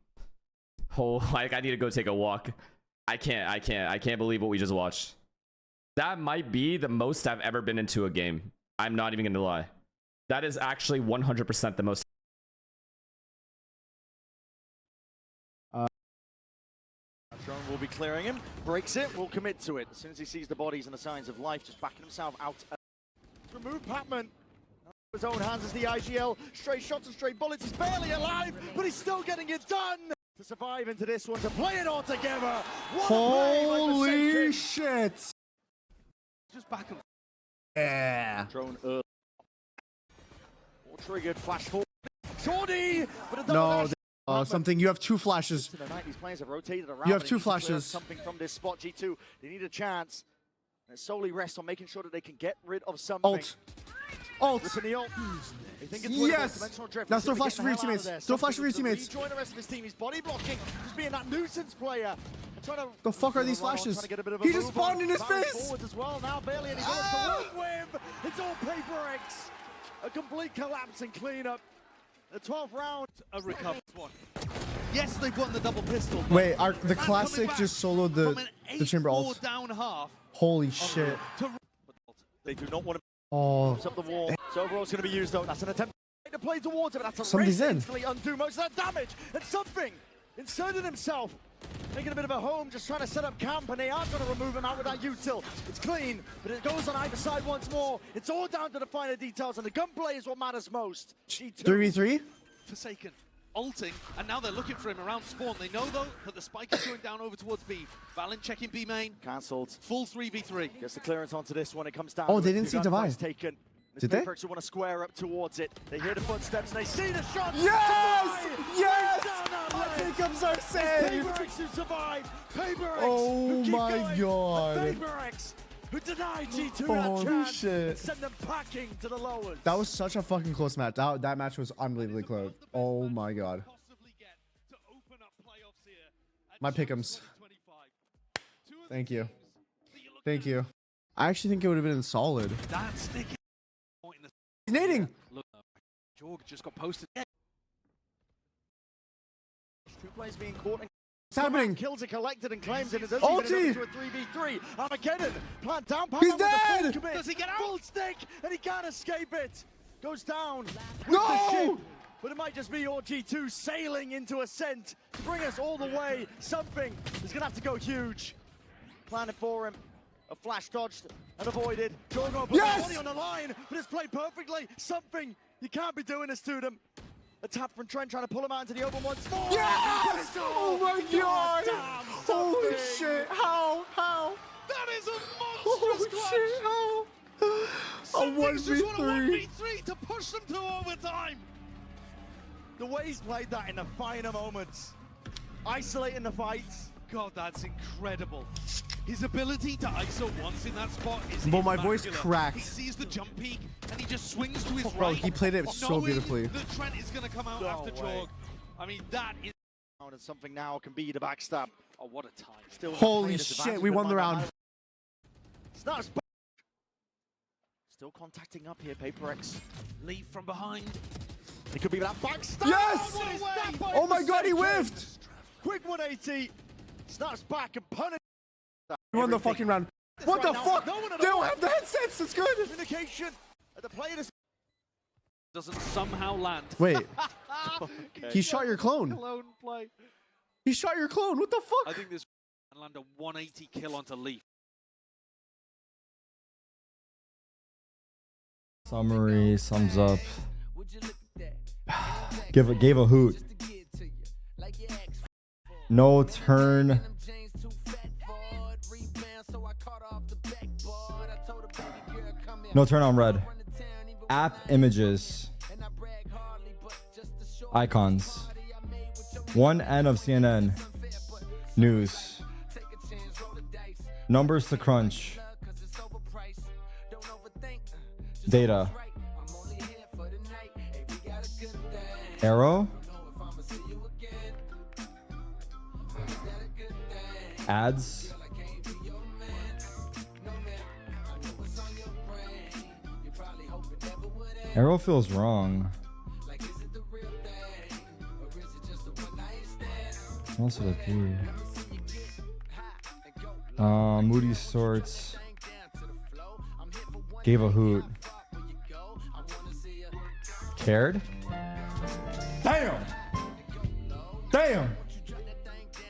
Oh, like I need to go take a walk. I can't believe what we just watched. That might be the most I've ever been into a game. I'm not even gonna lie. That is actually 100% the most. Drone will be clearing him, breaks it, will commit to it. As soon as he sees the bodies and the signs of life, just backing himself out. Remove Patman. His own hands as the IGL. Straight shots and straight bullets. He's barely alive, but he's still getting it done. To survive into this one, to play it all together. What holy shit. Just back and yeah. Drone early. All triggered, flash forward. Shorty! But no, something. You have 2 flashes. These players have rotated around. You have 2 flashes. Something from this spot, G2. They need a chance. And it solely rests on making sure that they can get rid of something. Ult. The ult. Yes. Now throw flash for your teammates. Throw flash for your teammates. Join the rest of his team. He's body blocking. Just being that nuisance player. The fuck are these flashes? He just spawned in his face. As well. Now barely any bullets to work with. It's all Paper X. A complete collapse and cleanup. The 12th round. A recovered one. Yes, they've won the double pistol. Wait, the classic just soloed the chamber ult. Down half. Holy shit. They do not want to. Oh. Up the wall. So overall, it's going to be used though. That's an attempt to play towards it, but that's a Somebody's in. instantly undo most of that damage. And something inserted himself, making a bit of a home, just trying to set up camp, and they are trying to remove him out with that util. It's clean, but it goes on either side once more. It's all down to the finer details, and the gunplay is what matters most. 3v3. Forsaken. Ulting, and now they're looking for him around spawn. They know, though, that the spike is going down over towards B. Valen checking B main. Cancelled. Full 3v3. Gets the clearance onto this one. It comes down. Oh, they didn't see Divide. Taken. Did they? Who want to square up towards it. They hear the footsteps and they see the shot. Yes! Yes! My pickups are saved. Paper X who survived. Paper X. Oh my god. Paper X who denied G2 Holy that chance. shit. Send them packing to the lowers. That was such a fucking close match. That match was unbelievably close. Oh my god. My pick'ems. Thank you. Thank you. I actually think it would have been solid. That's sticking. He's nading. Look, Jorg just got posted. Two players being caught. What's happening? Kills are collected and claims it. It doesn't Ulti! even into a 3v3. Armageddon. Plant down. He's dead. Does he get out? Full stick, and he can't escape it. Goes down. No! But it might just be your G2 sailing into Ascent to bring us all the way. Something is going to have to go huge. Planning for him. A flash dodged and avoided. Jorgo put the body on the line, but it's played perfectly. Something. You can't be doing this to them. A tap from Trent trying to pull him out into the open once more. Yes! Oh my god! Holy shit! How? That is a monstrous clutch! How? A 1v3. 1v3 to push them to overtime. The way he's played that in the finer moments, isolating the fights. God, that's incredible. His ability to ISO once in that spot is But my voice cracked. He sees the jump peak and he just swings to his right. Bro, he played it so beautifully. That Trent is going to come out after Jorg. I mean, that is... And something now can be the backstab. Oh, what a time. Still holy shit, we won the round. Snaps. Still contacting up here, Paper X. Leave from behind. It could be that backstab. Yes! Oh my god, he whiffed! Quick 180. Snaps back and punish. We won the fucking round. What the fuck? They don't have the headsets. It's good. Communication. The player doesn't somehow land. Wait. He shot your clone. Clone play. He shot your clone. What the fuck? I think this can land a 180 kill onto Leaf. Summary sums up. Gave a hoot. No turn. No turn on red. App images. Icons. 1N of CNN. News. Numbers to crunch. Data. Arrow. Ads. Arrow feels wrong. What else would it be? Moody Sorts. Gave a hoot. Cared? Damn! Damn!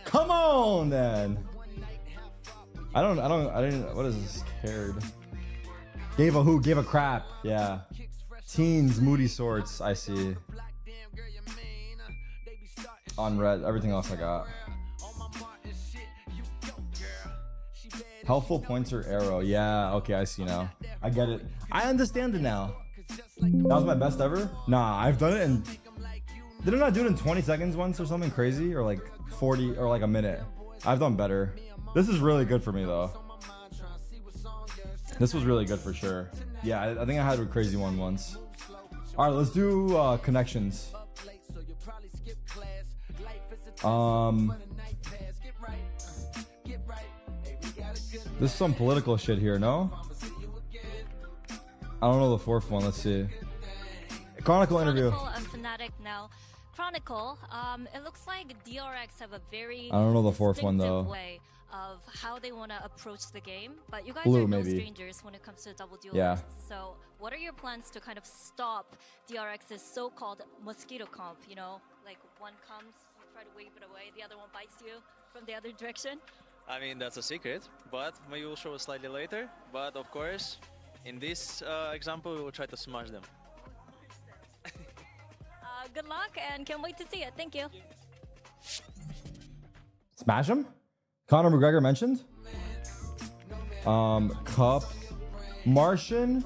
Come on then! I didn't, what is this? Cared. Gave a hoot, gave a crap. Yeah. Teens, Moody Sorts, I see. On red, everything else I got. Helpful pointer arrow. Yeah, okay, I see now. I get it. I understand it now. That was my best ever? Nah, I've done it in... Did I not do it in 20 seconds once or something crazy? Or like 40 or like a minute? I've done better. This is really good for me though. This was really good for sure. Yeah, I think I had a crazy one once. Alright, let's do connections. This is some political shit here, no? I don't know the fourth one. Let's see. Chronicle interview. I'm Fnatic now. Chronicle, it looks like DRX have a very I don't know the fourth one though. way of how they want to approach the game, but you guys Blue, are no maybe. strangers when it comes to double duelists. Yeah. So what are your plans to kind of stop DRX's so-called mosquito comp? You know, like one comes, you try to wave it away, the other one bites you from the other direction. I mean, that's a secret, but maybe we'll show it slightly later. But of course, in this example, we will try to smash them. Good luck and can't wait to see it. Thank you. Smash him? Conor McGregor mentioned? Cup. Martian.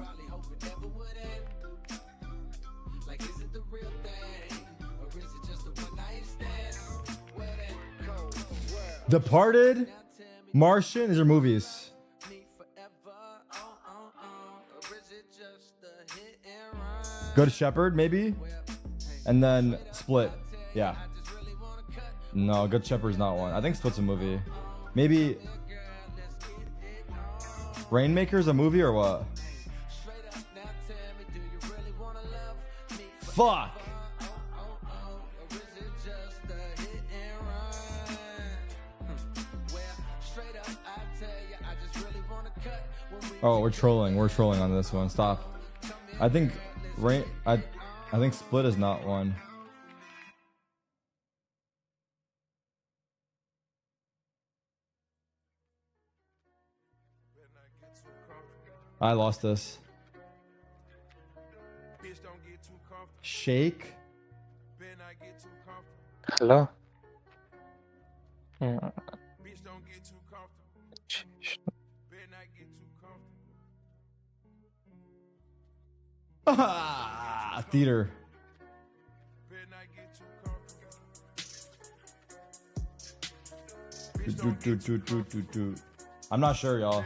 Departed. Martian. These are movies. Good Shepherd, maybe? And then Split. Yeah. No, Good Shepherd's not one. I think Split's a movie. Maybe Rainmaker's a movie or what? Fuck. Oh, we're trolling. We're trolling on this one. Stop. I think I think Split is not one. I lost this. Shake. Hello. Theater. I'm not sure, y'all.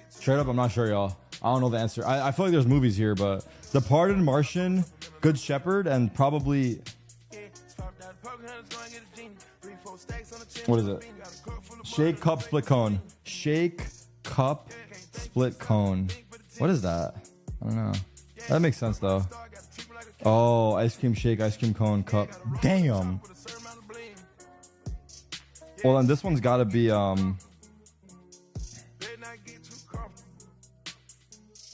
Straight up, I'm not sure, y'all. I don't know the answer. I feel like there's movies here, but Departed, Martian, Good Shepherd, and probably... What is it? Shake, Cup, Split Cone. Shake, Cup, Split Cone. What is that? I don't know. That makes sense, though. Oh, ice cream shake, ice cream cone, cup. Damn. Well, then this one's got to be... I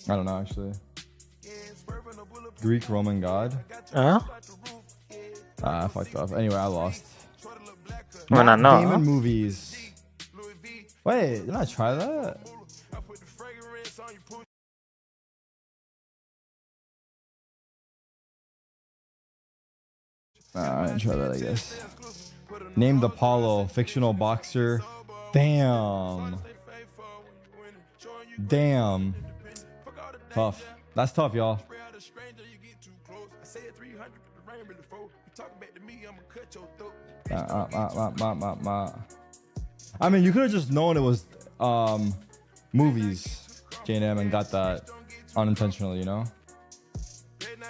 don't know, actually. Greek Roman god. Huh? I fucked up. Anyway, I lost. Well, I know. Game and movies. Wait, did I try that? I didn't try that, I guess. Named Apollo, fictional boxer. Damn. Damn. Tough. That's tough, y'all. I mean, you could have just known it was movies, J&M, and got that unintentionally, you know?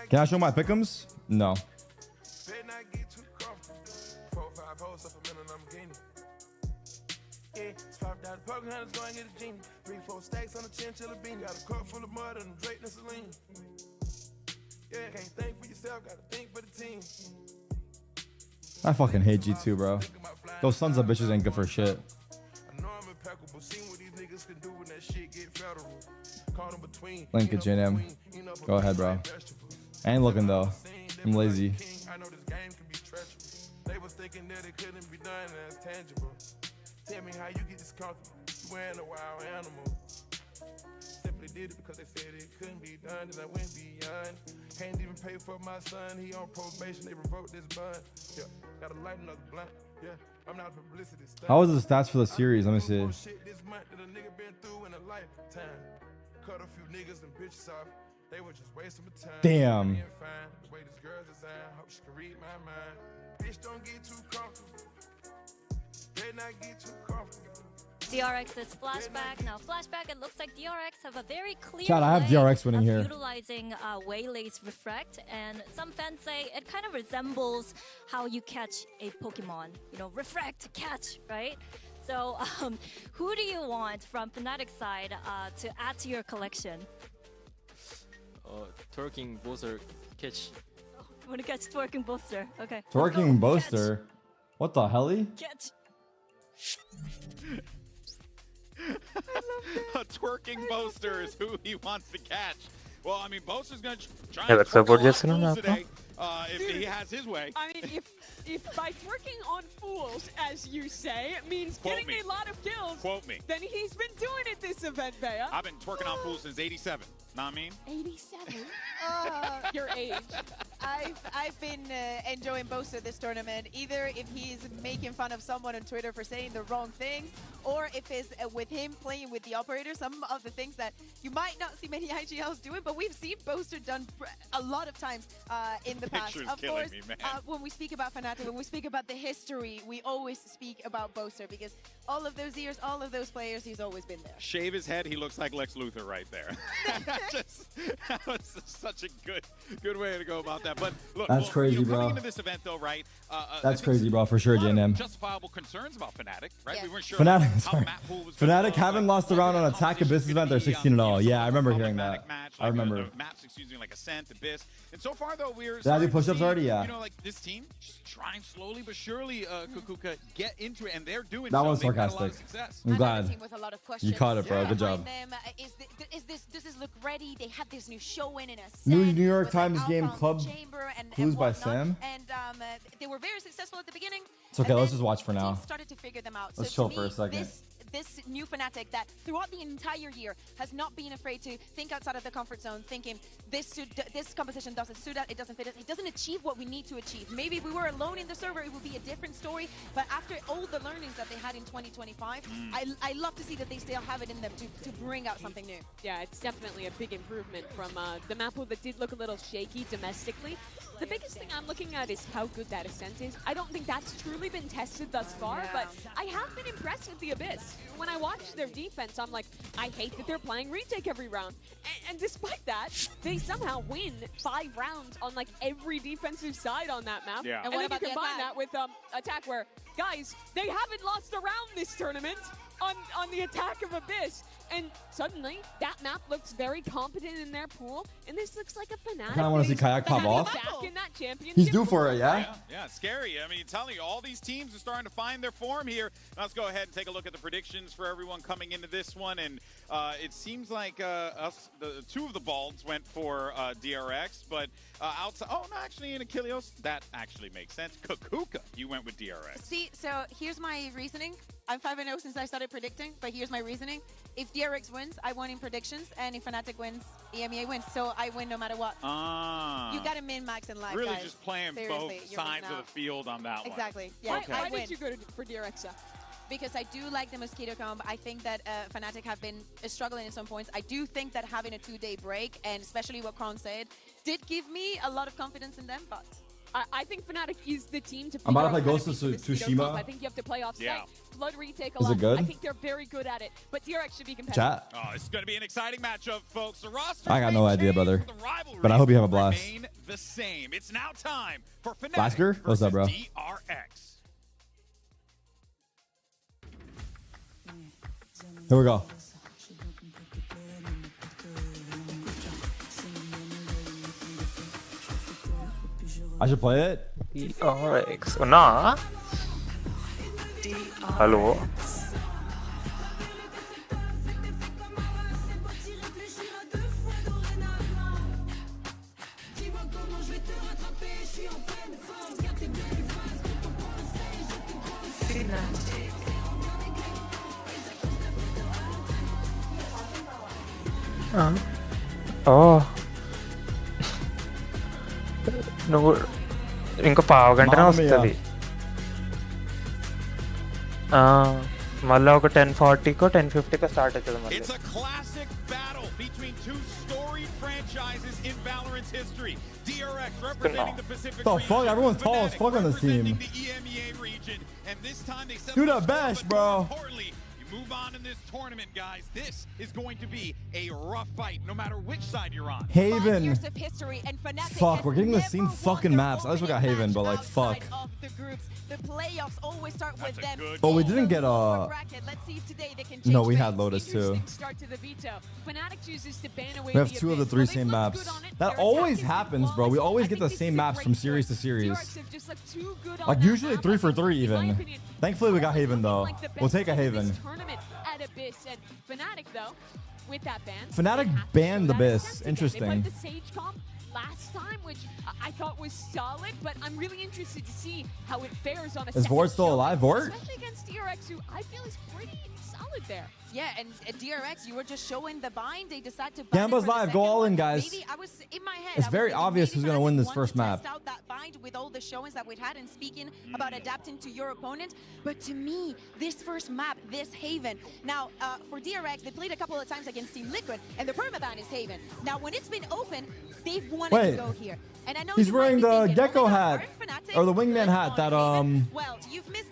Can I show my pick'ems? No. I fucking hate G2, bro. Those sons of bitches ain't good for shit. Link it, JNM. Go ahead, bro. I ain't looking though. I'm lazy. They was thinking that it couldn't be done as tangible. Tell me how you get this comfortable. You wearing a wild animal. Simply did it because they said it couldn't be done, and I went beyond. Can't even pay for my son, he on probation, they revoked this bond. Yeah, gotta light another blunt. Yeah, I'm not publicity stuff. How was the stats for the series? Let me see. Shit this month that a nigga been through in a lifetime. Cut a few niggas and bitches off. They were just wasting my time. Damn. The way this girl's designed, hope she can read my mind. Bitch, don't get too comfortable. They not get too comfortable. DRX's flashback. Now, flashback, it looks like DRX have a very clear Chat, I have DRX winning here. utilizing Waylay's Refract, and some fans say it kind of resembles how you catch a Pokemon. You know, Refract, catch, right? So, who do you want from Fnatic side to add to your collection? Twerking Bowser catch. Oh, you want to catch Twerking Bowser? Okay. Twerking Boaster? What the helly? Catch. A twerking Boaster is who he wants to catch. Well, I mean, Boaster's going to try Yeah, and that's twerk a lot of support fools just today if he has his way. I mean, if by twerking on fools, as you say, it means Quote getting me. a lot of kills, Quote me. then he's been doing it this event, Bea. I've been twerking on fools since 87. Know what I mean? 87? Your age. I've been enjoying Boaster this tournament, either if he's making fun of someone on Twitter for saying the wrong things, or if it's with him playing with the operator, some of the things that you might not see many IGLs doing, but we've seen Boaster done a lot of times in the past. Picture's Of killing course, me, man. when we speak about Fnatic, when we speak about the history, we always speak about Boaster, because all of those years, all of those players, he's always been there. Shave his head, he looks like Lex Luthor right there. That was such a good way to go about that. But look, That's crazy, you know, coming bro. into this event, though, right? That's crazy, bro, for sure, JNM. Justifiable concerns about Fnatic, right? Yes. We weren't sure Fnatic, how sorry. map pool was gonna Fnatic go, haven't like, lost a round on Attack Abyss event. They're 16-0. Yeah, I remember hearing that. I remember. The maps, excuse me, like Ascent, Abyss. And so far, though, we're Did I do starting to push-ups see, already? Yeah. You know, like this team just trying slowly but surely, Kukuka, get into it, and they're doing That so. was They've had a lot of sarcastic. success. I'm glad. Team with a lot of questions. You caught it, bro. Good job. Them. Does this look ready? They had this new show in a New set York with, Times like, Game Alpha Club Chamber and clues by whatnot. Sam. And they were very successful at the beginning. It's okay. and Let's then just watch for now. teams started to figure them out. Let's so chill to for a me, second. This new Fnatic that throughout the entire year has not been afraid to think outside of the comfort zone, thinking this composition doesn't suit us, it doesn't fit us, it doesn't achieve what we need to achieve. Maybe if we were alone in the server, it would be a different story. But after all the learnings that they had in 2025, I love to see that they still have it in them to bring out something new. Yeah, it's definitely a big improvement from the map pool that did look a little shaky domestically. The biggest thing I'm looking at is how good that Ascent is. I don't think that's truly been tested thus far, but I have been impressed with the Abyss. When I watch their defense, I'm like, I hate that they're playing retake every round. And despite that, they somehow win 5 rounds on like every defensive side on that map. Yeah. And then you combine that with attack where, guys, they haven't lost a round this tournament on the attack of Abyss. And suddenly, that map looks very competent in their pool, and this looks like a Fnatic. I kind of want to see Kayak pop off. Back in that championship. He's due for it, yeah? Yeah, scary. I mean, telling you, all these teams are starting to find their form here. Let's go ahead and take a look at the predictions for everyone coming into this one. And it seems like the two of the Balds went for DRX, but outside, oh, no, actually, in Achilles, that actually makes sense. Kukuka, you went with DRX. See, so here's my reasoning. I'm 5-0 since I started predicting, but here's my reasoning. If DRX wins, I won in predictions, and if Fnatic wins, EMEA wins. So I win no matter what. You got to min-max in life, Really guys. just playing Seriously, both you're sides missing of out. the field on that one. Exactly. Yeah, Okay. Why win. did you go for DRX? Because I do like the Mosquito Comb. I think that Fnatic have been struggling in some points. I do think that having a 2-day break, and especially what Kron said, did give me a lot of confidence in them, but... I think Fnatic is the team to I'm about to play figure out Ghost how of to beat the Mosquito Comp. Tsushima. I think you have to play off Yeah. site. Flood retake a Is lot. it good? I think they're very good at it. But DRX should be competitive. Chat. Oh, it's going to be an exciting matchup, folks. The roster I got no may idea, change, brother. but the rivalries But I hope you have a blast. remain the same. It's now time for Fnatic Blasker? What's up, bro? versus DRX. Here we go. I should play it. DRX. Nah. Hello. Oh. నువ్వు ఇంకో పావు గంటనే వస్తుంది. మళ్ళీ ఒక 10:40కో 10:50కో start అవుతుంది మళ్ళీ. It's a classic battle between two storied franchises in Valorant's history. DRX representing the Pacific region. Fuck, everyone's tall as fuck on this team. The EMEA region, and this time they set do the best, bro. Move on in this tournament, guys. This is going to be a rough fight, no matter which side you're on. Haven. Fuck, we're getting the same fucking maps. At least we got Haven, but like, fuck. The playoffs always start with them. Oh, we didn't get No, we had Lotus too. We have 2 of the 3 same maps. That always happens, bro. We always get the same maps from series to series. Like usually 3 for 3 even. Thankfully we got Haven though. We'll take a Haven. Fnatic banned the Abyss. Interesting. Last time, which I thought was solid, but I'm really interested to see how it fares on a Is Vort still alive? Vort? Especially against DRX, who I feel is pretty solid there. Yeah, and DRX, you were just showing the bind. They decided to Gamba's live. Go all in, guys. Maybe I was in my head. It's very obvious who's going to win this first map. Out that bind with all the showings that we'd had and speaking about adapting to your opponent. But to me, this first map, this Haven. Now, for DRX, they played a couple of times against Team Liquid, and the permaban is Haven. Now, when it's been open, they've wanted to go here. And I know he's wearing the Gecko hat or the Wingman hat that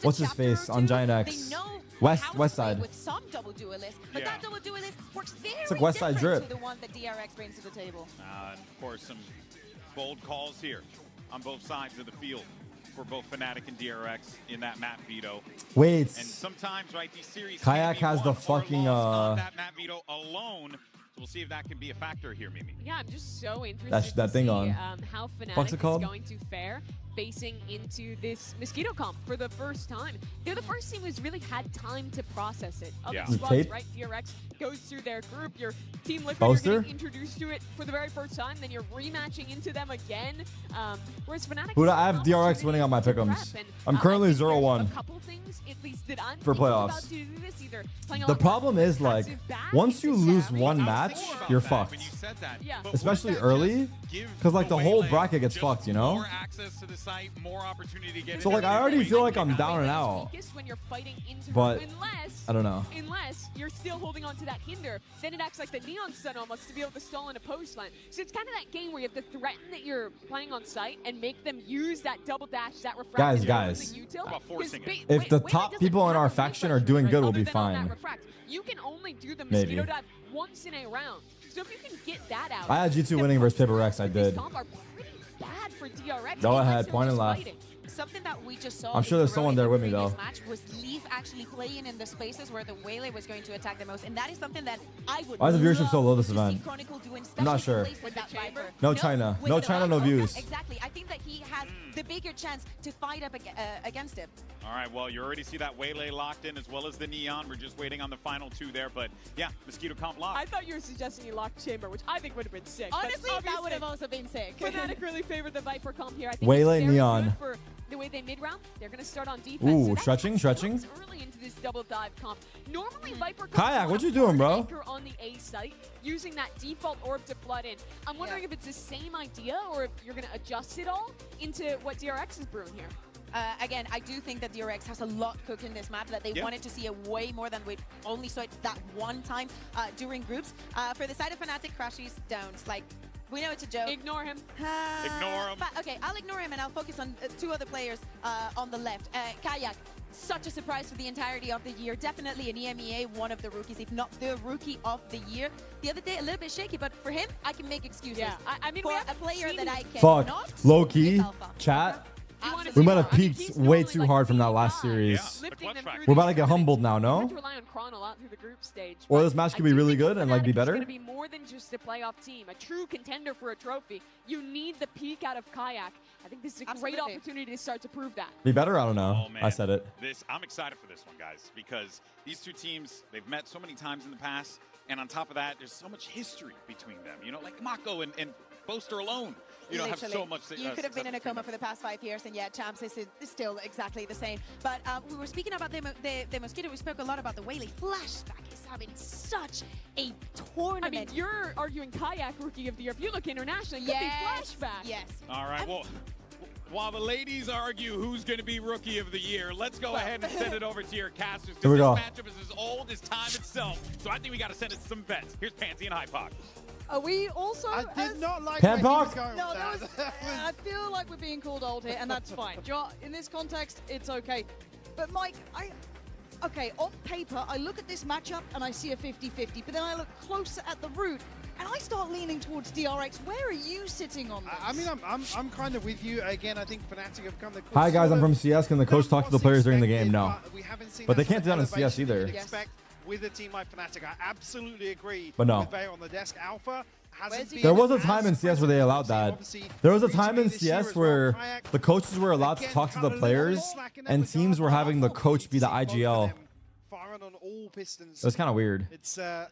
what's his face on Giant X? West side. With some double duelists, but that double duelist works very it's like West side drip. To the one that DRX brings to the table. And of course, some bold calls here on both sides of the field for both Fnatic and DRX in that map veto. Wait. And sometimes, right, these series Kayak has the fucking that map veto alone. We'll see if that can be a factor here, Mimi. Yeah, I'm just so interested that thing to on. see how Fnatic is going to fare facing into this Mosquito comp for the first time. You know, the first team has really had time to process it. Other squads, right? DRX goes through their group. Your Team Liquid, you're getting introduced to it for the very first time, then you're rematching into them again. Whereas Fnatic, I have DRX winning on my pick'ems. I'm currently 0-1 a couple things, at least that I'm for playoffs. About to do this, either the problem is, like, once you lose one match, you're fucked. Especially early, because like the whole bracket gets fucked, you know? So like I already feel like I'm down and out. But I don't know. Unless you're still holding on to that hinder, then it acts like the Neon Stun almost to be able to stall in a post line. So it's kind of that game where you have to threaten that you're playing on site and make them use that double dash, that refract. Guys. If the top people in our faction are doing good, we'll be fine. You can only do the Mosquito Dive once in a round. So if you can get that out. I had G2 winning versus Paper Rex. I did. Bad for DRX. Go ahead, point and laugh. Something that we just saw. I'm sure there's someone there with me though. Match was Leaf actually playing in the spaces where the Waylay was going to attack the most, and that is something that I would. Why is the viewership so low this event? I'm not sure. No China, no China, no views. Exactly. I think that he has the bigger chance to fight up against him. All right. Well, you already see that Waylay locked in as well as the Neon. We're just waiting on the final 2 there, but yeah, Mosquito comp locked. I thought you were suggesting he locked Chamber, which I think would have been sick. Honestly, that would have also been sick. Fnatic really favored the Viper comp here. I think Waylay Neon. For the way they mid-round, they're going to start on defense. Ooh, so stretching. Early into this double dive comp. Normally, Viper Kayak, what you doing, bro? On the A site, using that default orb to flood in. I'm wondering if it's the same idea or if you're going to adjust it all into what DRX is brewing here. Again, I do think that DRX has a lot cooked in this map, that they wanted to see it way more than we only saw it that one time during groups. For the side of Fnatic, Crashies, Downs, like, we know it's a joke. Ignore him. Ignore him. But, okay, I'll ignore him and I'll focus on 2 other players on the left. Kayak, such a surprise for the entirety of the year. Definitely an EMEA, one of the rookies, if not the rookie of the year. The other day, a little bit shaky, but for him, I can make excuses. Yeah, I mean, for a player that I can low key, chat. We might have peaked way too hard from that last series. We're about to get humbled now, no? Or this match could be really good and like be better. It's going to be more than just a playoff team, a true contender for a trophy. You need the peak out of Kayak. I think this is a great opportunity to start to prove that. Be better? I don't know. Oh, man. I said it. I'm excited for this one, guys, because these two teams, they've met so many times in the past, and on top of that, there's so much history between them. You know, like Mako and Boaster alone, you know, have so much. You could have been in a coma for the past 5 years, and yeah, champs, this is still exactly the same. But we were speaking about the Mosquito. We spoke a lot about the Whaley. Flashback is having such a tournament. I mean, you're arguing Kayak Rookie of the Year. If you look internationally, it could be Flashback. Yes. All right, well, while the ladies argue who's going to be Rookie of the Year, let's go ahead and send it over to your casters, because this matchup is as old as time itself. So I think we got to send it to some vets. Here's Pansy and Hypoc. Are we also? I did not like where he was going No, with that. I feel like we're being called old here, and that's fine. In this context, it's okay. But Mike, okay, on paper, I look at this matchup and I see a 50-50, but then I look closer at the root and I start leaning towards DRX. Where are you sitting on this? I mean, I'm kind of with you. Again, I think Fnatic have come the Hi guys, I'm from CS. Can the coach talk to the players during the game? No. But they can't do that in CS either. With a team like Fnatic, I absolutely agree. But no. With Bayo on the desk. Alpha hasn't been. There was a time in CS where they allowed that. There was a time in CS where the coaches were allowed to talk to the players, and teams were having the coach be the IGL. Firing on all pistons. It was kind of weird. It's a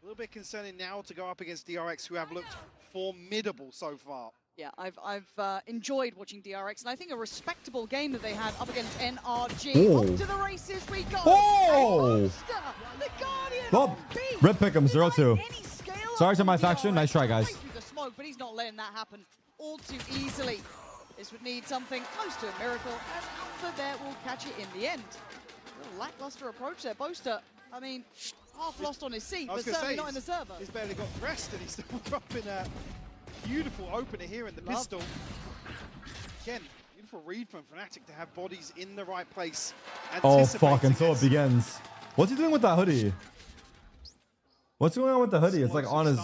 little bit concerning now to go up against DRX, who have looked formidable so far. Yeah, I've enjoyed watching DRX, and I think a respectable game that they had up against NRG. Oh. Off to the races we go. Oh! The Guardian. Oh, Rip Pick'em 0-2. Sorry to my faction. Nice try, guys. Through the smoke, but he's not letting that happen all too easily. This would need something close to a miracle, and Alpha there will catch it in the end. A little lackluster approach there. Boaster, I mean, half lost on his seat, but certainly not in the server. He's barely got dressed, and he's still dropping a beautiful opener here in the pistol. Again, beautiful read from Fnatic to have bodies in the right place. Oh, fuck, until it begins. What's he doing with that hoodie? What's going on with the hoodie? It's like on his...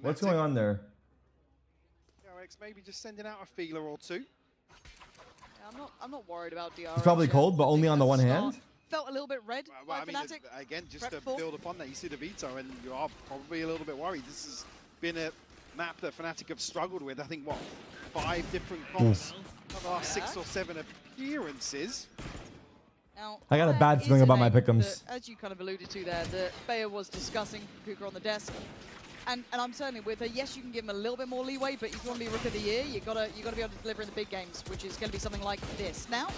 What's going on there? DRX maybe just sending out a feeler or two. Yeah, I'm not worried about DRX. It's probably cold, but only on the one hand. Felt a little bit red by I mean, Fnatic. again, just to build upon that, you see the veto, and you are probably a little bit worried. This has been a map that Fnatic have struggled with. I think, what, 5 different comps of our 6 or 7 appearances. Now, I got a bad feeling about my pick'ems. As you kind of alluded to there, that Bayo was discussing Kuka on the desk. And I'm certainly with her. Yes, you can give him a little bit more leeway, but if you want to be Rook of the Year, you gotta be able to deliver in the big games, which is going to be something like this. Now,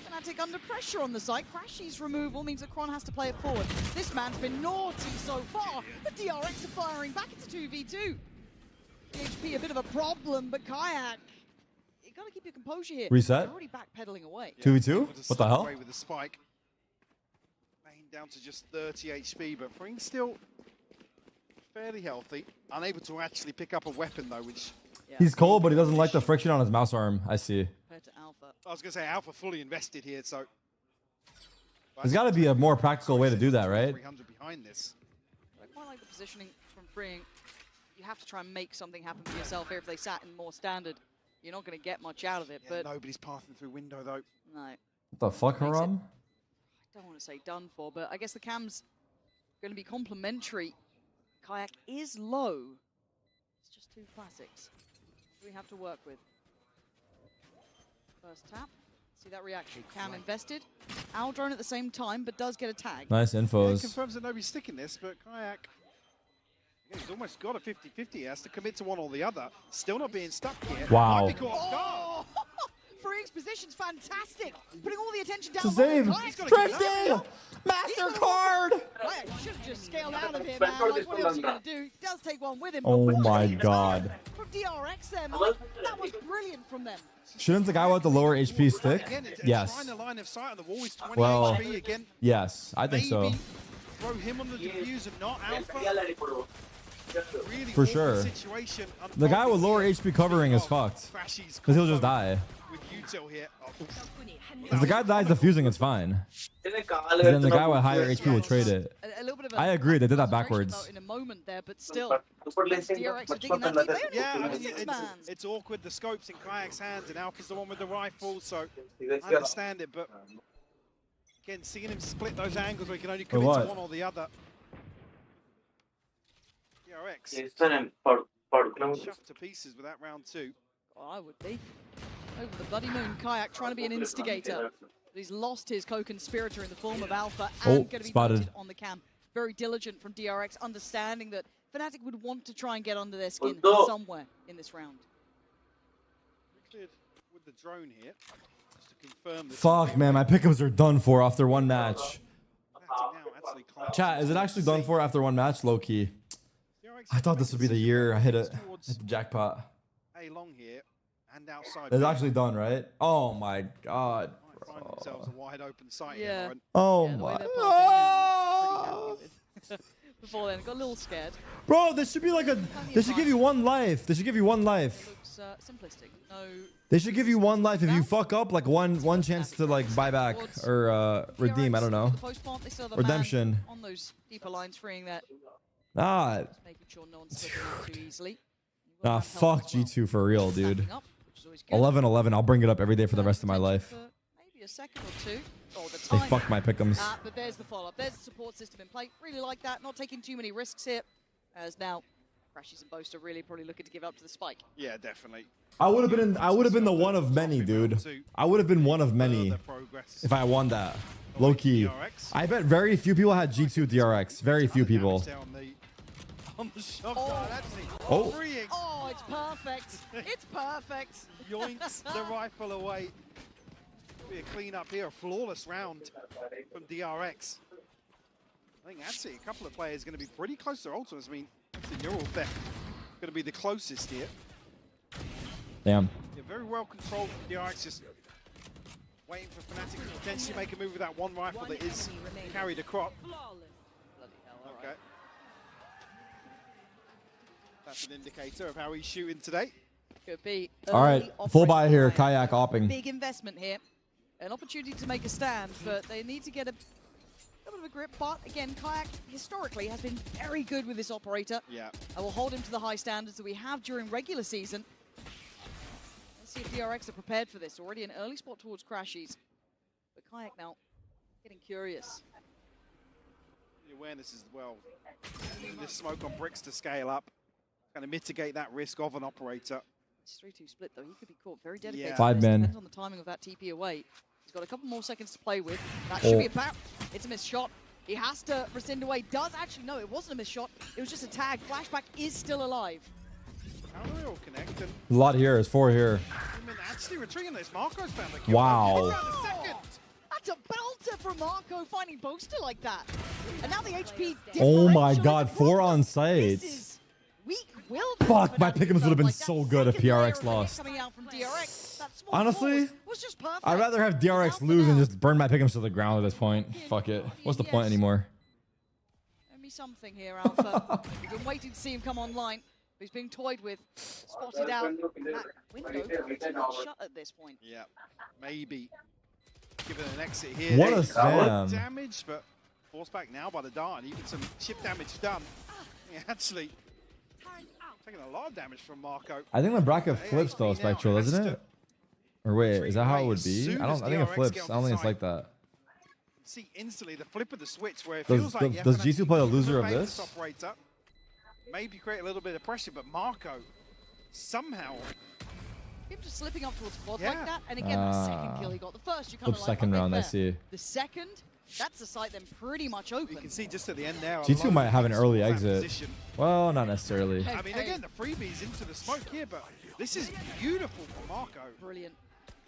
Fnatic under pressure on the site. Crashy's removal means that Kron has to play it forward. This man's been naughty so far. The DRX are firing back. It's a 2v2. HP a bit of a problem, but Kayak, you got to keep your composure here. Reset. You're already backpedaling away. 2v2? What the hell? With the spike. Main down to just 30 HP, but Fring's still fairly healthy. Unable to actually pick up a weapon though, which... He's cold, but he doesn't like the friction on his mouse arm. I see. Compared to Alpha. I was going to say, Alpha fully invested here, so... There's got to be a more practical way to do that, right? 300 behind this. I quite like the positioning from Freeing. You have to try and make something happen for yourself here. If they sat in more standard, you're not going to get much out of it. But nobody's passing through window though. No. What the fuck, Haram? I don't want to say done for, but I guess the cam's going to be complementary. Kayak is low. It's just 2 classics we have to work with. First tap. See that reaction. Cam invested. Owl drone at the same time, but does get a tag. Nice infos. It confirms that nobody's sticking this, but Kayak... He's almost got a 50-50. He has to commit to one or the other. Still not being stuck here. Wow. Might be caught off guard. Freeing's position's fantastic. Putting all the attention down. It's a save. Tristan! MasterCard! Kayak should have just scaled out of here, man. Like, what else are you going to do? He does take one with him. Oh my god. From DRX there, Mike. That was brilliant from them. Shouldn't the guy with the lower HP stick? Yes. Line of sight on the wall is 20 Well, HP again. yes, I think so. Throw him on the defuse and not Alpha. Really For sure. The guy with lower HP covering is fucked. Because he'll just die. If the guy dies defusing, it's fine. Then the guy with higher HP will trade it. A little bit bit of I agree. They did that backwards. In a moment there, but still, DRX are digging that deep. They only Yeah, I have mean, six mans. it's awkward. The scope's in Kayak's hands, and Alpha's the one with the rifle, so I understand it. But again, seeing him split those angles where he can only commit to one or the other. DRX shoved to pieces with that round 2. Oh, I would be. Over the bloody moon, Kayak trying to be an instigator. But he's lost his co-conspirator in the form of Alpha and going to be voted on the camp. Very diligent from DRX, understanding that Fnatic would want to try and get under their skin somewhere in this round. Cleared with the drone here, just to confirm this. Fuck, man, my pickups are done for after one match. Chat, is it actually done for after one match? Low key. I thought this would be the year I hit it. Hit the jackpot. A long here and outside. It's actually done, right? Oh my god. Find themselves a wide open site Yeah. here. Oh yeah, my. Before then, got a little scared. Bro, this should be like a. They should give you one life. They should give you one life. Looks simplistic. No. They should give you one life if you fuck up, like one chance to like buy back or redeem. I don't know. Redemption. On those deeper lines, freeing that. Nah. Making sure no one's slipping in too easily. Nah, fuck G2 for real, dude. 11-11. I'll bring it up every day for the rest of my life. Maybe a second or two. Oh, the They time. fuck my pick'ems. But there's the follow-up. There's the support system in play. Really like that. Not taking too many risks here. As now, Crashies and Boast are really probably looking to give up to the spike. Yeah, definitely. I would have been the one of many, dude. I would have been one of many if I won that. Low key. I bet very few people had G2 DRX. Very few people. On the shotgun, actually. Oh. Oh, it's perfect. It's perfect. Yoinks the rifle away. Be a clean up here, a flawless round from DRX. I think actually a couple of players going to be pretty close to their ultimates. I mean, actually Neural Theft going to be the closest here. Damn. Yeah, very well controlled from DRX, just waiting for Fnatic to potentially make a move with that one rifle that is carried across. Okay. That's an indicator of how he's shooting today. Could be. All right, full buy here. Kayak opping. Big investment here. An opportunity to make a stand, but they need to get a little bit of a grip. But again, Kayak historically has been very good with this operator. Yeah. I will hold him to the high standards that we have during regular season. Let's see if DRX are prepared for this. Already an early spot towards Crashies. But Kayak now getting curious. The awareness as well. This smoke on bricks to scale up. Kind of mitigate that risk of an operator. It's 3-2 split though. He could be caught very dedicated. Yeah. 5 men. Depends on the timing of that TP away. He's got a couple more seconds to play with. That should be about. It's a missed shot. He has to rescind away. Does actually no, it wasn't a missed shot. It was just a tag. Flashback is still alive. How do they all connect? And A lot here. It's 4 here. I mean, actually retreating this. Marco's found the kill. Wow. That's a belter from Marco finding Boaster like that. And now the HP. Oh my differential god, is 4 on site. weak will. Fuck, my pick'ems would have been so good if PRX lost. Coming out from DRX. That small Honestly, was just perfect. I'd rather have DRX lose and just burn my pick'ems to the ground at this point. Fuck it. What's the point anymore? Show me something here, Alpha. We've been waiting to see him come online. He's being toyed with, spotted out. That window pretty much shut at this point. Yeah, maybe. Given an exit here. What a scam. Damage, but forced back now by the dart, and even some chip damage done. Yeah, actually taking a lot of damage from Marco. I think the bracket flips though, Spectral, doesn't it? Or wait, is that how it would be? I think it flips. I don't think it's like that. See instantly the flip of the switch where it Does, feels like does G2 play the loser of this? Operator. Maybe create a little bit of pressure, but Marco somehow Him just slipping up towards quad like that, and again, the second kill he got. The first, you kind Flip of like, second round, I fair. see. The second, that's the site then pretty much open. You can see just at the end there. G2 might have an early exit. Well, not necessarily. I mean, again, the freebies into the smoke here, but this is beautiful for Marco. Brilliant.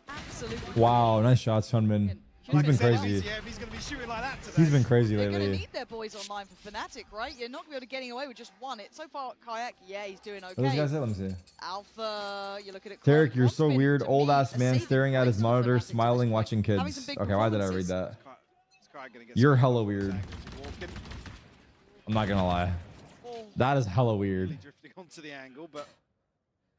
Absolutely. Wow, nice shots, Hunman. He's been crazy. Yeah, if he's going to be shooting like that today. He's been crazy They're going to lately. need their boys online for Fnatic, right? You're not going to be able to getting away with just one. It so far, Kayak, yeah, he's doing okay. What does this guy say? Let me see. Alpha, you look at it. Tarek, you're so weird. Old ass man staring at his monitor, smiling, watching kids. Okay, why did I read that? You're hella weird. I'm not gonna lie. That is hella weird. Drifting onto the angle, but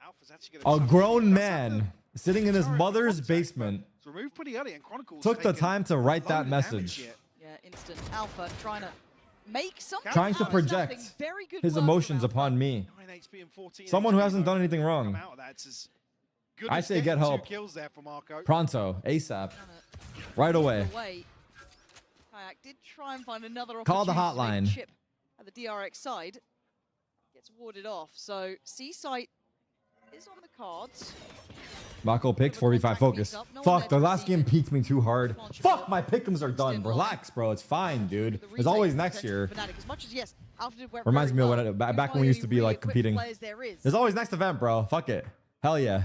Alpha's actually going to A grown man sitting in his mother's basement removed pretty early, and Chronicles took the time to write that message. Yeah, instant. Alpha trying to make something Trying to project his emotions upon me. Someone who hasn't done anything wrong. I say get help. Pronto, ASAP. Right away. Kayak did try and find another Call the opportunity to hotline. chip at the DRX side. Gets warded off. So C-Site is on the cards. Mako picked 4v5 focus. Fuck, the last game peaked me too hard. Fuck, my pick'ems are done. Relax, bro. It's fine, dude. There's always next year. Reminds me of when back when we used to be like competing. There's always next event, bro. Fuck it. Hell yeah.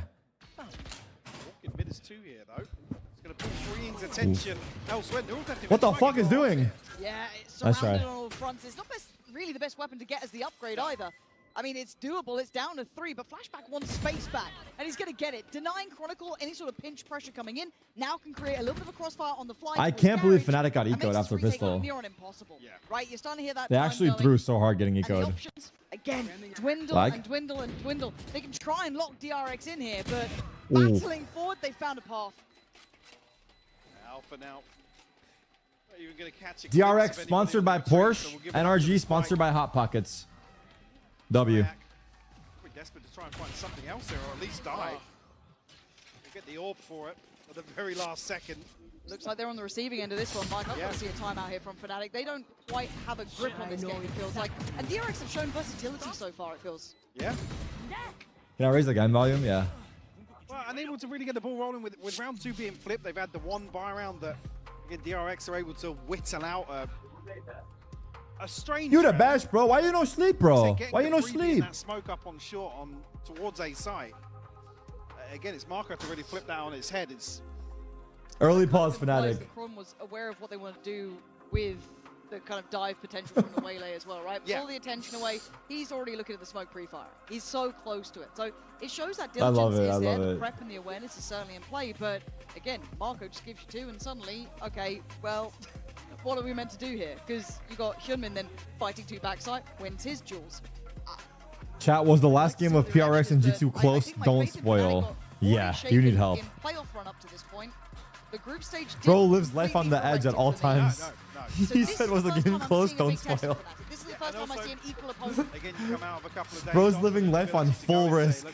Mid is 2 here though. It's going to pull Freeing's attention elsewhere. What the fuck is doing? Yeah, it's That's surrounded right. on all fronts. It's not really the best weapon to get as the upgrade either. I mean, it's doable. It's down to 3, but Flashback wants space back, and he's going to get it. Denying Chronicle any sort of pinch pressure coming in now can create a little bit of a crossfire on the fly. I can't believe Fnatic got eco'd after pistol. Near on impossible. Yeah. Right, you're starting to hear that. They actually threw so hard getting eco'd. Again, dwindle Lag? and dwindle and dwindle. They can try and lock DRX in here, but battling forward, they found a path. Alpha now. Even gonna catch a DRX sponsored by Porsche. NRG sponsored by Hot Pockets. W. We're desperate to try and find something else there, or at least die. We'll get the orb for it at the very last second. Looks like they're on the receiving end of this one, Mike. I've got to see a timeout here from Fnatic. They don't quite have a grip on this game, it feels like. And DRX have shown versatility so far, it feels. Yeah. Can I raise the game volume? Yeah. Well, unable to really get the ball rolling with round 2 being flipped. They've had the one buy round that, again, DRX are able to whittle out a strange. You the best, bro. Why you no sleep, bro? Why you no sleep? That smoke up on short towards A site. Again, it's Marco to really flip that on its head. It's Early pause, Fnatic. Chrome was aware of what they want to do with the kind of dive potential from the Waylay as well, right? Yeah. Pull the attention away. He's already looking at the smoke pre-fire. He's so close to it. So it shows that I love diligence it, is I there. love The it. prep and the awareness is certainly in play. But again, Marco just gives you 2 and suddenly, okay, well, what are we meant to do here? Because you got Hyunmin then fighting 2 backside, wins his duels. Chat, was the last game of PRX and G2 close? Don't spoil. Yeah, you need help. In playoff run up to this point. The group stage Bro lives life on the edge at all times. He said, was the game close? Don't spoil. This is the first time I see an equal opponent. Again, you come out of a couple of days Bro's off, living life on full risk.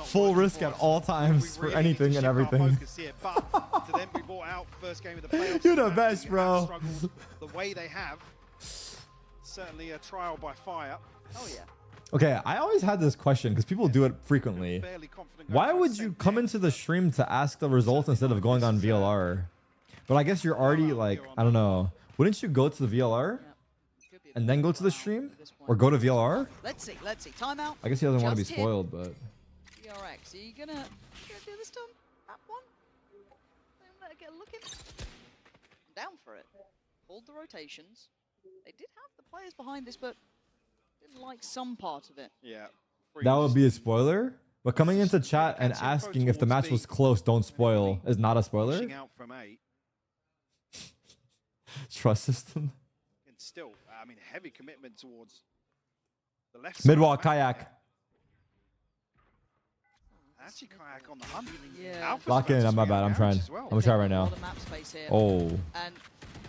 Full risk at all times for anything and everything. To then be brought out first game of the playoffs. You're the best, bro. The way they have. Certainly a trial by fire. Oh yeah. Okay, I always had this question because people do it frequently. Why would you come into the stream to ask the results instead of going on VLR? But I guess you're already like, I don't know. Wouldn't you go to the VLR and then go to the stream? Or go to VLR? Let's see. Timeout. I guess he doesn't want to be Just hit. spoiled, but... DRX, are you gonna do this time? That one? Let it get a look in. Down for it. Hold the rotations. They did have the players behind this, but didn't like some part of it. Yeah. That would be a spoiler? But coming into chat and asking if the match was close, don't spoil, is not a spoiler? Pushing out from A. Trust system. And still, I mean, heavy commitment towards the left Midwalk, side. kayak. Actually, kayak on the hunt. Yeah. Lock in, I'm my bad, I'm trying. I'm gonna try right now. A lot of map space here. Oh. And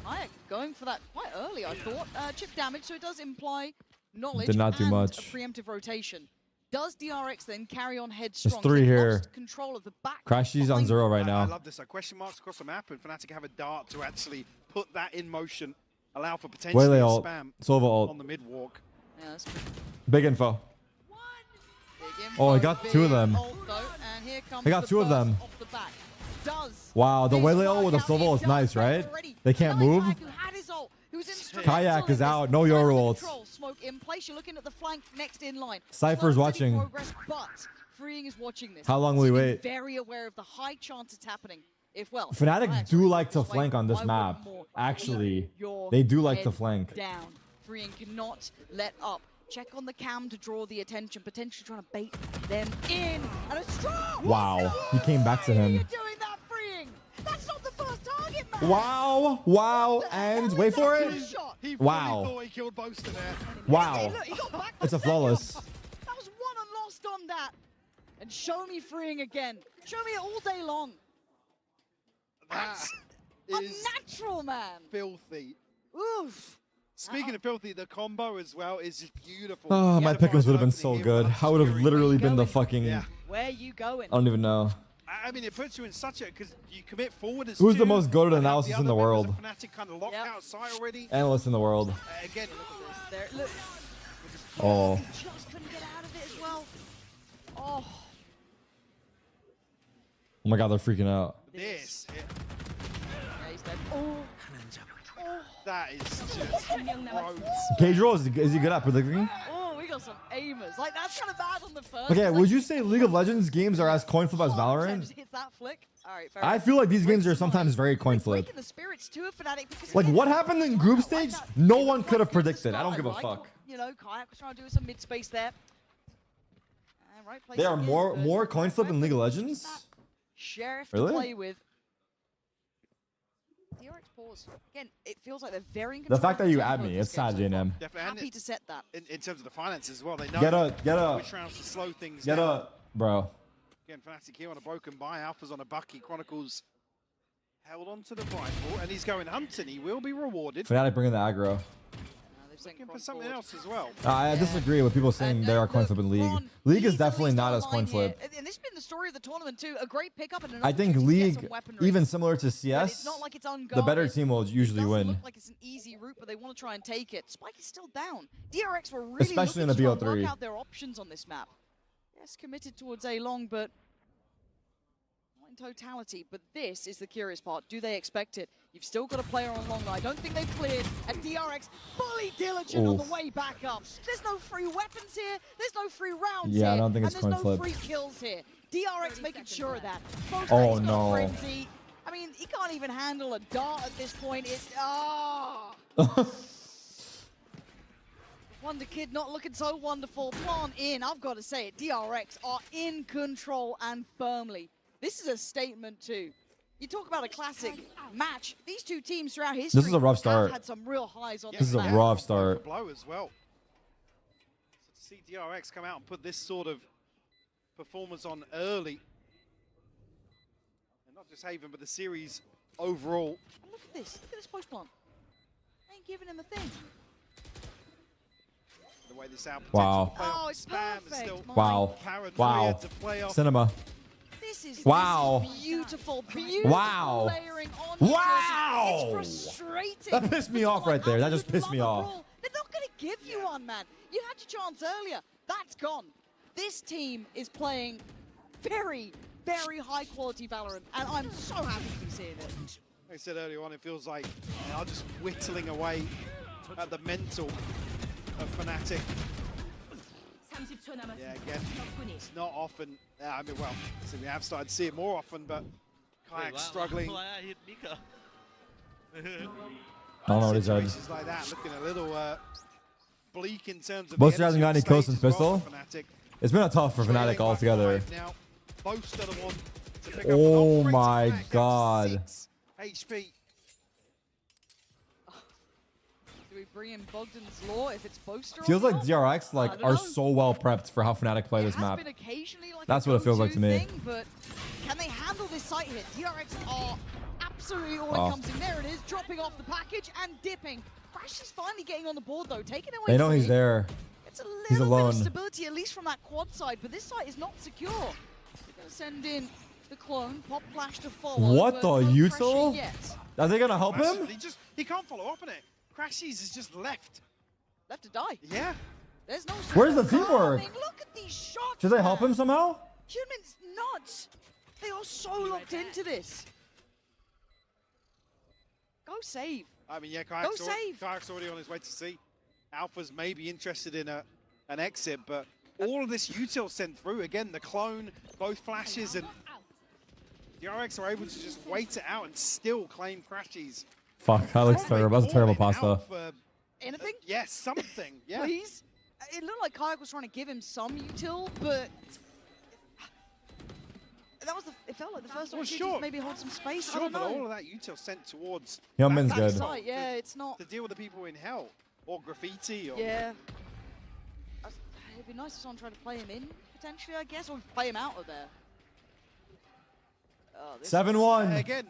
kayak going for that quite early, I thought. Chip damage, so it does imply knowledge Did not do and much. a preemptive rotation. Does DRX then carry on headstrong? There's 3 here. Control of the back. Crashy's on 0 right I now. love this. Question marks across the map, and Fnatic have a dart to actually put that in motion, allow for potentially Waylay a ult. spam Sova ult. on the mid walk. Yeah, that's Big info. big info, Oh, I got 2 of them. ult, though, and here comes I got the 2 of them. burst off the back. Does Wow, the this Waylay ult with the work out? Sova ult It is nice, does right? already. They can't move. Kayak, who had his ult, who was instrumental Kayak in is this. out. No Cypher Yoru ult. control, smoke in place. You're looking at the flank next in line. Cypher's Slow, steady watching. progress, but Freeing is watching this. How long will So we being wait? Very aware of the high chance it's happening. If well, Fnatic Kayak's do already like to this way. flank on this Why map. wouldn't more? Actually, Your they do like to head flank. Down. Freeing cannot let up. Check on the cam to draw the attention, potentially trying to bait them in. And a strong. Wow, he came back to You're him. doing that, Freeing. That's not the first target, man. Wow, wow, and wait for it. He Wow. thought he killed Boaster there. Wow. Hey, look, he got back It's a for flawless. second. That was won and lost on that. And show me Freeing again. Show me it all day long. That That's is unnatural, man. filthy. Oof. Speaking of filthy, the combo as well is just beautiful. Oh, my pickums would have been so good. I would have literally been the fucking. Yeah. Where are you going? I don't even know. I mean, it puts you in such a because you commit forward as Who's the two, most goated and have analysis the in the other world? members of Fnatic kind of locked outside already. Analyst in the world. Again, There, look. Oh. Just couldn't get out of it as well. Oh. Oh my god, they're freaking out. This. Yeah, he's dead. Oh. That is just gross. Cadro, is he good at predicting? Oh, we got some aimers. Like, that's kind of bad on the first. Okay, like, would you say League of Legends games are as coin flip as Valorant? Just hits that flick. All right, fair I enough. feel like these games are sometimes very coin flip. Breaking the spirits to a Fnatic because Like again, what happened in group stage, no one could have predicted. I don't give a fuck. You know, Kayak was trying to do some mid space there. Right place They are again, more coin flip in League of Legends. Sheriff Really? to play with. DRX pause. Again, it feels like they're very in The control fact that of you the add tempo me, of it's this game sad, so far. JNM. Happy to set that. In terms of the finances as well, they know Get a, which rounds to slow things get down. a, bro. Again, Fnatic here on a broken buy. Alpha's on a Bucky. Chronicles held onto the rifle, and he's going hunting. He will be rewarded. Fnatic bringing the aggro. Looking for something else as well. I disagree with people saying they are coin flip in League. League is definitely not as coin flip. And this has been the story of the tournament too. A great pickup and an I think opportunity to get League, some weaponry. even similar to But CS, it's not like it's the better team will usually win. Look like it's an easy route, but they want to try and take it. Spike is still down. DRX were really Especially looking in a to try and BO3. work out their options on this map. Yes, committed towards A long, but not in totality. But this is the curious part. Do they expect it? You've still got a player on long. I don't think they've cleared. And DRX fully diligent on the way back up. There's no free weapons here. There's no free rounds here. Yeah, I don't think it's and there's coin no flip. free kills here. DRX making sure of that. Oh, He's got no. Frenzy. I mean, he can't even handle a dart at this point. It's Wonder Kid not looking so wonderful. Plant in. I've got to say it. DRX are in control and firmly. This is a statement too. You talk about a classic match. These two teams throughout history This is a rough start. have had some real highs on This is a map. rough start. Blow as well. So to see DRX come out and put this sort of performance on early, and not just Haven, but the series overall. And look at this. Look at this post plant. They ain't giving him a thing. The way this out Wow. Oh, it's spam is perfect. still Wow. paranoia Wow. to play off. Cinema. This is Wow. beautiful, beautiful Wow. layering on. Wow. It's frustrating. That pissed me off right there. That just pissed me off. They're not going to give you one, man. You had your chance earlier. That's gone. This team is playing very, very high quality Valorant, and I'm so happy to be seeing it. Like I said earlier on, it feels like they are just whittling away at the mental of Fnatic. Yeah, again, it's not often. I mean, well, so we have started to see it more often, but Kayak struggling. I don't know what he said. Situations like that, looking a little bleak in terms of. Boaster hasn't got any kills since Pistol. It's been a tough for Fnatic altogether. Now, Boaster the one to pick Oh up an my operating god. 6 HP. Do we bring in Bogdan's Law if it's Boaster? Feels or like not? DRX I don't are know. so well prepped for how Fnatic play this It has map. been occasionally like That's a what it feels like go-to to me. thing, but can they handle this site hit? DRX are absolutely all Oh. it comes in. There it is, dropping off the package and dipping. Crash is finally getting on the board though, taking away. They know he's three. there. It's a He's little bit alone. of stability, at least from that quad side, but this site is not secure. They're going to send in the clone, pop flash to follow. What but the no util? pressure yet. Are they gonna help him? He can't follow up on it. Crashies is just left. Left to die. Yeah. There's no. Where's the Oh, teamwork? I mean, look at these shots. Should they help him somehow? Human's nuts. They are so locked into this. Go save. I mean, yeah, Go save. Kayak's already on his way to C. Alpha's maybe interested in an exit, but all of this util sent through. Again, the clone, both flashes, and DRX are able to just wait it out and still claim Crashies. Fuck, that looks terrible. That's a terrible pasta. Anything? Yes, something. Yeah. Please? It looked like Kayak was trying to give him some util, but that was it felt like the first opportunity to maybe hold some space. I Sure, don't but know. all of that util sent towards Yeoman's that good. site, Yeah, it's not. to deal with the people in hell or graffiti or Yeah. It'd be nice if someone tried to play him in, potentially, I guess, or play him out of there. 7-1. Again,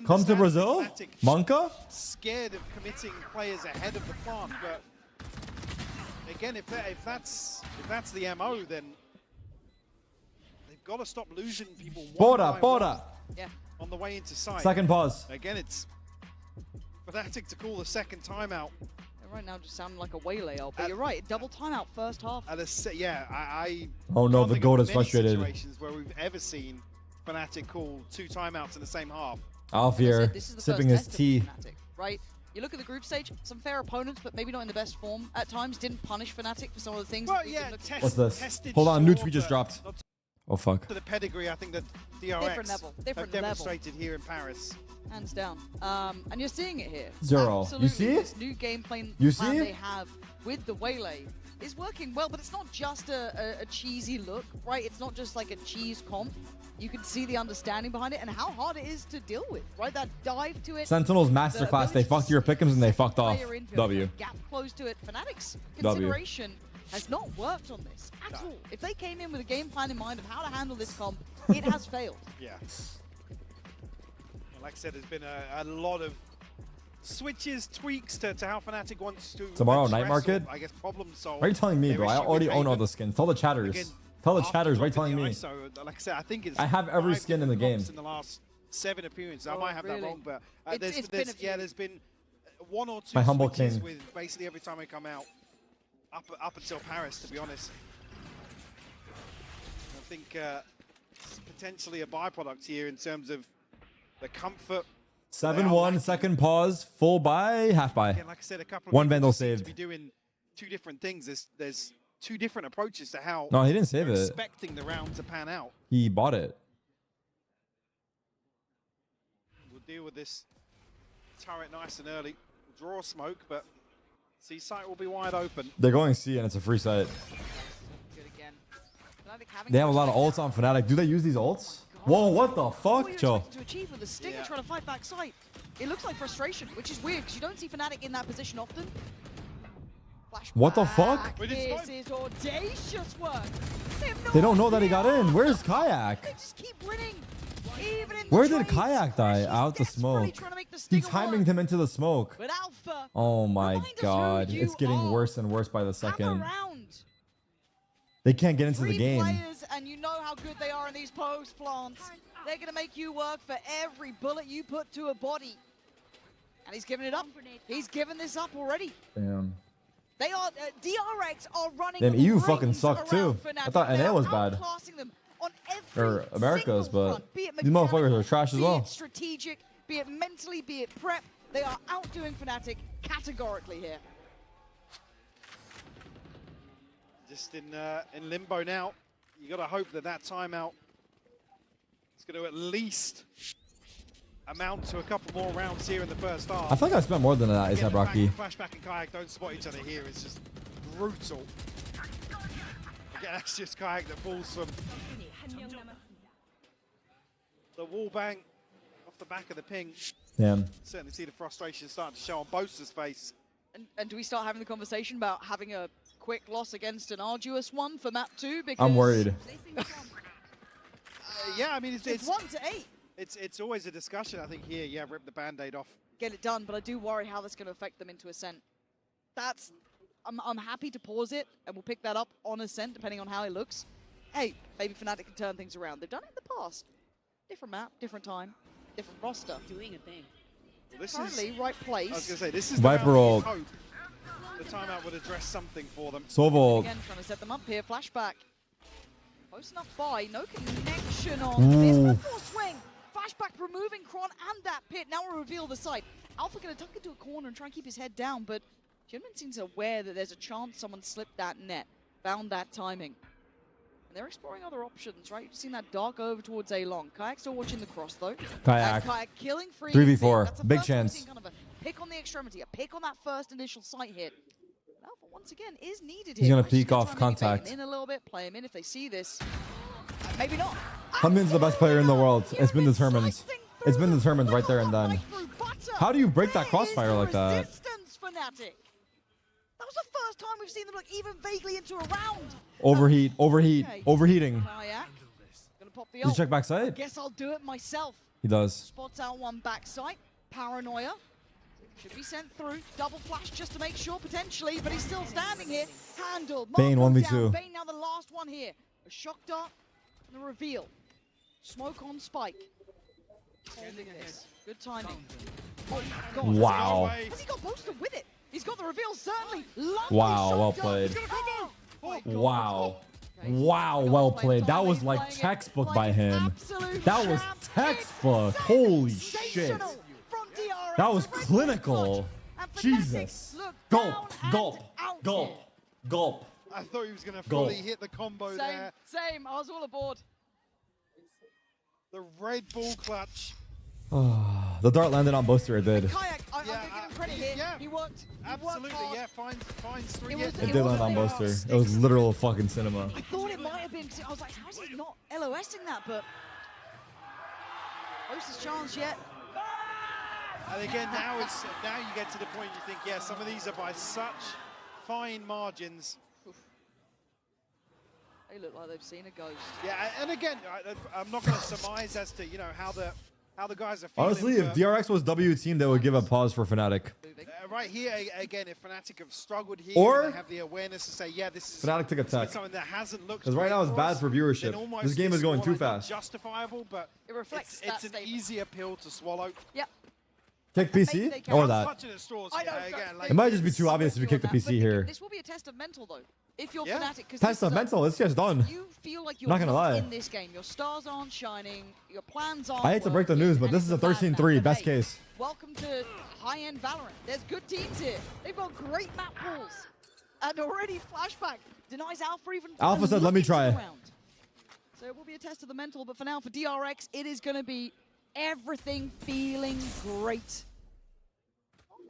Come to Brazil? Monka? Scared of committing players ahead of the plant, but again, if that's the MO, then they've got to stop losing people Bora. On the way into site. Second pause. Again, it's Fnatic to call the second timeout. Right now, just sounding like a waylay, but you're right. Double timeout first half. I Oh no, can't the think goat of is many frustrated. Situations where we've ever seen Fnatic call 2 timeouts in the same half. Alf here, This is the sipping first his test tea. of Fnatic, right? You look at the group stage, some fair opponents, but maybe not in the best form at times. Didn't punish Fnatic for some of the things. Well, that we've been looking at. What's this? Hold on, new tweet just dropped. Oh fuck. To the pedigree, I think that DRX Different have demonstrated here in Paris. Hands down. And you're seeing it here. Zero. Absolutely. You see? This new game plan they have with the waylay is working well, but it's not just a cheesy look, right? It's not just like a cheese comp. You can see the understanding behind it and how hard it is to deal with, right? That dive to it. Sentinels masterclass. They fucked your pick'ems and they fucked off. W. Gap close to it. Fnatic's consideration has not worked on this at all. If they came in with a game plan in mind of how to handle this comp, it has failed. Yeah. Like I said, there's been a lot of switches, tweaks to how Fnatic wants to Tomorrow night market? I guess problem solve. Why are you telling me, bro? I already own all the skins. Tell the chatters. Again, Tell the chatters. Why are you telling me? So, like I said, I think it's I have every skin in the game. In the last 7 appearances, I might have that wrong, but there's been 1 or 2 My humble switches king. with basically every time I come out, up until Paris, to be honest. I think it's potentially a byproduct here in terms of the comfort. 7-1, second pause, full buy, half buy. Again, like I said, a couple of One people Vandal seem to saved. be doing 2 different things. There's 2 different approaches to how No, he didn't save they're it. expecting the round to pan out. He bought it. We'll deal with this turret nice and early. We'll draw smoke, but C site will be wide open. They're going C and it's a free site. Good again. They have a lot of ults on Fnatic. Do they use these ults? Whoa, what the fuck, Joe? To achieve with the Stinger trying to fight back site. It looks like frustration, which is weird because you don't see Fnatic in that position often. What the fuck? This is audacious work. They don't know that he got in. Where's Kayak? They just keep winning. Even in Where did Kayak die? Out the smoke. He timing him into the smoke. But Alpha, Oh my god. It's getting worse and worse by the second. They can't get into the game. Players, and you know how good they are in these post plants. They're going to make you work for every bullet you put to a body. And he's giving it up. He's given this up already. Damn. They are DRX are running. Damn, EU fucking sucked too. I thought NA was bad. Them on every Or America's, but front, be it these motherfuckers are trash as be well. it strategic, be it mentally, be it prep. They are outdoing Fnatic categorically here. Just in limbo now. You got to hope that timeout is going to at least amount to a couple more rounds here in the first half. I feel like I spent more than that, ASAP Rocky. Flashback and Kayak don't spot each other here. It's just brutal. Again, that's just Kayak that falls from the wall bang off the back of the ping. Damn. Certainly see the frustration starting to show on Boaster's face. And do we start having the conversation about having a quick loss against an arduous one for map 2? Because I'm worried. Yeah, I mean, it's 1 to 8. It's always a discussion, I think, here. Yeah, rip the Band-Aid off. Get it done, but I do worry how that's going to affect them into Ascent. I'm happy to pause it, and we'll pick that up on Ascent, depending on how it looks. Hey, maybe Fnatic can turn things around. They've done it in the past. Different map, different time, different roster. Doing a thing. Well, this Currently, is, right place. I was going to say, this is Viper the round ult. we hope the timeout would address something for them. Sovold. Again, trying to set them up here. Flashback. Close enough by. No connection on this. Before swing. Flashback removing Kron and that pit. Now we'll reveal the site. Alpha going to tuck into a corner and try and keep his head down, but Jinmin seems aware that there's a chance someone slipped that net. Found that timing. And they're exploring other options, right? You've seen that dark over towards A-Long. Kayak still watching the cross, though. Kayak. Kayak killing free. 3v4. That's the Big first time we've chance. seen kind of a pick on the extremity, a pick on that first initial sight hit. Alpha, once again, is needed here. He's gonna Right? Just peek off try and maybe bait contact. him in a little bit, play him in if they see this. Maybe not. Hunmin's the best player in the world. It's been determined. It's been determined right there and then. How do you break that crossfire like that? Resistance Fnatic. That was the first time we've seen them look even vaguely into a round. Overheat, overheat, Okay. overheating. Kayak gonna pop the Does he ult. check backside? I guess I'll do it myself. He does. Spots out one backside. Paranoia. Should be sent through. Double flash just to make sure, potentially, but he's still standing here. Handled. Bane Marco 1v2. down. Bane now the last one here. A shock dart and a reveal. Smoke on Spike. Holding this. Good timing. Oh, God. Wow. Has he got boosted with it? He's got the reveal, certainly. Lovely Wow, shot well dart. played. Oh, Wow. Wow, well played. That was like textbook by him. That was textbook. Holy shit. That was clinical. Jesus. Gulp, gulp, gulp, gulp. I thought he was going to fully hit the combo there. Same. I was all aboard. The Red Bull clutch. The dart landed on Boaster. It did. Kayak, I'm going to give him credit here. Yeah. He worked. Absolutely, yeah. Finds three. It did land on Boaster. It was literal fucking cinema. I thought it might have been. I was like, how is he not LOSing that? But closest chance yet. And again, now you get to the point you think, yeah, some of these are by such fine margins. They look like they've seen a ghost. Yeah, and again, I'm not going to surmise as to how the guys are feeling. Honestly, if DRX was W team, they would give a pause for Fnatic. Right here, again, if Fnatic have struggled here, Or they have the awareness to say, yeah, this is Fnatic took a tech. something that hasn't looked. Because right now it's bad for viewership. This game is going too fast. Justifiable, but it reflects it's an easier pill to swallow. Yep. Kick PC or that. It might just be too obvious if you kick the PC here. This will be a test of mental, though. If you're Fnatic, because test of mental, it's just done. You feel like you're not gonna lie. in this game. Your stars aren't shining. Your plans aren't. I hate to break the news, but this is a 13-3 best case. Welcome to high-end Valorant. There's good teams here. They've got great map pools. And already Flashback denies Alpha even. Alpha said, let me try. So it will be a test of the mental, but for now, for DRX, it is going to be everything feeling great.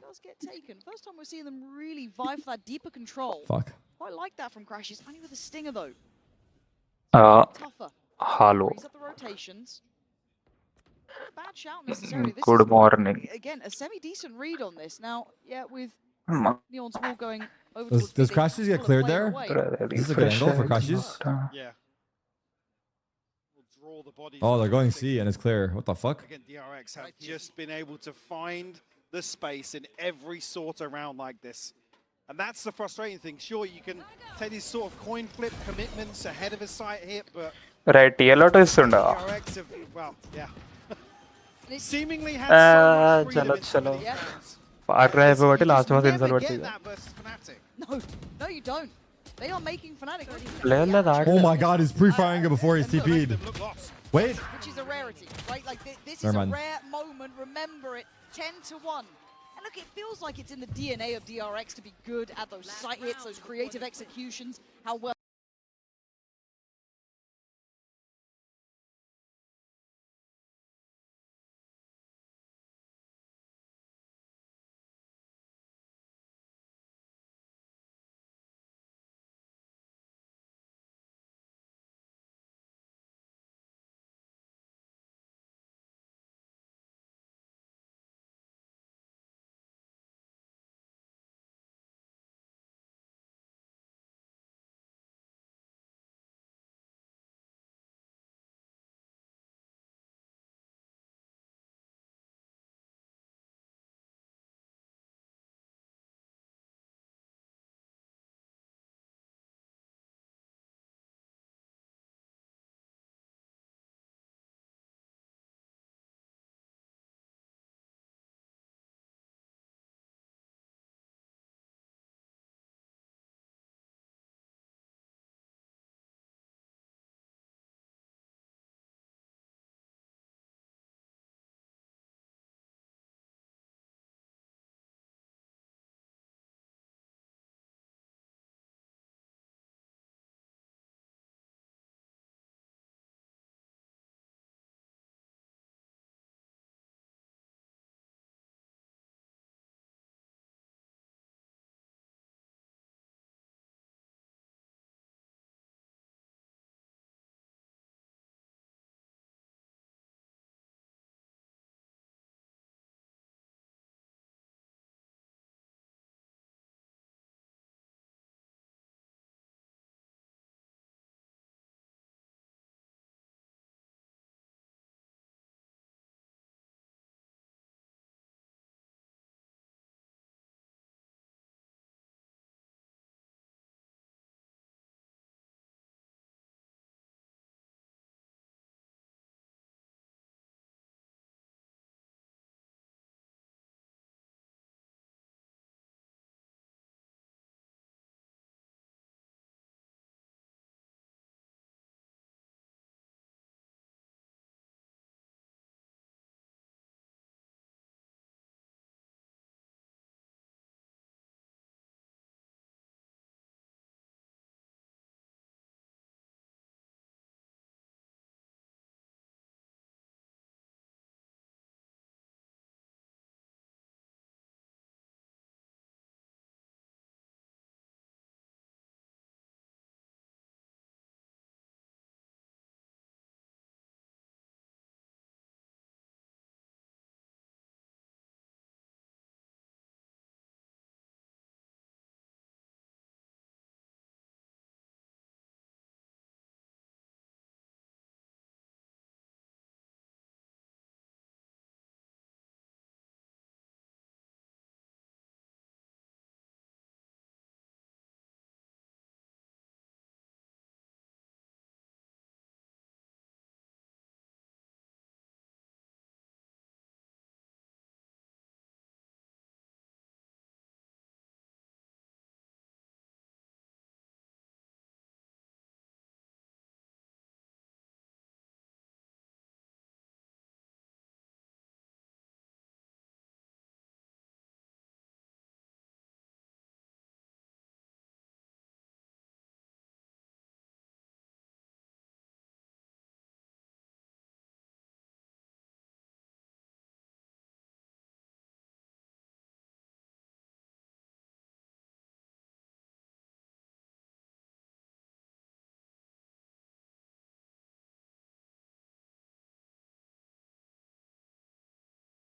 Does get taken. First time we're seeing them really vie for that deeper control. Fuck. Quite like that from Crashes. Only with a stinger, though. Tougher. Hello. Up the rotations. Not a bad shout necessarily. This Good is, morning. Again, a semi-decent read on this. Now, yeah, with Neon's wall going over Does Crashes get cleared there? Is this a good angle for Crashes? Yeah. Oh, they're going C and it's clear. What the fuck? Again, DRX have just been able to find the space in every sort of round like this. And that's the frustrating thing. Sure, you can take these sort of coin flip commitments ahead of a site hit, but right, yellow to isunda. DRX have, well, yeah. Seemingly had so much freedom chalo. Far cry pe last one insult that versus Fnatic. No, you don't. They are making Fnatic. Oh my god, he's pre-firing it before he's TP'd. Wait. Which is a rarity, right? Like, this is a rare moment. Remember it. 10-1. And look, it feels like it's in the DNA of DRX to be good at those site hits, those creative executions, how well